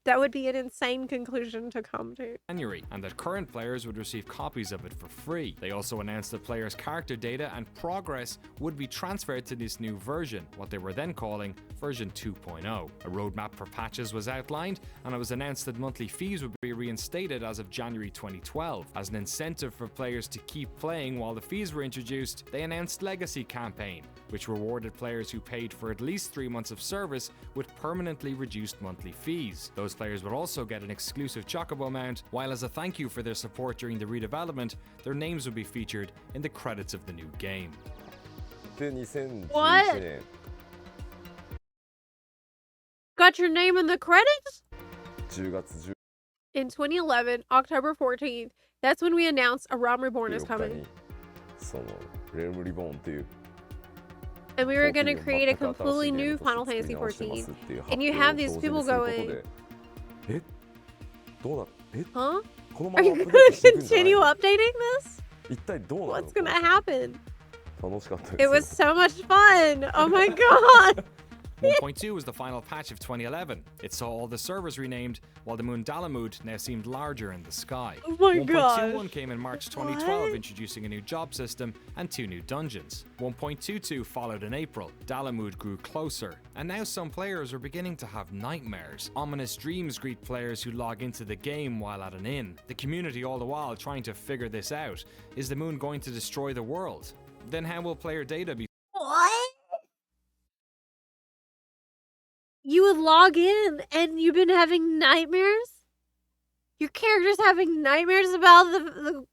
That would be an insane conclusion to come to. January, and that current players would receive copies of it for free. They also announced that players' character data and progress would be transferred to this new version, what they were then calling version 2.0. A roadmap for patches was outlined, and it was announced that monthly fees would be reinstated as of January 2012. As an incentive for players to keep playing while the fees were introduced, they announced Legacy Campaign, which rewarded players who paid for at least 3 months of service with permanently reduced monthly fees. Those players would also get an exclusive Chocobo mount, while as a thank you for their support during the redevelopment, their names would be featured in the credits of the new game. What? Got your name in the credits? In 2011, October 14th, that's when we announced A Realm Reborn is coming. And we were going to create a completely new Final Fantasy XIV. And you have these people going, huh? Are you going to continue updating this? What's going to happen? It was so much fun. Oh my god. 1.2 was the final patch of 2011. It saw all the servers renamed, while the moon Dalamud now seemed larger in the sky. Oh my god. 1.21 came in March 2012, introducing a new job system and 2 new dungeons. 1.22 followed in April. Dalamud grew closer, and now some players are beginning to have nightmares. Ominous dreams greet players who log into the game while at an inn. The community all the while trying to figure this out. Is the moon going to destroy the world? Then how will player data be? What? You would log in and you've been having nightmares? Your character's having nightmares about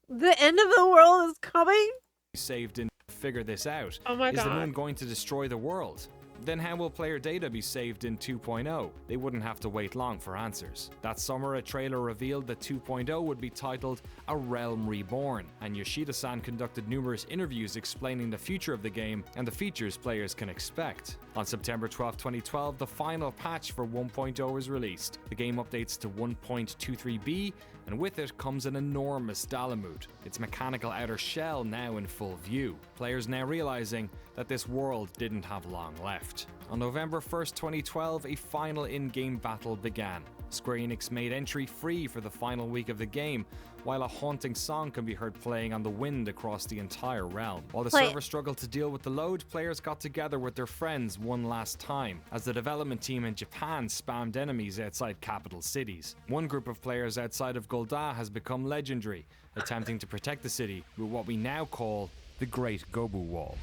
the end of the world is coming? Saved in to figure this out. Oh my god. Is the moon going to destroy the world? Then how will player data be saved in 2.0? They wouldn't have to wait long for answers. That summer, a trailer revealed that 2.0 would be titled A Realm Reborn, and Yoshida-san conducted numerous interviews explaining the future of the game and the features players can expect. On September 12, 2012, the final patch for 1.0 was released. The game updates to 1.23b, and with it comes an enormous Dalamud, its mechanical outer shell now in full view. Players now realizing that this world didn't have long left. On November 1st, 2012, a final in-game battle began. Square Enix made entry free for the final week of the game, while a haunting song can be heard playing on the wind across the entire realm. While the server struggled to deal with the load, players got together with their friends one last time, as the development team in Japan spammed enemies outside capital cities. One group of players outside of Golda has become legendary, attempting to protect the city with what we now call the Great Gobu Wall.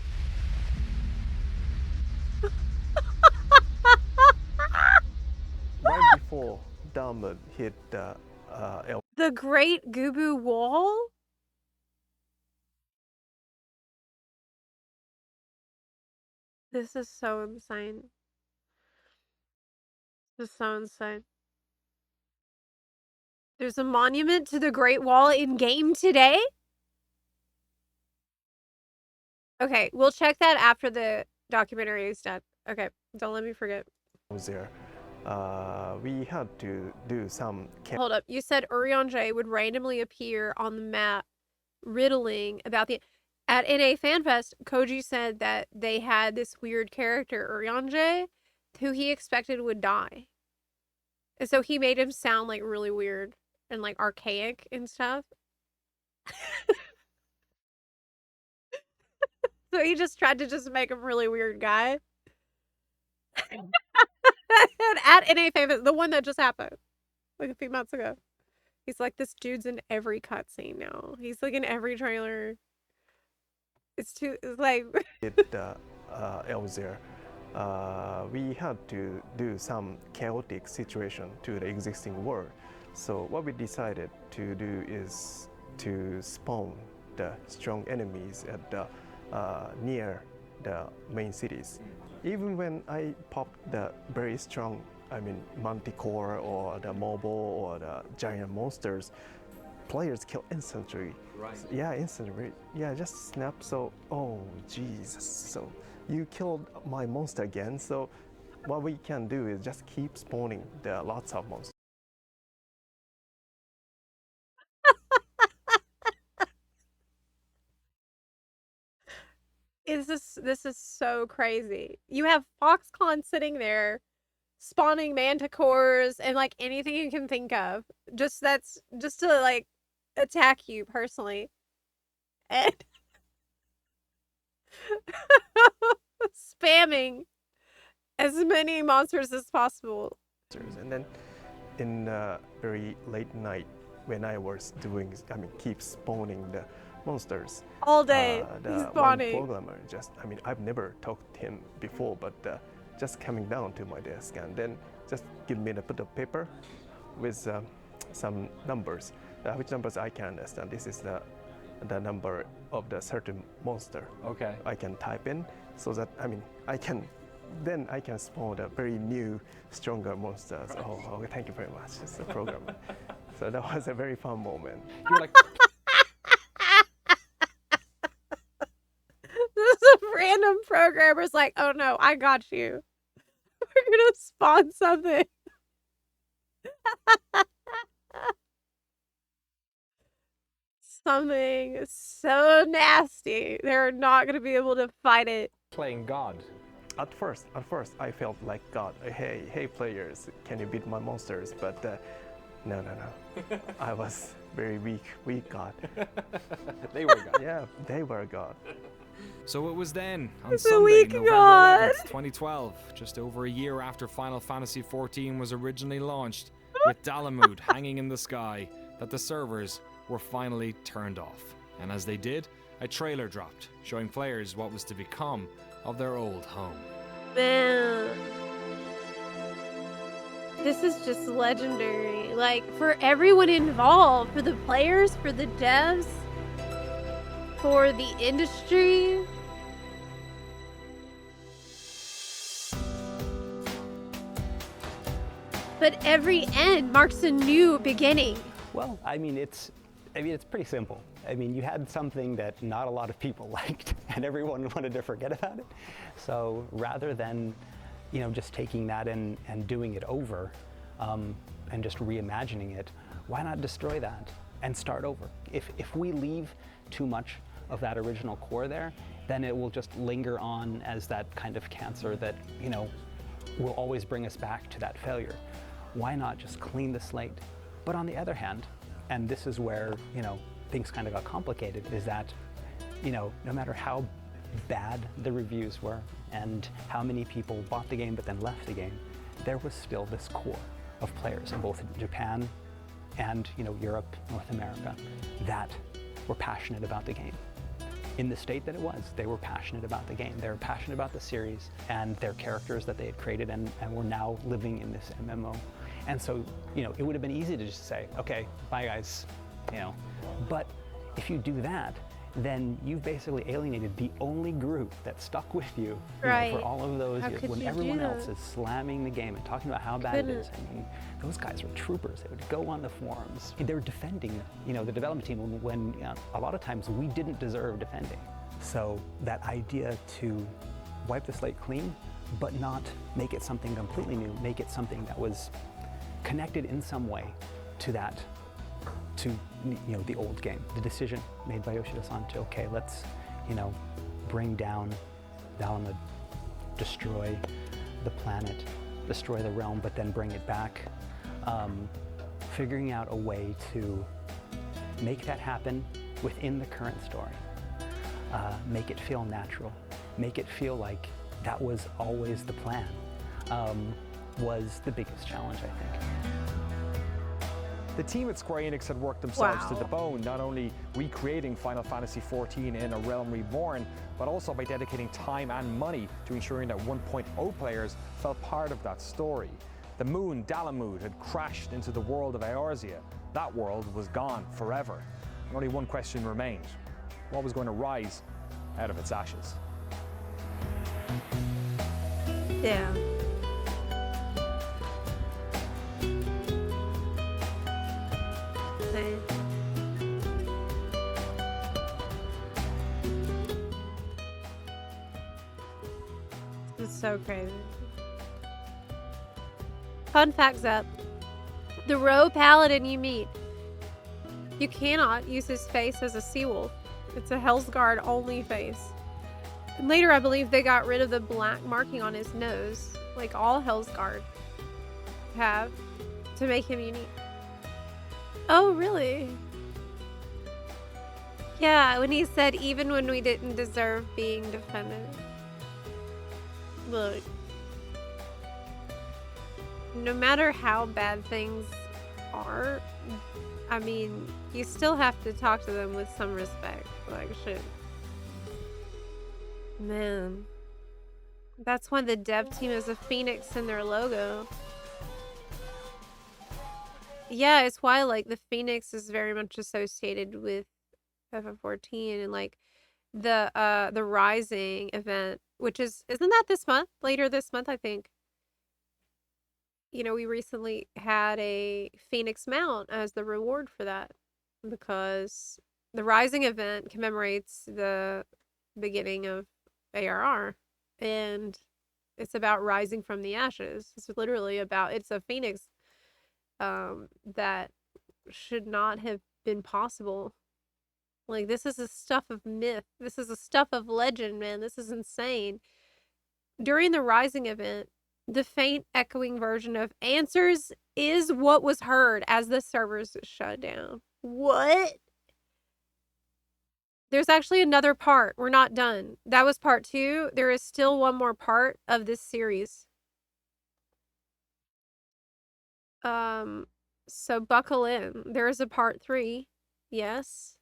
Right before Dalmud hit the The Great Gobu Wall? This is so insane. This is so insane. There's a monument to the Great Wall in game today? Okay, we'll check that after the documentary is done. Okay, don't let me forget. there. We had to do some Hold up, you said Urianger would randomly appear on the map riddling about the... At NA FanFest, Koji said that they had this weird character, Urianger, who he expected would die. And so he made him sound like really weird and like archaic and stuff. So he just tried to just make him really weird guy. At NA FanFest, the one that just happened like a few months ago. He's like, this dude's in every cutscene now. He's like in every trailer. It's like elves there. We had to do some chaotic situation to the existing world. So what we decided to do is to spawn the strong enemies at the near the main cities. Even when I popped the very strong, manticore or the mobile or the giant monsters, players kill instantly. Right. Yeah, instantly. Yeah, just snap. So, oh Jesus! So you killed my monster again. So what we can do is just keep spawning the lots of monsters. This is so crazy. You have Foxconn sitting there spawning manticores and like anything you can think of. Just to like attack you personally. And spamming as many monsters as possible. And then in very late night when I was doing, keep spawning the monsters. All day, he's spawning. One programmer just, I've never talked to him before, but just coming down to my desk and then just give me a bit of paper with some numbers. Which numbers I can understand. This is the number of the certain monster. Okay. I can type in so that, I can spawn a very new, stronger monsters. Right. Oh, thank you very much. It's a program. So that was a very fun moment. You were like, Random programmer's like, oh no, I got you. We're gonna spawn something. Something so nasty. They're not gonna be able to fight it. playing God. At first, I felt like God. Hey, players, can you beat my monsters? But no. I was very weak God. They were God. Yeah, they were God. So it was then, on It's a Sunday, weak November God. 11th, 2012, just over a year after Final Fantasy XIV was originally launched, with Dalamud hanging in the sky, that the servers were finally turned off. And as they did, a trailer dropped, showing players what was to become of their old home. Man. This is just legendary. Like, for everyone involved, for the players, for the devs, for the industry. But every end marks a new beginning. Well, it's pretty simple. You had something that not a lot of people liked, and everyone wanted to forget about it. So rather than, just taking that and doing it over, and just reimagining it, why not destroy that and start over? If we leave too much of that original core there, then it will just linger on as that kind of cancer that, will always bring us back to that failure. Why not just clean the slate? But on the other hand, and this is where, things kind of got complicated, is that, no matter how bad the reviews were and how many people bought the game but then left the game, there was still this core of players in both Japan and, Europe, North America, that were passionate about the game. In the state that it was, they were passionate about the game. They were passionate about the series and their characters that they had created and were now living in this MMO. And so, it would have been easy to just say, okay, bye guys, But if you do that, then you've basically alienated the only group that stuck with you, for all of those years, when everyone else is slamming the game and talking about how bad it is. I mean, those guys were troopers. They would go on the forums. They were defending, the development team when a lot of times we didn't deserve defending. So that idea to wipe the slate clean, but not make it something completely new, make it something that was connected in some way to that, to the old game. The decision made by Yoshida-san to, okay, let's bring down Dalamud, destroy the planet, destroy the realm, but then bring it back. Figuring out a way to make that happen within the current story. Make it feel natural. Make it feel like that was always the plan. Was the biggest challenge, I think. The team at Square Enix had worked themselves to the bone, not only recreating Final Fantasy XIV in A Realm Reborn, but also by dedicating time and money to ensuring that 1.0 players felt part of that story. The moon, Dalamud, had crashed into the world of Eorzea. That world was gone forever. And only one question remained. What was going to rise out of its ashes? Yeah. It's so crazy. Fun fact, Zep. The row paladin you meet, you cannot use his face as a sea wolf. It's a Hellsguard only face. And later, I believe they got rid of the black marking on his nose, like all Hellsguard have, to make him unique. Oh, really? Yeah, when he said, even when we didn't deserve being defended. Look. No matter how bad things are, I mean, you still have to talk to them with some respect. Like, shit. Man. That's why the dev team has a phoenix in their logo. Yeah, it's why, like, the phoenix is very much associated with FF14 and, like, the Rising event, which isn't that this month? Later this month, I think. We recently had a Phoenix mount as the reward for that, because the Rising event commemorates the beginning of ARR, and it's about rising from the ashes. It's literally about, it's a Phoenix that should not have been possible. Like, this is a stuff of myth. This is a stuff of legend, man. This is insane. During the Rising event, the faint echoing version of answers is what was heard as the servers shut down. What? There's actually another part. We're not done. That was part 2. There is still one more part of this series. So buckle in. There is a part 3. Yes.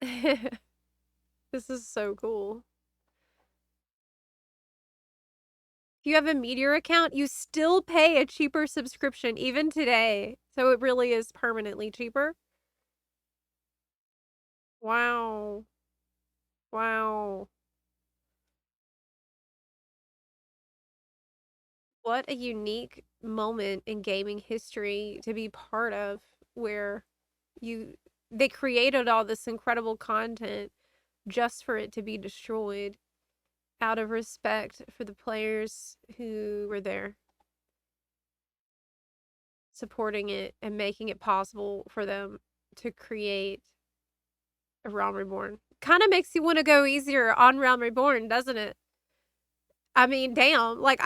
This is so cool. If you have a Meteor account, you still pay a cheaper subscription even today. So it really is permanently cheaper. Wow. Wow. What a unique moment in gaming history to be part of, where they created all this incredible content just for it to be destroyed out of respect for the players who were there supporting it and making it possible for them to create a Realm Reborn. Kind of makes you want to go easier on Realm Reborn, doesn't it? I mean, damn, like,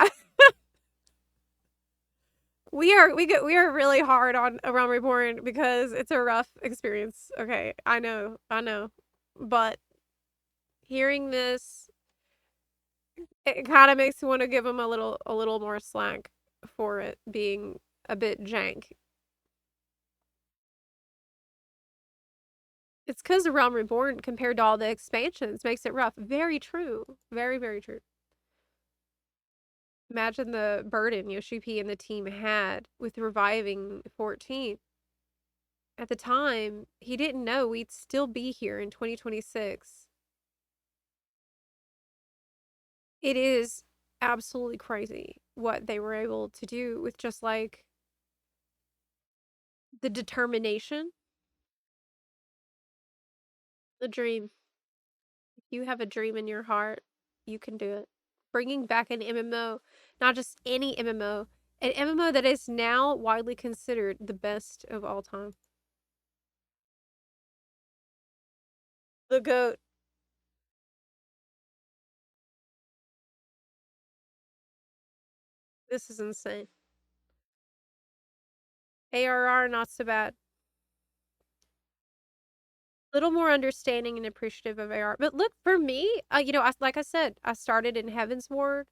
we are really hard on A Realm Reborn because it's a rough experience. Okay, I know, but hearing this, it kind of makes me want to give them a little more slack for it being a bit jank. It's because A Realm Reborn, compared to all the expansions, makes it rough. Very true. Very, very true. Imagine the burden Yoshi P and the team had with reviving 14. At the time, he didn't know we'd still be here in 2026. It is absolutely crazy what they were able to do with just like the determination, the dream. If you have a dream in your heart, you can do it. Bringing back an MMO, not just any MMO, an MMO that is now widely considered the best of all time. The GOAT. This is insane. ARR, not so bad. Little more understanding and appreciative of AR. But look, for me, like I said, I started in Heaven's Ward,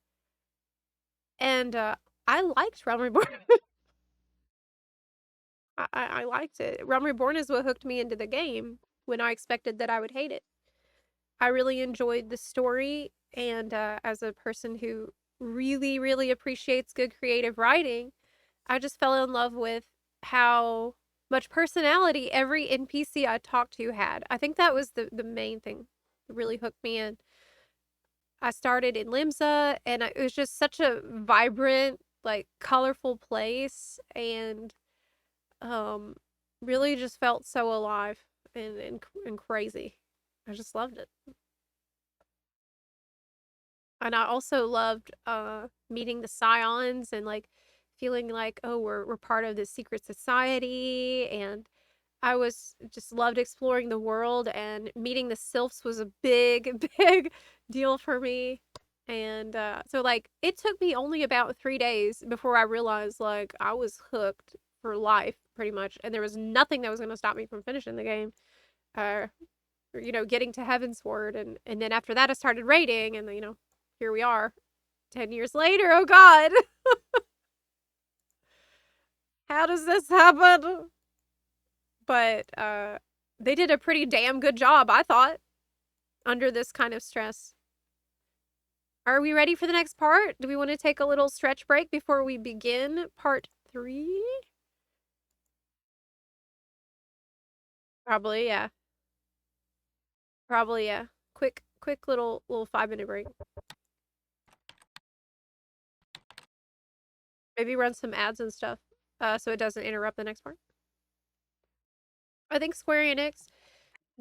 and I liked Realm Reborn. I liked it. Realm Reborn is what hooked me into the game when I expected that I would hate it. I really enjoyed the story, and as a person who really, really appreciates good creative writing, I just fell in love with how much personality every NPC I talked to had. I think that was the main thing that really hooked me in. I started in Limsa, and it was just such a vibrant, like, colorful place, and really just felt so alive and crazy. I just loved it. And I also loved meeting the Scions and like feeling like, oh, we're part of this secret society, and I was just loved exploring the world, and meeting the Sylphs was a big, big deal for me. And so like it took me only about 3 days before I realized like I was hooked for life pretty much, and there was nothing that was going to stop me from finishing the game. Getting to Heaven's Ward, and then after that I started raiding, and here we are 10 years later. Oh god. How does this happen? But they did a pretty damn good job, I thought, under this kind of stress. Are we ready for the next part? Do we want to take a little stretch break before we begin part 3? Probably, yeah. Probably, yeah. Quick little 5-minute break. Maybe run some ads and stuff, so it doesn't interrupt the next part. I think Square Enix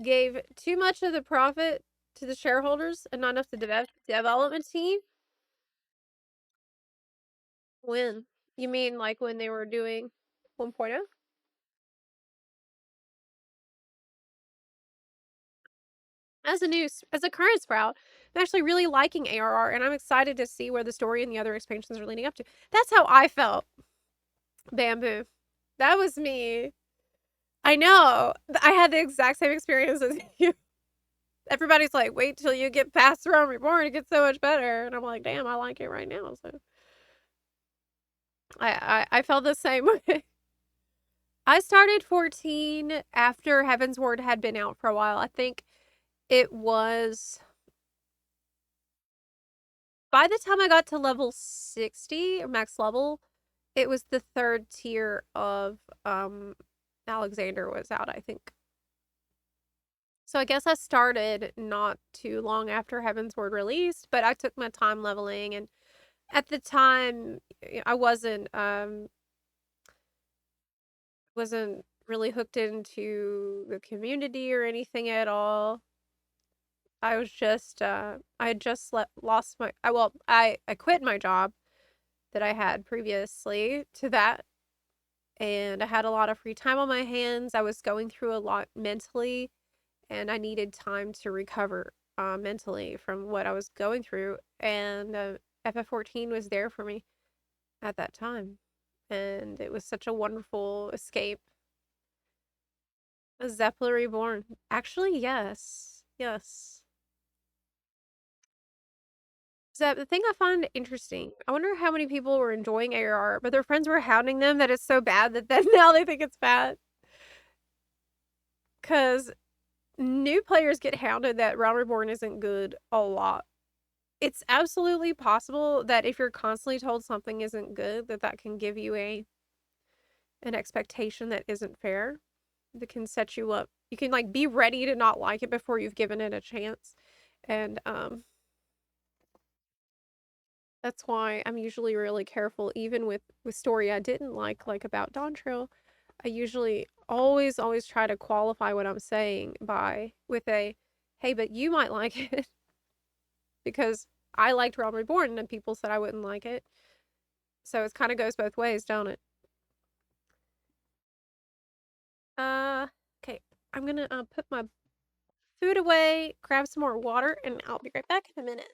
gave too much of the profit to the shareholders and not enough to the development team. When? You mean like when they were doing 1.0? As a current Sprout, I'm actually really liking ARR, and I'm excited to see where the story and the other expansions are leading up to. That's how I felt. Bamboo. That was me. I know. I had the exact same experience as you. Everybody's like, wait till you get past Realm Reborn, it gets so much better. And I'm like, damn, I like it right now. So I felt the same way. I started 14 after Heaven's Ward had been out for a while. I think it was by the time I got to level 60 or max level, it was the 3rd tier of Alexander was out, I think. So I guess I started not too long after Heaven's Ward released, but I took my time leveling, and at the time I wasn't really hooked into the community or anything at all. I was just I had just lost my I quit my job that I had previously to that, and I had a lot of free time on my hands. I was going through a lot mentally, and I needed time to recover mentally from what I was going through, and FF14 was there for me at that time. and it was such a wonderful escape. A Zepla Reborn. Actually, yes. Yes. So the thing I find interesting, I wonder how many people were enjoying ARR, but their friends were hounding them that it's so bad that then now they think it's bad. Because new players get hounded that Realm Reborn isn't good a lot. It's absolutely possible that if you're constantly told something isn't good, that can give you an expectation that isn't fair. That can set you up. You can like be ready to not like it before you've given it a chance. And that's why I'm usually really careful, even with story I didn't like about Dawn Trail. I usually always try to qualify what I'm saying with a, hey, but you might like it. Because I liked Realm Reborn and people said I wouldn't like it. So it kind of goes both ways, don't it? Okay. I'm gonna put my food away, grab some more water, and I'll be right back in a minute.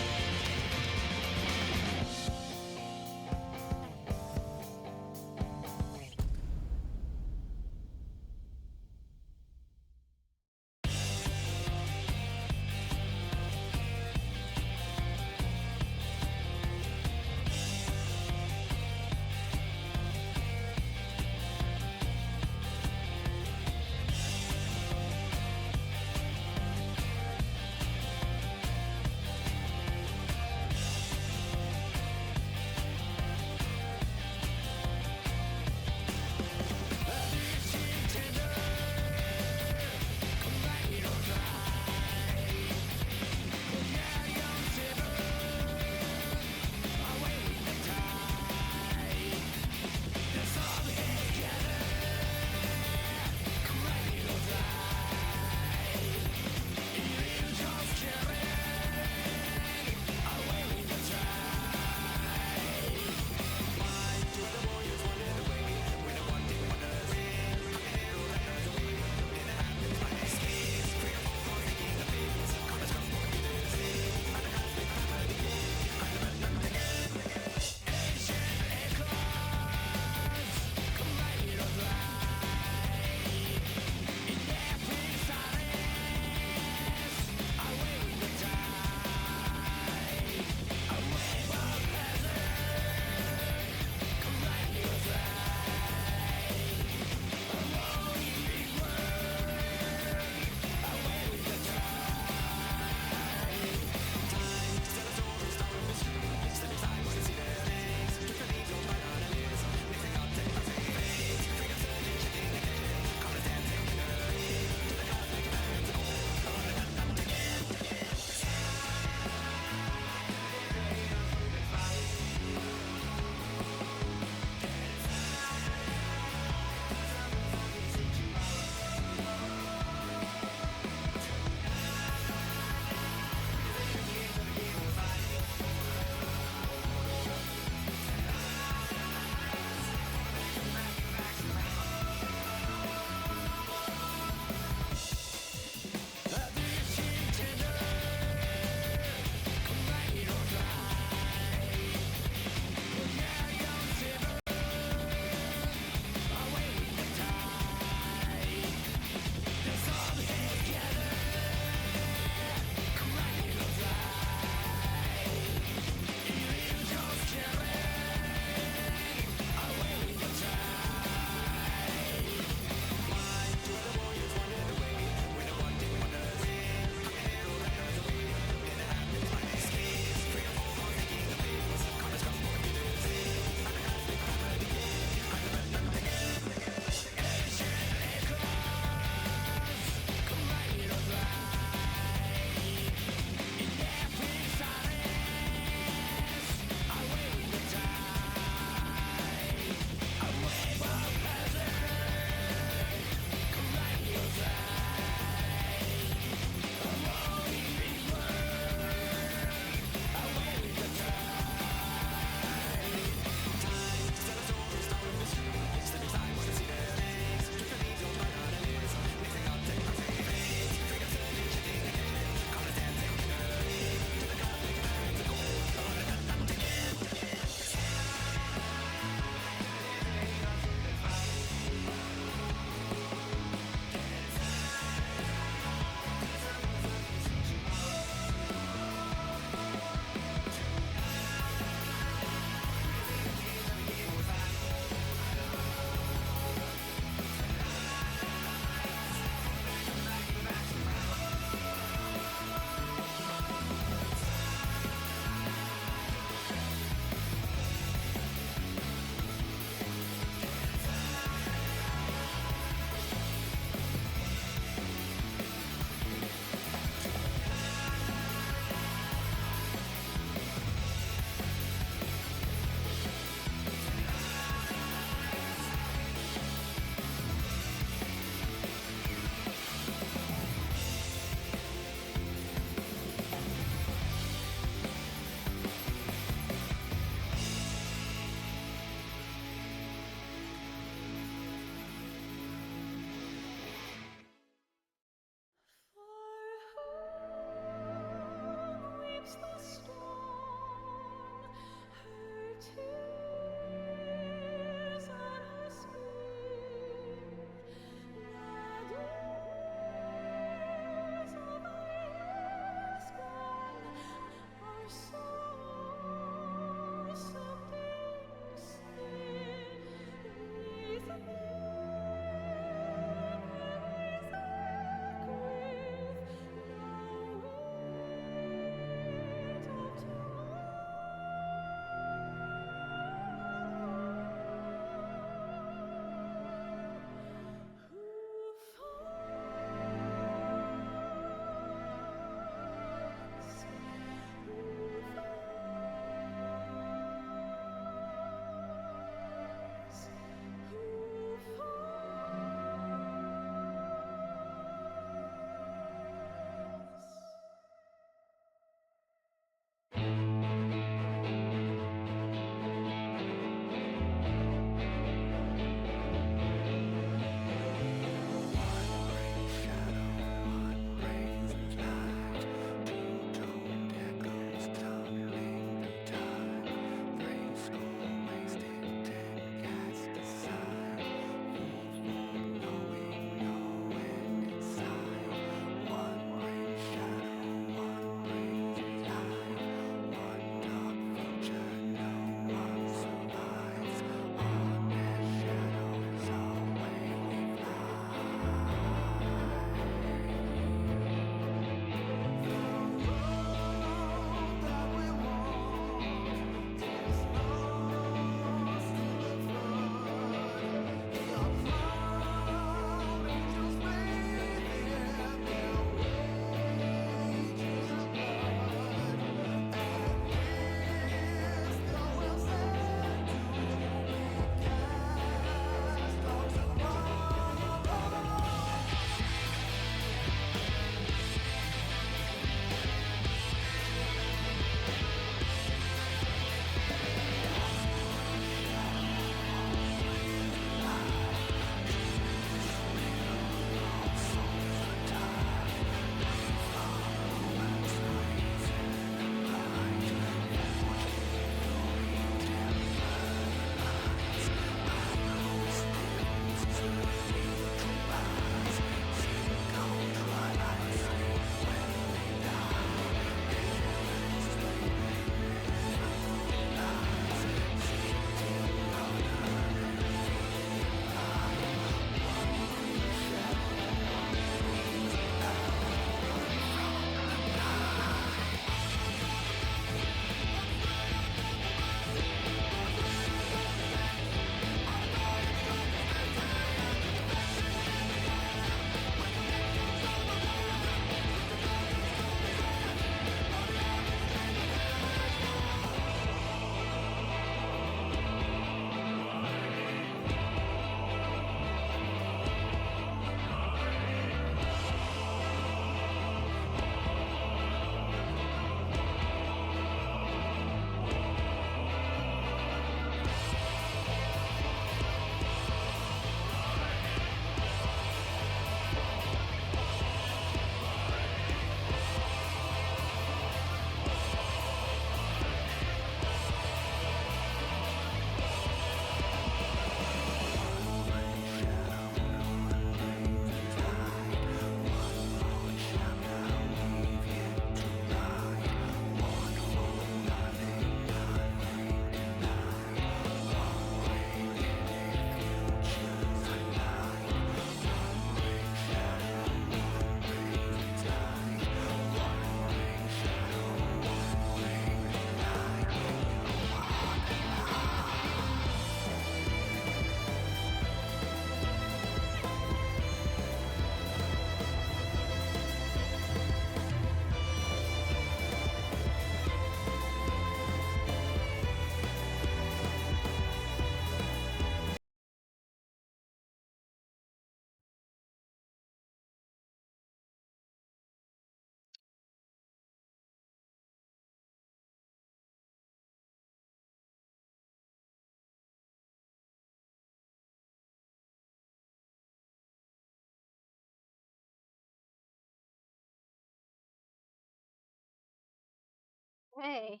Hey.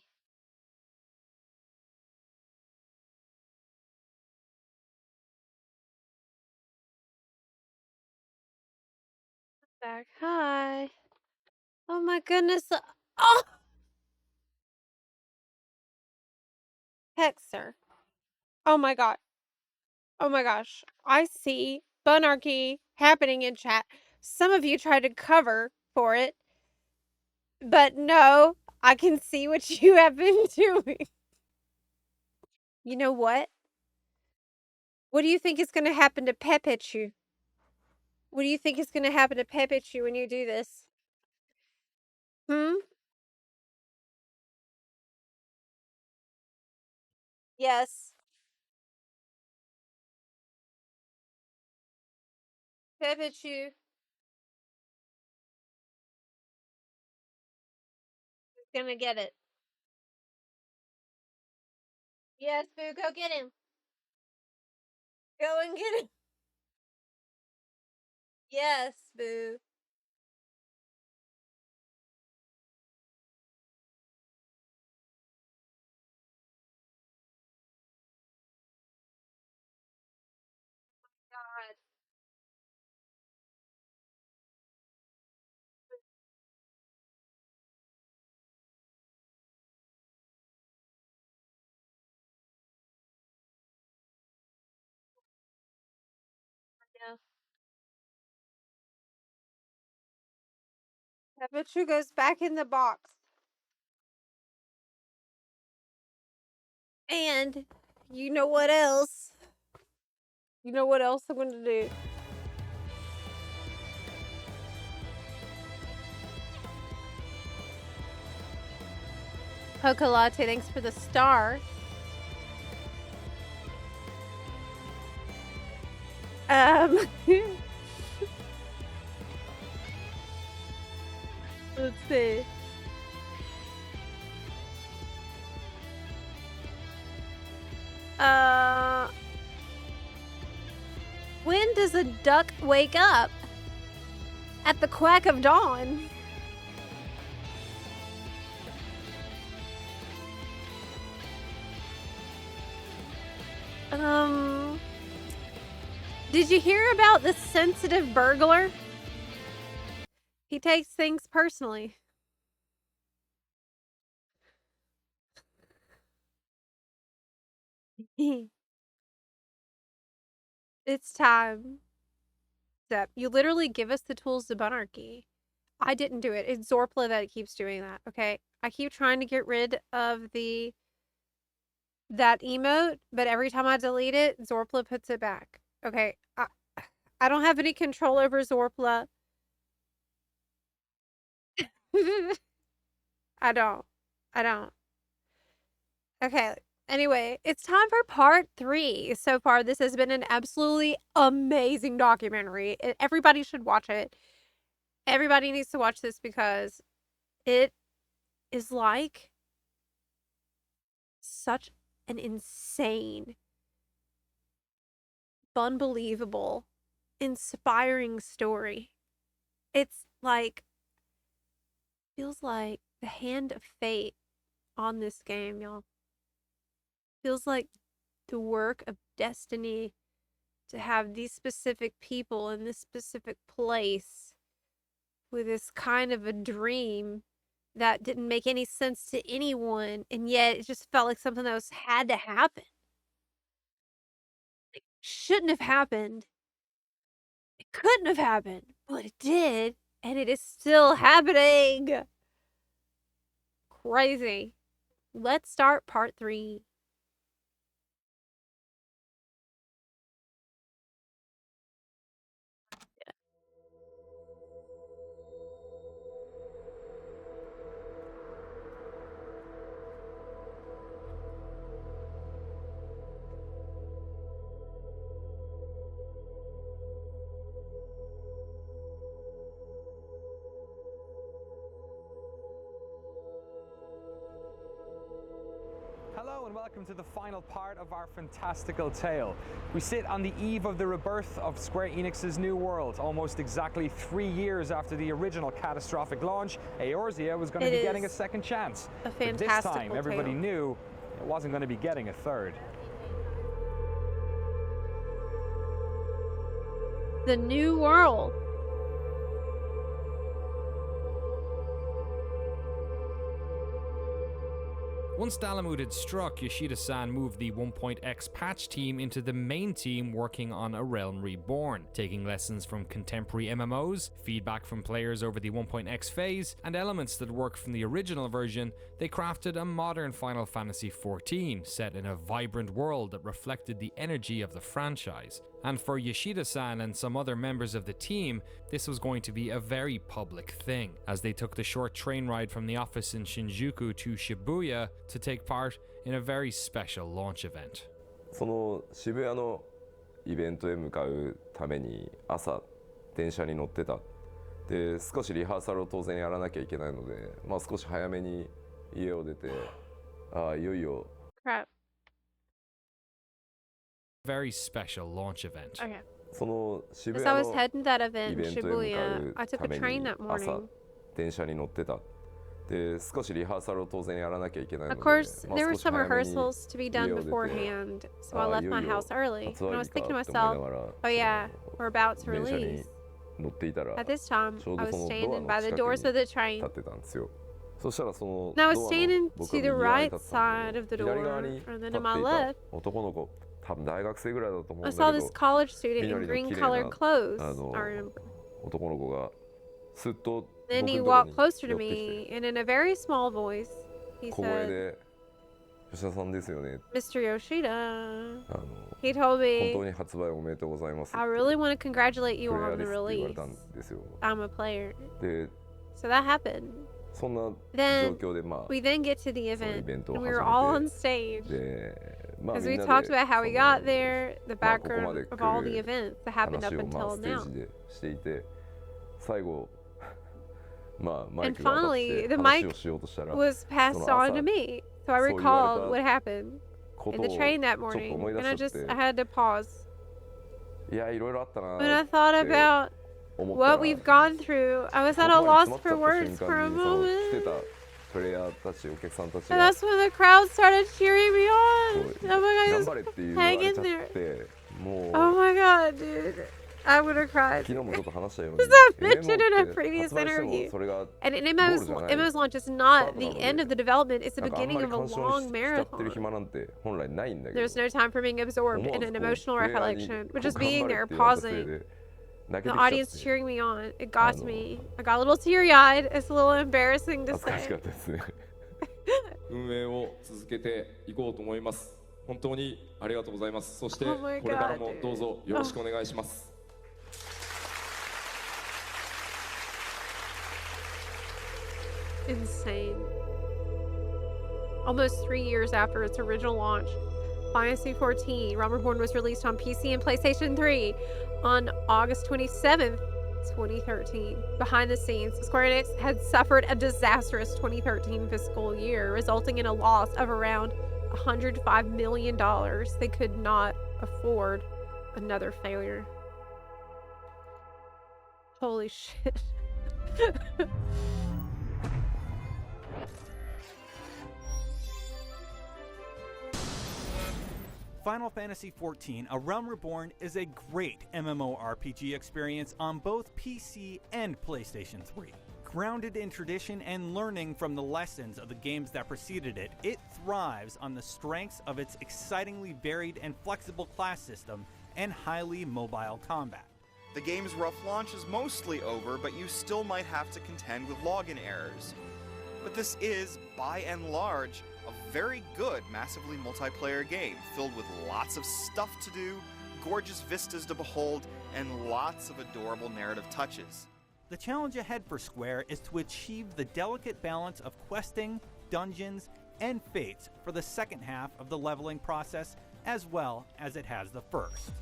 Back. Hi. Oh my goodness. Oh! Hexer. Oh my god. Oh my gosh. I see bunarchy happening in chat. Some of you tried to cover for it, but no, I can see what you have been doing. You know what? What do you think is going to happen to Pepichu? What do you think is going to happen to Pepichu when you do this? Hmm? Yes. Pepichu is going to get it. Yes, Boo, go get him. Go and get him. Yes, Boo. God. Yeah. Pepichu goes back in the box. And you know what else? You know what else I'm going to do? Coca Latte, thanks for the star. Let's see. When does a duck wake up? At the quack of dawn. Did you hear about the sensitive burglar? He takes things personally. It's time. Zep, you literally give us the tools to bunarchy. I didn't do it. It's Zorpla that keeps doing that, okay? I keep trying to get rid of that emote, but every time I delete it, Zorpla puts it back. Okay, I don't have any control over Zorpla. I don't. Okay, anyway, it's time for part 3. So far, this has been an absolutely amazing documentary. Everybody should watch it. Everybody needs to watch this because it is like such an insane, unbelievable, inspiring story. It's like, feels like the hand of fate on this game, y'all. Feels like the work of destiny to have these specific people in this specific place with this kind of a dream that didn't make any sense to anyone, and yet it just felt like something that had to happen. It shouldn't have happened. It couldn't have happened, but it did, and it is still happening. Crazy. Let's start part 3. Hello and welcome welcome to the final part of our fantastical tale. We sit on the eve of the rebirth of Square Enix's new world. Almost exactly 3 years after the original catastrophic launch, Eorzea was going to be getting a second chance. A But this time, everybody knew it wasn't going to be getting a third. The new world. Once Dalamud had struck, Yoshida-san moved the 1.x patch team into the main team working on A Realm Reborn, taking lessons from contemporary MMOs, feedback from players over the 1.x phase, and elements that work from the original version. They crafted a modern Final Fantasy XIV, set in a vibrant world that reflected the energy of the franchise. And for Yoshida-san and some other members of the team, this was going to be a very public thing, as they took the short train ride from the office in Shinjuku to Shibuya to take part in a very special launch event. その渋谷のイベントへ向かうために朝電車に乗ってた。で、少しリハーサルを当然やらなきゃいけないので、まあ少し早めに家を出て、いよいよ。Crap. Very special launch event. Okay. その渋 As 谷 I was の heading to that event イ in ベントへ向か Shibuya, う I took た a め train に that 朝 morning. 電車に乗ってた。で、少しリハーサルを当然やらなきゃいけないの Of で、course, まあ there were 少し some 早めに rehearsals to be done 家を出て、 beforehand, so I い left よ my いよ house early. 発 And I 売 was 日か thinking と to 思いな myself, がら oh yeah, we're about to 電車に release. 乗っていたら At this time, ちょう I ど was そのドア standing の by the 近く doors に of the 立 train. ってたんですよ。そしたらその And I ド was ア standing の僕 to は the 右側に right 立ってたん side で of the 左側 door, に立 and って then い to my た left, 男の子、多分大学生ぐらいだと思うん I だ saw け this ど、 college student in 緑の green 綺麗 colored な clothes, あの I remember. 男の子がすっと Then 僕 he のところ walked に closer 寄 to ってき me, て、 and in a very small voice, he 小声 said, で吉田さんですよね。 Mr. Yoshida, あの he told 本 me, 当に発売おめでとうございます。 I really want to congratulate you プレイヤー on で the すって言われ release. たんですよ。 I'm a player. で、 So that happened. そんな状 Then 況でまあ we then get to the そのイ event, ベントを and 始 we were all め on て、 stage. で、まあ As み we んな talked で about how we そ got の there, the まあここま background で of 来 all the る events that happened 話 up をまあ until ステー now. ジでしていて、最後まあマイ And クが渡っ finally, て the 話 mic をしようとしたら、 was そ passed の on 朝 to me. So I そう言わ recalled れ what た happened こ in と the を train that ちょっと morning, 思い出 and I しちゃっ just て、 I had to pause. いやいろいろあったな When I ー thought って about 思ったら what we've gone through, I was こ at こ a まで loss 詰ま for っちゃった瞬 words for a 間にその来て moment. たプレイヤーたちお客さんたち And が that's when the crowd started cheering me こ on. う Oh my 頑 god, 張れって just 言わ hang れ in ちゃっ there. ても Oh う my god, dude. I would have cried. 昨日もちょっと話したように As I mentioned in a MMO って previous 発売しても interview. それが And in ゴール MMO's, じゃない MMO's launch is スター not トな the の end で of the development, it's the なんかあんま beginning り of a 干渉 long しちゃってる marathon. 暇なんて本来ないんだけど There's no time for being absorbed 思わ in ず an こう emotional プレイヤーに recollection, こ but う just 頑 being 張れ there, って言われたせい pausing, で泣け the てきちゃっ audience て cheering me on. It got me. I got a little teary-eyed. It's a little embarrassing to 恥ずかし say. かったですね運営を続けていこうと思います本当にありがとうございますそして Oh my これから god, も dude. どうぞよろしくお願いします Insane. Almost 3 years after its original launch, Fantasy XIV Realm Reborn was released on PC and PlayStation 3 on August 27th, 2013. Behind the scenes, Square Enix had suffered a disastrous 2013 fiscal year, resulting in a loss of around $105 million. They could not afford another failure. Holy shit. Final Fantasy XIV: A Realm Reborn is a great MMORPG experience on both PC and PlayStation 3. Grounded in tradition and learning from the lessons of the games that preceded it, it thrives on the strengths of its excitingly varied and flexible class system and highly mobile combat. The game's rough launch is mostly over, but you still might have to contend with login errors. But this is, by and large, a very good massively multiplayer game, filled with lots of stuff to do, gorgeous vistas to behold, and lots of adorable narrative touches. The challenge ahead for Square is to achieve the delicate balance of questing, dungeons, and fates for the second half of the leveling process, as well as it has the first.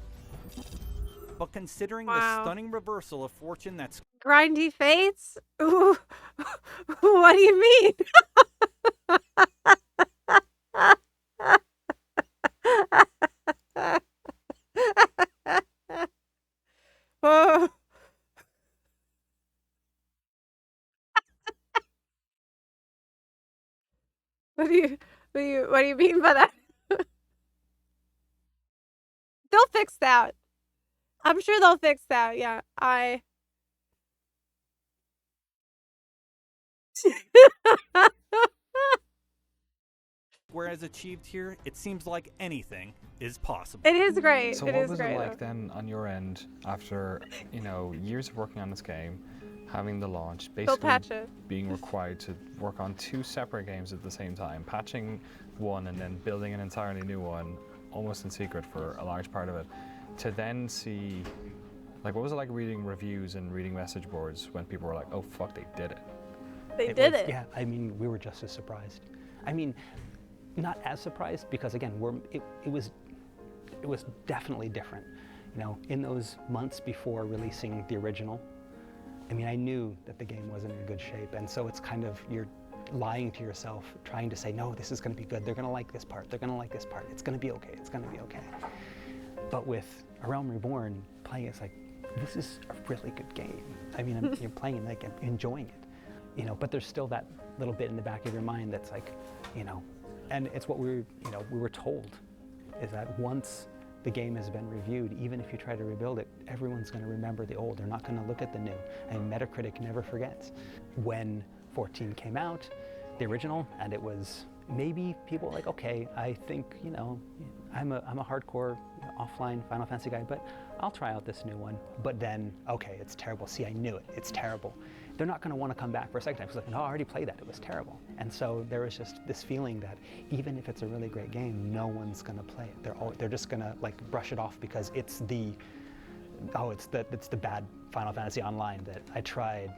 But considering the stunning reversal of fortune that's Grindy fates? Ooh. What do you mean? What do you mean by that? They'll fix that. I'm sure they'll fix that. Yeah, Whereas achieved here, it seems like anything is possible. It is great. So it what is was great. it like then on your end after, years of working on this game, having the launch, patch basically it. being required to work on 2 separate games at the same time, patching one and then building an entirely new one, almost in secret for a large part of it, to then see, like, what was it like reading reviews and reading message boards when people were like, oh fuck, they did it? They did it. Yeah, I mean, we were just as surprised. I mean, not as surprised because again, it was definitely different. In those months before releasing the original, I mean, I knew that the game wasn't in good shape, and so it's kind of, you're lying to yourself, trying to say, no, this is going to be good. They're going to like this part. They're going to like this part. It's going to be okay. It's going to be okay. But with A Realm Reborn, playing it's like, this is a really good game. I mean, you're playing it, like, enjoying it, but there's still that little bit in the back of your mind that's like, and it's what we were told, is that once the game has been reviewed, even if you try to rebuild it, everyone's going to remember the old. They're not going to look at the new. And Metacritic never forgets. When 14 came out, the original, and it was maybe people were like, okay, I think, I'm a hardcore offline Final Fantasy guy, but I'll try out this new one. But then, okay, it's terrible. See, I knew it. It's terrible. They're not going to want to come back for a second time. It's like, no, I already played that. It was terrible. And so there was just this feeling that even if it's a really great game, no one's going to play it. They're just going to like brush it off because it's the bad Final Fantasy Online that I tried,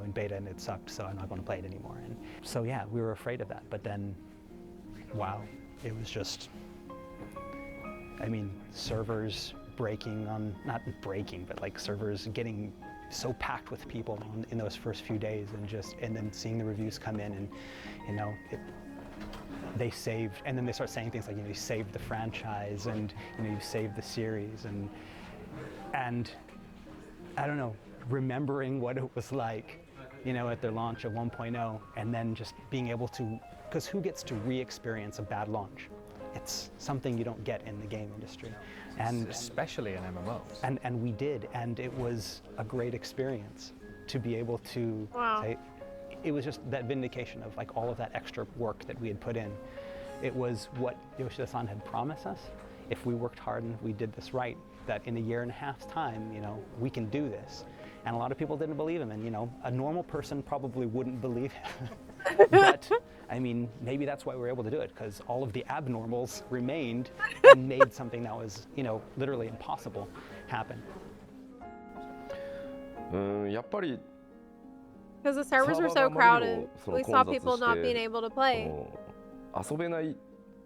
in beta and it sucked, so I'm not going to play it anymore. And so yeah, we were afraid of that. But then, wow, it was just, I mean, servers breaking not breaking, but like servers getting so packed with people in those first few days, and then seeing the reviews come in, and they saved, and then they start saying things like, you saved the franchise, and you saved the series, and I don't know, remembering what it was like, at their launch of 1.0, and then just being able to, because who gets to re-experience a bad launch? It's something you don't get in the game industry. And especially in MMOs. And we did, and it was a great experience to be able to say, it was just that vindication of like all of that extra work that we had put in. It was what Yoshida-san had promised us. If we worked hard and we did this right, that in a year and a half's time, we can do this. And a lot of people didn't believe him, and a normal person probably wouldn't believe him. But I mean, maybe that's why we were able to do it, because all of the abnormals remained and made something that was, literally impossible happen. Because the servers were so crowded, we saw people not being able to play.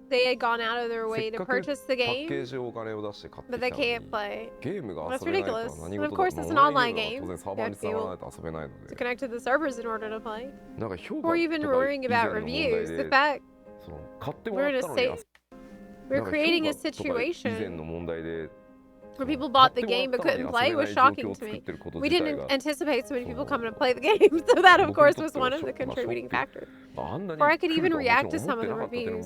They had gone out of their way to purchase the game, but they can't play. That's ridiculous. And of course, it's an online game. You have to be able to connect to the servers in order to play. Or even worrying about reviews. The fact we're creating a situation where people bought the game but couldn't play was shocking to me. We didn't anticipate so many people coming to play the game, so that of course was one of the contributing factors. Before I could even react to some of the reviews,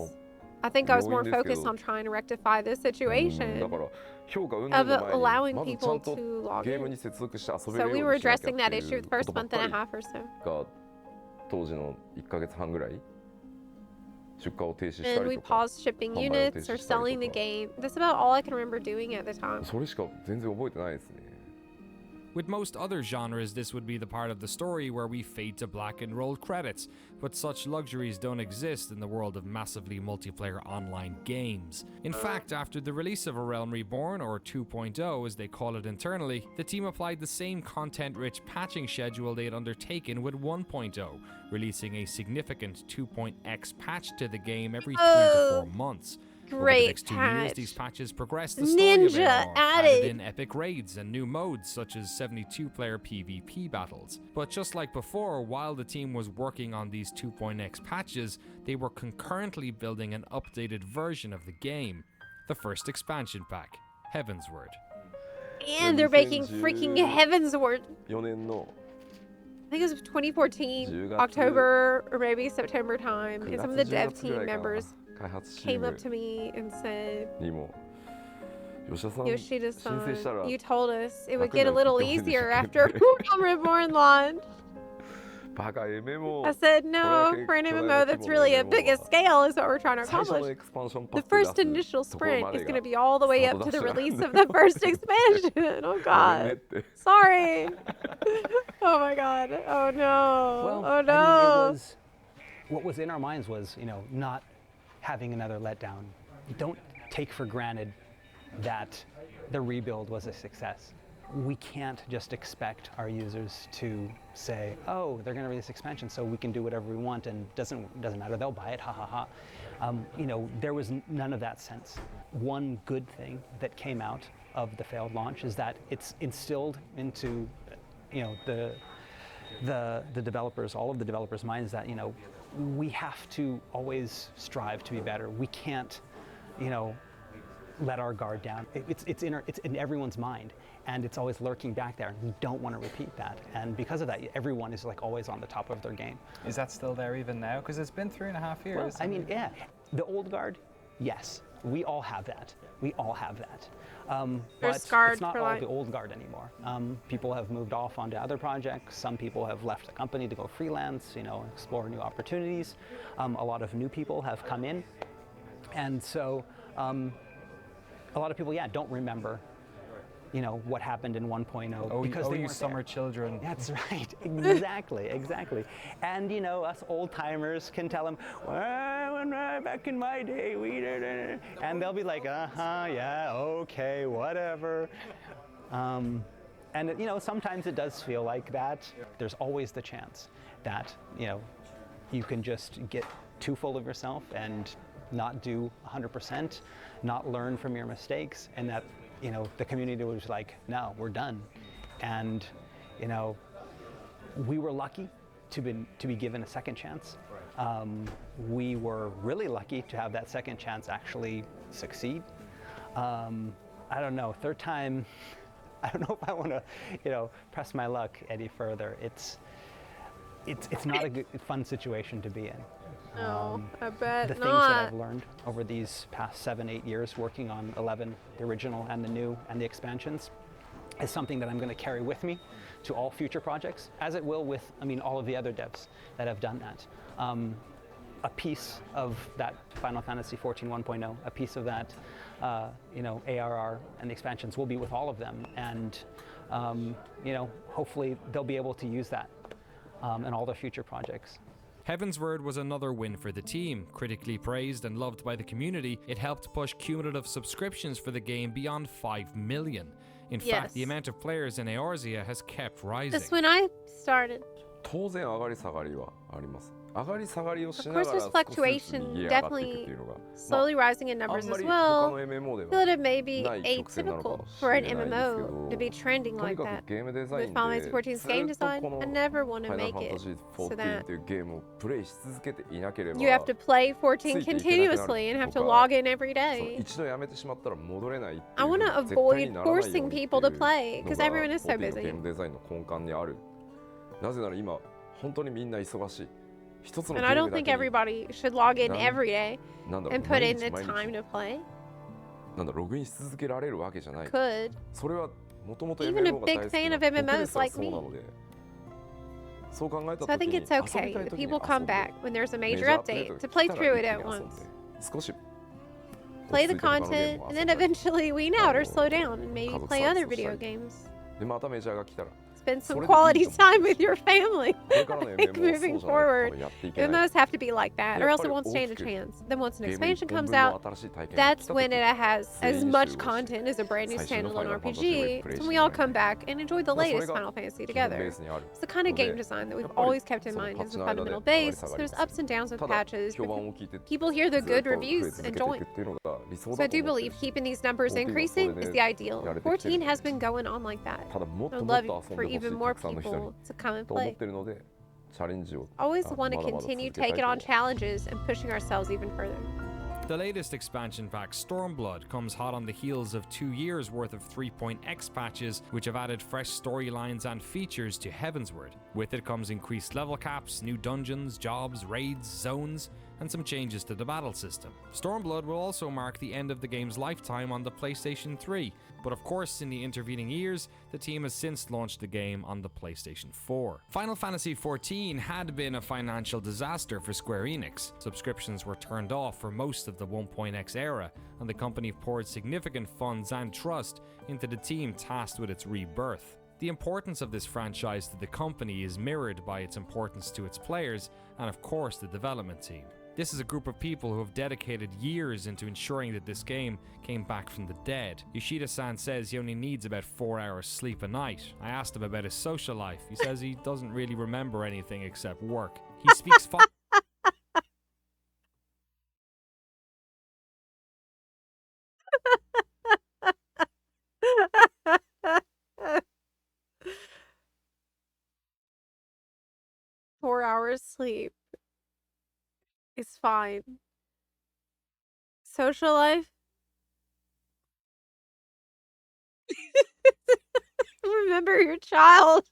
I think I was more focused on trying to rectify this situation of allowing people to log in. So we were addressing that issue the first month and a half or so. And we paused shipping units or selling the game. That's about all I can remember doing at the time. With most other genres, this would be the part of the story where we fade to black and roll credits, but such luxuries don't exist in the world of massively multiplayer online games. In fact, after the release of A Realm Reborn, or 2.0 as they call it internally, the team applied the same content-rich patching schedule they had undertaken with 1.0, releasing a significant 2.x patch to the game every 3 to 4 months. Over the next 2 years, these patches progressed the story of AR, added in epic raids and new modes such as 72-player PvP battles. But just like before, while the team was working on these 2.x patches, they were concurrently building an updated version of the game, the first expansion pack, Heavensward. And they're making freaking Heavensward. I think it was 2014, October or maybe September time, and some of the dev team members 開発チー came ム up to me and said, にも吉田さん Yoshida-san, 申請したら you told us it would 楽に get a なる little って言って easier ました after Realm Reborn launched. バカ MMO I said, これ no, だけ for an 巨大 MMO な規 that's 模の really a MMO big a は scale is what we're trying to 最初の accomplish. エクスパンションパ The ックで出 first initial すところ sprint まで is が going to be all the way スター up ト to the ダッシュ release なん of で the first expansion. Oh ごめんね God. って Sorry. Oh my God. Oh no. Well, Oh I no. mean, it was what was in our minds was, not having another letdown. Don't take for granted that the rebuild was a success. We can't just expect our users to say, "Oh, they're going to release expansion, so we can do whatever we want, and doesn't matter. They'll buy it. Ha ha ha." There was none of that sense. One good thing that came out of the failed launch is that it's instilled into, the developers, all of the developers' minds that we have to always strive to be better. We can't, let our guard down. It's in everyone's mind, and it's always lurking back there. We don't want to repeat that, and because of that, everyone is like always on the top of their game. Is that still there even now? Because it's been 3.5 years. Well, I mean, yeah, the old guard, yes, we all have that. We all have that. But scarred it's not for all life. the old guard anymore. People have moved off onto other projects. Some people have left the company to go freelance, explore new opportunities. A lot of new people have come in, and so a lot of people, don't remember, what happened in 1.0 because they you weren't summer there. children. That's right, exactly. And us old timers can tell them, well, back in my day, we did it, and they'll be like, yeah, okay, whatever. And sometimes it does feel like that. There's always the chance that you can just get too full of yourself and not do 100%, not learn from your mistakes, and that the community was like, no, we're done. And we were lucky to be given a second chance. We were really lucky to have that second chance actually succeed. I don't know, third time, I don't know if I want to press my luck any further. It's not a good, fun situation to be in. No, I bet the things not. that I've learned over these past 7-8 years working on 11, the original and the new and the expansions, is something that I'm going to carry with me to all future projects, as it will with, all of the other devs that have done that. A piece of that Final Fantasy XIV 1.0, a piece of that, ARR and the expansions will be with all of them, and hopefully they'll be able to use that in all their future projects. Heavensward was another win for the team. Critically praised and loved by the community, it helped push cumulative subscriptions for the game beyond 5 million. In fact, the amount of players in Eorzea has kept rising. That's when I started. 当然上がり下がりはあります。上がり下がりをし Of な course, がら there's 少しずつ fluctuation, 右へ上がっていくってい definitely うのが slowly rising in あ numbers んま as り well. 他の MMO で I feel that it may be ない曲線なのか atypical もし for れ an ないんですけ MMO to be ど trending とに like か that. くゲームデザイ With ン Final で Fantasy XIV's ず game っと design, この I never want to Final make it Fantasy so XIV that っていうゲームをプレイし続けていなければ you have to play 14ついていけなくなる continuously and have と to か log in every その day. 一度やめてしまったら戻れないっていう I want to 絶対 avoid にならないよう forcing にっていう people to play の because が everyone is so 14のゲ busy. ームデザインの根幹にある。なぜなら今本当にみんな忙しい。一つのゲ And I ー don't ムだ think けに everybody should log in なん every day なんだろう and put 毎 in 日 the 毎日 time to play. なんだログインし続けられるわけじゃない。 Could. それはもともと Even a MMO が big 大好き fan な of 僕で MMOs すら like そうな me. ので、そう考えた So I 時 think に it's 遊び okay たい that 時に people 遊 come んで back when there's a メ major ジャーアップデー update ト to が play 来たら through 一 it 気 at に遊ん once. で少し Play the 落ち着いて他のゲー content ムを and 遊 then んだり eventually wean out or slow down and maybe 家族 play サービ other スをした video り games. でまたメジャーが来たら Spend そ some れでいい quality と思う time with your family. これからの Like MMO はそう moving じゃないと多 forward. 分やっていけない MMOs have to be like that, or やっ else ぱ it り won't 大 stand き a く chance. Then once an ゲーム一 expansion 本 comes 分の out, 新しい体験が来 that's た when 時 it has 全 as 員 much 集合して content as a brand new 最新の standalone Final Fantasy を RPG. プレイ And し we な all がら come back and enjoy the それ latest が Final Fantasy 基本ベ together. ースにある It's the kind of の game で design that や we've っぱり always kept in その mind パッ as チ the の間で fundamental 上がり base. 下がり There's ます ups and downs with ただ patches, 評 but 判を聞いて people hear the ずっ good と増え reviews 続け and てい join. くっていうのが理想 So I だと do 思って believe る keeping these numbers 14はそれ increasing で is the ideal. やれてきてる 14 has been going on like that. ただもっ I と would もっ love と for 遊んでほし even い more たくさんの人 people に to come and と思っ play. てるのでチャレンジを Always ま want to だまだ continue 続けたい taking と on 思う challenges and pushing ourselves even further. The latest expansion pack, Stormblood, comes hot on the heels of 2 years worth of 3.x patches, which have added fresh storylines and features to Heavensward. With it comes increased level caps, new dungeons, jobs, raids, zones. and some changes to the battle system. Stormblood will also mark the end of the game's lifetime on the PlayStation 3, but of course in the intervening years, the team has since launched the game on the PlayStation 4. Final Fantasy XIV had been a financial disaster for Square Enix. Subscriptions were turned off for most of the 1.x era, and the company poured significant funds and trust into the team tasked with its rebirth. The importance of this franchise to the company is mirrored by its importance to its players and of course the development team. This is a group of people who have dedicated years into ensuring that this game came back from the dead. Yoshida-san says he only needs about 4 hours sleep a night. I asked him about his social life. He says he doesn't really remember anything except work. He speaks 4 hours sleep is fine. Social life? Remember your child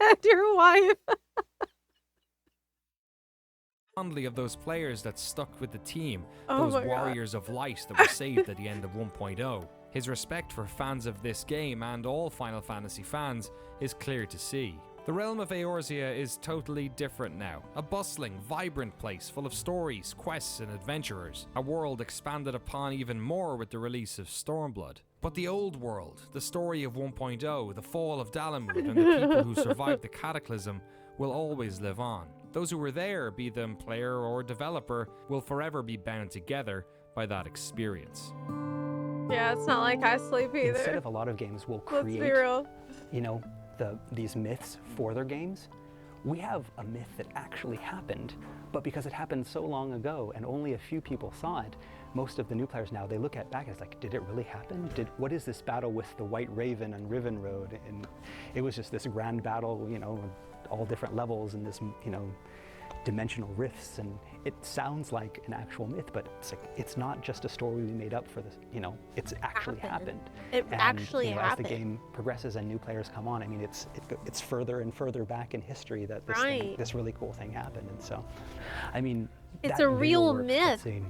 and your wife. fondly of those players that stuck with the team, Oh those my God. warriors of light that were saved at the end of 1.0. His respect for fans of this game and all Final Fantasy fans is clear to see. The realm of Eorzea is totally different now. A bustling, vibrant place full of stories, quests and adventurers. A world expanded upon even more with the release of Stormblood. But the old world, the story of 1.0, the fall of Dalamud and the people who survived the cataclysm will always live on. Those who were there, be them player or developer, will forever be bound together by that experience. Yeah, it's not like I sleep either. Instead of a lot of games will Let's be create, real. you know, these myths for their games, we have a myth that actually happened, but because it happened so long ago and only a few people saw it, most of the new players now, they look at back and it's like, did it really happen? What is this battle with the White Raven on Riven Road? And it was just this grand battle, you know, all different levels and this, you know, dimensional rifts, and it sounds like an actual myth, but it's like, it's not just a story we made up for this, you know, it's actually happened. It And, actually you know, happened. As the game progresses and new players come on, I mean, it's further and further back in history that this, Right. this really cool thing happened. And so, I mean, It's that a real visual work myth. cutscene,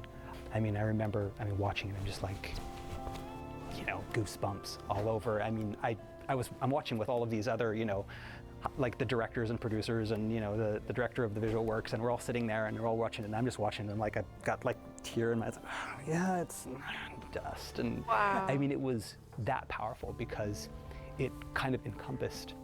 I mean, I remember, watching it and just like, you know, goosebumps all over. I mean, I'm watching with all of these other, you know, like the directors and producers and, you know, the director of the visual works, and we're all sitting there and they're all watching it, and I'm just watching them like I've got like tear in my eyes. Yeah, it's dust. And Wow. I mean, it was that powerful because it kind of encompassed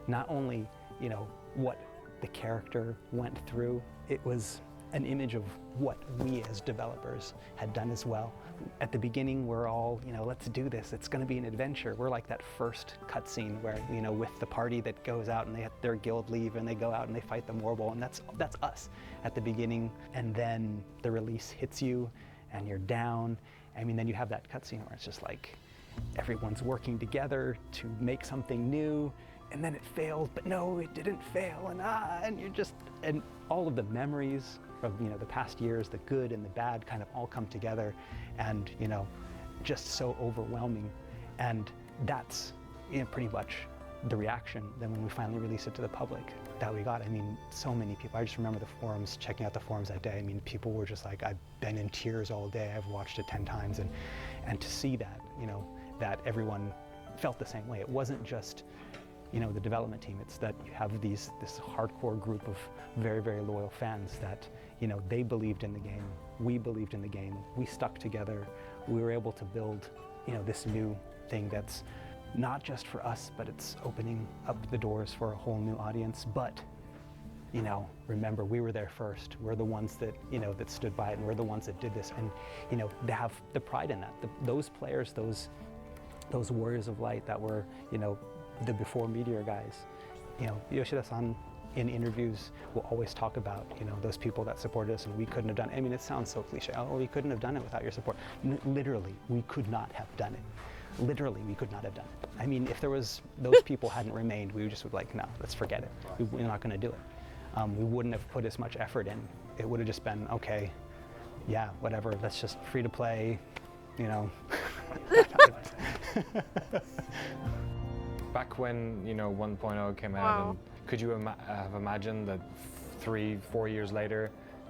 not only, you know, what the character went through, it was an image of what we as developers had done as well. At the beginning, we're all, you know, let's do this. It's going to be an adventure. We're like that first cutscene where, you know, with the party that goes out and they have their guild leave and they go out and they fight the Morble, and that's us at the beginning. And then the release hits you and you're down. I mean, then you have that cutscene where it's just like everyone's working together to make something new, and then it fails, but no, it didn't fail, and you're just, and all of the memories of, you know, the past years, the good and the bad kind of all come together, and, you know, just so overwhelming. And that's, you know, pretty much the reaction then when we finally released it to the public that we got. I mean, so many people, I just remember the forums, checking out the forums that day. I mean, people were just like, I've been in tears all day, I've watched it 10 times, and to see that, you know, that everyone felt the same way. It wasn't just, you know, the development team, it's that you have this hardcore group of very, very loyal fans that, you know, they believed in the game, we believed in the game, we stuck together, we were able to build, you know, this new thing that's not just for us, but it's opening up the doors for a whole new audience. But, you know, remember, we were there first. We're the ones that, you know, that stood by it, and we're the ones that did this. And, you know, they have the pride in that. Those players, those warriors of light that were, you know, the before Meteor guys, you know, Yoshida-san in interviews will always talk about, you know, those people that supported us and we couldn't have done it. I mean, it sounds so cliche. Oh, we couldn't have done it without your support. Literally, we could not have done it. Literally, we could not have done it. I mean, if there was, those people hadn't remained, we just would like, no, let's forget it. We're not going to do it. We wouldn't have put as much effort in. It would have just been, okay, yeah, whatever, let's just free to play, you know. Back when, you know, 1.0 came out, Wow. and could you have imagined that 3-4 years later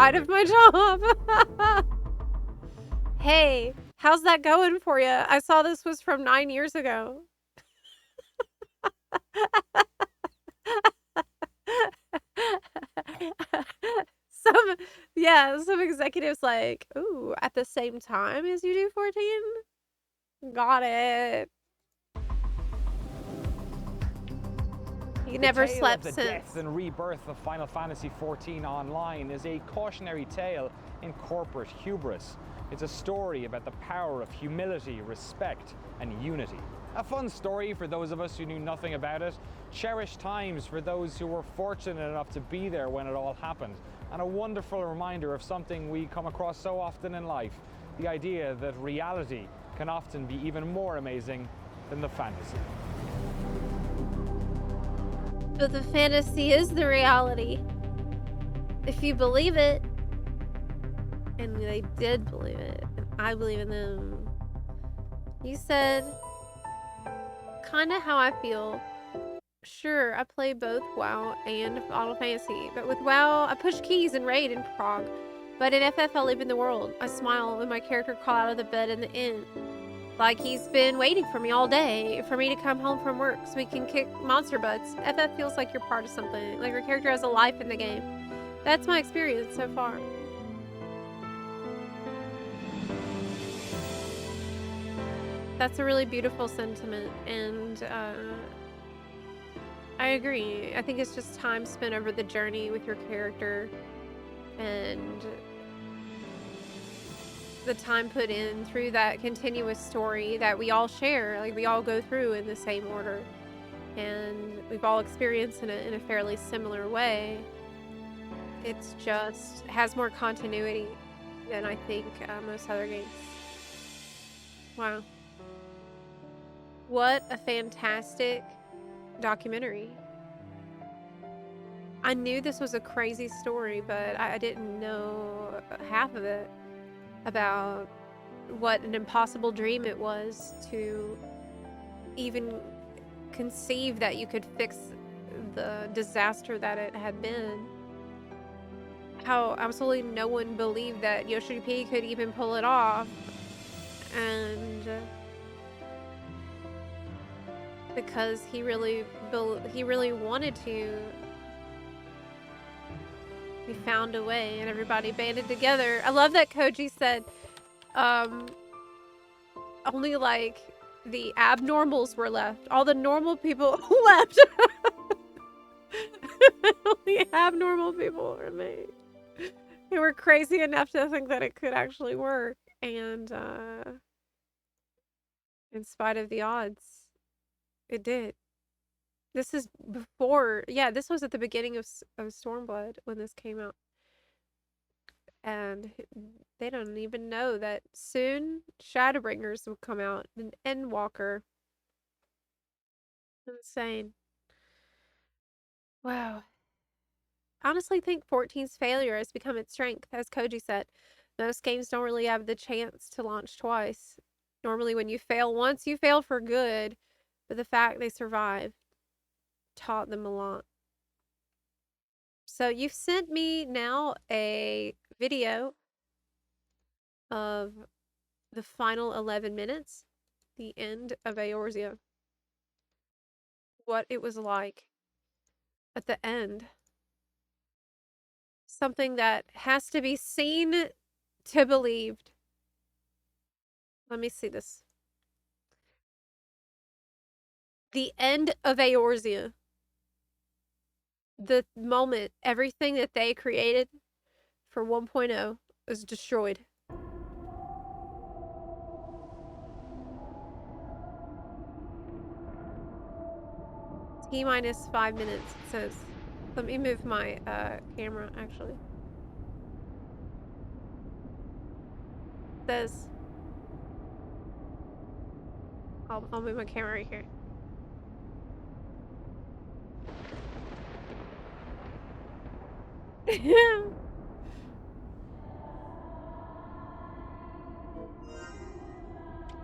outside of my job. Hey, how's that going for you? I saw this was from 9 years ago. Some executives like, ooh, at the same time as you do 14? Got it. You never slept The since. death and rebirth of Final Fantasy XIV Online is a cautionary tale in corporate hubris. It's a story about the power of humility, respect, and unity. A fun story for those of us who knew nothing about it, cherished times for those who were fortunate enough to be there when it all happened, and a wonderful reminder of something we come across so often in life, the idea that reality can often be even more amazing than the fantasy. But the fantasy is the reality. If you believe it, and they did believe it, and I believe in them. You said, kinda how I feel. Sure, I play both WoW and Final Fantasy, but with WoW, I push keys and raid and prog. But in FF, I live in the world. I smile when my character crawl out of the bed in the inn. Like he's been waiting for me all day, for me to come home from work so we can kick monster butts. FF feels like you're part of something, like your character has a life in the game. That's my experience so far. That's a really beautiful sentiment, and I agree. I think it's just time spent over the journey with your character and the time put in through that continuous story that we all share, like we all go through in the same order, and we've all experienced in a fairly similar way. It's just has more continuity than I think most other games. Wow. What a fantastic documentary. I knew this was a crazy story, but I didn't know half of it about what an impossible dream it was to even conceive that you could fix the disaster that it had been. How absolutely no one believed that Yoshi P could even pull it off, and because he really wanted to, he found a way, and everybody banded together. I love that Koji said only like the abnormals were left. All the normal people left. Only abnormal people remained. They were crazy enough to think that it could actually work, and in spite of the odds, it did. This is before, yeah, this was at the beginning of Stormblood when this came out. And they don't even know that soon Shadowbringers will come out, and Endwalker. Insane. Wow. I honestly think 14's failure has become its strength, as Koji said. Most games don't really have the chance to launch twice. Normally when you fail once, you fail for good, but the fact they survived taught them a lot. So you've sent me now a video of the final 11 minutes, the end of Eorzea. What it was like at the end. Something that has to be seen to believed. Let me see this. The end of Eorzea. The moment everything that they created for 1.0 is destroyed. T-minus 5 minutes, it says. Let me move my camera, actually. It says... I'll move my camera right here.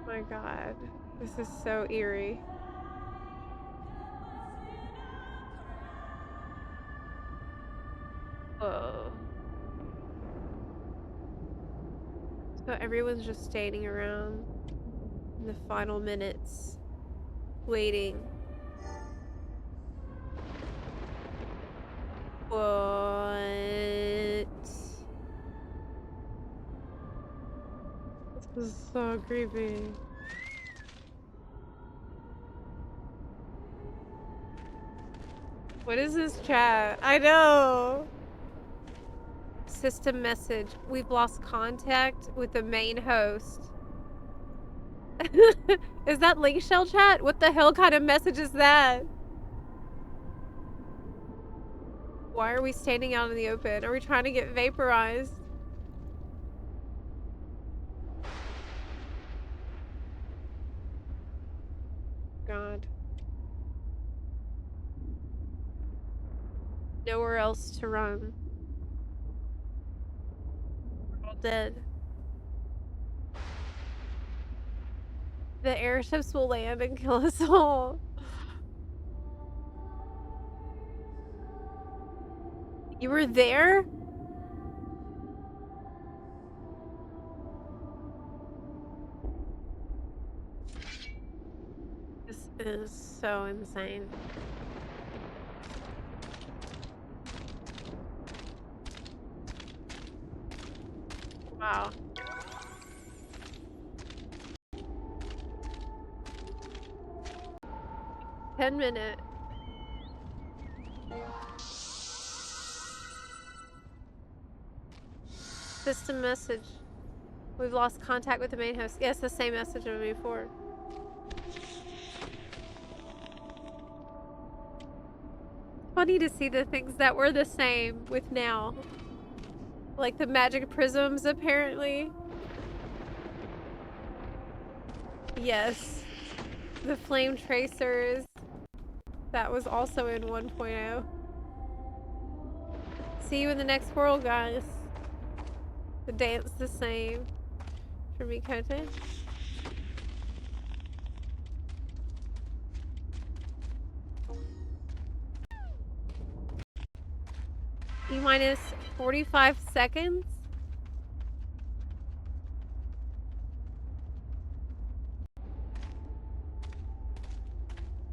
My God, this is so eerie. Whoa. So everyone's just standing around in the final minutes, waiting. What? This is so creepy. What is this chat? I know. System message. We've lost contact with the main host. Is that Link Shell chat? What the hell kind of message is that? Why are we standing out in the open? Are we trying to get vaporized? God. Nowhere else to run. We're all dead. The airships will land and kill us all. You were there? This is so insane. Wow. $10-minute. System message. We've lost contact with the main host. Yes, the same message as before. Funny to see the things that were the same with now. Like the magic prisms, apparently. Yes. The flame tracers. That was also in 1.0. See you in the next world, guys. The dance the same. For me, Kote. E- 45 seconds?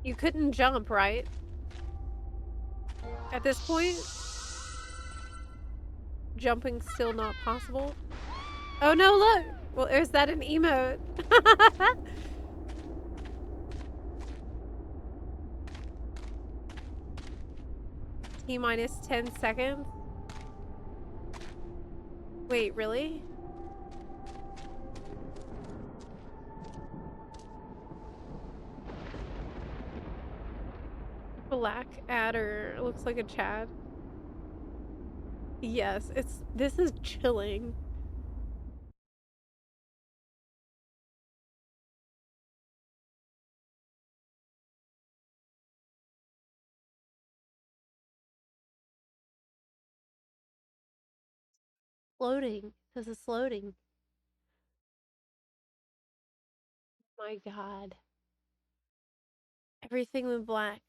You couldn't jump, right? At this point? Jumping's still not possible? Oh no, look! Well, is that an emote? T- 10 seconds? Wait, really? Black adder looks like a Chad. Yes, this is chilling. Floating. This is floating. My God. Everything went black.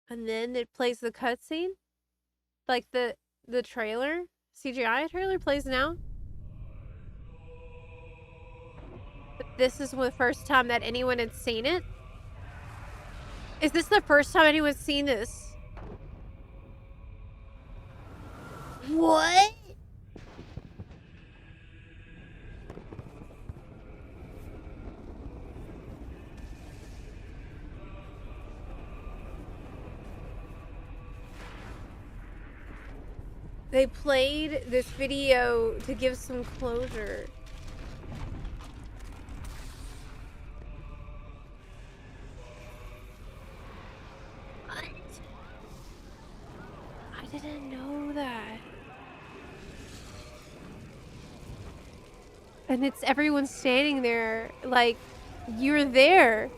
And then it plays the cutscene? Like the trailer? CGI trailer plays now? But this is the first time that anyone had seen it? Is this the first time anyone's seen this? What? They played this video to give some closure. What? I didn't know that. And it's everyone standing there, like, you're there.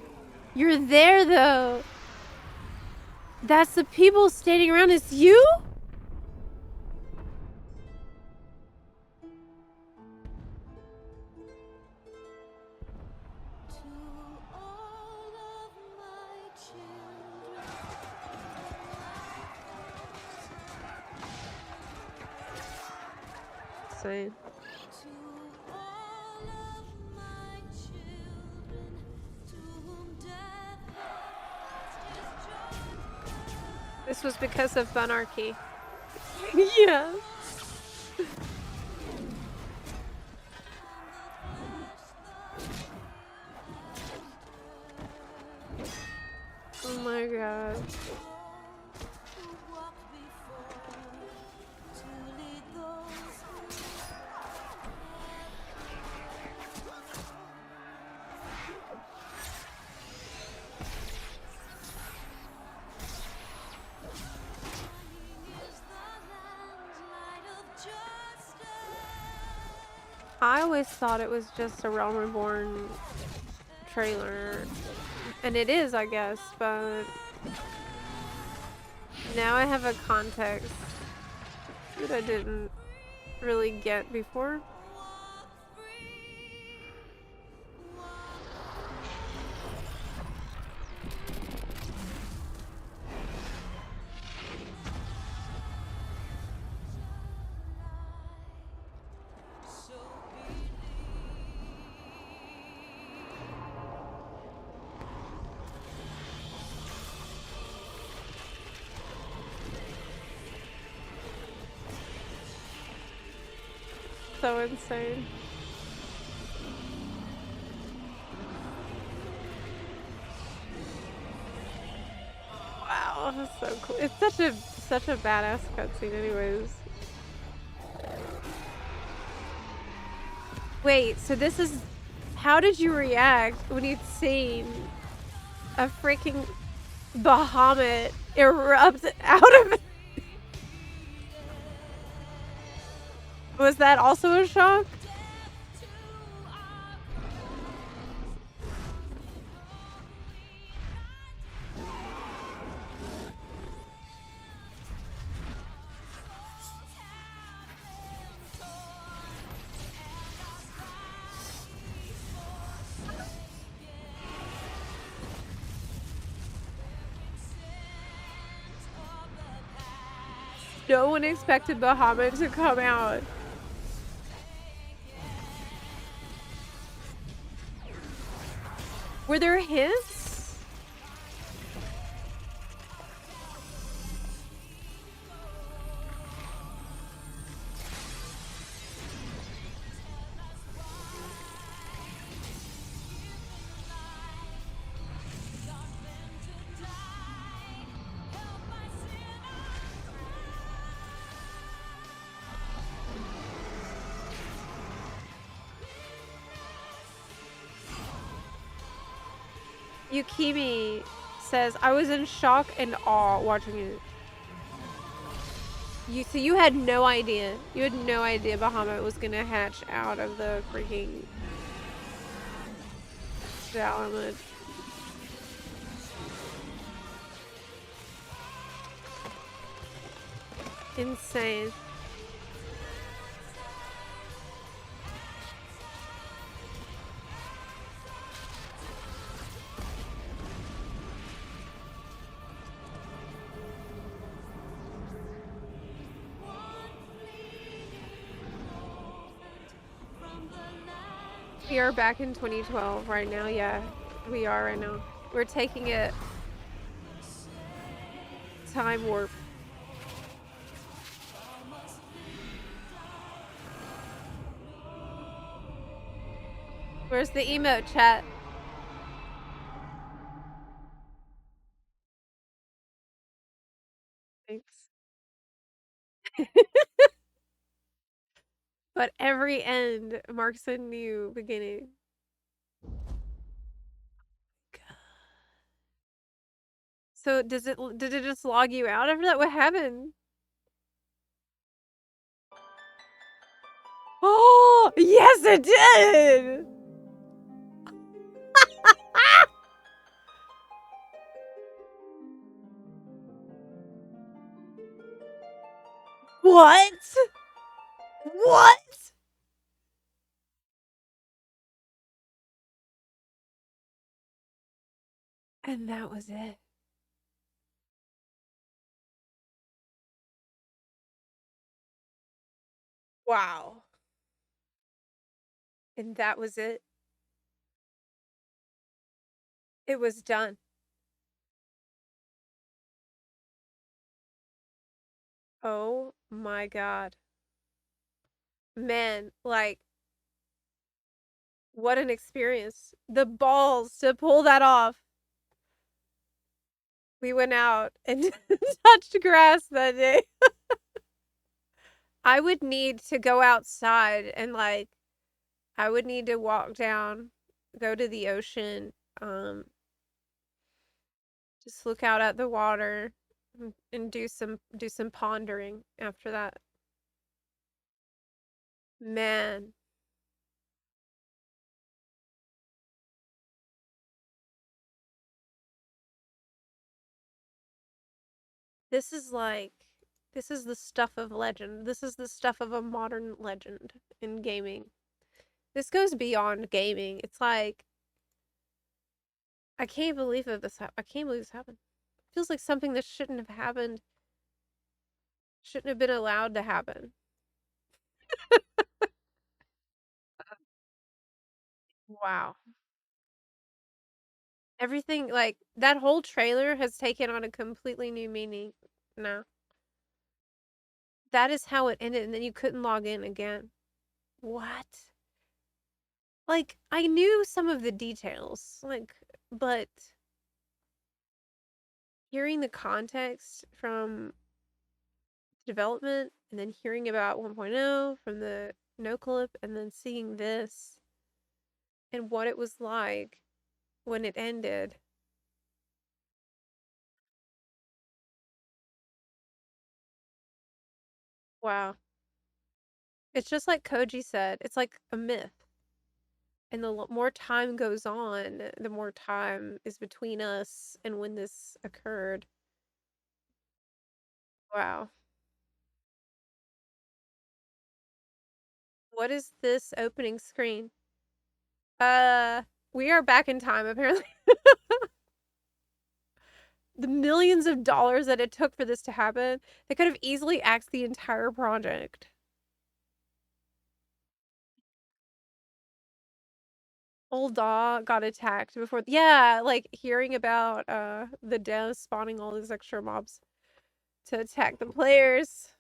You're there, though. That's the people standing around. It's you? Same. This was because of Bunarchy. Yeah. Oh my God. I always thought it was just a Realm Reborn trailer. And it is, I guess, but Now I have a context that I didn't really get before. So insane. Wow, that's so cool. It's such a badass cutscene anyways. Wait, so this is how did you react when you'd seen a freaking Bahamut erupt out of Was that also a shock? No one expected Bahamut to come out. Were there hints? Yukimi says, I was in shock and awe watching it. So you had no idea. You had no idea Bahamut was gonna hatch out of the freaking Balamut. Insane. We are back in 2012 right now. Yeah, we are right now. We're taking it time warp. Where's the emote, chat? Thanks. But every end marks a new beginning. So did it just log you out after that? What happened? Oh, yes it did. What? What? And that was it. Wow. And that was it. It was done. Oh my God. Man, like, what an experience. The balls to pull that off. We went out and touched grass that day. I would need to go outside and like, I would need to walk down, go to the ocean, just look out at the water and do some pondering after that. Man. This is like, this is the stuff of legend. This is the stuff of a modern legend in gaming. This goes beyond gaming. It's like, I can't believe that I can't believe this happened. It feels like something that shouldn't have happened. Shouldn't have been allowed to happen. Wow. Everything, like, that whole trailer has taken on a completely new meaning now. That is how it ended, and then you couldn't log in again. What? Like, I knew some of the details, like, but hearing the context from development and then hearing about 1.0 from the Noclip and then seeing this and what it was like when it ended. Wow. It's just like Koji said, it's like a myth. And the more time goes on, the more time is between us and when this occurred. Wow. What is this opening screen? We are back in time, apparently. The millions of dollars that it took for this to happen, they could have easily axed the entire project. Old dog got attacked before. Yeah, like hearing about the devs spawning all these extra mobs to attack the players.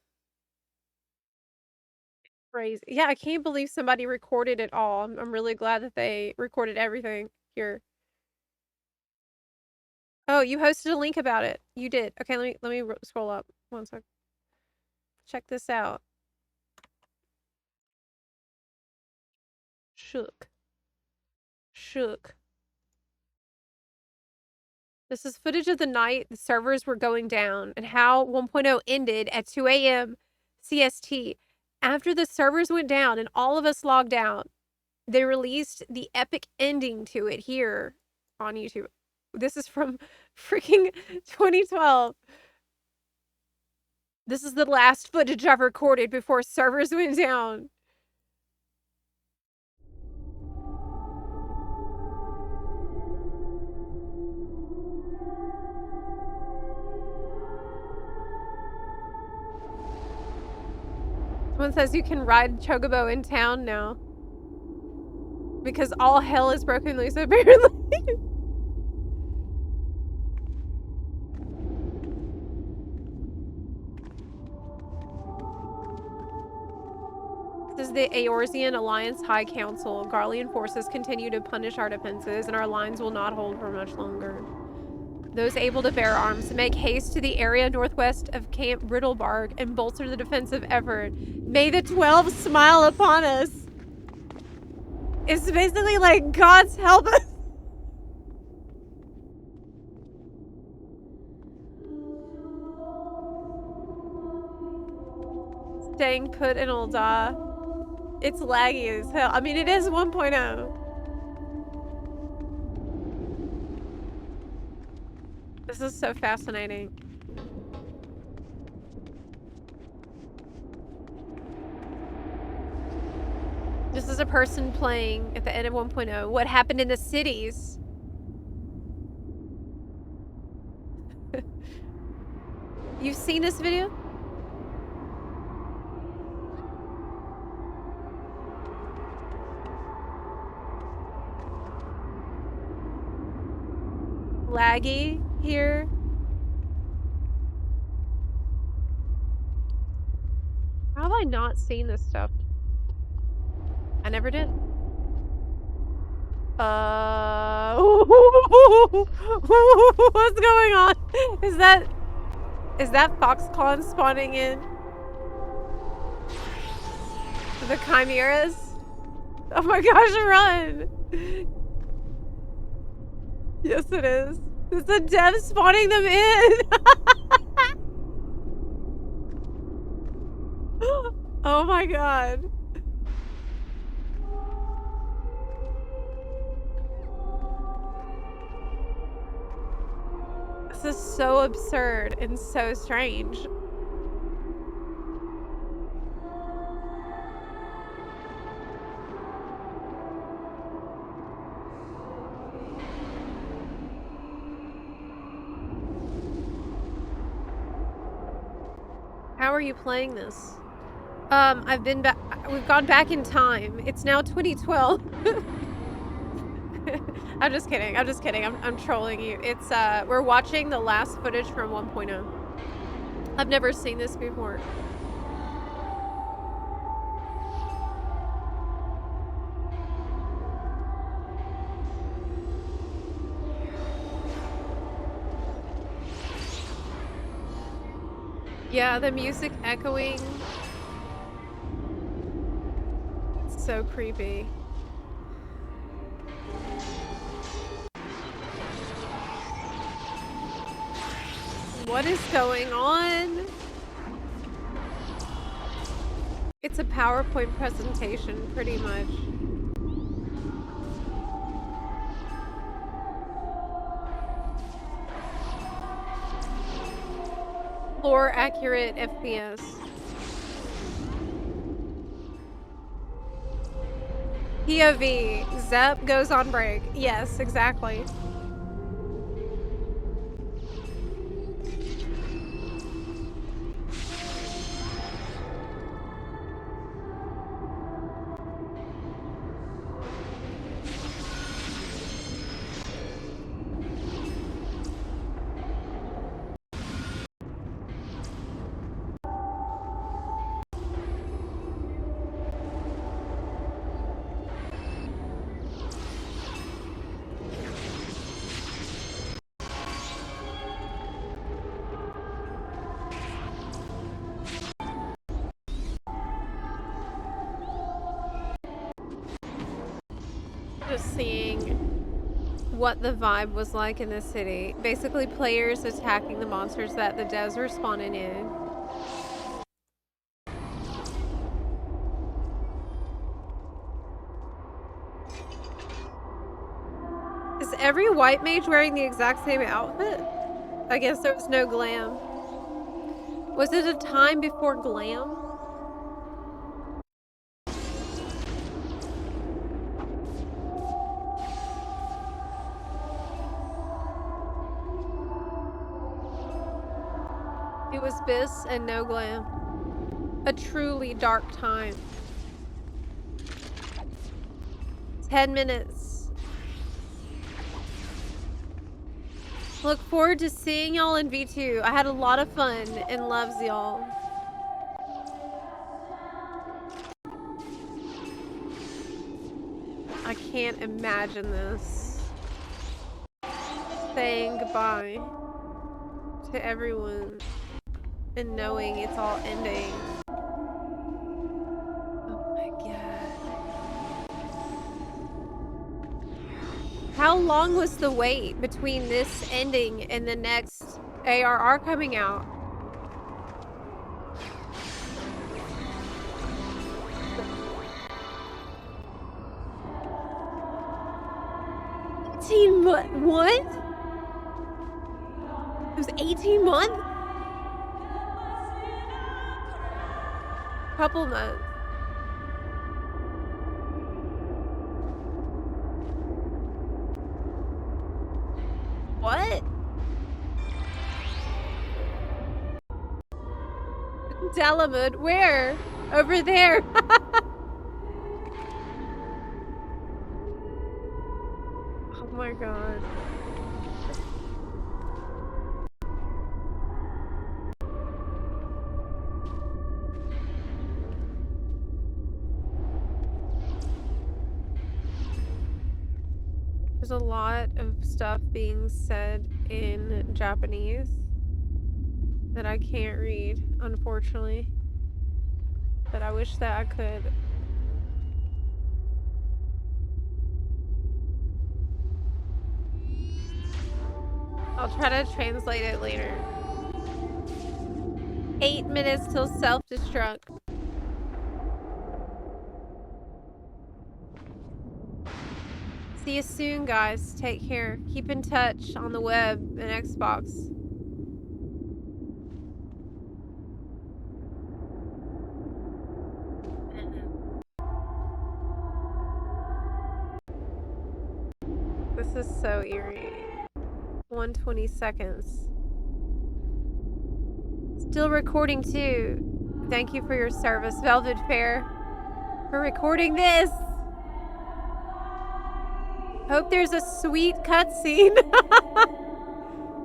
Crazy. Yeah, I can't believe somebody recorded it all. I'm really glad that they recorded everything here. Oh, you posted a link about it. You did. Okay, let me scroll up. One sec. Check this out. Shook. This is footage of the night the servers were going down and how 1.0 ended at 2 a.m. CST. After the servers went down and all of us logged out, they released the epic ending to it here on YouTube. This is from freaking 2012. This is the last footage I've recorded before servers went down. Someone says you can ride Chocobo in town now. Because all hell is broken loose, apparently. This is the Eorzean Alliance High Council. Garlean forces continue to punish our defenses, and our lines will not hold for much longer. Those able to bear arms make haste to the area northwest of Camp Riddlebarg and bolster the defensive effort. May the 12 smile upon us. It's basically like God's help us. Staying put and will die. It's laggy as hell. I mean, it is 1.0. This is so fascinating. This is a person playing at the end of 1.0. What happened in the cities? You've seen this video? Laggy here. How have I not seen this stuff? I never did. What's going on? Is that Foxconn spawning in? The chimeras? Oh my gosh, run! Yes, it is. It's the devs spawning them in! Oh my god. This is so absurd and so strange. How are you playing this? I've been back. We've gone back in time. It's now 2012. I'm just kidding. I'm just kidding. I'm trolling you. It's we're watching the last footage from 1.0. I've never seen this before. Yeah, the music echoing. It's so creepy. What is going on? It's a PowerPoint presentation, pretty much. More accurate FPS. POV. Zep goes on break. Yes, exactly. Just seeing what the vibe was like in the city. Basically, players attacking the monsters that the devs were spawning in. Is every white mage wearing the exact same outfit? I guess there was no glam. Was it a time before glam? It was Biss and no glam. A truly dark time. 10 minutes. Look forward to seeing y'all in V2. I had a lot of fun and loves y'all. I can't imagine this. Saying goodbye to everyone and knowing it's all ending. Oh my god. How long was the wait between this ending and the next ARR coming out? What? It was 18 months? Couple months. What? Dalamud, where? Over there. Oh my god. There's a lot of stuff being said in Japanese that I can't read, unfortunately. But I wish that I could. I'll try to translate it later. 8 minutes till self-destruct. See you soon, guys. Take care. Keep in touch on the web and Xbox. This is so eerie. 120 seconds. Still recording too. Thank you for your service, Velvet Fair, for recording this. Hope there's a sweet cutscene.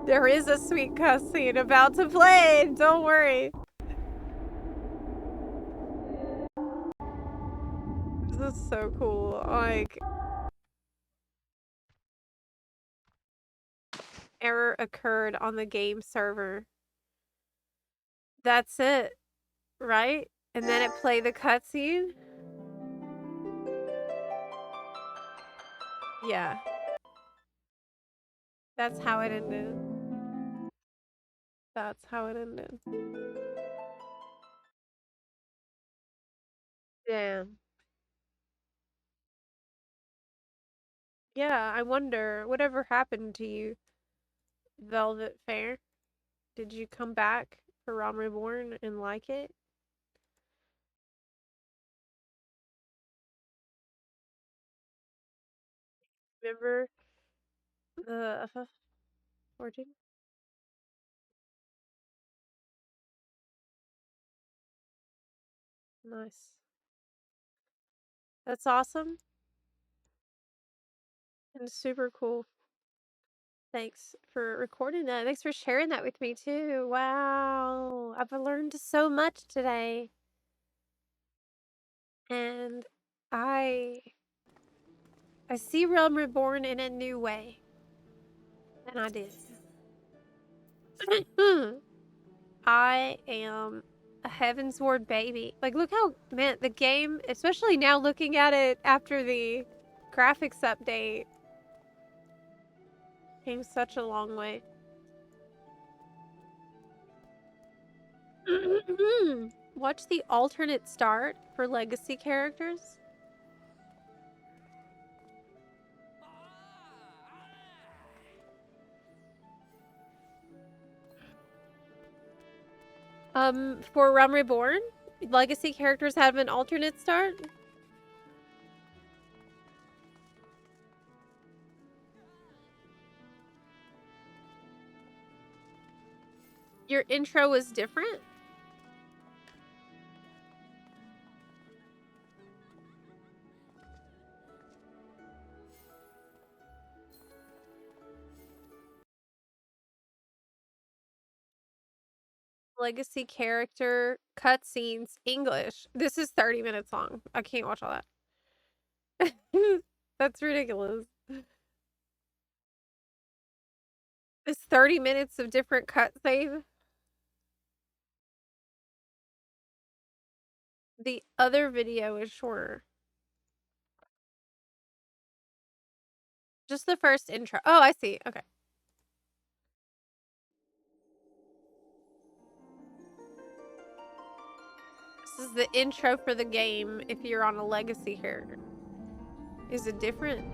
There is a sweet cutscene about to play. Don't worry. This is so cool. Like, error occurred on the game server. That's it, right? And then it played the cutscene. Yeah. That's how it ended. That's how it ended. Damn. Yeah, I wonder, whatever happened to you, Velvet Fair? Did you come back for Realm Reborn and like it? Remember the FF14? Nice. That's awesome and super cool. Thanks for recording that. Thanks for sharing that with me too. Wow. I've learned so much today. And I see Realm Reborn in a new way. And I did. I am a Heaven's Ward baby. Like, look how, man, the game, especially now looking at it after the graphics update, came such a long way. Watch the alternate start for legacy characters. For Realm Reborn, legacy characters have an alternate start. Your intro was different? Legacy character, cutscenes, English. This is 30 minutes long. I can't watch all that. That's ridiculous. It's 30 minutes of different cutscenes. The other video is shorter. Just the first intro. Oh, I see. Okay. This is the intro for the game if you're on a legacy character. Is it different?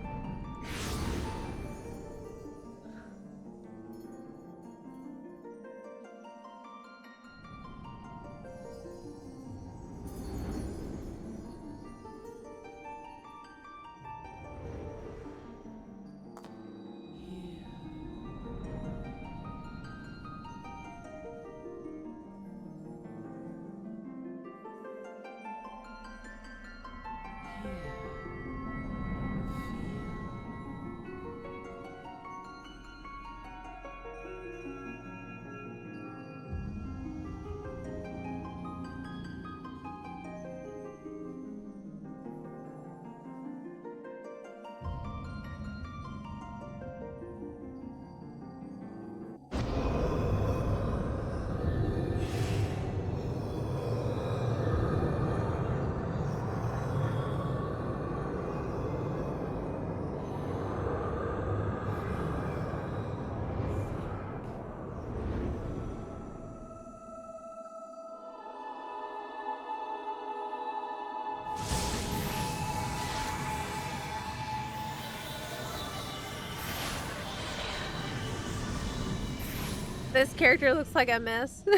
This character looks like a mess. Good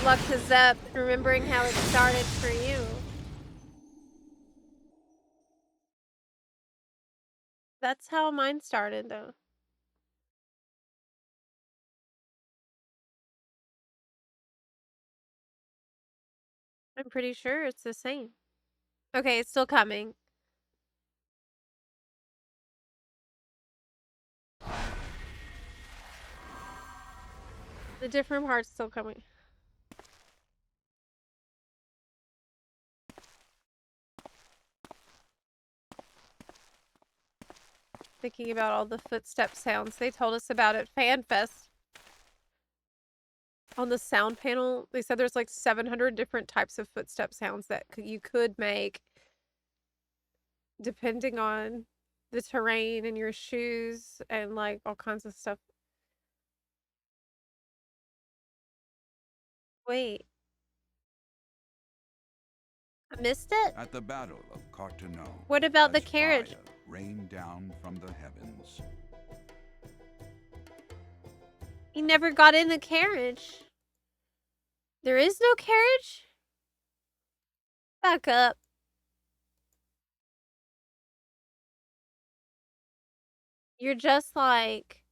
luck to Zep, remembering how it started for you. That's how mine started, though. I'm pretty sure it's the same. Okay, it's still coming. The different part's still coming. Thinking about all the footstep sounds they told us about at FanFest. On the sound panel, they said there's like 700 different types of footstep sounds that you could make depending on the terrain and your shoes and like all kinds of stuff. Wait. I missed it? At the Battle of Carteneau. What about the as carriage? fire rained down from the heavens. He never got in the carriage. There is no carriage? Back up. You're just like...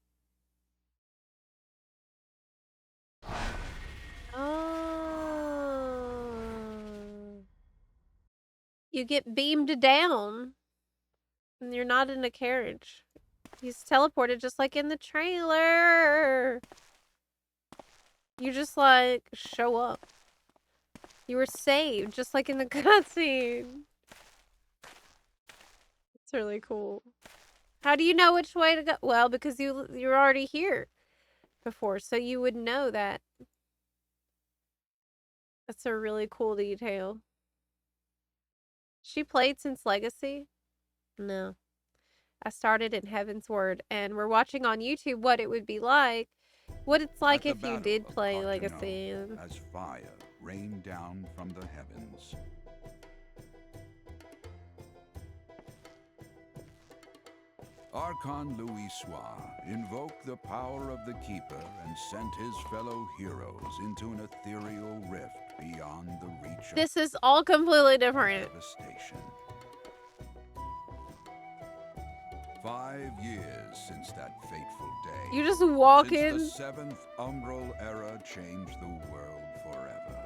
Oh. You get beamed down. And you're not in a carriage. He's teleported just like in the trailer. You just like show up. You were saved just like in the cutscene. It's really cool. How do you know which way to go? Well, because you're already here before, so you would know that. That's a really cool detail. She played since Legacy? No. I started in Heaven's Word, and we're watching on YouTube what it would be like. What it's like if you did play Legacy. As fire rained down from the heavens. Archon Louis Soir invoked the power of the Keeper and sent his fellow heroes into an ethereal rift beyond the reach This is all completely different. devastation. 5 years since that fateful day. You just walk Since in. the seventh Umbral era changed the world forever.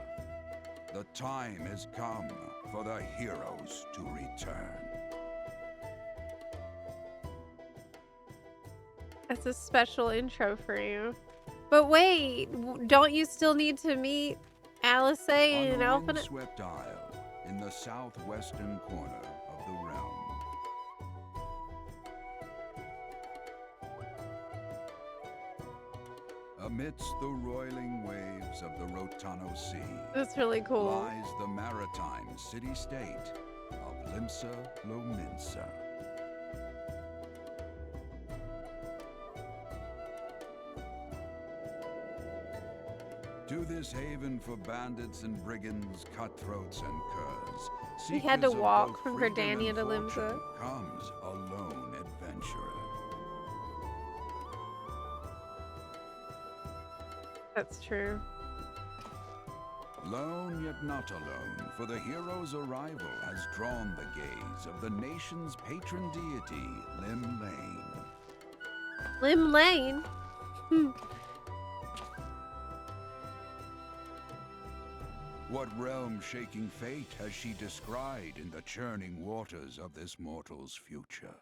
The time has come for the heroes to return. That's a special intro for you. But wait, don't you still need to meet Alice and On the Alpha? swept isle in the southwestern corner of the realm. Amidst the roiling waves of the Rotano Sea, That's really cool. lies the maritime city-state of Limsa Lominsa. To this haven for bandits and brigands, cutthroats and curs, He had to seekers of walk both from freedom Gardania and to fortune, Limsa. comes a lone adventurer. That's true. Lone yet not alone, for the hero's arrival has drawn the gaze of the nation's patron deity, Lim Lane. Lim Lane? What realm-shaking fate has she descried in the churning waters of this mortal's future?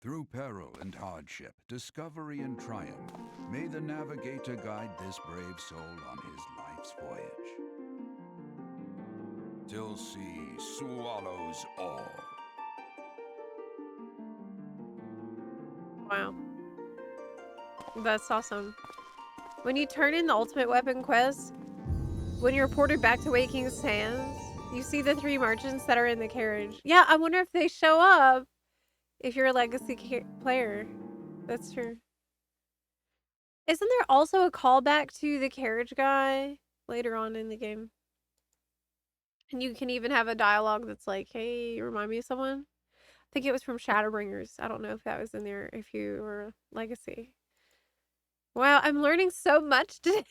Through peril and hardship, discovery and triumph, may the navigator guide this brave soul on his life's voyage. Till sea swallows all. Wow. That's awesome. When you turn in the ultimate weapon quest, when you're reported back to Waking's Sands, you see the 3 merchants that are in the carriage. Yeah, I wonder if they show up if you're a legacy player. That's true. Isn't there also a callback to the carriage guy later on in the game? And you can even have a dialogue that's like, hey, you remind me of someone? I think it was from Shadowbringers. I don't know if that was in there, if you were Legacy. Wow, I'm learning so much today.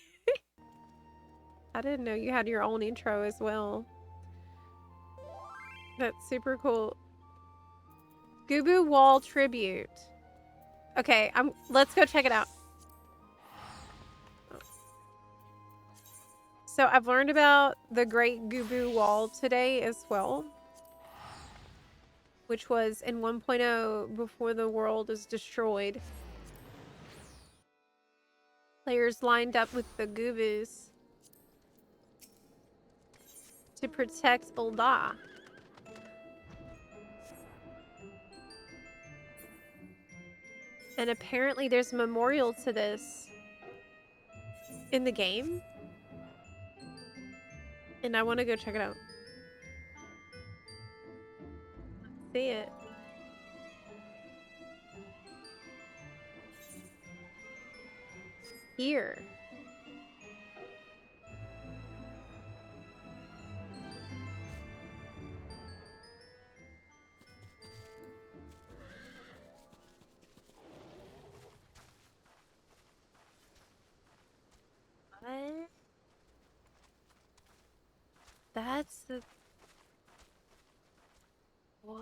I didn't know you had your own intro as well. That's super cool. Gubu Wall Tribute. Okay, let's go check it out. So I've learned about the Great Gubu Wall today as well, which was in 1.0 before the world is destroyed. Players lined up with the Gubus to protect Ul'dah. And apparently there's a memorial to this in the game. And I want to go check it out. Let's see it. Here. What? That's the... What?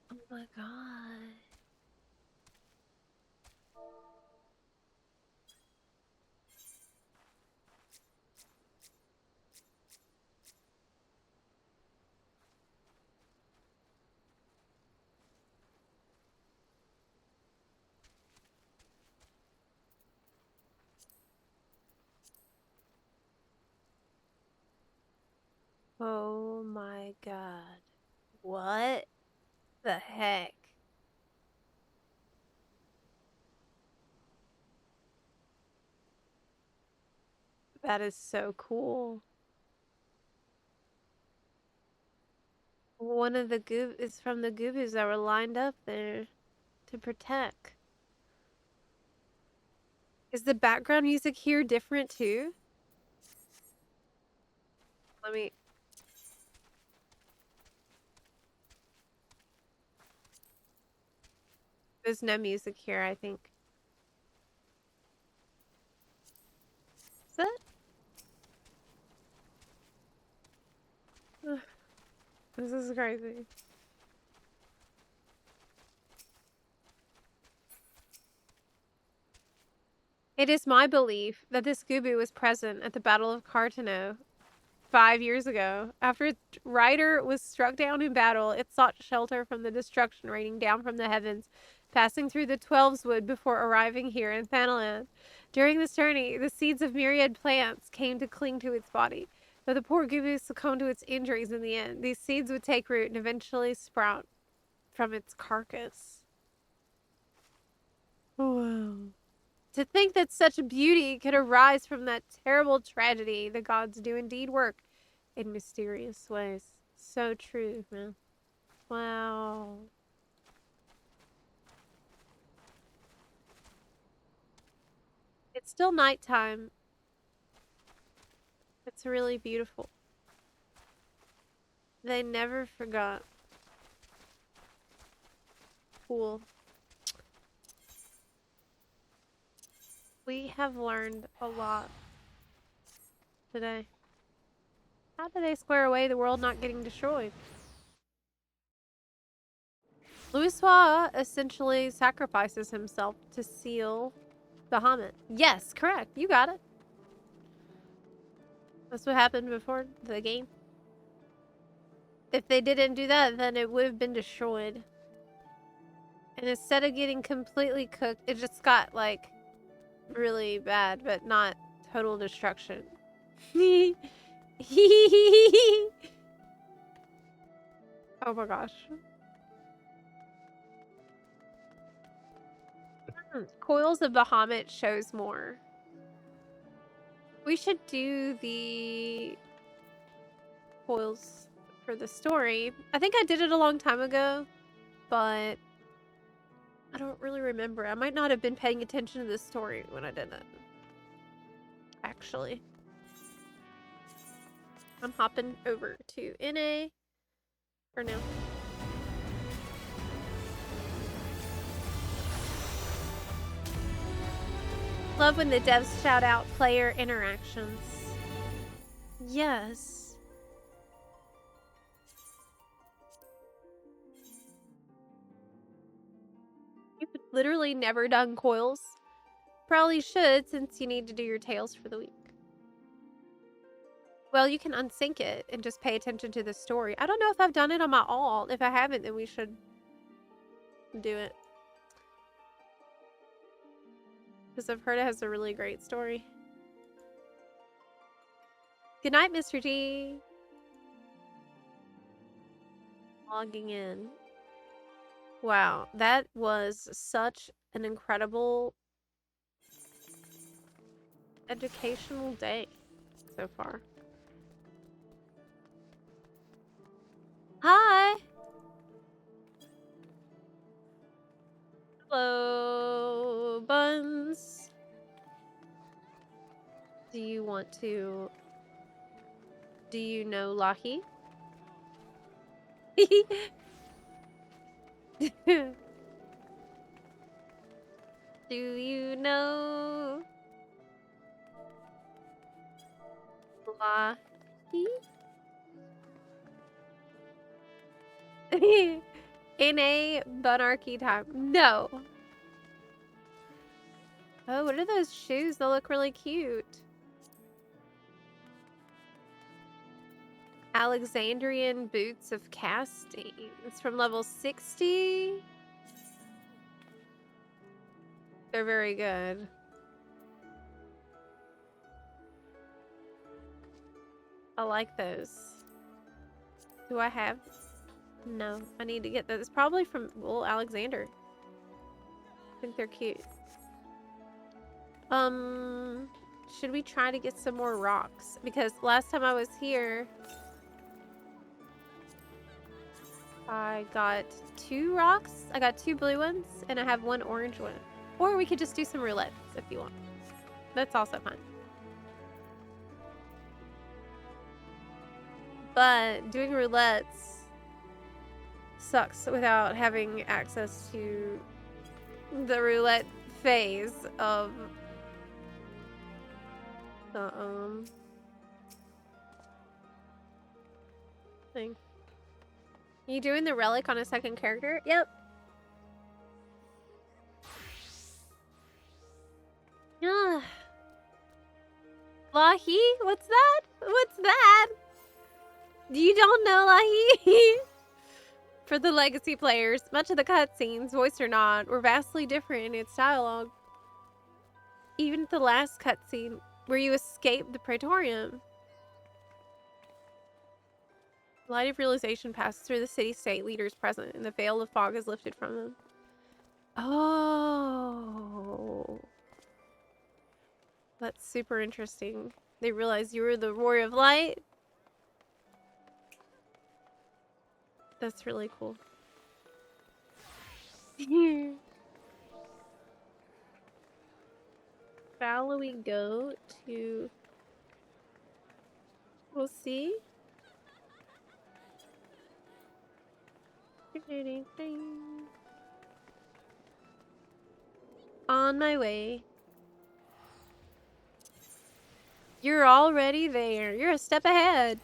Oh my god. Oh my god. What the heck? That is so cool. One of the goob is from the Gubus that were lined up there to protect. Is the background music here different too? Let me... There's no music here, I think. Is that? This is crazy. It is my belief that this Gubu was present at the Battle of Cartano 5 years ago. After its rider was struck down in battle, it sought shelter from the destruction raining down from the heavens, passing through the Twelveswood before arriving here in Thanaland. During this journey, the seeds of myriad plants came to cling to its body. Though the poor Gubu succumbed to its injuries in the end, these seeds would take root and eventually sprout from its carcass. Wow. To think that such beauty could arise from that terrible tragedy, the gods do indeed work in mysterious ways. So true, man. Wow. It's still nighttime. It's really beautiful. They never forgot. Cool. We have learned a lot today. How do they square away the world not getting destroyed? Louisoix essentially sacrifices himself to seal Bahamut. Yes, correct. You got it. That's what happened before the game. If they didn't do that, then it would have been destroyed. And instead of getting completely cooked, it just got, like, really bad, but not total destruction. Oh my gosh. Coils of Bahamut shows more. We should do the coils for the story. I think I did it a long time ago, but I don't really remember. I might not have been paying attention to the story when I did it. Actually. I'm hopping over to NA for now. Love when the devs shout out player interactions. Yes. You've literally never done coils. Probably should, since you need to do your tails for the week. Well, you can unsync it and just pay attention to the story. I don't know if I've done it on my alt. If I haven't, then we should do it. Because I've heard it has a really great story. Good night, Mr. G. Logging in. Wow, that was such an incredible educational day so far. Hi. Hello, Buns. Do you want to... Do you know Lahi? Do you know Lahi? In a bunarchy time. No. Oh, what are those shoes? They look really cute. Alexandrian boots of casting. It's from level 60. They're very good. I like those. Do I have? No, I need to get those. Probably from Wool Alexander. I think they're cute. Should we try to get some more rocks? Because last time I was here, I got 2 rocks. I got 2 blue ones, and I have 1 orange one. Or we could just do some roulettes if you want. That's also fine. But doing roulettes sucks without having access to the roulette phase of the thing. You doing the relic on a second character? Yep. Yeah. Lahi? What's that? What's that? You don't know Lahi? For the legacy players, much of the cutscenes, voiced or not, were vastly different in its dialogue. Even the last cutscene, where you escape the Praetorium. Light of realization passes through the city-state leaders present, and the veil of fog is lifted from them. Oh. That's super interesting. They realize you were the warrior of light. That's really cool. Shall we go to... We'll see. On my way. You're already there. You're a step ahead.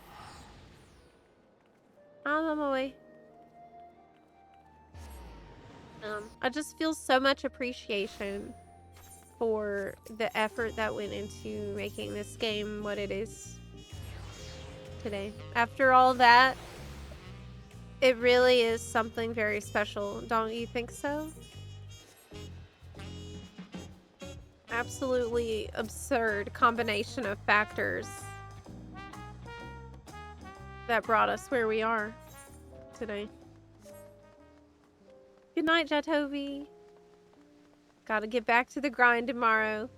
I'm on my way. I just feel so much appreciation for the effort that went into making this game what it is today. After all that, it really is something very special. Don't you think so? Absolutely absurd combination of factors that brought us where we are today. Good night, Jatovi. Gotta get back to the grind tomorrow.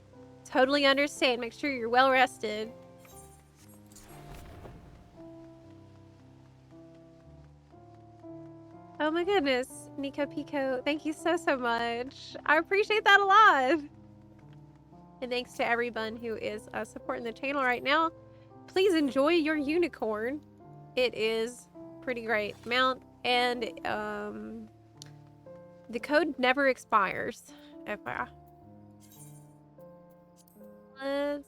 Totally understand. Make sure you're well rested. Oh my goodness, Nico Pico, thank you so much. I appreciate that a lot. And thanks to everyone who is supporting the channel right now. Please enjoy your unicorn. It is pretty great mount, and the code never expires. FYI. Let's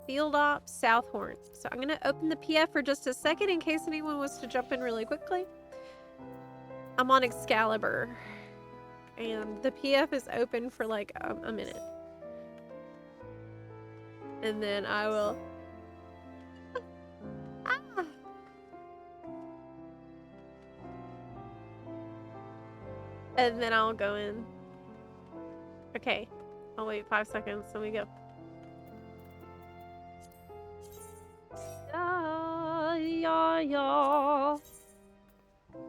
Field Ops Southhorn. So I'm gonna open the PF for just a second in case anyone wants to jump in really quickly. I'm on Excalibur, and the PF is open for like a minute, and then I will. And then I'll go in. Okay, I'll wait 5 seconds. Let me go.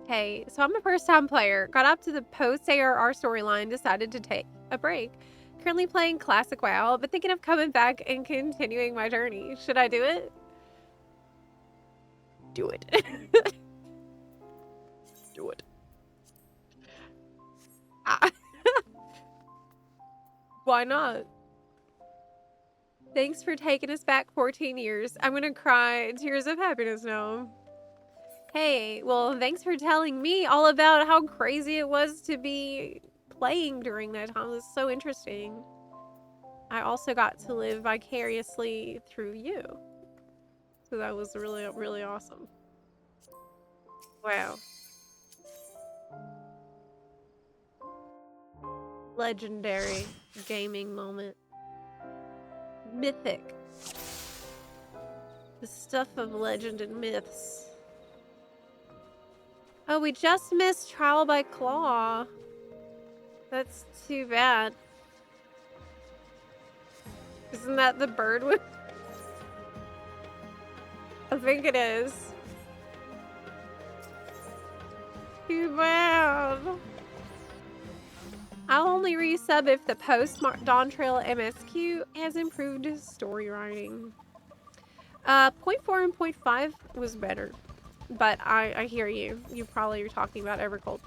Okay, so I'm a first-time player. Got up to the post-ARR storyline, decided to take a break. Currently playing Classic WoW, but thinking of coming back and continuing my journey. Should I do it? Do it. Do it. Why not? Thanks for taking us back 14 years. I'm gonna cry tears of happiness now. Hey, well, thanks for telling me all about how crazy it was to be playing during that time. It was so interesting. I also got to live vicariously through you. So that was really, really awesome. Wow. Legendary gaming moment. Mythic. The stuff of legend and myths. Oh, we just missed Trial by Claw. That's too bad. Isn't that the bird with... I think it is. Too bad. I'll only resub if the post Dawn Trail MSQ has improved story writing. 0.4 and 0.5 was better, but I hear you. You probably are talking about Evercold.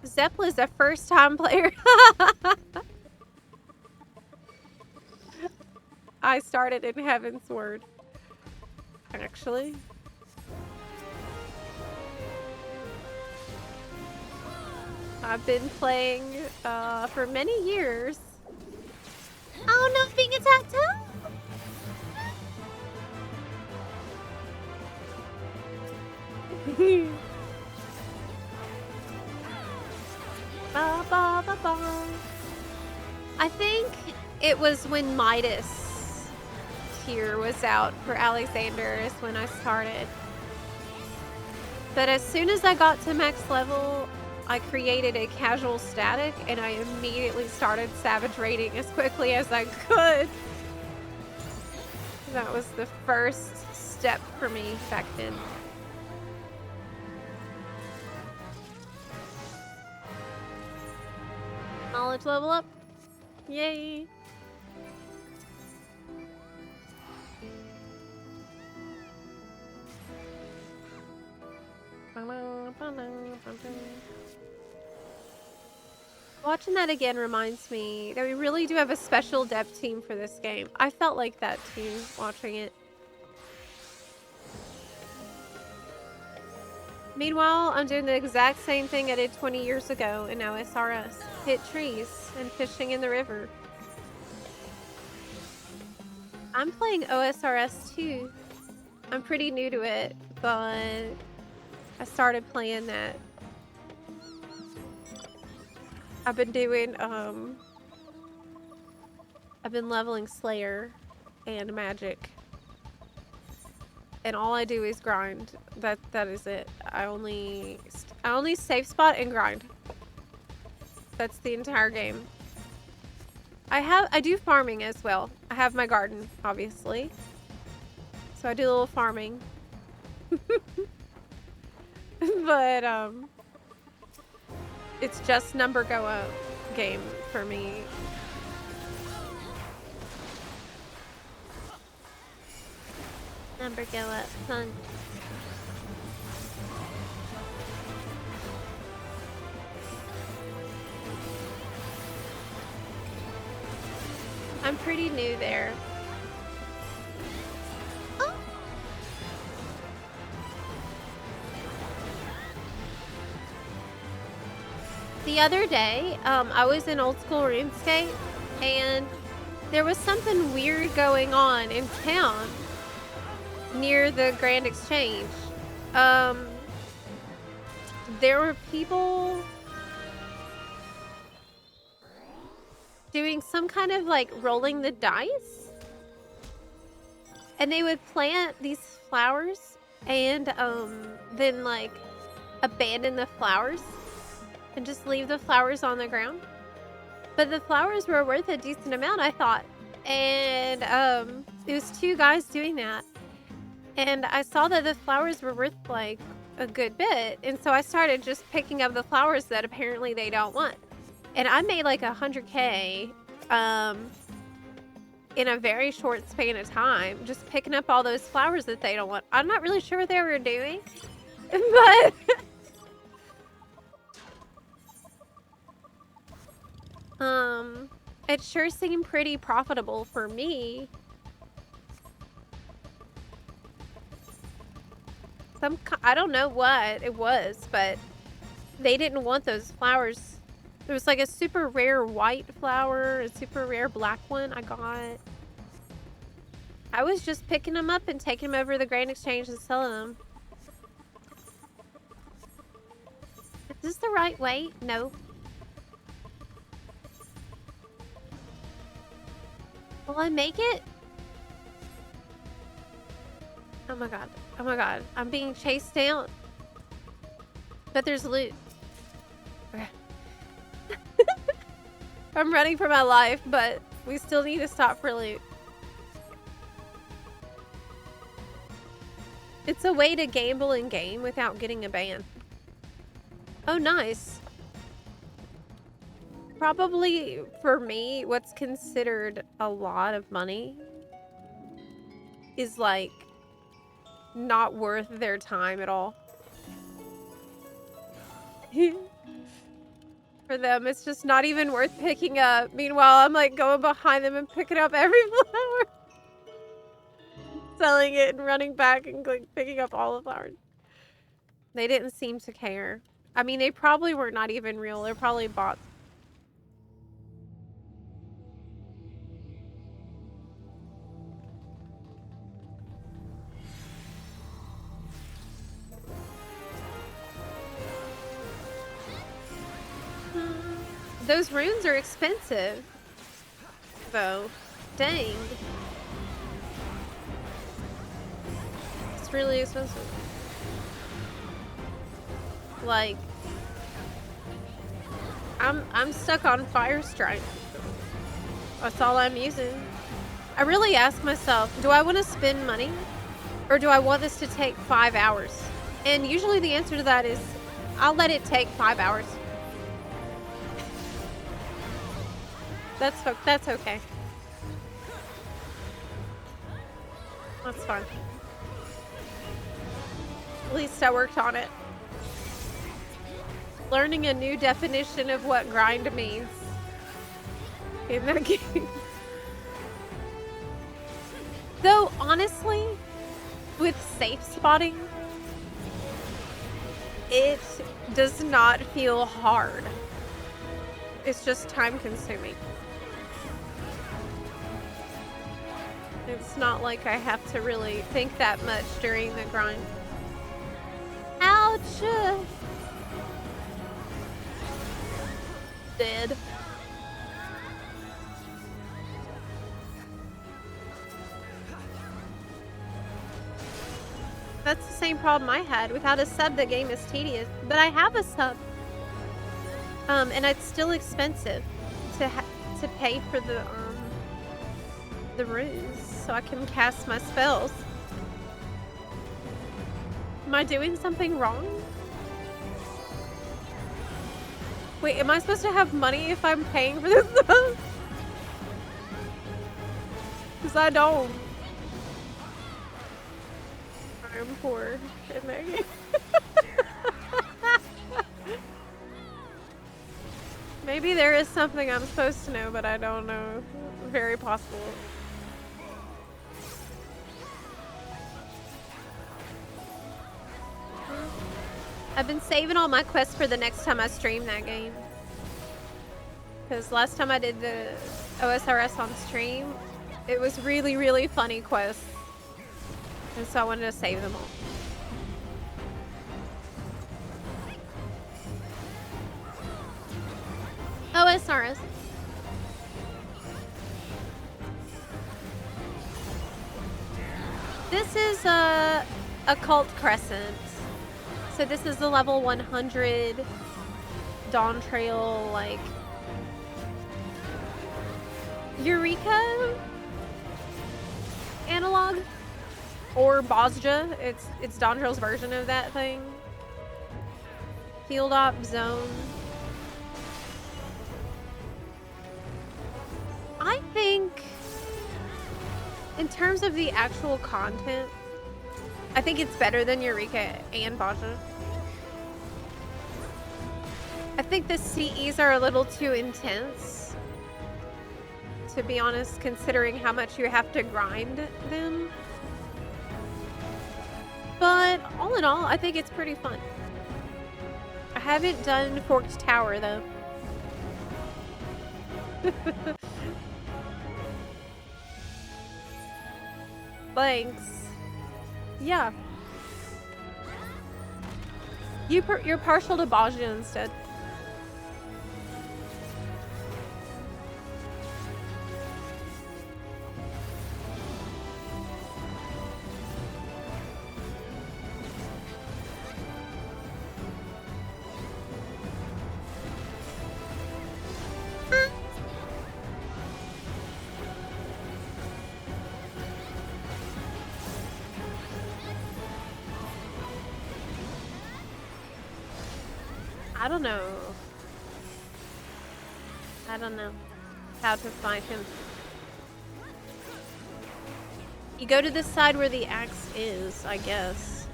Zepla is a first-time player. I started in Heaven's Word, actually. I've been playing for many years. Oh no, being attacked too! Ba, ba, ba, ba. I think it was when Midas tier was out for Alexander is when I started. But as soon as I got to max level, I created a casual static and I immediately started savage raiding as quickly as I could. That was the first step for me back then. Knowledge level up. Yay. Watching that again reminds me that we really do have a special dev team for this game. I felt like that too watching it. Meanwhile, I'm doing the exact same thing I did 20 years ago in OSRS. Hit trees and fishing in the river. I'm playing OSRS too. I'm pretty new to it, but I started playing that. I've been doing, I've been leveling Slayer and Magic. And all I do is grind. That is it. I only save spot and grind. That's the entire game. I do farming as well. I have my garden, obviously. So I do a little farming. But It's just number go up game for me. Number go up, fun. I'm pretty new there. Oh. The other day, I was in old school RuneScape, and there was something weird going on in town near the Grand Exchange. There were people doing some kind of like rolling the dice, and they would plant these flowers and then like abandon the flowers and just leave the flowers on the ground. But the flowers were worth a decent amount, I thought. And it was two guys doing that, and I saw that the flowers were worth like a good bit, and so I started just picking up the flowers that apparently they don't want. And I made like 100K in a very short span of time, just picking up all those flowers that they don't want. I'm not really sure what they were doing, but it sure seemed pretty profitable for me. I don't know what it was, but they didn't want those flowers. There was like a super rare white flower, a super rare black one I got. I was just picking them up and taking them over to the Grand Exchange and selling them. Is this the right way? No. Will I make it? Oh my god. Oh my god. I'm being chased down. But there's loot. Okay. I'm running for my life, but we still need to stop for loot. It's a way to gamble in game without getting a ban. Oh, nice. Probably for me, what's considered a lot of money is like not worth their time at all. For them, it's just not even worth picking up. Meanwhile, I'm like going behind them and picking up every flower. Selling it and running back and like picking up all the flowers. They didn't seem to care. I mean, they probably were not even real. They're probably bots. Those runes are expensive, though. Dang. It's really expensive. Like, I'm stuck on Fire Strike. That's all I'm using. I really ask myself, do I want to spend money, or do I want this to take 5 hours? And usually the answer to that is, I'll let it take 5 hours. That's okay. That's fine. At least I worked on it. Learning a new definition of what grind means in that game. Though, honestly, with safe spotting, it does not feel hard. It's just time consuming. It's not like I have to really think that much during the grind. Ouch! Dead. That's the same problem I had. Without a sub, the game is tedious. But I have a sub. And it's still expensive to pay for the runes so I can cast my spells. Am I doing something wrong? Wait, am I supposed to have money if I'm paying for this stuff? Because I don't. I'm poor in that game. Maybe there is something I'm supposed to know, but I don't know. Very possible. I've been saving all my quests for the next time I stream that game. Because last time I did the OSRS on stream, it was really, really funny quests. And so I wanted to save them all. OSRS. This is a Occult Crescent. So this is the level 100 Dawn Trail, like, Eureka analog, or Bosja. It's Dawn Trail's version of that thing. Field Op Zone. I think, in terms of the actual content, I think it's better than Eureka and Bosja. I think the CEs are a little too intense, to be honest, considering how much you have to grind them. But all in all, I think it's pretty fun. I haven't done Forked Tower though. Thanks. Yeah. You're partial to Bosja instead. I don't know how to find him. You go to the side where the axe is, I guess.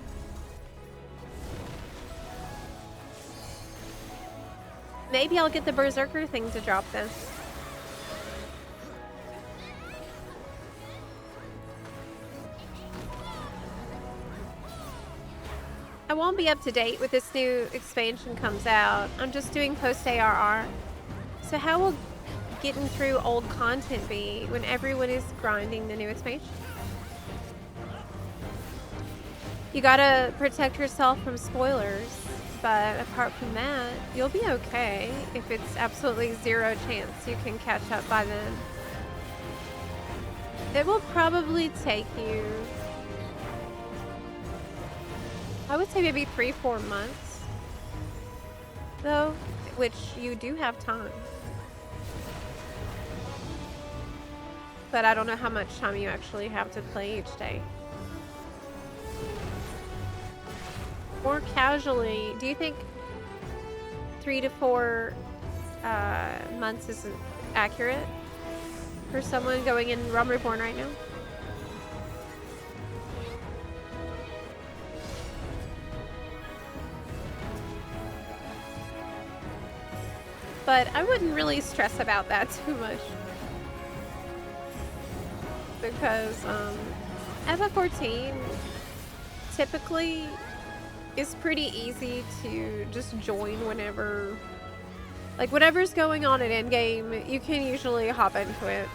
Maybe I'll get the berserker thing to drop then. I won't be up to date with this new expansion comes out. I'm just doing post ARR. So how will getting through old content be when everyone is grinding the new expansion? You gotta protect yourself from spoilers, but apart from that, you'll be okay if it's absolutely zero chance you can catch up by then. It will probably take you, I would say maybe 3-4 months, though, which you do have time. But I don't know how much time you actually have to play each day. More casually, do you think 3 to 4 months is accurate for someone going in Realm Reborn right now? But I wouldn't really stress about that too much. Because FF14 typically is pretty easy to just join whenever, like whatever's going on at endgame, you can usually hop into it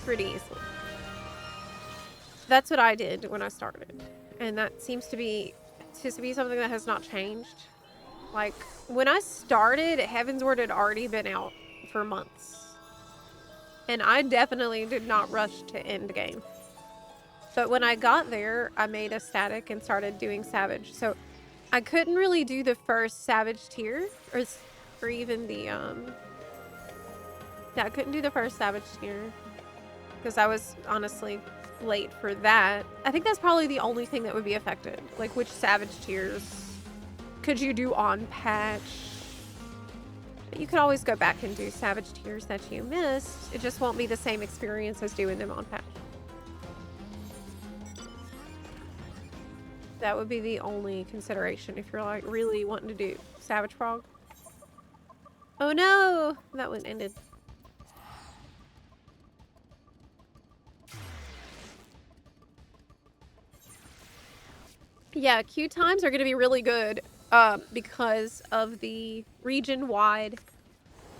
pretty easily. That's what I did when I started. And that seems to be something that has not changed. Like, when I started, Heavensward had already been out for months. And I definitely did not rush to end game. But when I got there, I made a static and started doing Savage. So I couldn't really do the first Savage tier, or even the, yeah, I couldn't do the first Savage tier. Because I was honestly late for that. I think that's probably the only thing that would be affected. Like, which Savage tiers could you do on patch? But you could always go back and do Savage Tears that you missed. It just won't be the same experience as doing them on patch. That would be the only consideration if you're like really wanting to do Savage Frog. Oh no! That one ended. Yeah, queue times are going to be really good because of the region-wide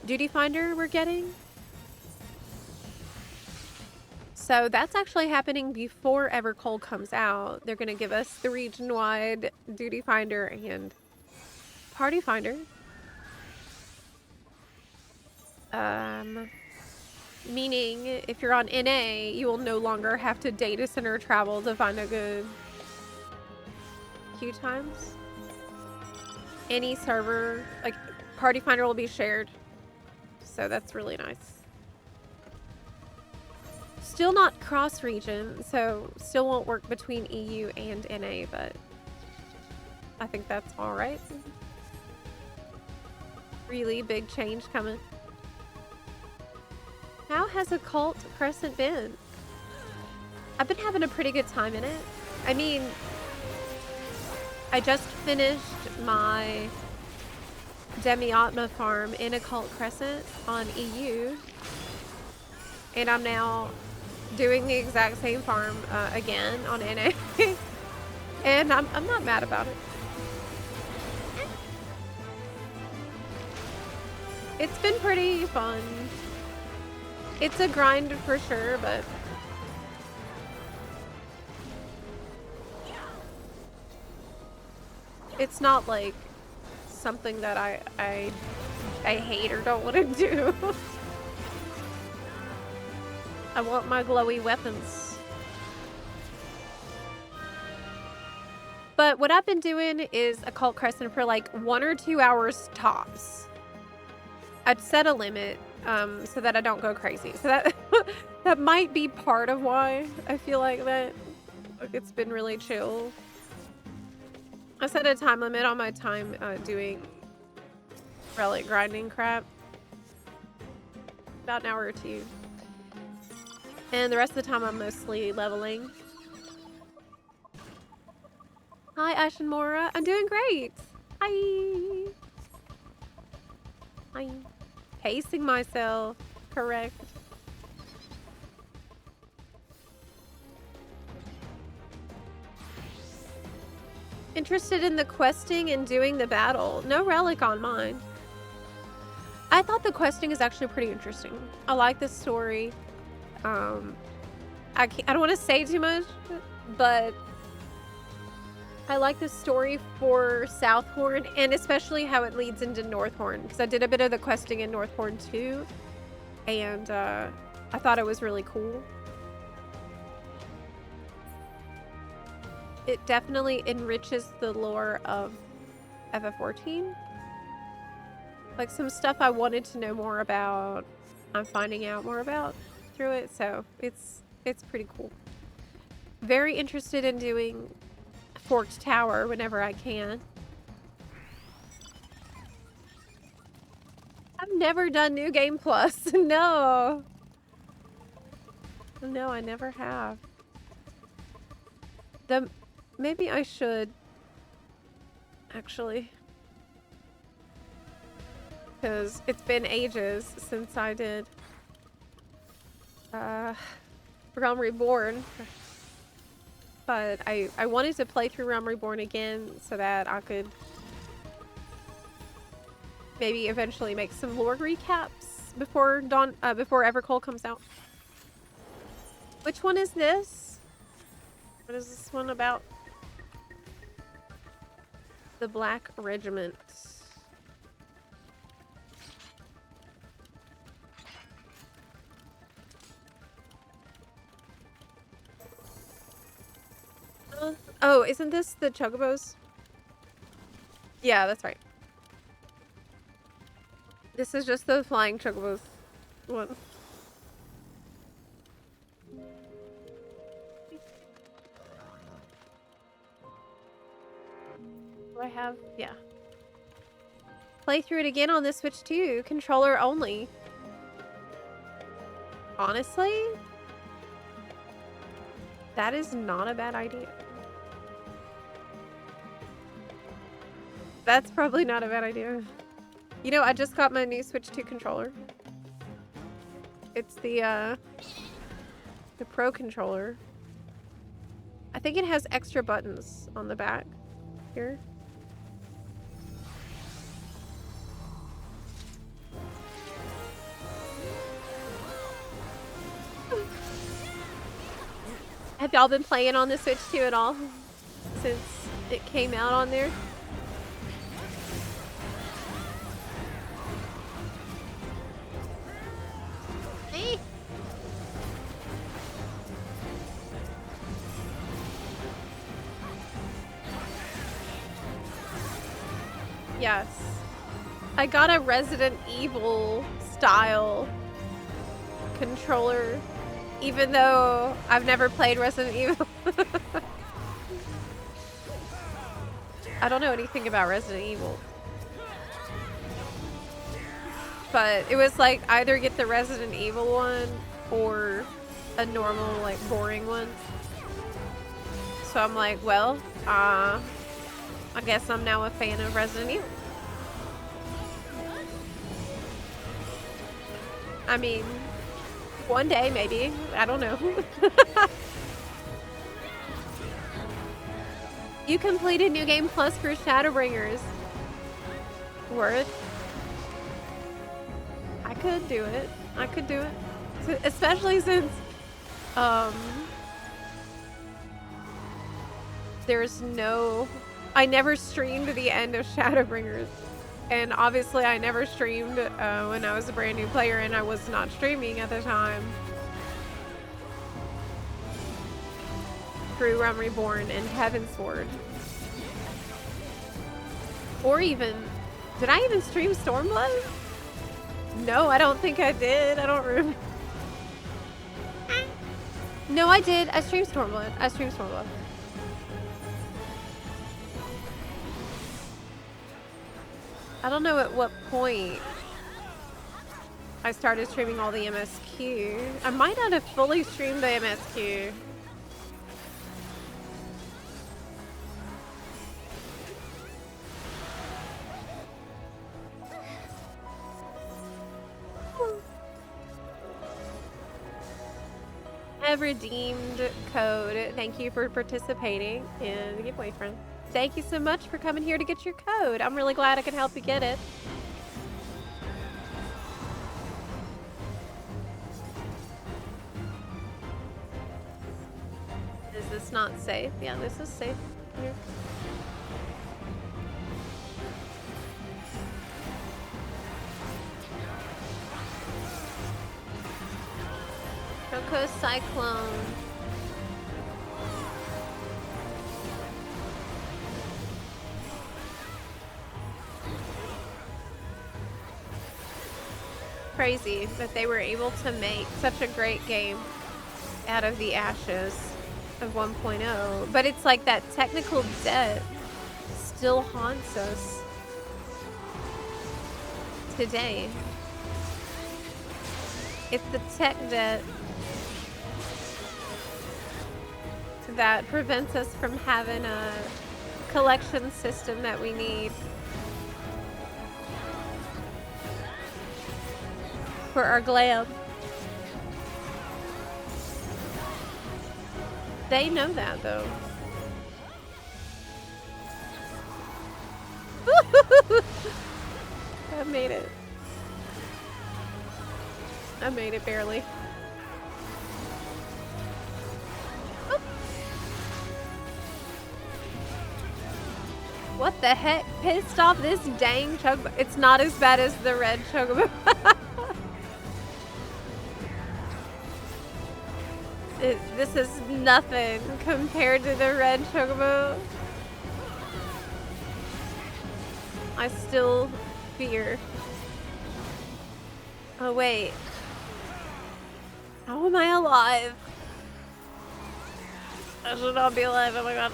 duty finder we're getting. So that's actually happening before Evercold comes out. They're going to give us the region-wide duty finder and party finder. Meaning if you're on NA, you will no longer have to data center travel to find a good queue times. Any server, like party finder, will be shared. So that's really nice. Still not cross region, so still won't work between EU and NA, but I think that's all right. Really big change coming. How has Occult Crescent been? I've been having a pretty good time in it. I mean, I just finished my Demi-Atma farm in Occult Crescent on EU, and I'm now doing the exact same farm again on NA, and I'm not mad about it. It's been pretty fun. It's a grind for sure, but it's not like something that I hate or don't want to do. I want my glowy weapons. But what I've been doing is Occult Crescent for like 1 or 2 hours tops. I'd set a limit so that I don't go crazy. So that that might be part of why I feel like that it's been really chill. I set a time limit on my time doing relic grinding crap. About an hour or 2. And the rest of the time I'm mostly leveling. Hi, Ash and Mora. I'm doing great. Hi. Hi. Pacing myself. Correct. Interested in the questing and doing the battle. No relic on mine. I thought the questing is actually pretty interesting. I like the story. I don't want to say too much, but I like the story for Southhorn, and especially how it leads into Northhorn, because I did a bit of the questing in Northhorn too, and I thought it was really cool. It definitely enriches the lore of FF14. Like some stuff I wanted to know more about, I'm finding out more about through it, so it's pretty cool. Very interested in doing Forked Tower whenever I can. I've never done New Game Plus. No. No, I never have. Maybe I should, actually. Because it's been ages since I did Realm Reborn. But I wanted to play through Realm Reborn again so that I could maybe eventually make some lore recaps before Evercold comes out. Which one is this? What is this one about? The Black Regiment. Oh, isn't this the Chocobos? Yeah, that's right. This is just the Flying Chocobos one. Do I have? Yeah. play through it again on the Switch too, controller only. Honestly, that is not a bad idea. That's probably not a bad idea. You know, I just got my new Switch 2 controller. It's the Pro controller. I think it has extra buttons on the back here. Have y'all been playing on the Switch 2 at all since it came out on there? Hey. Yes. I got a Resident Evil style controller, even though I've never played Resident Evil. I don't know anything about Resident Evil. But it was like either get the Resident Evil one or a normal, like, boring one. So I'm like, well, I guess I'm now a fan of Resident Evil. I mean, one day maybe. I don't know. You completed New Game Plus for Shadowbringers. Worth. I could do it. I could do it. Especially since there's no... I never streamed the end of Shadowbringers. And obviously I never streamed when I was a brand new player, and I was not streaming at the time. Through Realm Reborn and Heavensward. Or even... Did I even stream Stormblood? No, I don't think I did. I don't remember. No, I did. I streamed Stormblood. I don't know at what point I started streaming all the MSQ. I might not have fully streamed the MSQ. I've redeemed code. Thank you for participating in the giveaway, friend. Thank you so much for coming here to get your code. I'm really glad I could help you get it. Is this not safe? Yeah, this is safe. Here. Coco Cyclone. Crazy that they were able to make such a great game out of the ashes of 1.0, but it's like that technical debt still haunts us today. It's the tech debt that prevents us from having a collection system that we need for our glam. They know that though. I made it. I made it barely. What the heck pissed off this dang chocobo? It's not as bad as the red chocobo. This is nothing compared to the red chocobo. I still fear. Oh wait. How am I alive? I should not be alive. Oh my god.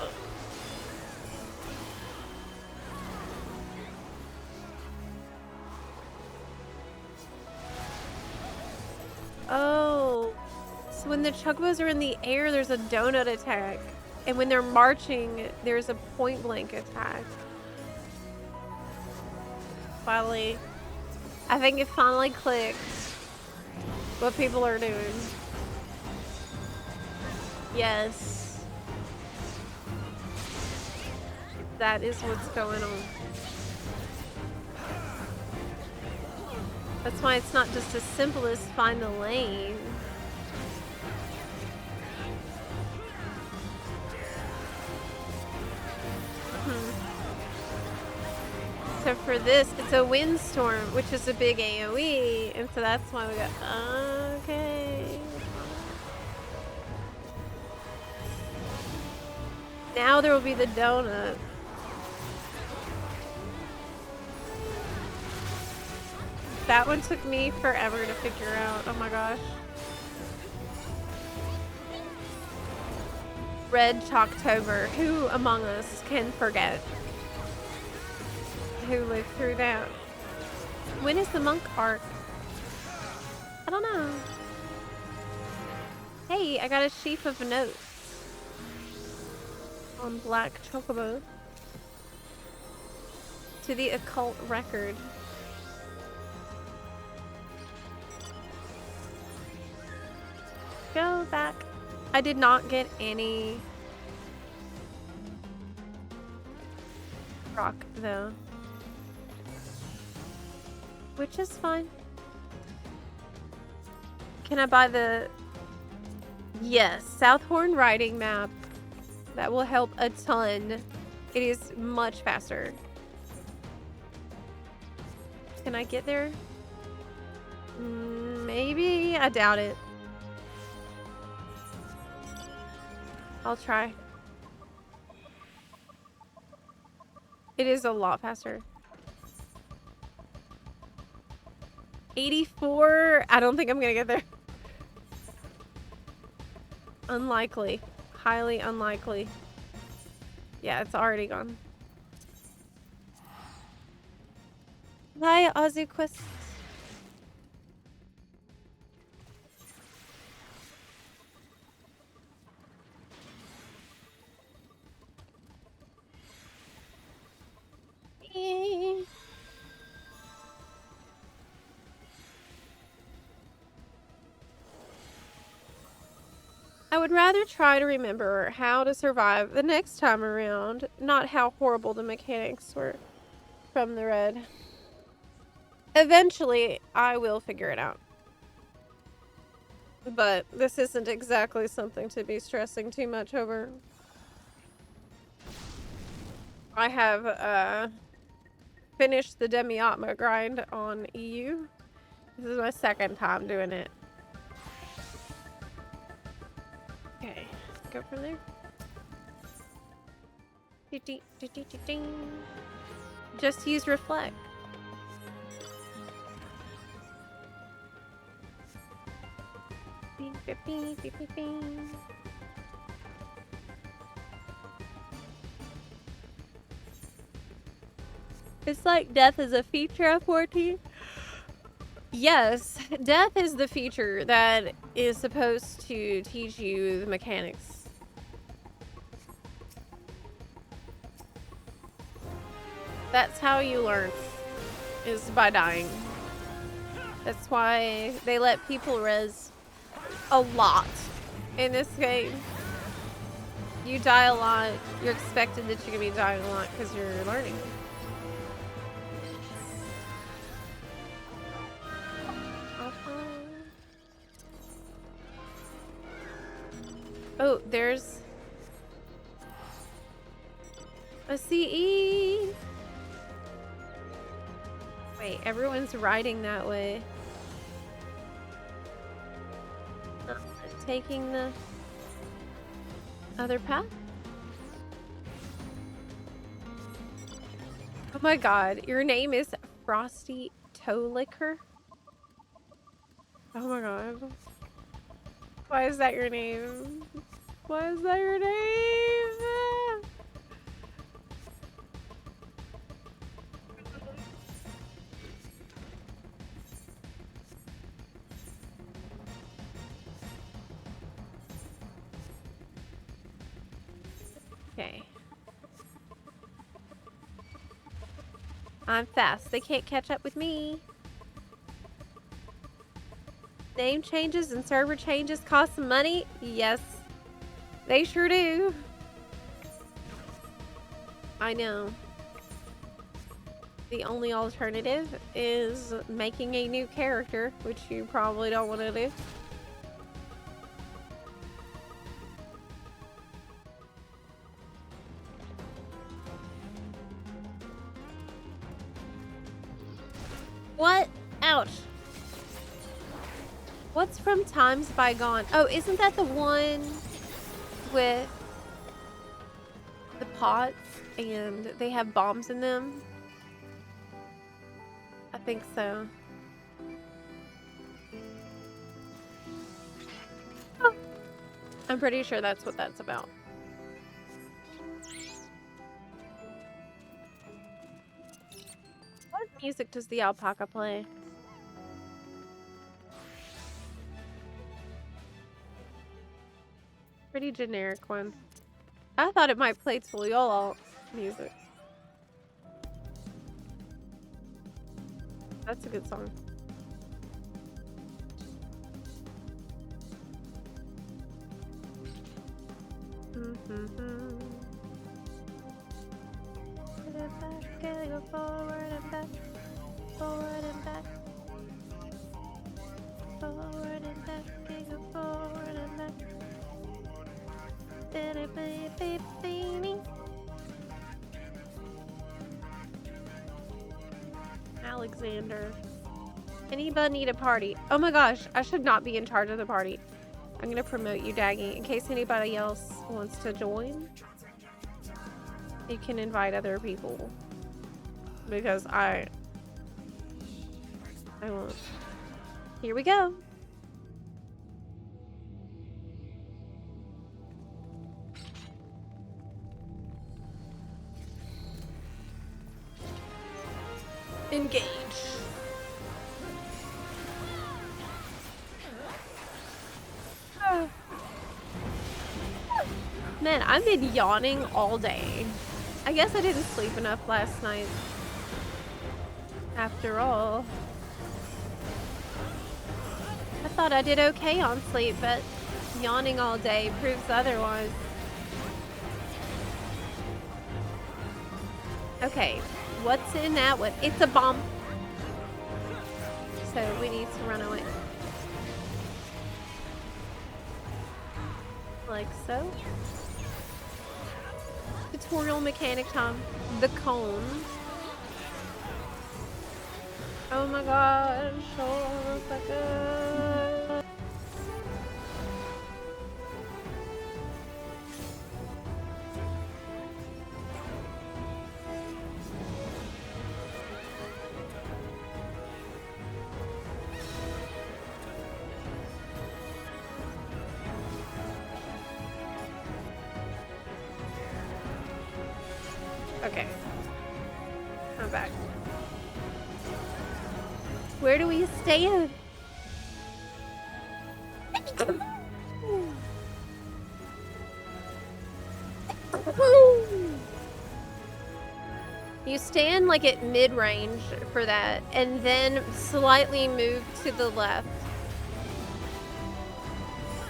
when the chocobos are in the air, there's a donut attack. And when they're marching, there's a point blank attack. Finally, I think it finally clicked what people are doing. Yes. That is what's going on. That's why it's not just as simple as find the lane. So for this, it's a windstorm, which is a big AoE, and so that's why we got, okay. Now there will be the donut. That one took me forever to figure out, oh my gosh. Red Chalktober, who among us can forget? Who lived through that? When is the monk arc? I don't know. Hey, I got a sheaf of notes on Black Chocobo to the occult record. Go back. I did not get any rock though. Which is fine. Can I buy the... Yes, Southhorn riding map. That will help a ton. It is much faster. Can I get there? Maybe? I doubt it. I'll try. It is a lot faster. 84? I don't think I'm gonna get there. Unlikely. Highly unlikely. Yeah, it's already gone. Bye, Aussie Quest. I would rather try to remember how to survive the next time around, not how horrible the mechanics were from the red. Eventually, I will figure it out. But this isn't exactly something to be stressing too much over. I have finished the Demi-Atma grind on EU. This is my second time doing it. Okay, go from there. Just use reflect. It's like death is a feature of 14. Yes, death is the feature that is supposed to teach you the mechanics. That's how you learn, is by dying. That's why they let people res a lot in this game. You die a lot, you're expected that you're gonna be dying a lot because you're learning. Oh, there's a CE. Wait, everyone's riding that way. Not taking the other path? Oh my god, your name is Frosty Toe Licker? Oh my god. Why is that your name? Why is that your name? Okay. I'm fast. They can't catch up with me. Name changes and server changes cost some money? Yes. They sure do. I know. The only alternative is making a new character, which you probably don't want to do. What? Ouch. What's from Times Bygone? Oh, isn't that the one with the pots and they have bombs in them? I think so. Oh. I'm pretty sure that's what that's about. What music does the alpaca play? Pretty generic one. I thought it might play Tuliol music. That's a good song. Go forward and back, forward and back, forward and back, go forward and back. Alexander. Anybody need a party? Oh my gosh, I should not be in charge of the party. I'm gonna promote you, Daggy, in case anybody else wants to join. You can invite other people. Because I won't. Here we go. Engage. Man, I've been yawning all day. I guess I didn't sleep enough last night. After all. I thought I did okay on sleep, but yawning all day proves otherwise. Okay, what's in that one? It's a bomb. So we need to run away. Like so. Tutorial mechanic time. The cone. Oh my gosh. Oh my god. Okay. I'm back. Where do we stand? You stand like at mid-range for that, and then slightly move to the left.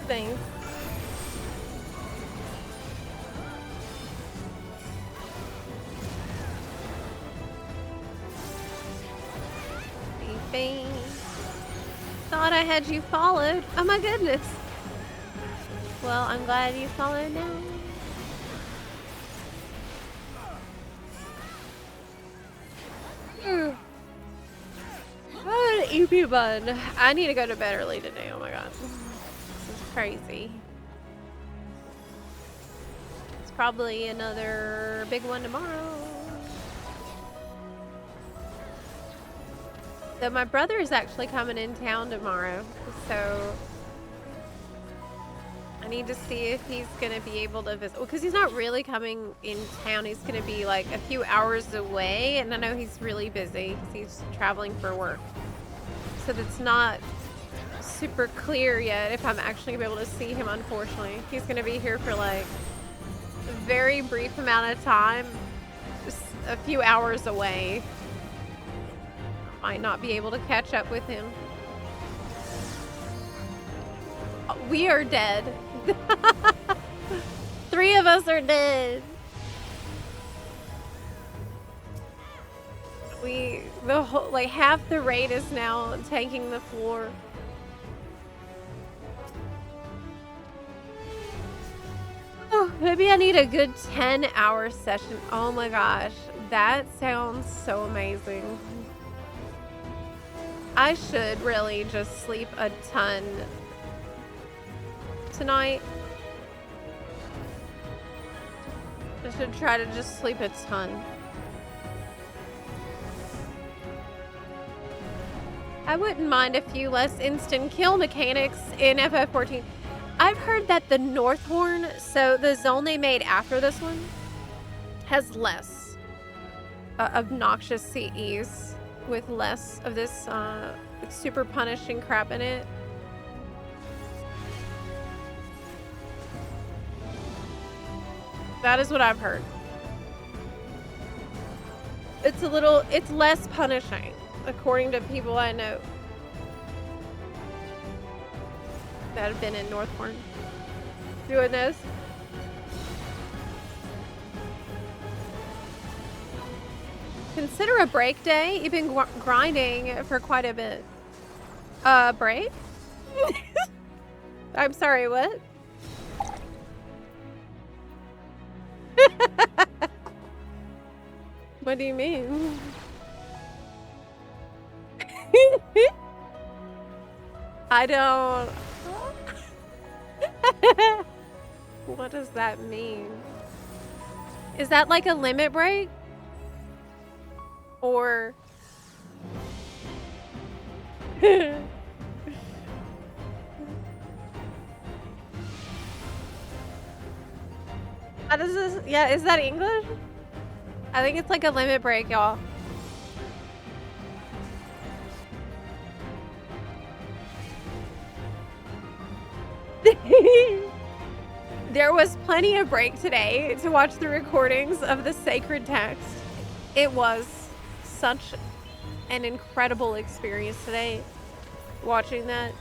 Thanks. Thought I had you followed. Oh my goodness. Well, I'm glad you followed now. What an EP bun. I need to go to bed early today. Oh my god. This is crazy. It's probably another big one tomorrow. So my brother is actually coming in town tomorrow, so I need to see if he's gonna be able to visit. Well, because he's not really coming in town. He's gonna be like a few hours away, and I know he's really busy because he's traveling for work. So that's not super clear yet if I'm actually gonna be able to see him. Unfortunately, he's gonna be here for like very brief amount of time, just a few hours away. Might not be able to catch up with him. We are dead. 3 of us are dead. The whole, like, half the raid is now taking the floor. Oh, maybe I need a good 10-hour session. Oh my gosh, that sounds so amazing. I should really just sleep a ton tonight. I should try to just sleep a ton. I wouldn't mind a few less instant kill mechanics in FF14. I've heard that the Northhorn, so the zone they made after this one, has less obnoxious CEs with less of this super punishing crap in it. That is what I've heard. It's less punishing, according to people I know that have been in Northhorn doing this. Consider a break day. You've been grinding for quite a bit. Break? I'm sorry, what? What do you mean? I don't... What does that mean? Is that like a limit break? Or... How does this... Yeah, is that English? I think it's like a limit break, y'all. There was plenty of break today to watch the recordings of the sacred text. It was such an incredible experience today, watching that.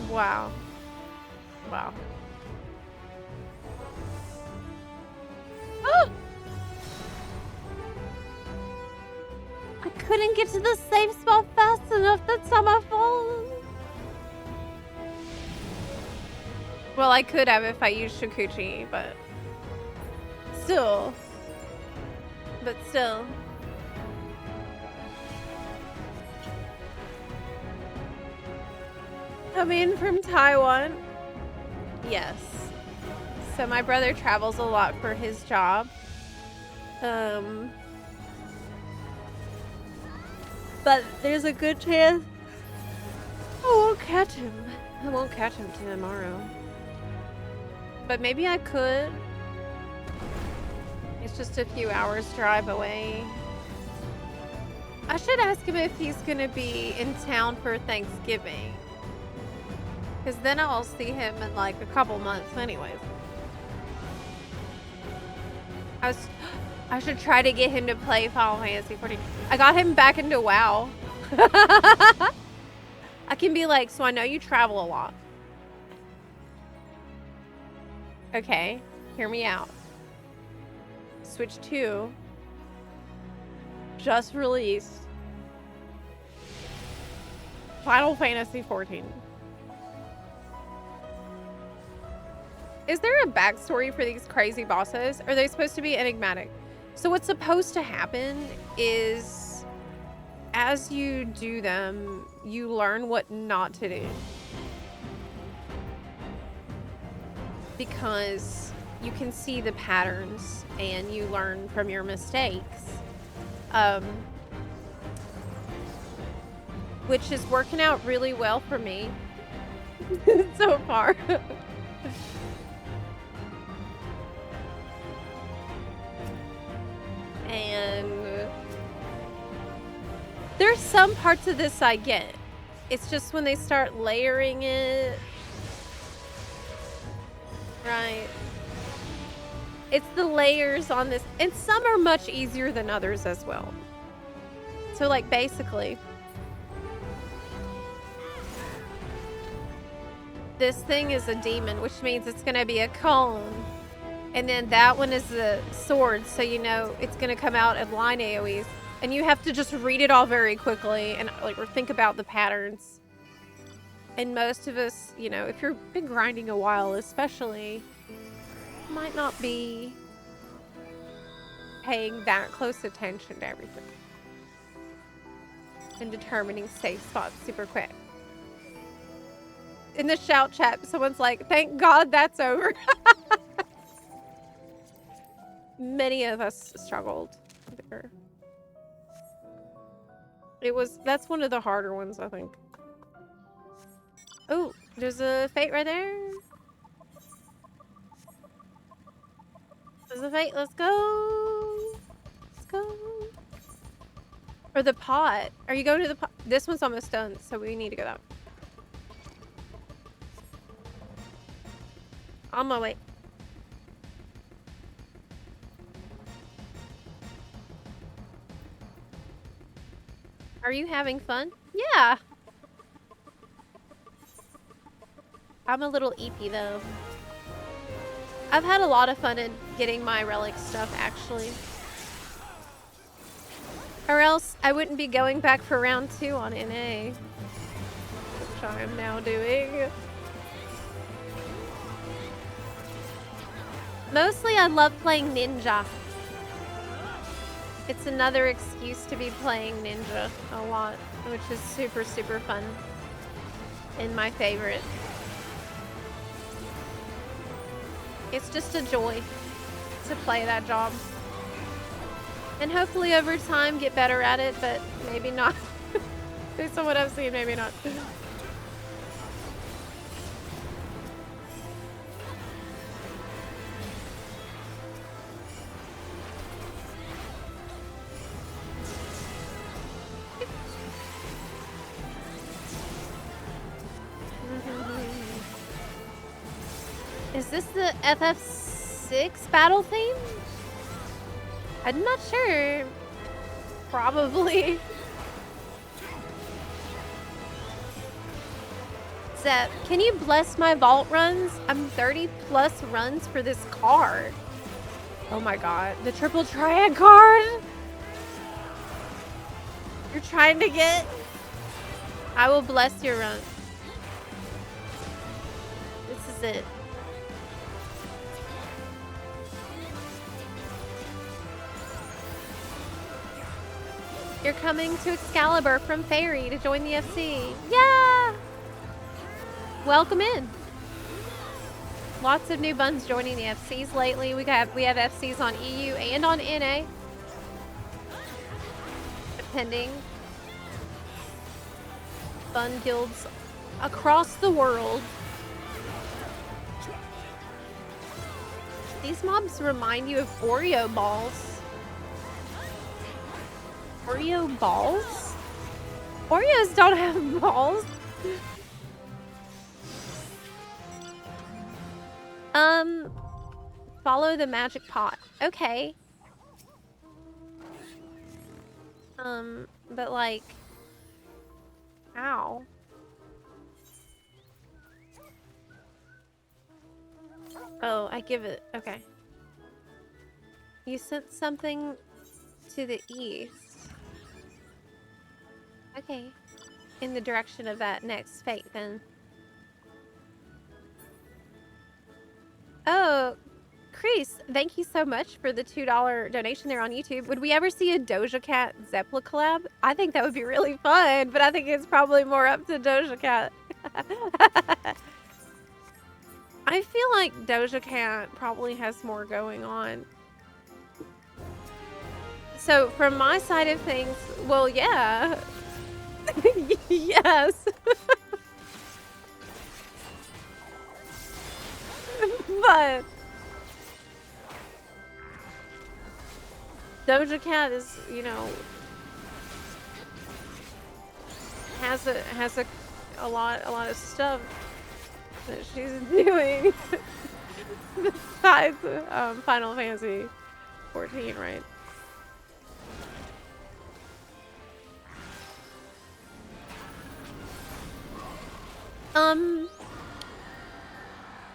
Wow. Wow. I couldn't get to the safe spot fast enough. That's not my fault. Well, I could have if I used Shikuchi, but still. But still. Coming from Taiwan? Yes. So my brother travels a lot for his job. But there's a good chance I won't catch him. I won't catch him tomorrow. But maybe I could. It's just a few hours drive away. I should ask him if he's gonna be in town for Thanksgiving. Because then I'll see him in like a couple months anyways. I should try to get him to play Final Fantasy XIV. I got him back into WoW. I can be like, so I know you travel a lot. Okay, hear me out. Switch 2 just released Final Fantasy XIV. Is there a backstory for these crazy bosses? Are they supposed to be enigmatic? So what's supposed to happen is, as you do them, you learn what not to do. Because you can see the patterns and you learn from your mistakes. Which is working out really well for me so far. And there's some parts of this I get. It's just when they start layering it. Right. It's the layers on this, and some are much easier than others as well. So like basically, this thing is a demon, which means it's gonna be a cone. And then that one is the sword, so you know it's gonna come out at line AoEs. And you have to just read it all very quickly and like or think about the patterns. And most of us, you know, if you've been grinding a while especially, might not be paying that close attention to everything. And determining safe spots super quick. In the shout chat, someone's like, thank God that's over. Many of us struggled there. That's one of the harder ones, I think. Oh, there's a fate right there. There's a fate, let's go. Let's go. Or the pot. Are you going to the pot? This one's almost done, so we need to go that way. On my way. Are you having fun? Yeah. I'm a little eepy though. I've had a lot of fun in getting my relic stuff actually. Or else I wouldn't be going back for round 2 on NA. Which I am now doing. Mostly I love playing Ninja. It's another excuse to be playing Ninja a lot, which is super, super fun. And my favorite. It's just a joy to play that job. And hopefully over time get better at it, but maybe not. Based on what I've seen, maybe not. Is this the FF6 battle theme? I'm not sure. Probably. Zep, can you bless my vault runs? I'm 30 plus runs for this card. Oh my god, the triple triad card? You're trying to get? I will bless your run. This is it. You're coming to Excalibur from Fairy to join the FC. Yeah! Welcome in. Lots of new buns joining the FCs lately. We have FCs on EU and on NA. Depending. Bun guilds across the world. These mobs remind you of Oreo balls. Oreo balls? Oreos don't have balls. Follow the magic pot. Okay. But like, ow. Oh, I give it, okay. You sent something to the east. Okay. In the direction of that next fate, then. Oh, Chris, thank you so much for the $2 donation there on YouTube. Would we ever see a Doja Cat Zepla collab? I think that would be really fun, but I think it's probably more up to Doja Cat. I feel like Doja Cat probably has more going on. So from my side of things, well, yeah. Yes. But Doja Cat is, you know, has a lot of stuff that she's doing. besides Final Fantasy 14, right?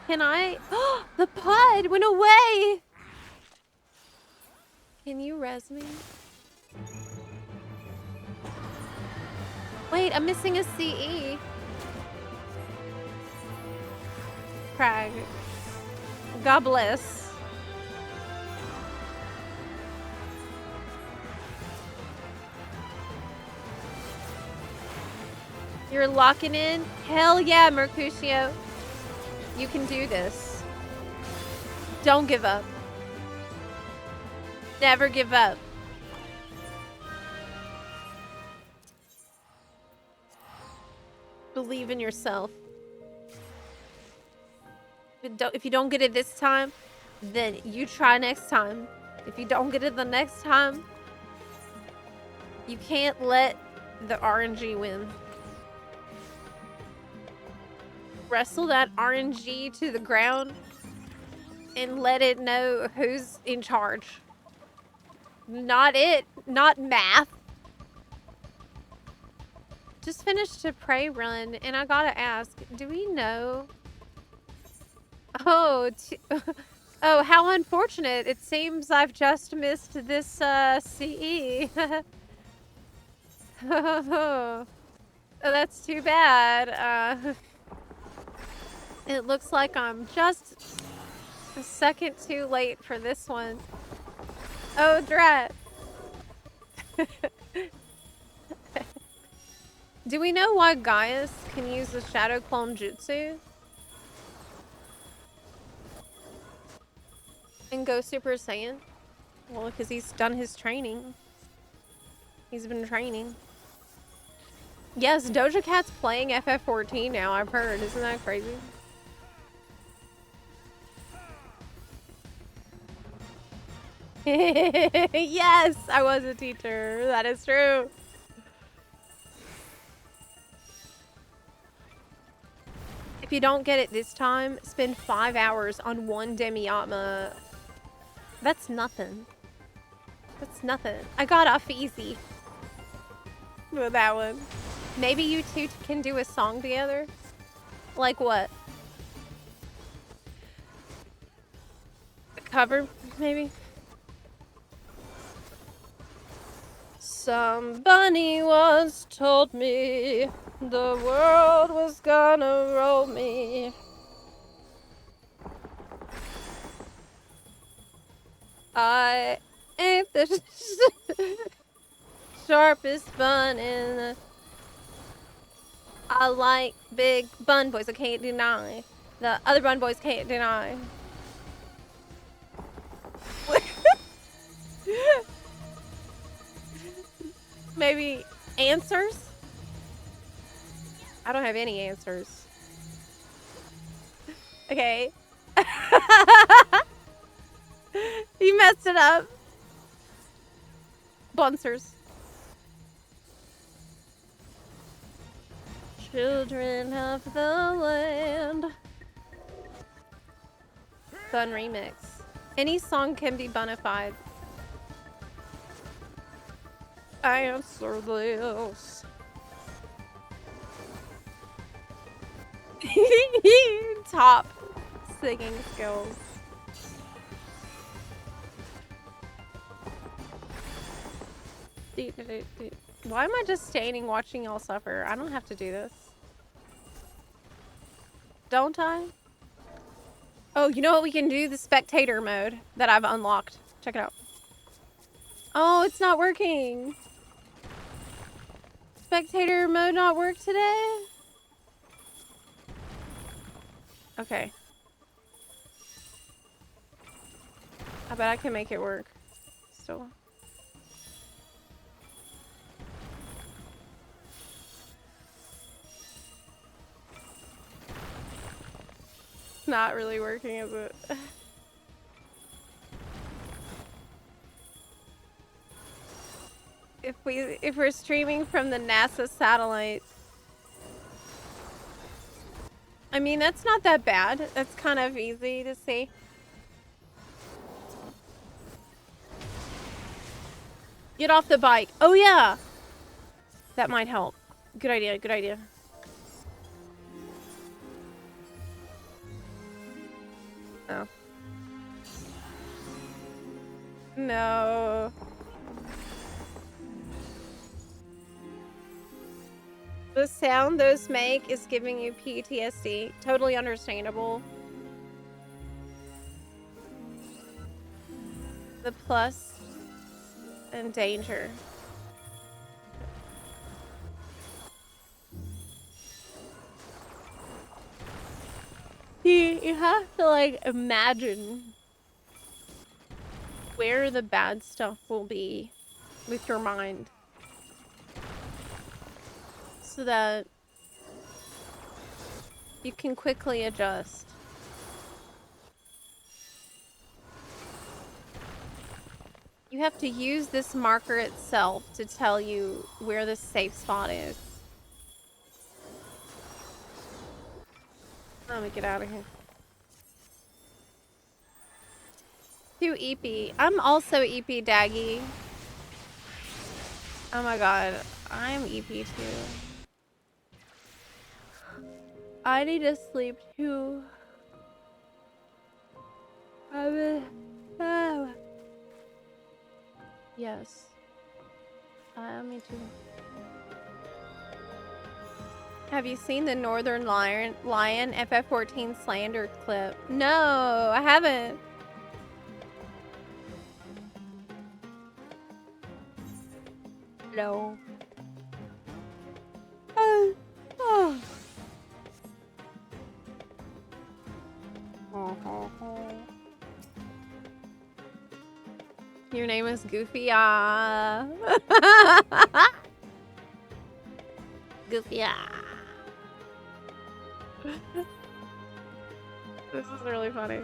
Can I? The pod went away! Can you res me? Wait, I'm missing a CE. Crag. God bless. You're locking in? Hell yeah, Mercutio. You can do this. Don't give up. Never give up. Believe in yourself. If you don't get it this time, then you try next time. If you don't get it the next time, you can't let the RNG win. Wrestle that RNG to the ground and let it know who's in charge. Not it, not math. Just finished a prey run, and I gotta ask, do we know? Oh, oh, how unfortunate. It seems I've just missed this CE. Oh, that's too bad. It looks like I'm just a second too late for this one. Oh, drat. Do we know why Gaius can use the Shadow Clone Jutsu? And go Super Saiyan? Well, because he's done his training. He's been training. Yes, Doja Cat's playing FF14 now, I've heard. Isn't that crazy? Yes, I was a teacher. That is true. If you don't get it this time, spend 5 hours on one Demi-Atma. That's nothing. That's nothing. I got off easy with that one. Maybe you two can do a song together? Like what? A cover, maybe? Somebody once told me the world was gonna roll me. I ain't the sharpest bun in the... I like big bun boys, I can't deny. The other bun boys can't deny. Maybe answers? I don't have any answers. Okay. You messed it up. Bunsers. Children of the land. Bun remix. Any song can be bunified. Answer this. Top singing skills. Why am I just standing watching y'all suffer? I don't have to do this. Don't I? Oh, you know what we can do? The spectator mode that I've unlocked. Check it out. Oh, it's not working. Spectator mode not work today? Okay. I bet I can make it work. Still. Not really working, is it? If we're streaming from the NASA satellite, I mean, that's not that bad. That's kind of easy to see. Get off the bike. Oh, yeah. That might help. Good idea. Good idea. Oh. No. The sound those make is giving you PTSD. Totally understandable. The plus and danger. You have to, like, imagine where the bad stuff will be with your mind. So that you can quickly adjust. You have to use this marker itself to tell you where the safe spot is. Let me get out of here. Too EP. I'm also EP Daggy. Oh my god. I'm EP too. I need to sleep too. Yes. Me too. Have you seen the Northern Lion FF14 slander clip? No, I haven't. No. Oh. Your name is Goofy. Goofy. This is really funny.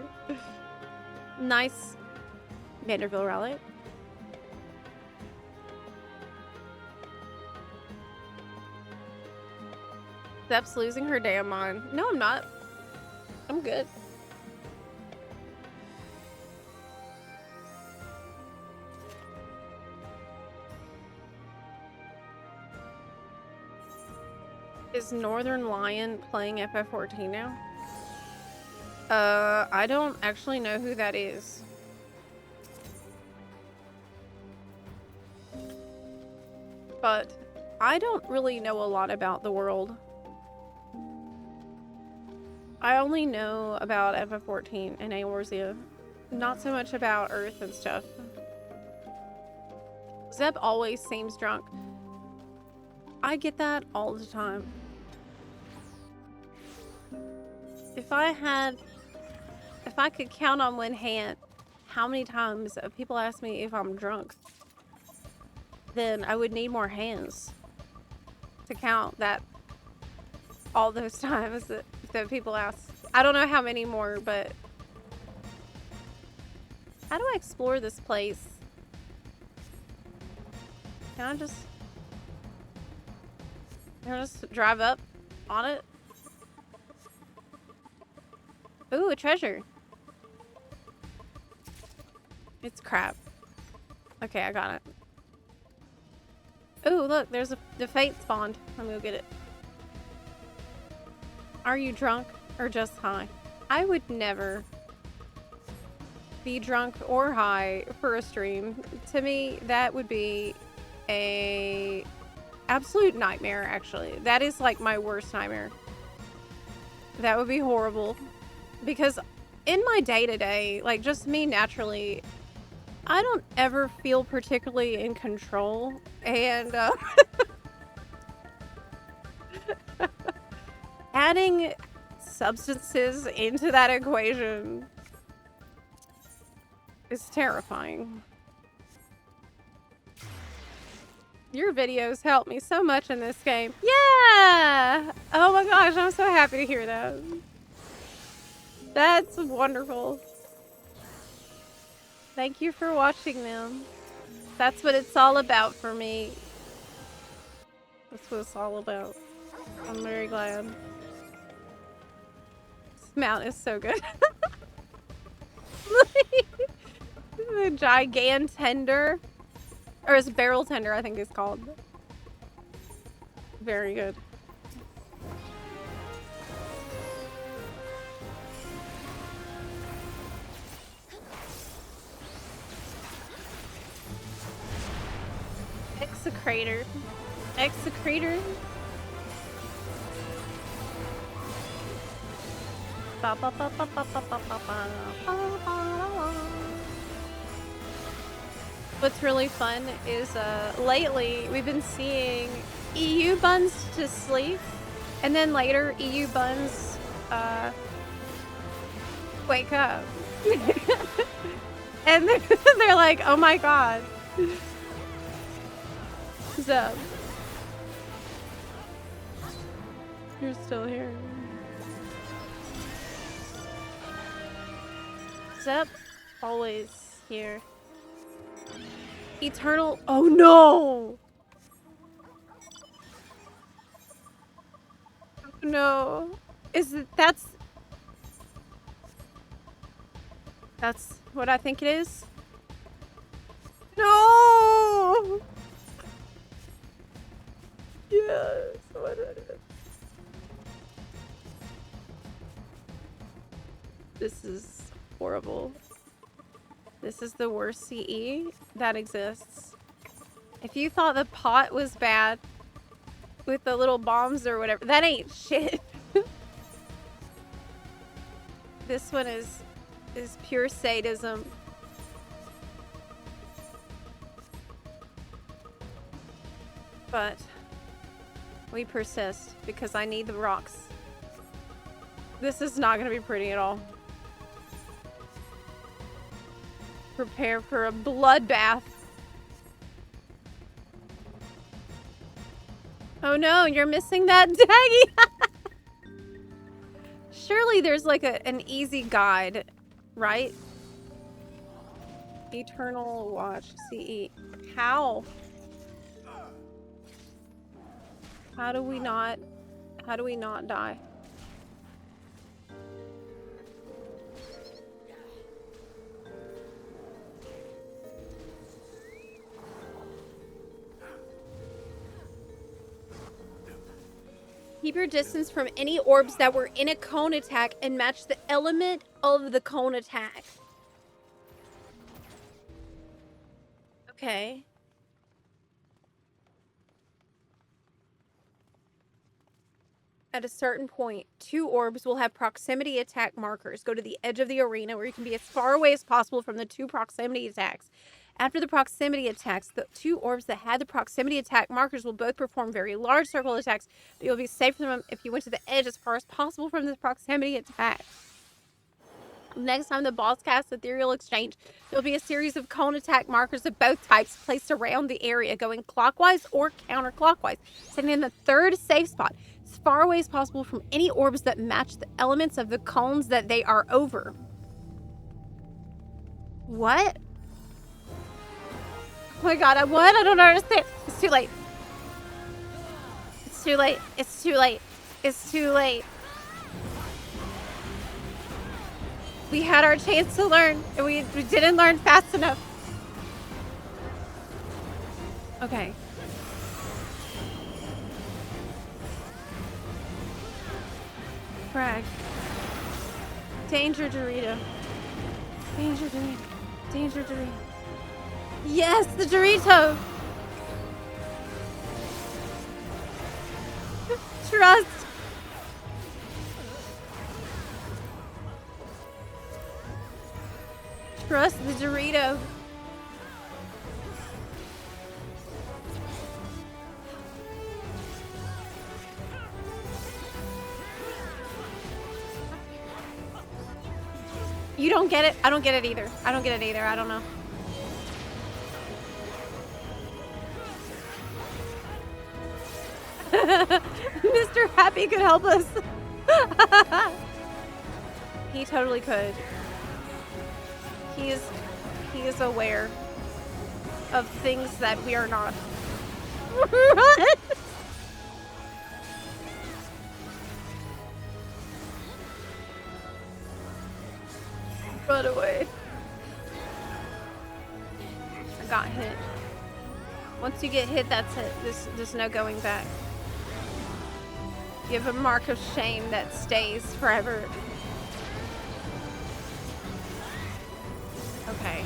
Nice Vanderbilt relic. Zep's losing her damn mind. No, I'm not. I'm good. Is Northern Lion playing FF14 now? I don't actually know who that is. But I don't really know a lot about the world. I only know about FF14 and Eorzea. Not so much about Earth and stuff. Zep always seems drunk. I get that all the time. If I could count on one hand how many times people ask me if I'm drunk, then I would need more hands to count that all those times that people ask. I don't know how many more, but how do I explore this place? Can I just drive up on it? Ooh, a treasure. It's crap. Okay, I got it. Ooh, look, there's the fate spawned. Let me go get it. Are you drunk or just high? I would never be drunk or high for a stream. To me, that would be a absolute nightmare, actually. That is like my worst nightmare. That would be horrible. Because in my day-to-day, like just me naturally, I don't ever feel particularly in control. And adding substances into that equation is terrifying. Your videos help me so much in this game. Yeah! Oh my gosh, I'm so happy to hear that. That's wonderful. Thank you for watching them. That's what it's all about for me. That's what it's all about. I'm very glad. mount is so good. The gigant tender, or it's barrel tender, I think it's called. Very good. Execrator. Execrator. Ba, ba, ba, ba, ba, ba, ba, ba, ba, ba, ba. What's really fun is lately we've been seeing EU buns to sleep, and then later EU buns wake up. And they're like, oh my god. Zep, you're still here. Zep, always here. Eternal. Oh no! No. Is it, that's what I think it is? No! Yes, what it is. This is horrible. This is the worst CE that exists. If you thought the pot was bad with the little bombs or whatever, that ain't shit. This one is pure sadism. But we persist because I need the rocks. This is not going to be pretty at all. Prepare for a bloodbath. Oh no, you're missing that daggy. Surely there's like an easy guide, right? Eternal Watch CE. How? How do we not die? Keep your distance from any orbs that were in a cone attack and match the element of the cone attack. Okay. At a certain point, 2 orbs will have proximity attack markers. Go to the edge of the arena where you can be as far away as possible from the 2 proximity attacks. After the proximity attacks, the 2 orbs that had the proximity attack markers will both perform very large circle attacks, but you'll be safe from them if you went to the edge as far as possible from the proximity attack. Next time the boss casts Ethereal Exchange, there'll be a series of cone attack markers of both types placed around the area, going clockwise or counterclockwise, sitting in the 3rd safe spot, as far away as possible from any orbs that match the elements of the cones that they are over. What? Oh my god, what? I don't understand. It's too late. It's too late. It's too late. It's too late. We had our chance to learn, and we didn't learn fast enough. Okay. Frag. Danger Dorito. Danger Dorito. Danger Dorito. Yes, the Dorito! Trust! Trust the Dorito. You don't get it? I don't get it either. I don't get it either. I don't know. Mr. Happy could help us. He totally could. He is aware of things that we are not. run away. I got hit. Once you get hit, that's it. There's no going back. You have a mark of shame that stays forever. Okay.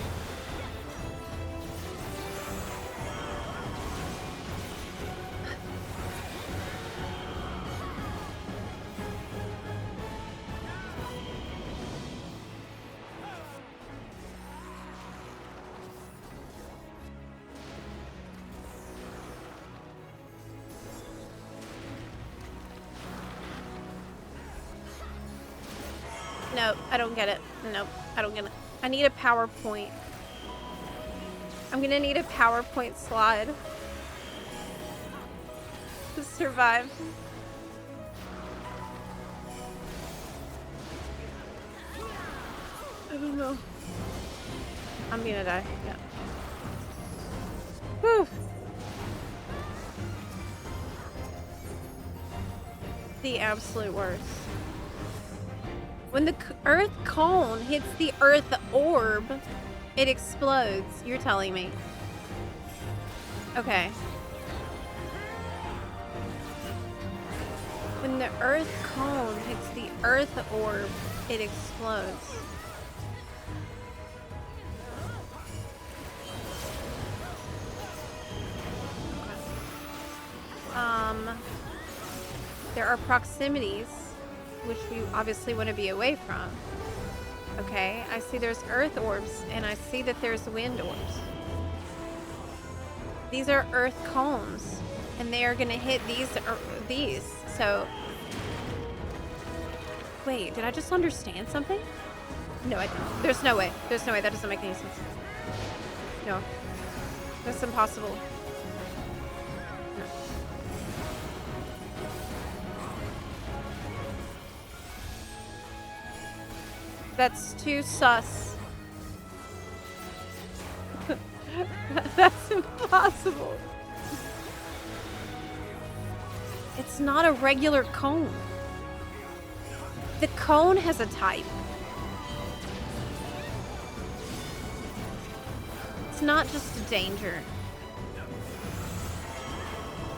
No, I don't get it. Nope, I don't get it. I need a PowerPoint. I'm gonna need a PowerPoint slide to survive. I don't know. I'm gonna die. Yeah. Whew. The absolute worst. When the earth cone hits the earth orb, it explodes. You're telling me. Okay. When the earth cone hits the earth orb, it explodes. There are proximities which we obviously want to be away from. Okay, I see there's earth orbs, and I see that there's wind orbs. These are earth cones, and they are going to hit these. So, wait, did I just understand something? No, I didn't. There's no way. There's no way. That doesn't make any sense. No, that's impossible. That's too sus. That's impossible. It's not a regular cone. The cone has a type. It's not just a danger.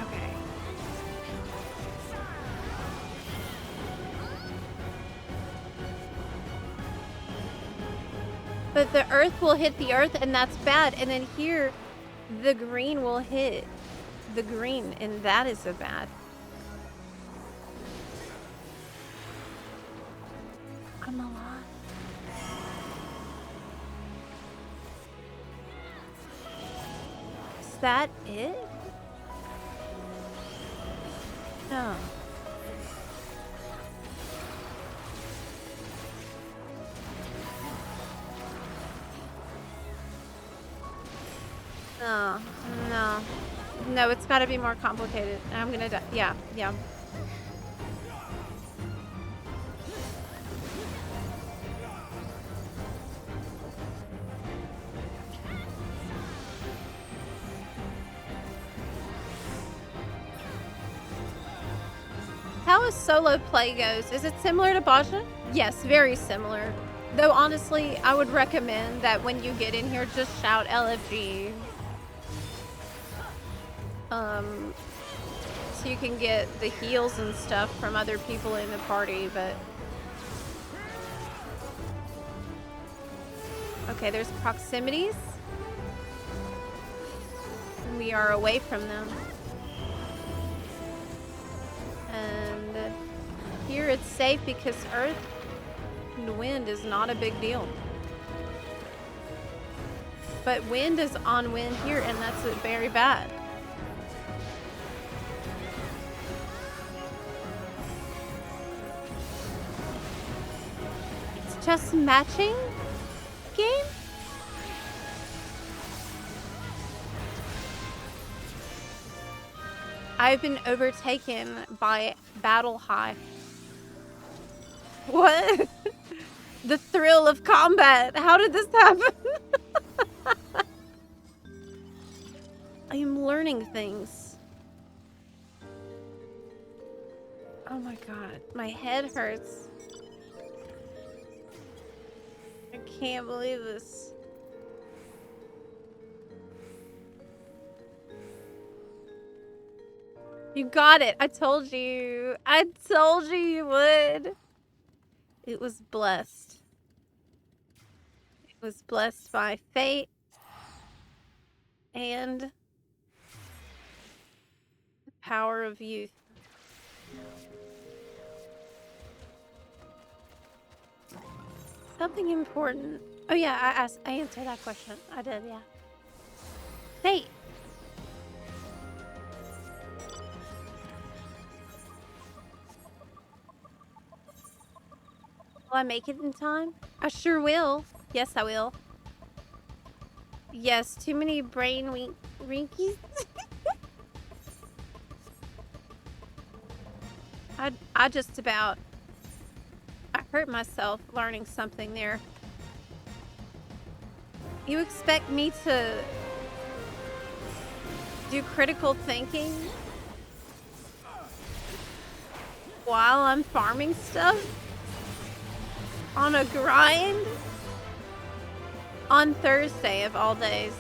Okay. But the earth will hit the earth, and that's bad. And then here, the green will hit the green, and that is a bad. I'm alive. Is that it? No. No, no. No, it's gotta be more complicated. I'm gonna die. Yeah, yeah. How a solo play goes, is it similar to Baja? Yes, very similar. Though honestly, I would recommend that when you get in here, just shout LFG. So you can get the heals and stuff from other people in the party, but... Okay, there's proximities. We are away from them. And here it's safe because earth and wind is not a big deal. But wind is on wind here, and that's very bad. It's just matching game? I've been overtaken by battle high. What? The thrill of combat. How did this happen? I am learning things. Oh my god. My head hurts. I can't believe this. You got it. I told you. I told you you would. It was blessed. It was blessed by fate and the power of youth. Something important. Oh yeah, I answered that question. I did, yeah. Fate. Will I make it in time? I sure will. Yes, I will. Yes, too many brain winkies. I just about... I hurt myself learning something there. You expect me to do critical thinking while I'm farming stuff? On a grind? On Thursday of all days.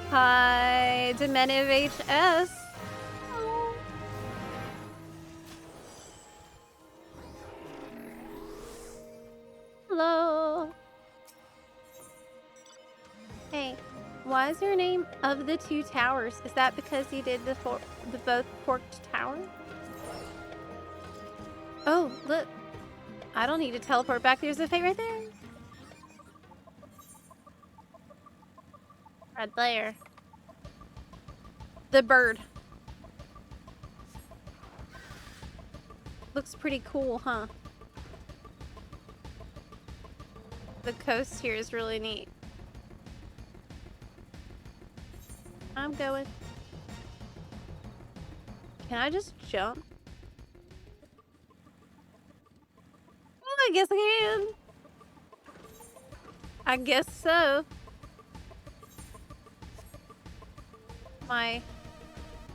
Hi, Dementive HS. Hello. Hey, why is your name of the two towers? Is that because you did the both forked tower? Oh, look. I don't need to teleport back. There's a fate right there. Right there. The bird. Looks pretty cool, huh? The coast here is really neat. I'm going. Can I just jump? Well, I guess I can. I guess so.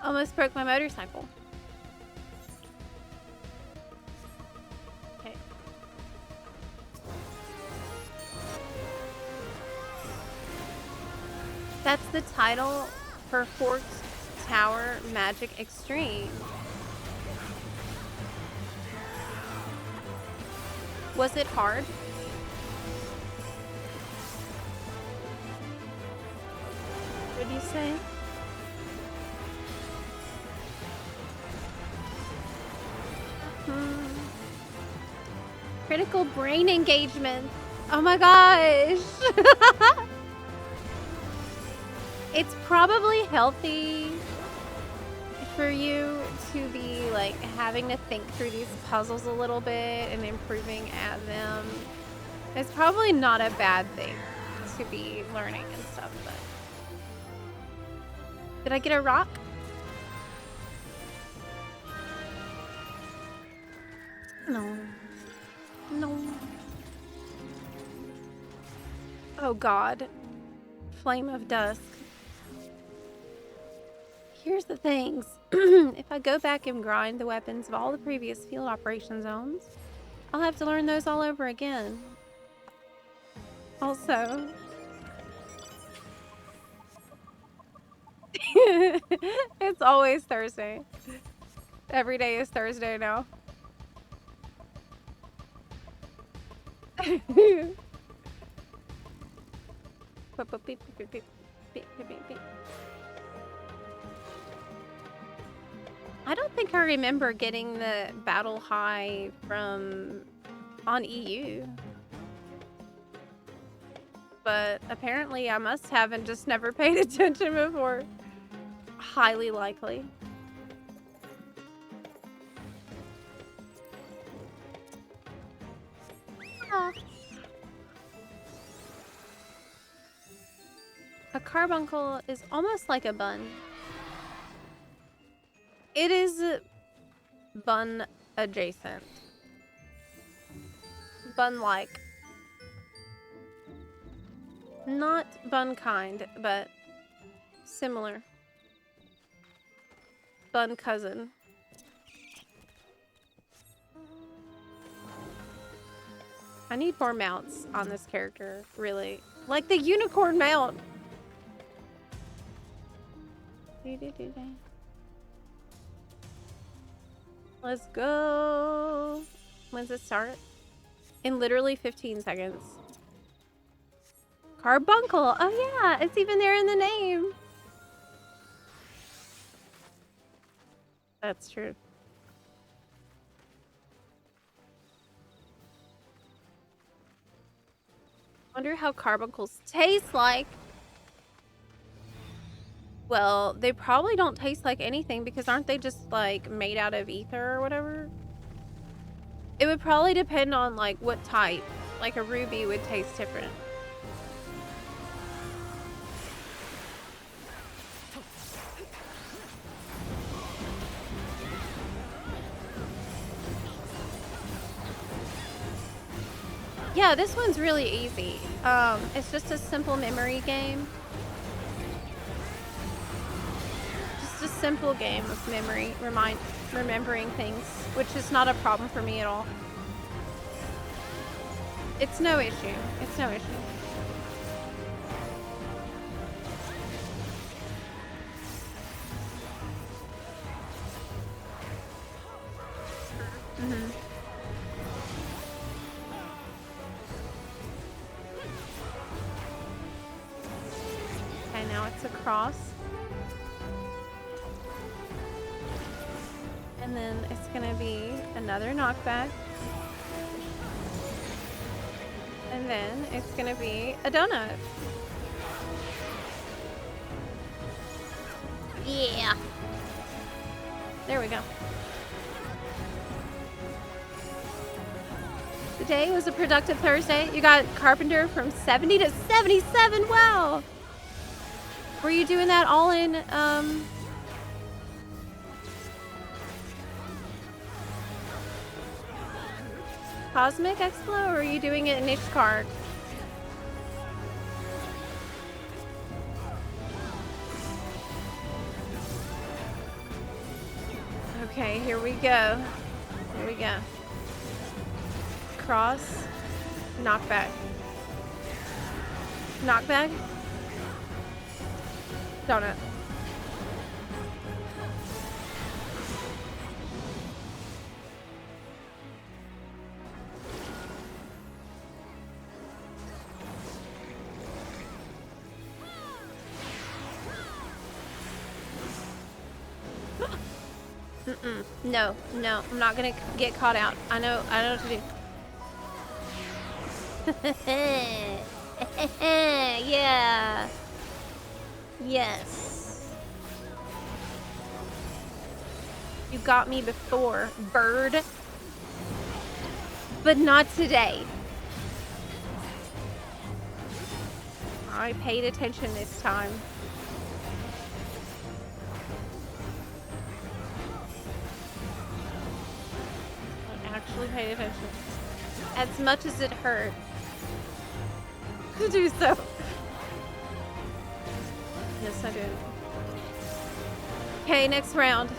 Almost broke my motorcycle. Okay. That's the title for Forked Tower Magic Extreme. Was it hard? What do you say? Critical brain engagement. Oh my gosh. It's probably healthy for you to be like having to think through these puzzles a little bit and improving at them. It's probably not a bad thing to be learning and stuff, but... Did I get a rock? No. No. Oh God. Flame of Dusk. Here's the things. If I go back and grind the weapons of all the previous field operation zones, I'll have to learn those all over again. Also... It's always Thursday. Every day is Thursday now. I don't think I remember getting the battle high from on EU. But apparently I must have and just never paid attention before. Highly likely. Ah. A carbuncle is almost like a bun. It is bun adjacent. Bun-like. Not bun kind, but similar. Bun cousin. I need more mounts on this character, really. Like the unicorn mount. Let's go. When's it start? In literally 15 seconds. Carbuncle. Oh yeah, it's even there in the name. That's true. Wonder how carbuncles taste like. Well, they probably don't taste like anything because aren't they just like made out of ether or whatever? It would probably depend on like what type. Like a ruby would taste different. Yeah, this one's really easy. It's just a simple memory game. Just a simple game of memory, remembering things, which is not a problem for me at all. It's no issue. It's no issue. Mm-hmm. Okay, now it's across. And then it's gonna be another knockback. And then it's gonna be a donut. Yeah. There we go. Today was a productive Thursday. You got Carpenter from 70 to 77. Wow. Were you doing that all in Cosmic Explo, or are you doing it in each card? Okay, here we go. Here we go. Cross. Knockback. Knockback. Donut. No, no, I'm not gonna get caught out. I know what to do. Yeah. Yes. You got me before, bird. But not today. I paid attention this time. Actually paid attention. As much as it hurt to do so. Yes, I did. Okay, next round.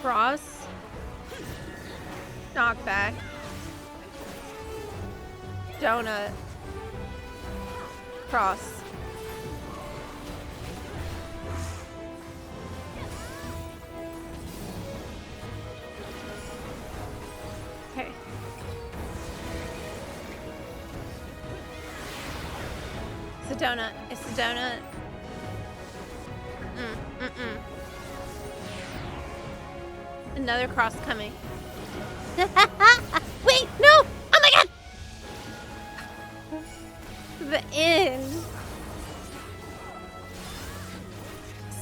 Cross. Knockback. Donut. Cross. Okay. It's a donut. It's a donut. Another cross coming. Wait, no! Oh my god! The end.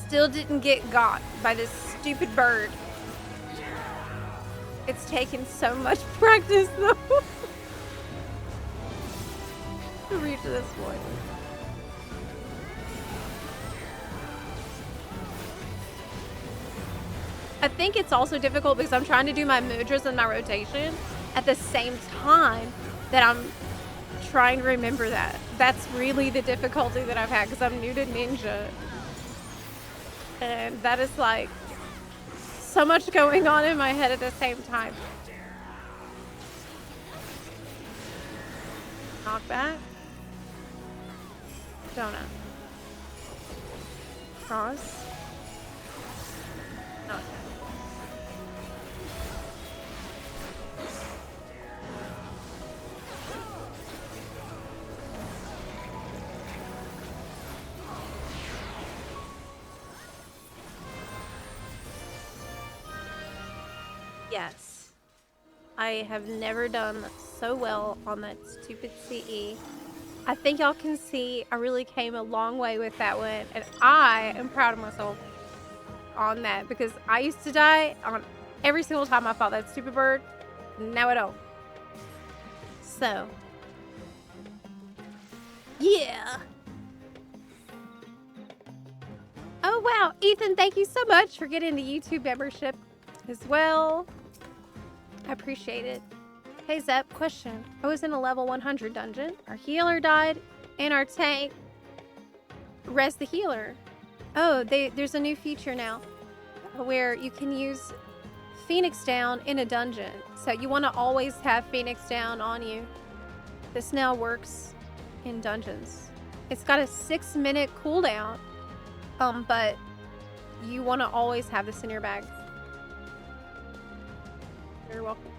Still didn't get got by this stupid bird. It's taken so much practice though to reach this point. I think it's also difficult because I'm trying to do my mudras and my rotation at the same time that I'm trying to remember that. That's really the difficulty that I've had because I'm new to Ninja. And that is like so much going on in my head at the same time. Knock back. Donut. Cross. Knock back. Yes. I have never done so well on that stupid CE. I think y'all can see I really came a long way with that one, and I am proud of myself on that because I used to die on every single time I fought that stupid bird. Now I don't. So, yeah. Oh wow, Ethan, thank you so much for getting the YouTube membership as well. I appreciate it. Hey Zep, question. I was in a level 100 dungeon. Our healer died, and our tank res the healer. Oh, there's a new feature now where you can use Phoenix Down in a dungeon. So you want to always have Phoenix Down on you. This now works in dungeons. It's got a 6-minute cooldown, but you want to always have this in your bag. You're welcome.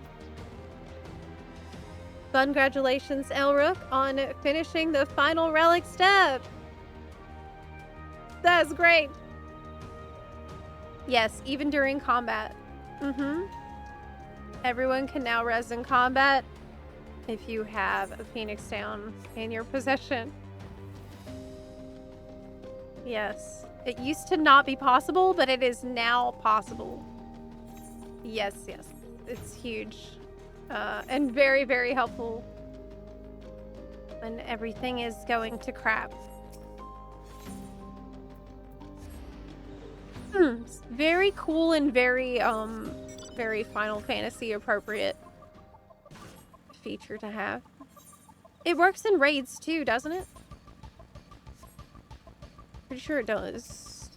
Congratulations, Elrook, on finishing the final relic step. That's great. Yes, even during combat. Everyone can now res in combat if you have a Phoenix Down in your possession. Yes. It used to not be possible, but it is now possible. Yes, yes. It's huge. And very, very helpful when everything is going to crap. Very cool and very Final Fantasy appropriate feature to have. It works in raids too, doesn't it? Pretty sure it does.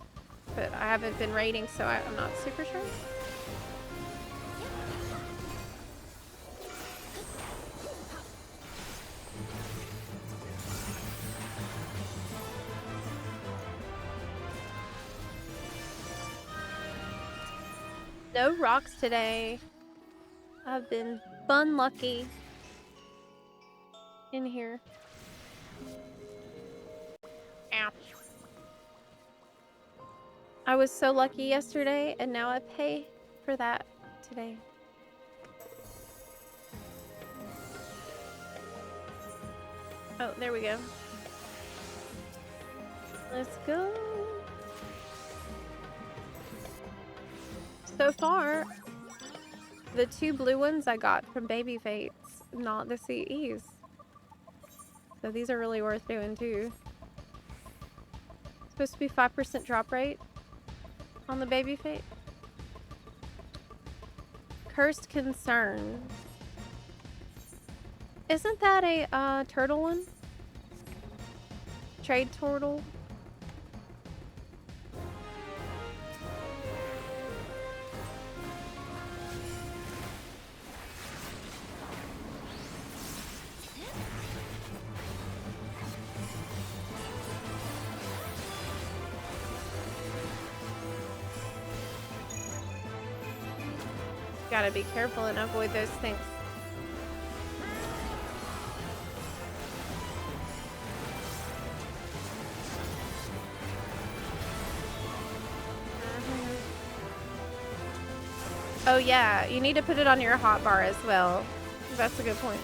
But I haven't been raiding, so I'm not super sure. No rocks today. I've been unlucky in here. Ow. I was so lucky yesterday, and now I pay for that today. Oh, there we go. Let's go. So far, the 2 blue ones I got from Baby Fates, not the CEs. So these are really worth doing too. It's supposed to be 5% drop rate on the Baby Fate. Cursed Concern. Isn't that a turtle one? Trade turtle? Gotta be careful and avoid those things. Oh yeah, you need to put it on your hotbar as well. That's a good point.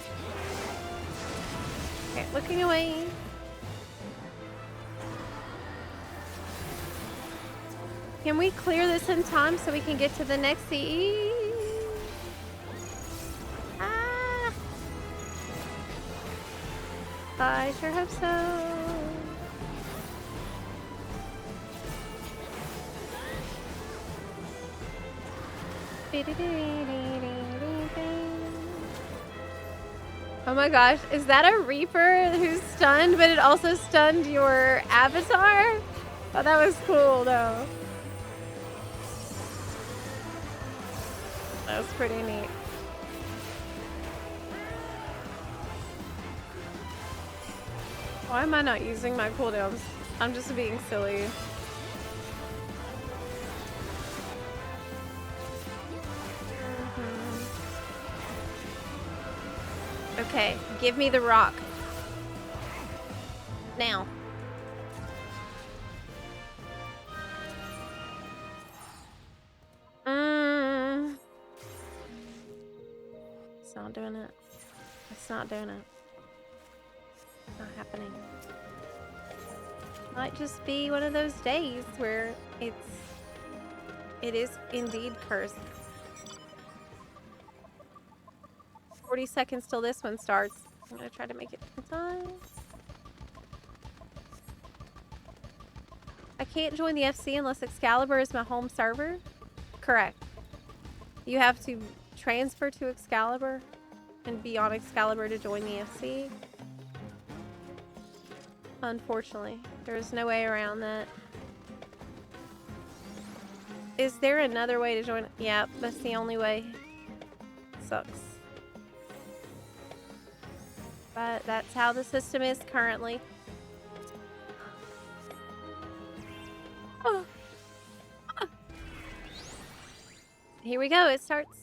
Okay, looking away. Can we clear this in time so we can get to the next CE? Ah! I sure hope so. Oh my gosh, is that a Reaper who's stunned, but it also stunned your avatar? Oh, that was cool though. That was pretty neat. Why am I not using my cooldowns? I'm just being silly. Okay, give me the rock. Now. It's not doing it. It's not doing it. It's not happening. Might just be one of those days where it is indeed cursed. 40 seconds till this one starts. I'm gonna try to make it in time. I can't join the FC unless Excalibur is my home server. Correct. You have to transfer to Excalibur and be on Excalibur to join the FC. Unfortunately, there's no way around that. Is there another way to join? Yeah, that's the only way. Sucks. But that's how the system is currently. Oh. Ah. Here we go, it starts.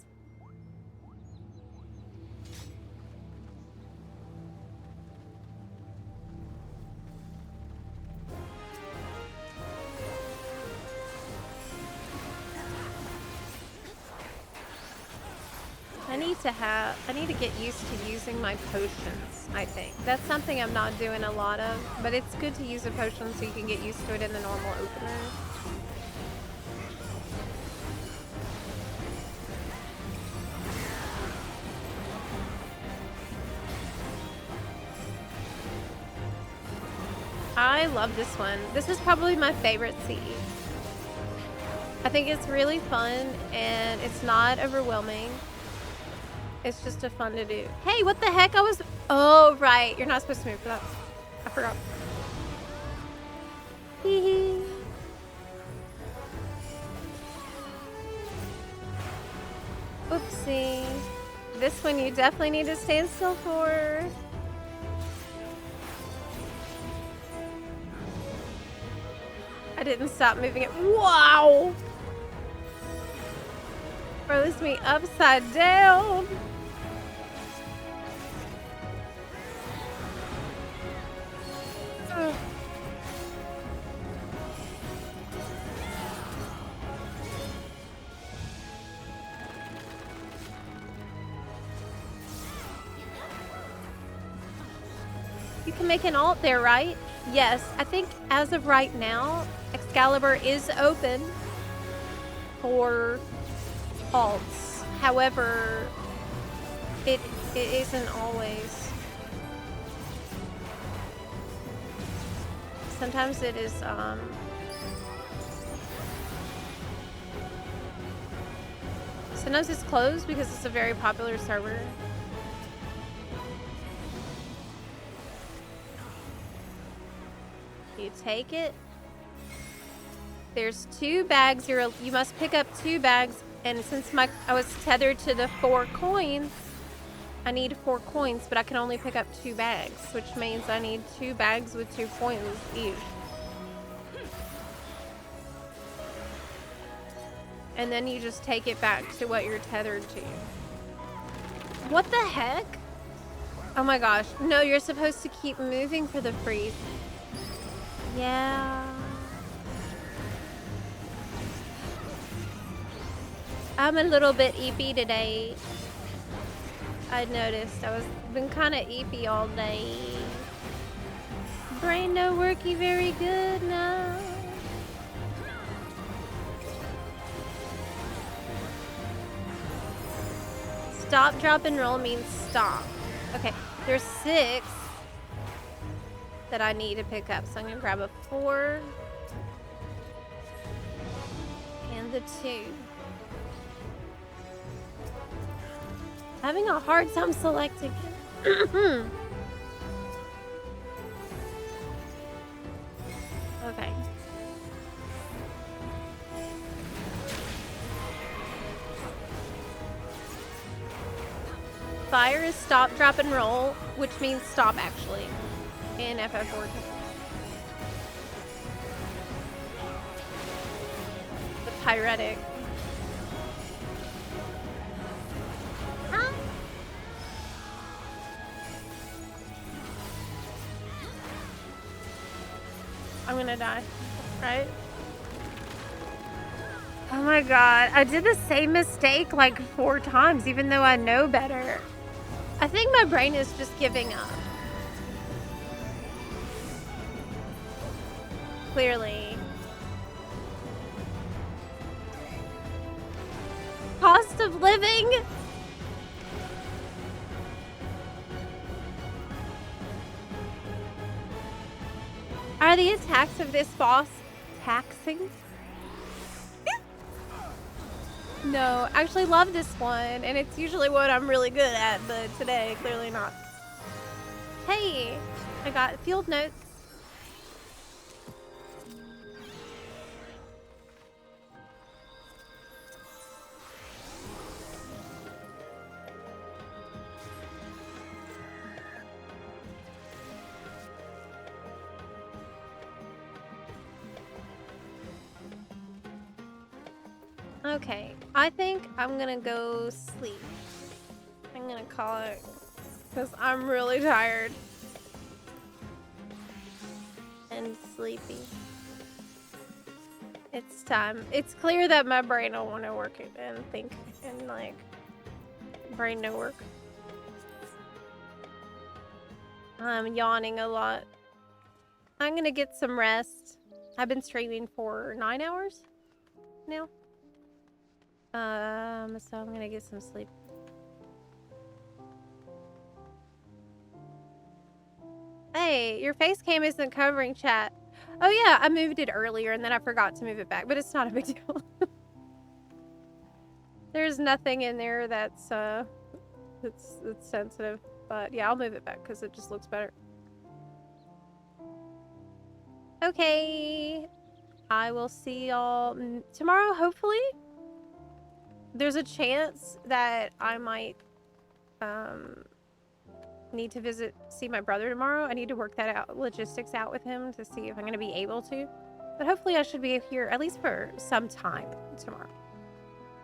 I need to get used to using my potions, I think. That's something I'm not doing a lot of, but it's good to use a potion so you can get used to it in the normal opener. I love this one. This is probably my favorite CE. I think it's really fun and it's not overwhelming. It's just a fun to do. Hey, what the heck? Oh, right. You're not supposed to move for that. I forgot. Hee hee. Oopsie. This one you definitely need to stand still for. I didn't stop moving it. Wow! Froze me upside down. Ugh. You can make an alt there, right? Yes, I think as of right now, Excalibur is open for alts. However, it isn't always. Sometimes it is sometimes it's closed because it's a very popular server. You take it. There's 2 bags. You must pick up 2 bags. And since I was tethered to the 4 coins, I need 4 coins, but I can only pick up 2 bags, which means I need 2 bags with 2 coins each. And then you just take it back to what you're tethered to. What the heck? Oh my gosh. No, you're supposed to keep moving for the freeze. Yeah. I'm a little bit eepy today. I noticed I was been kind of eepy all day. Brain no worky very good now. Stop, drop, and roll means stop. Okay, there's 6 that I need to pick up. So I'm gonna grab a 4 and the 2. Having a hard time selecting. Okay. Fire is stop, drop, and roll, which means stop actually in FF14. The pyretic. Huh? I'm gonna die, right? Oh my god, I did the same mistake like 4 times, even though I know better. I think my brain is just giving up. Clearly. Cost of living? Are the attacks of this boss taxing? No, I actually love this one, and it's usually what I'm really good at, but today, clearly not. Hey, I got field notes. Okay, I think I'm gonna go sleep. I'm gonna call it because I'm really tired and sleepy. It's time. It's clear that my brain don't want to work and think and like brain no work. I'm yawning a lot. I'm gonna get some rest. I've been streaming for 9 hours now. So I'm gonna get some sleep. Hey, your face cam isn't covering chat. Oh yeah, I moved it earlier and then I forgot to move it back, but it's not a big deal. There's nothing in there that's it's sensitive, but yeah, I'll move it back because it just looks better. Okay, I will see y'all tomorrow, hopefully. There's a chance that I might need to see my brother tomorrow. I need to work that out, logistics out with him to see if I'm going to be able to. But hopefully I should be here at least for some time tomorrow.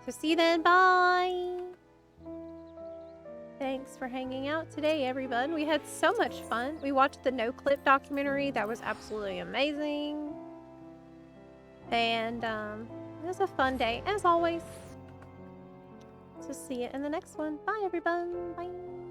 So see you then. Bye. Thanks for hanging out today, everyone. We had so much fun. We watched the Noclip documentary. That was absolutely amazing. And it was a fun day, as always. So see you in the next one. Bye, everyone. Bye.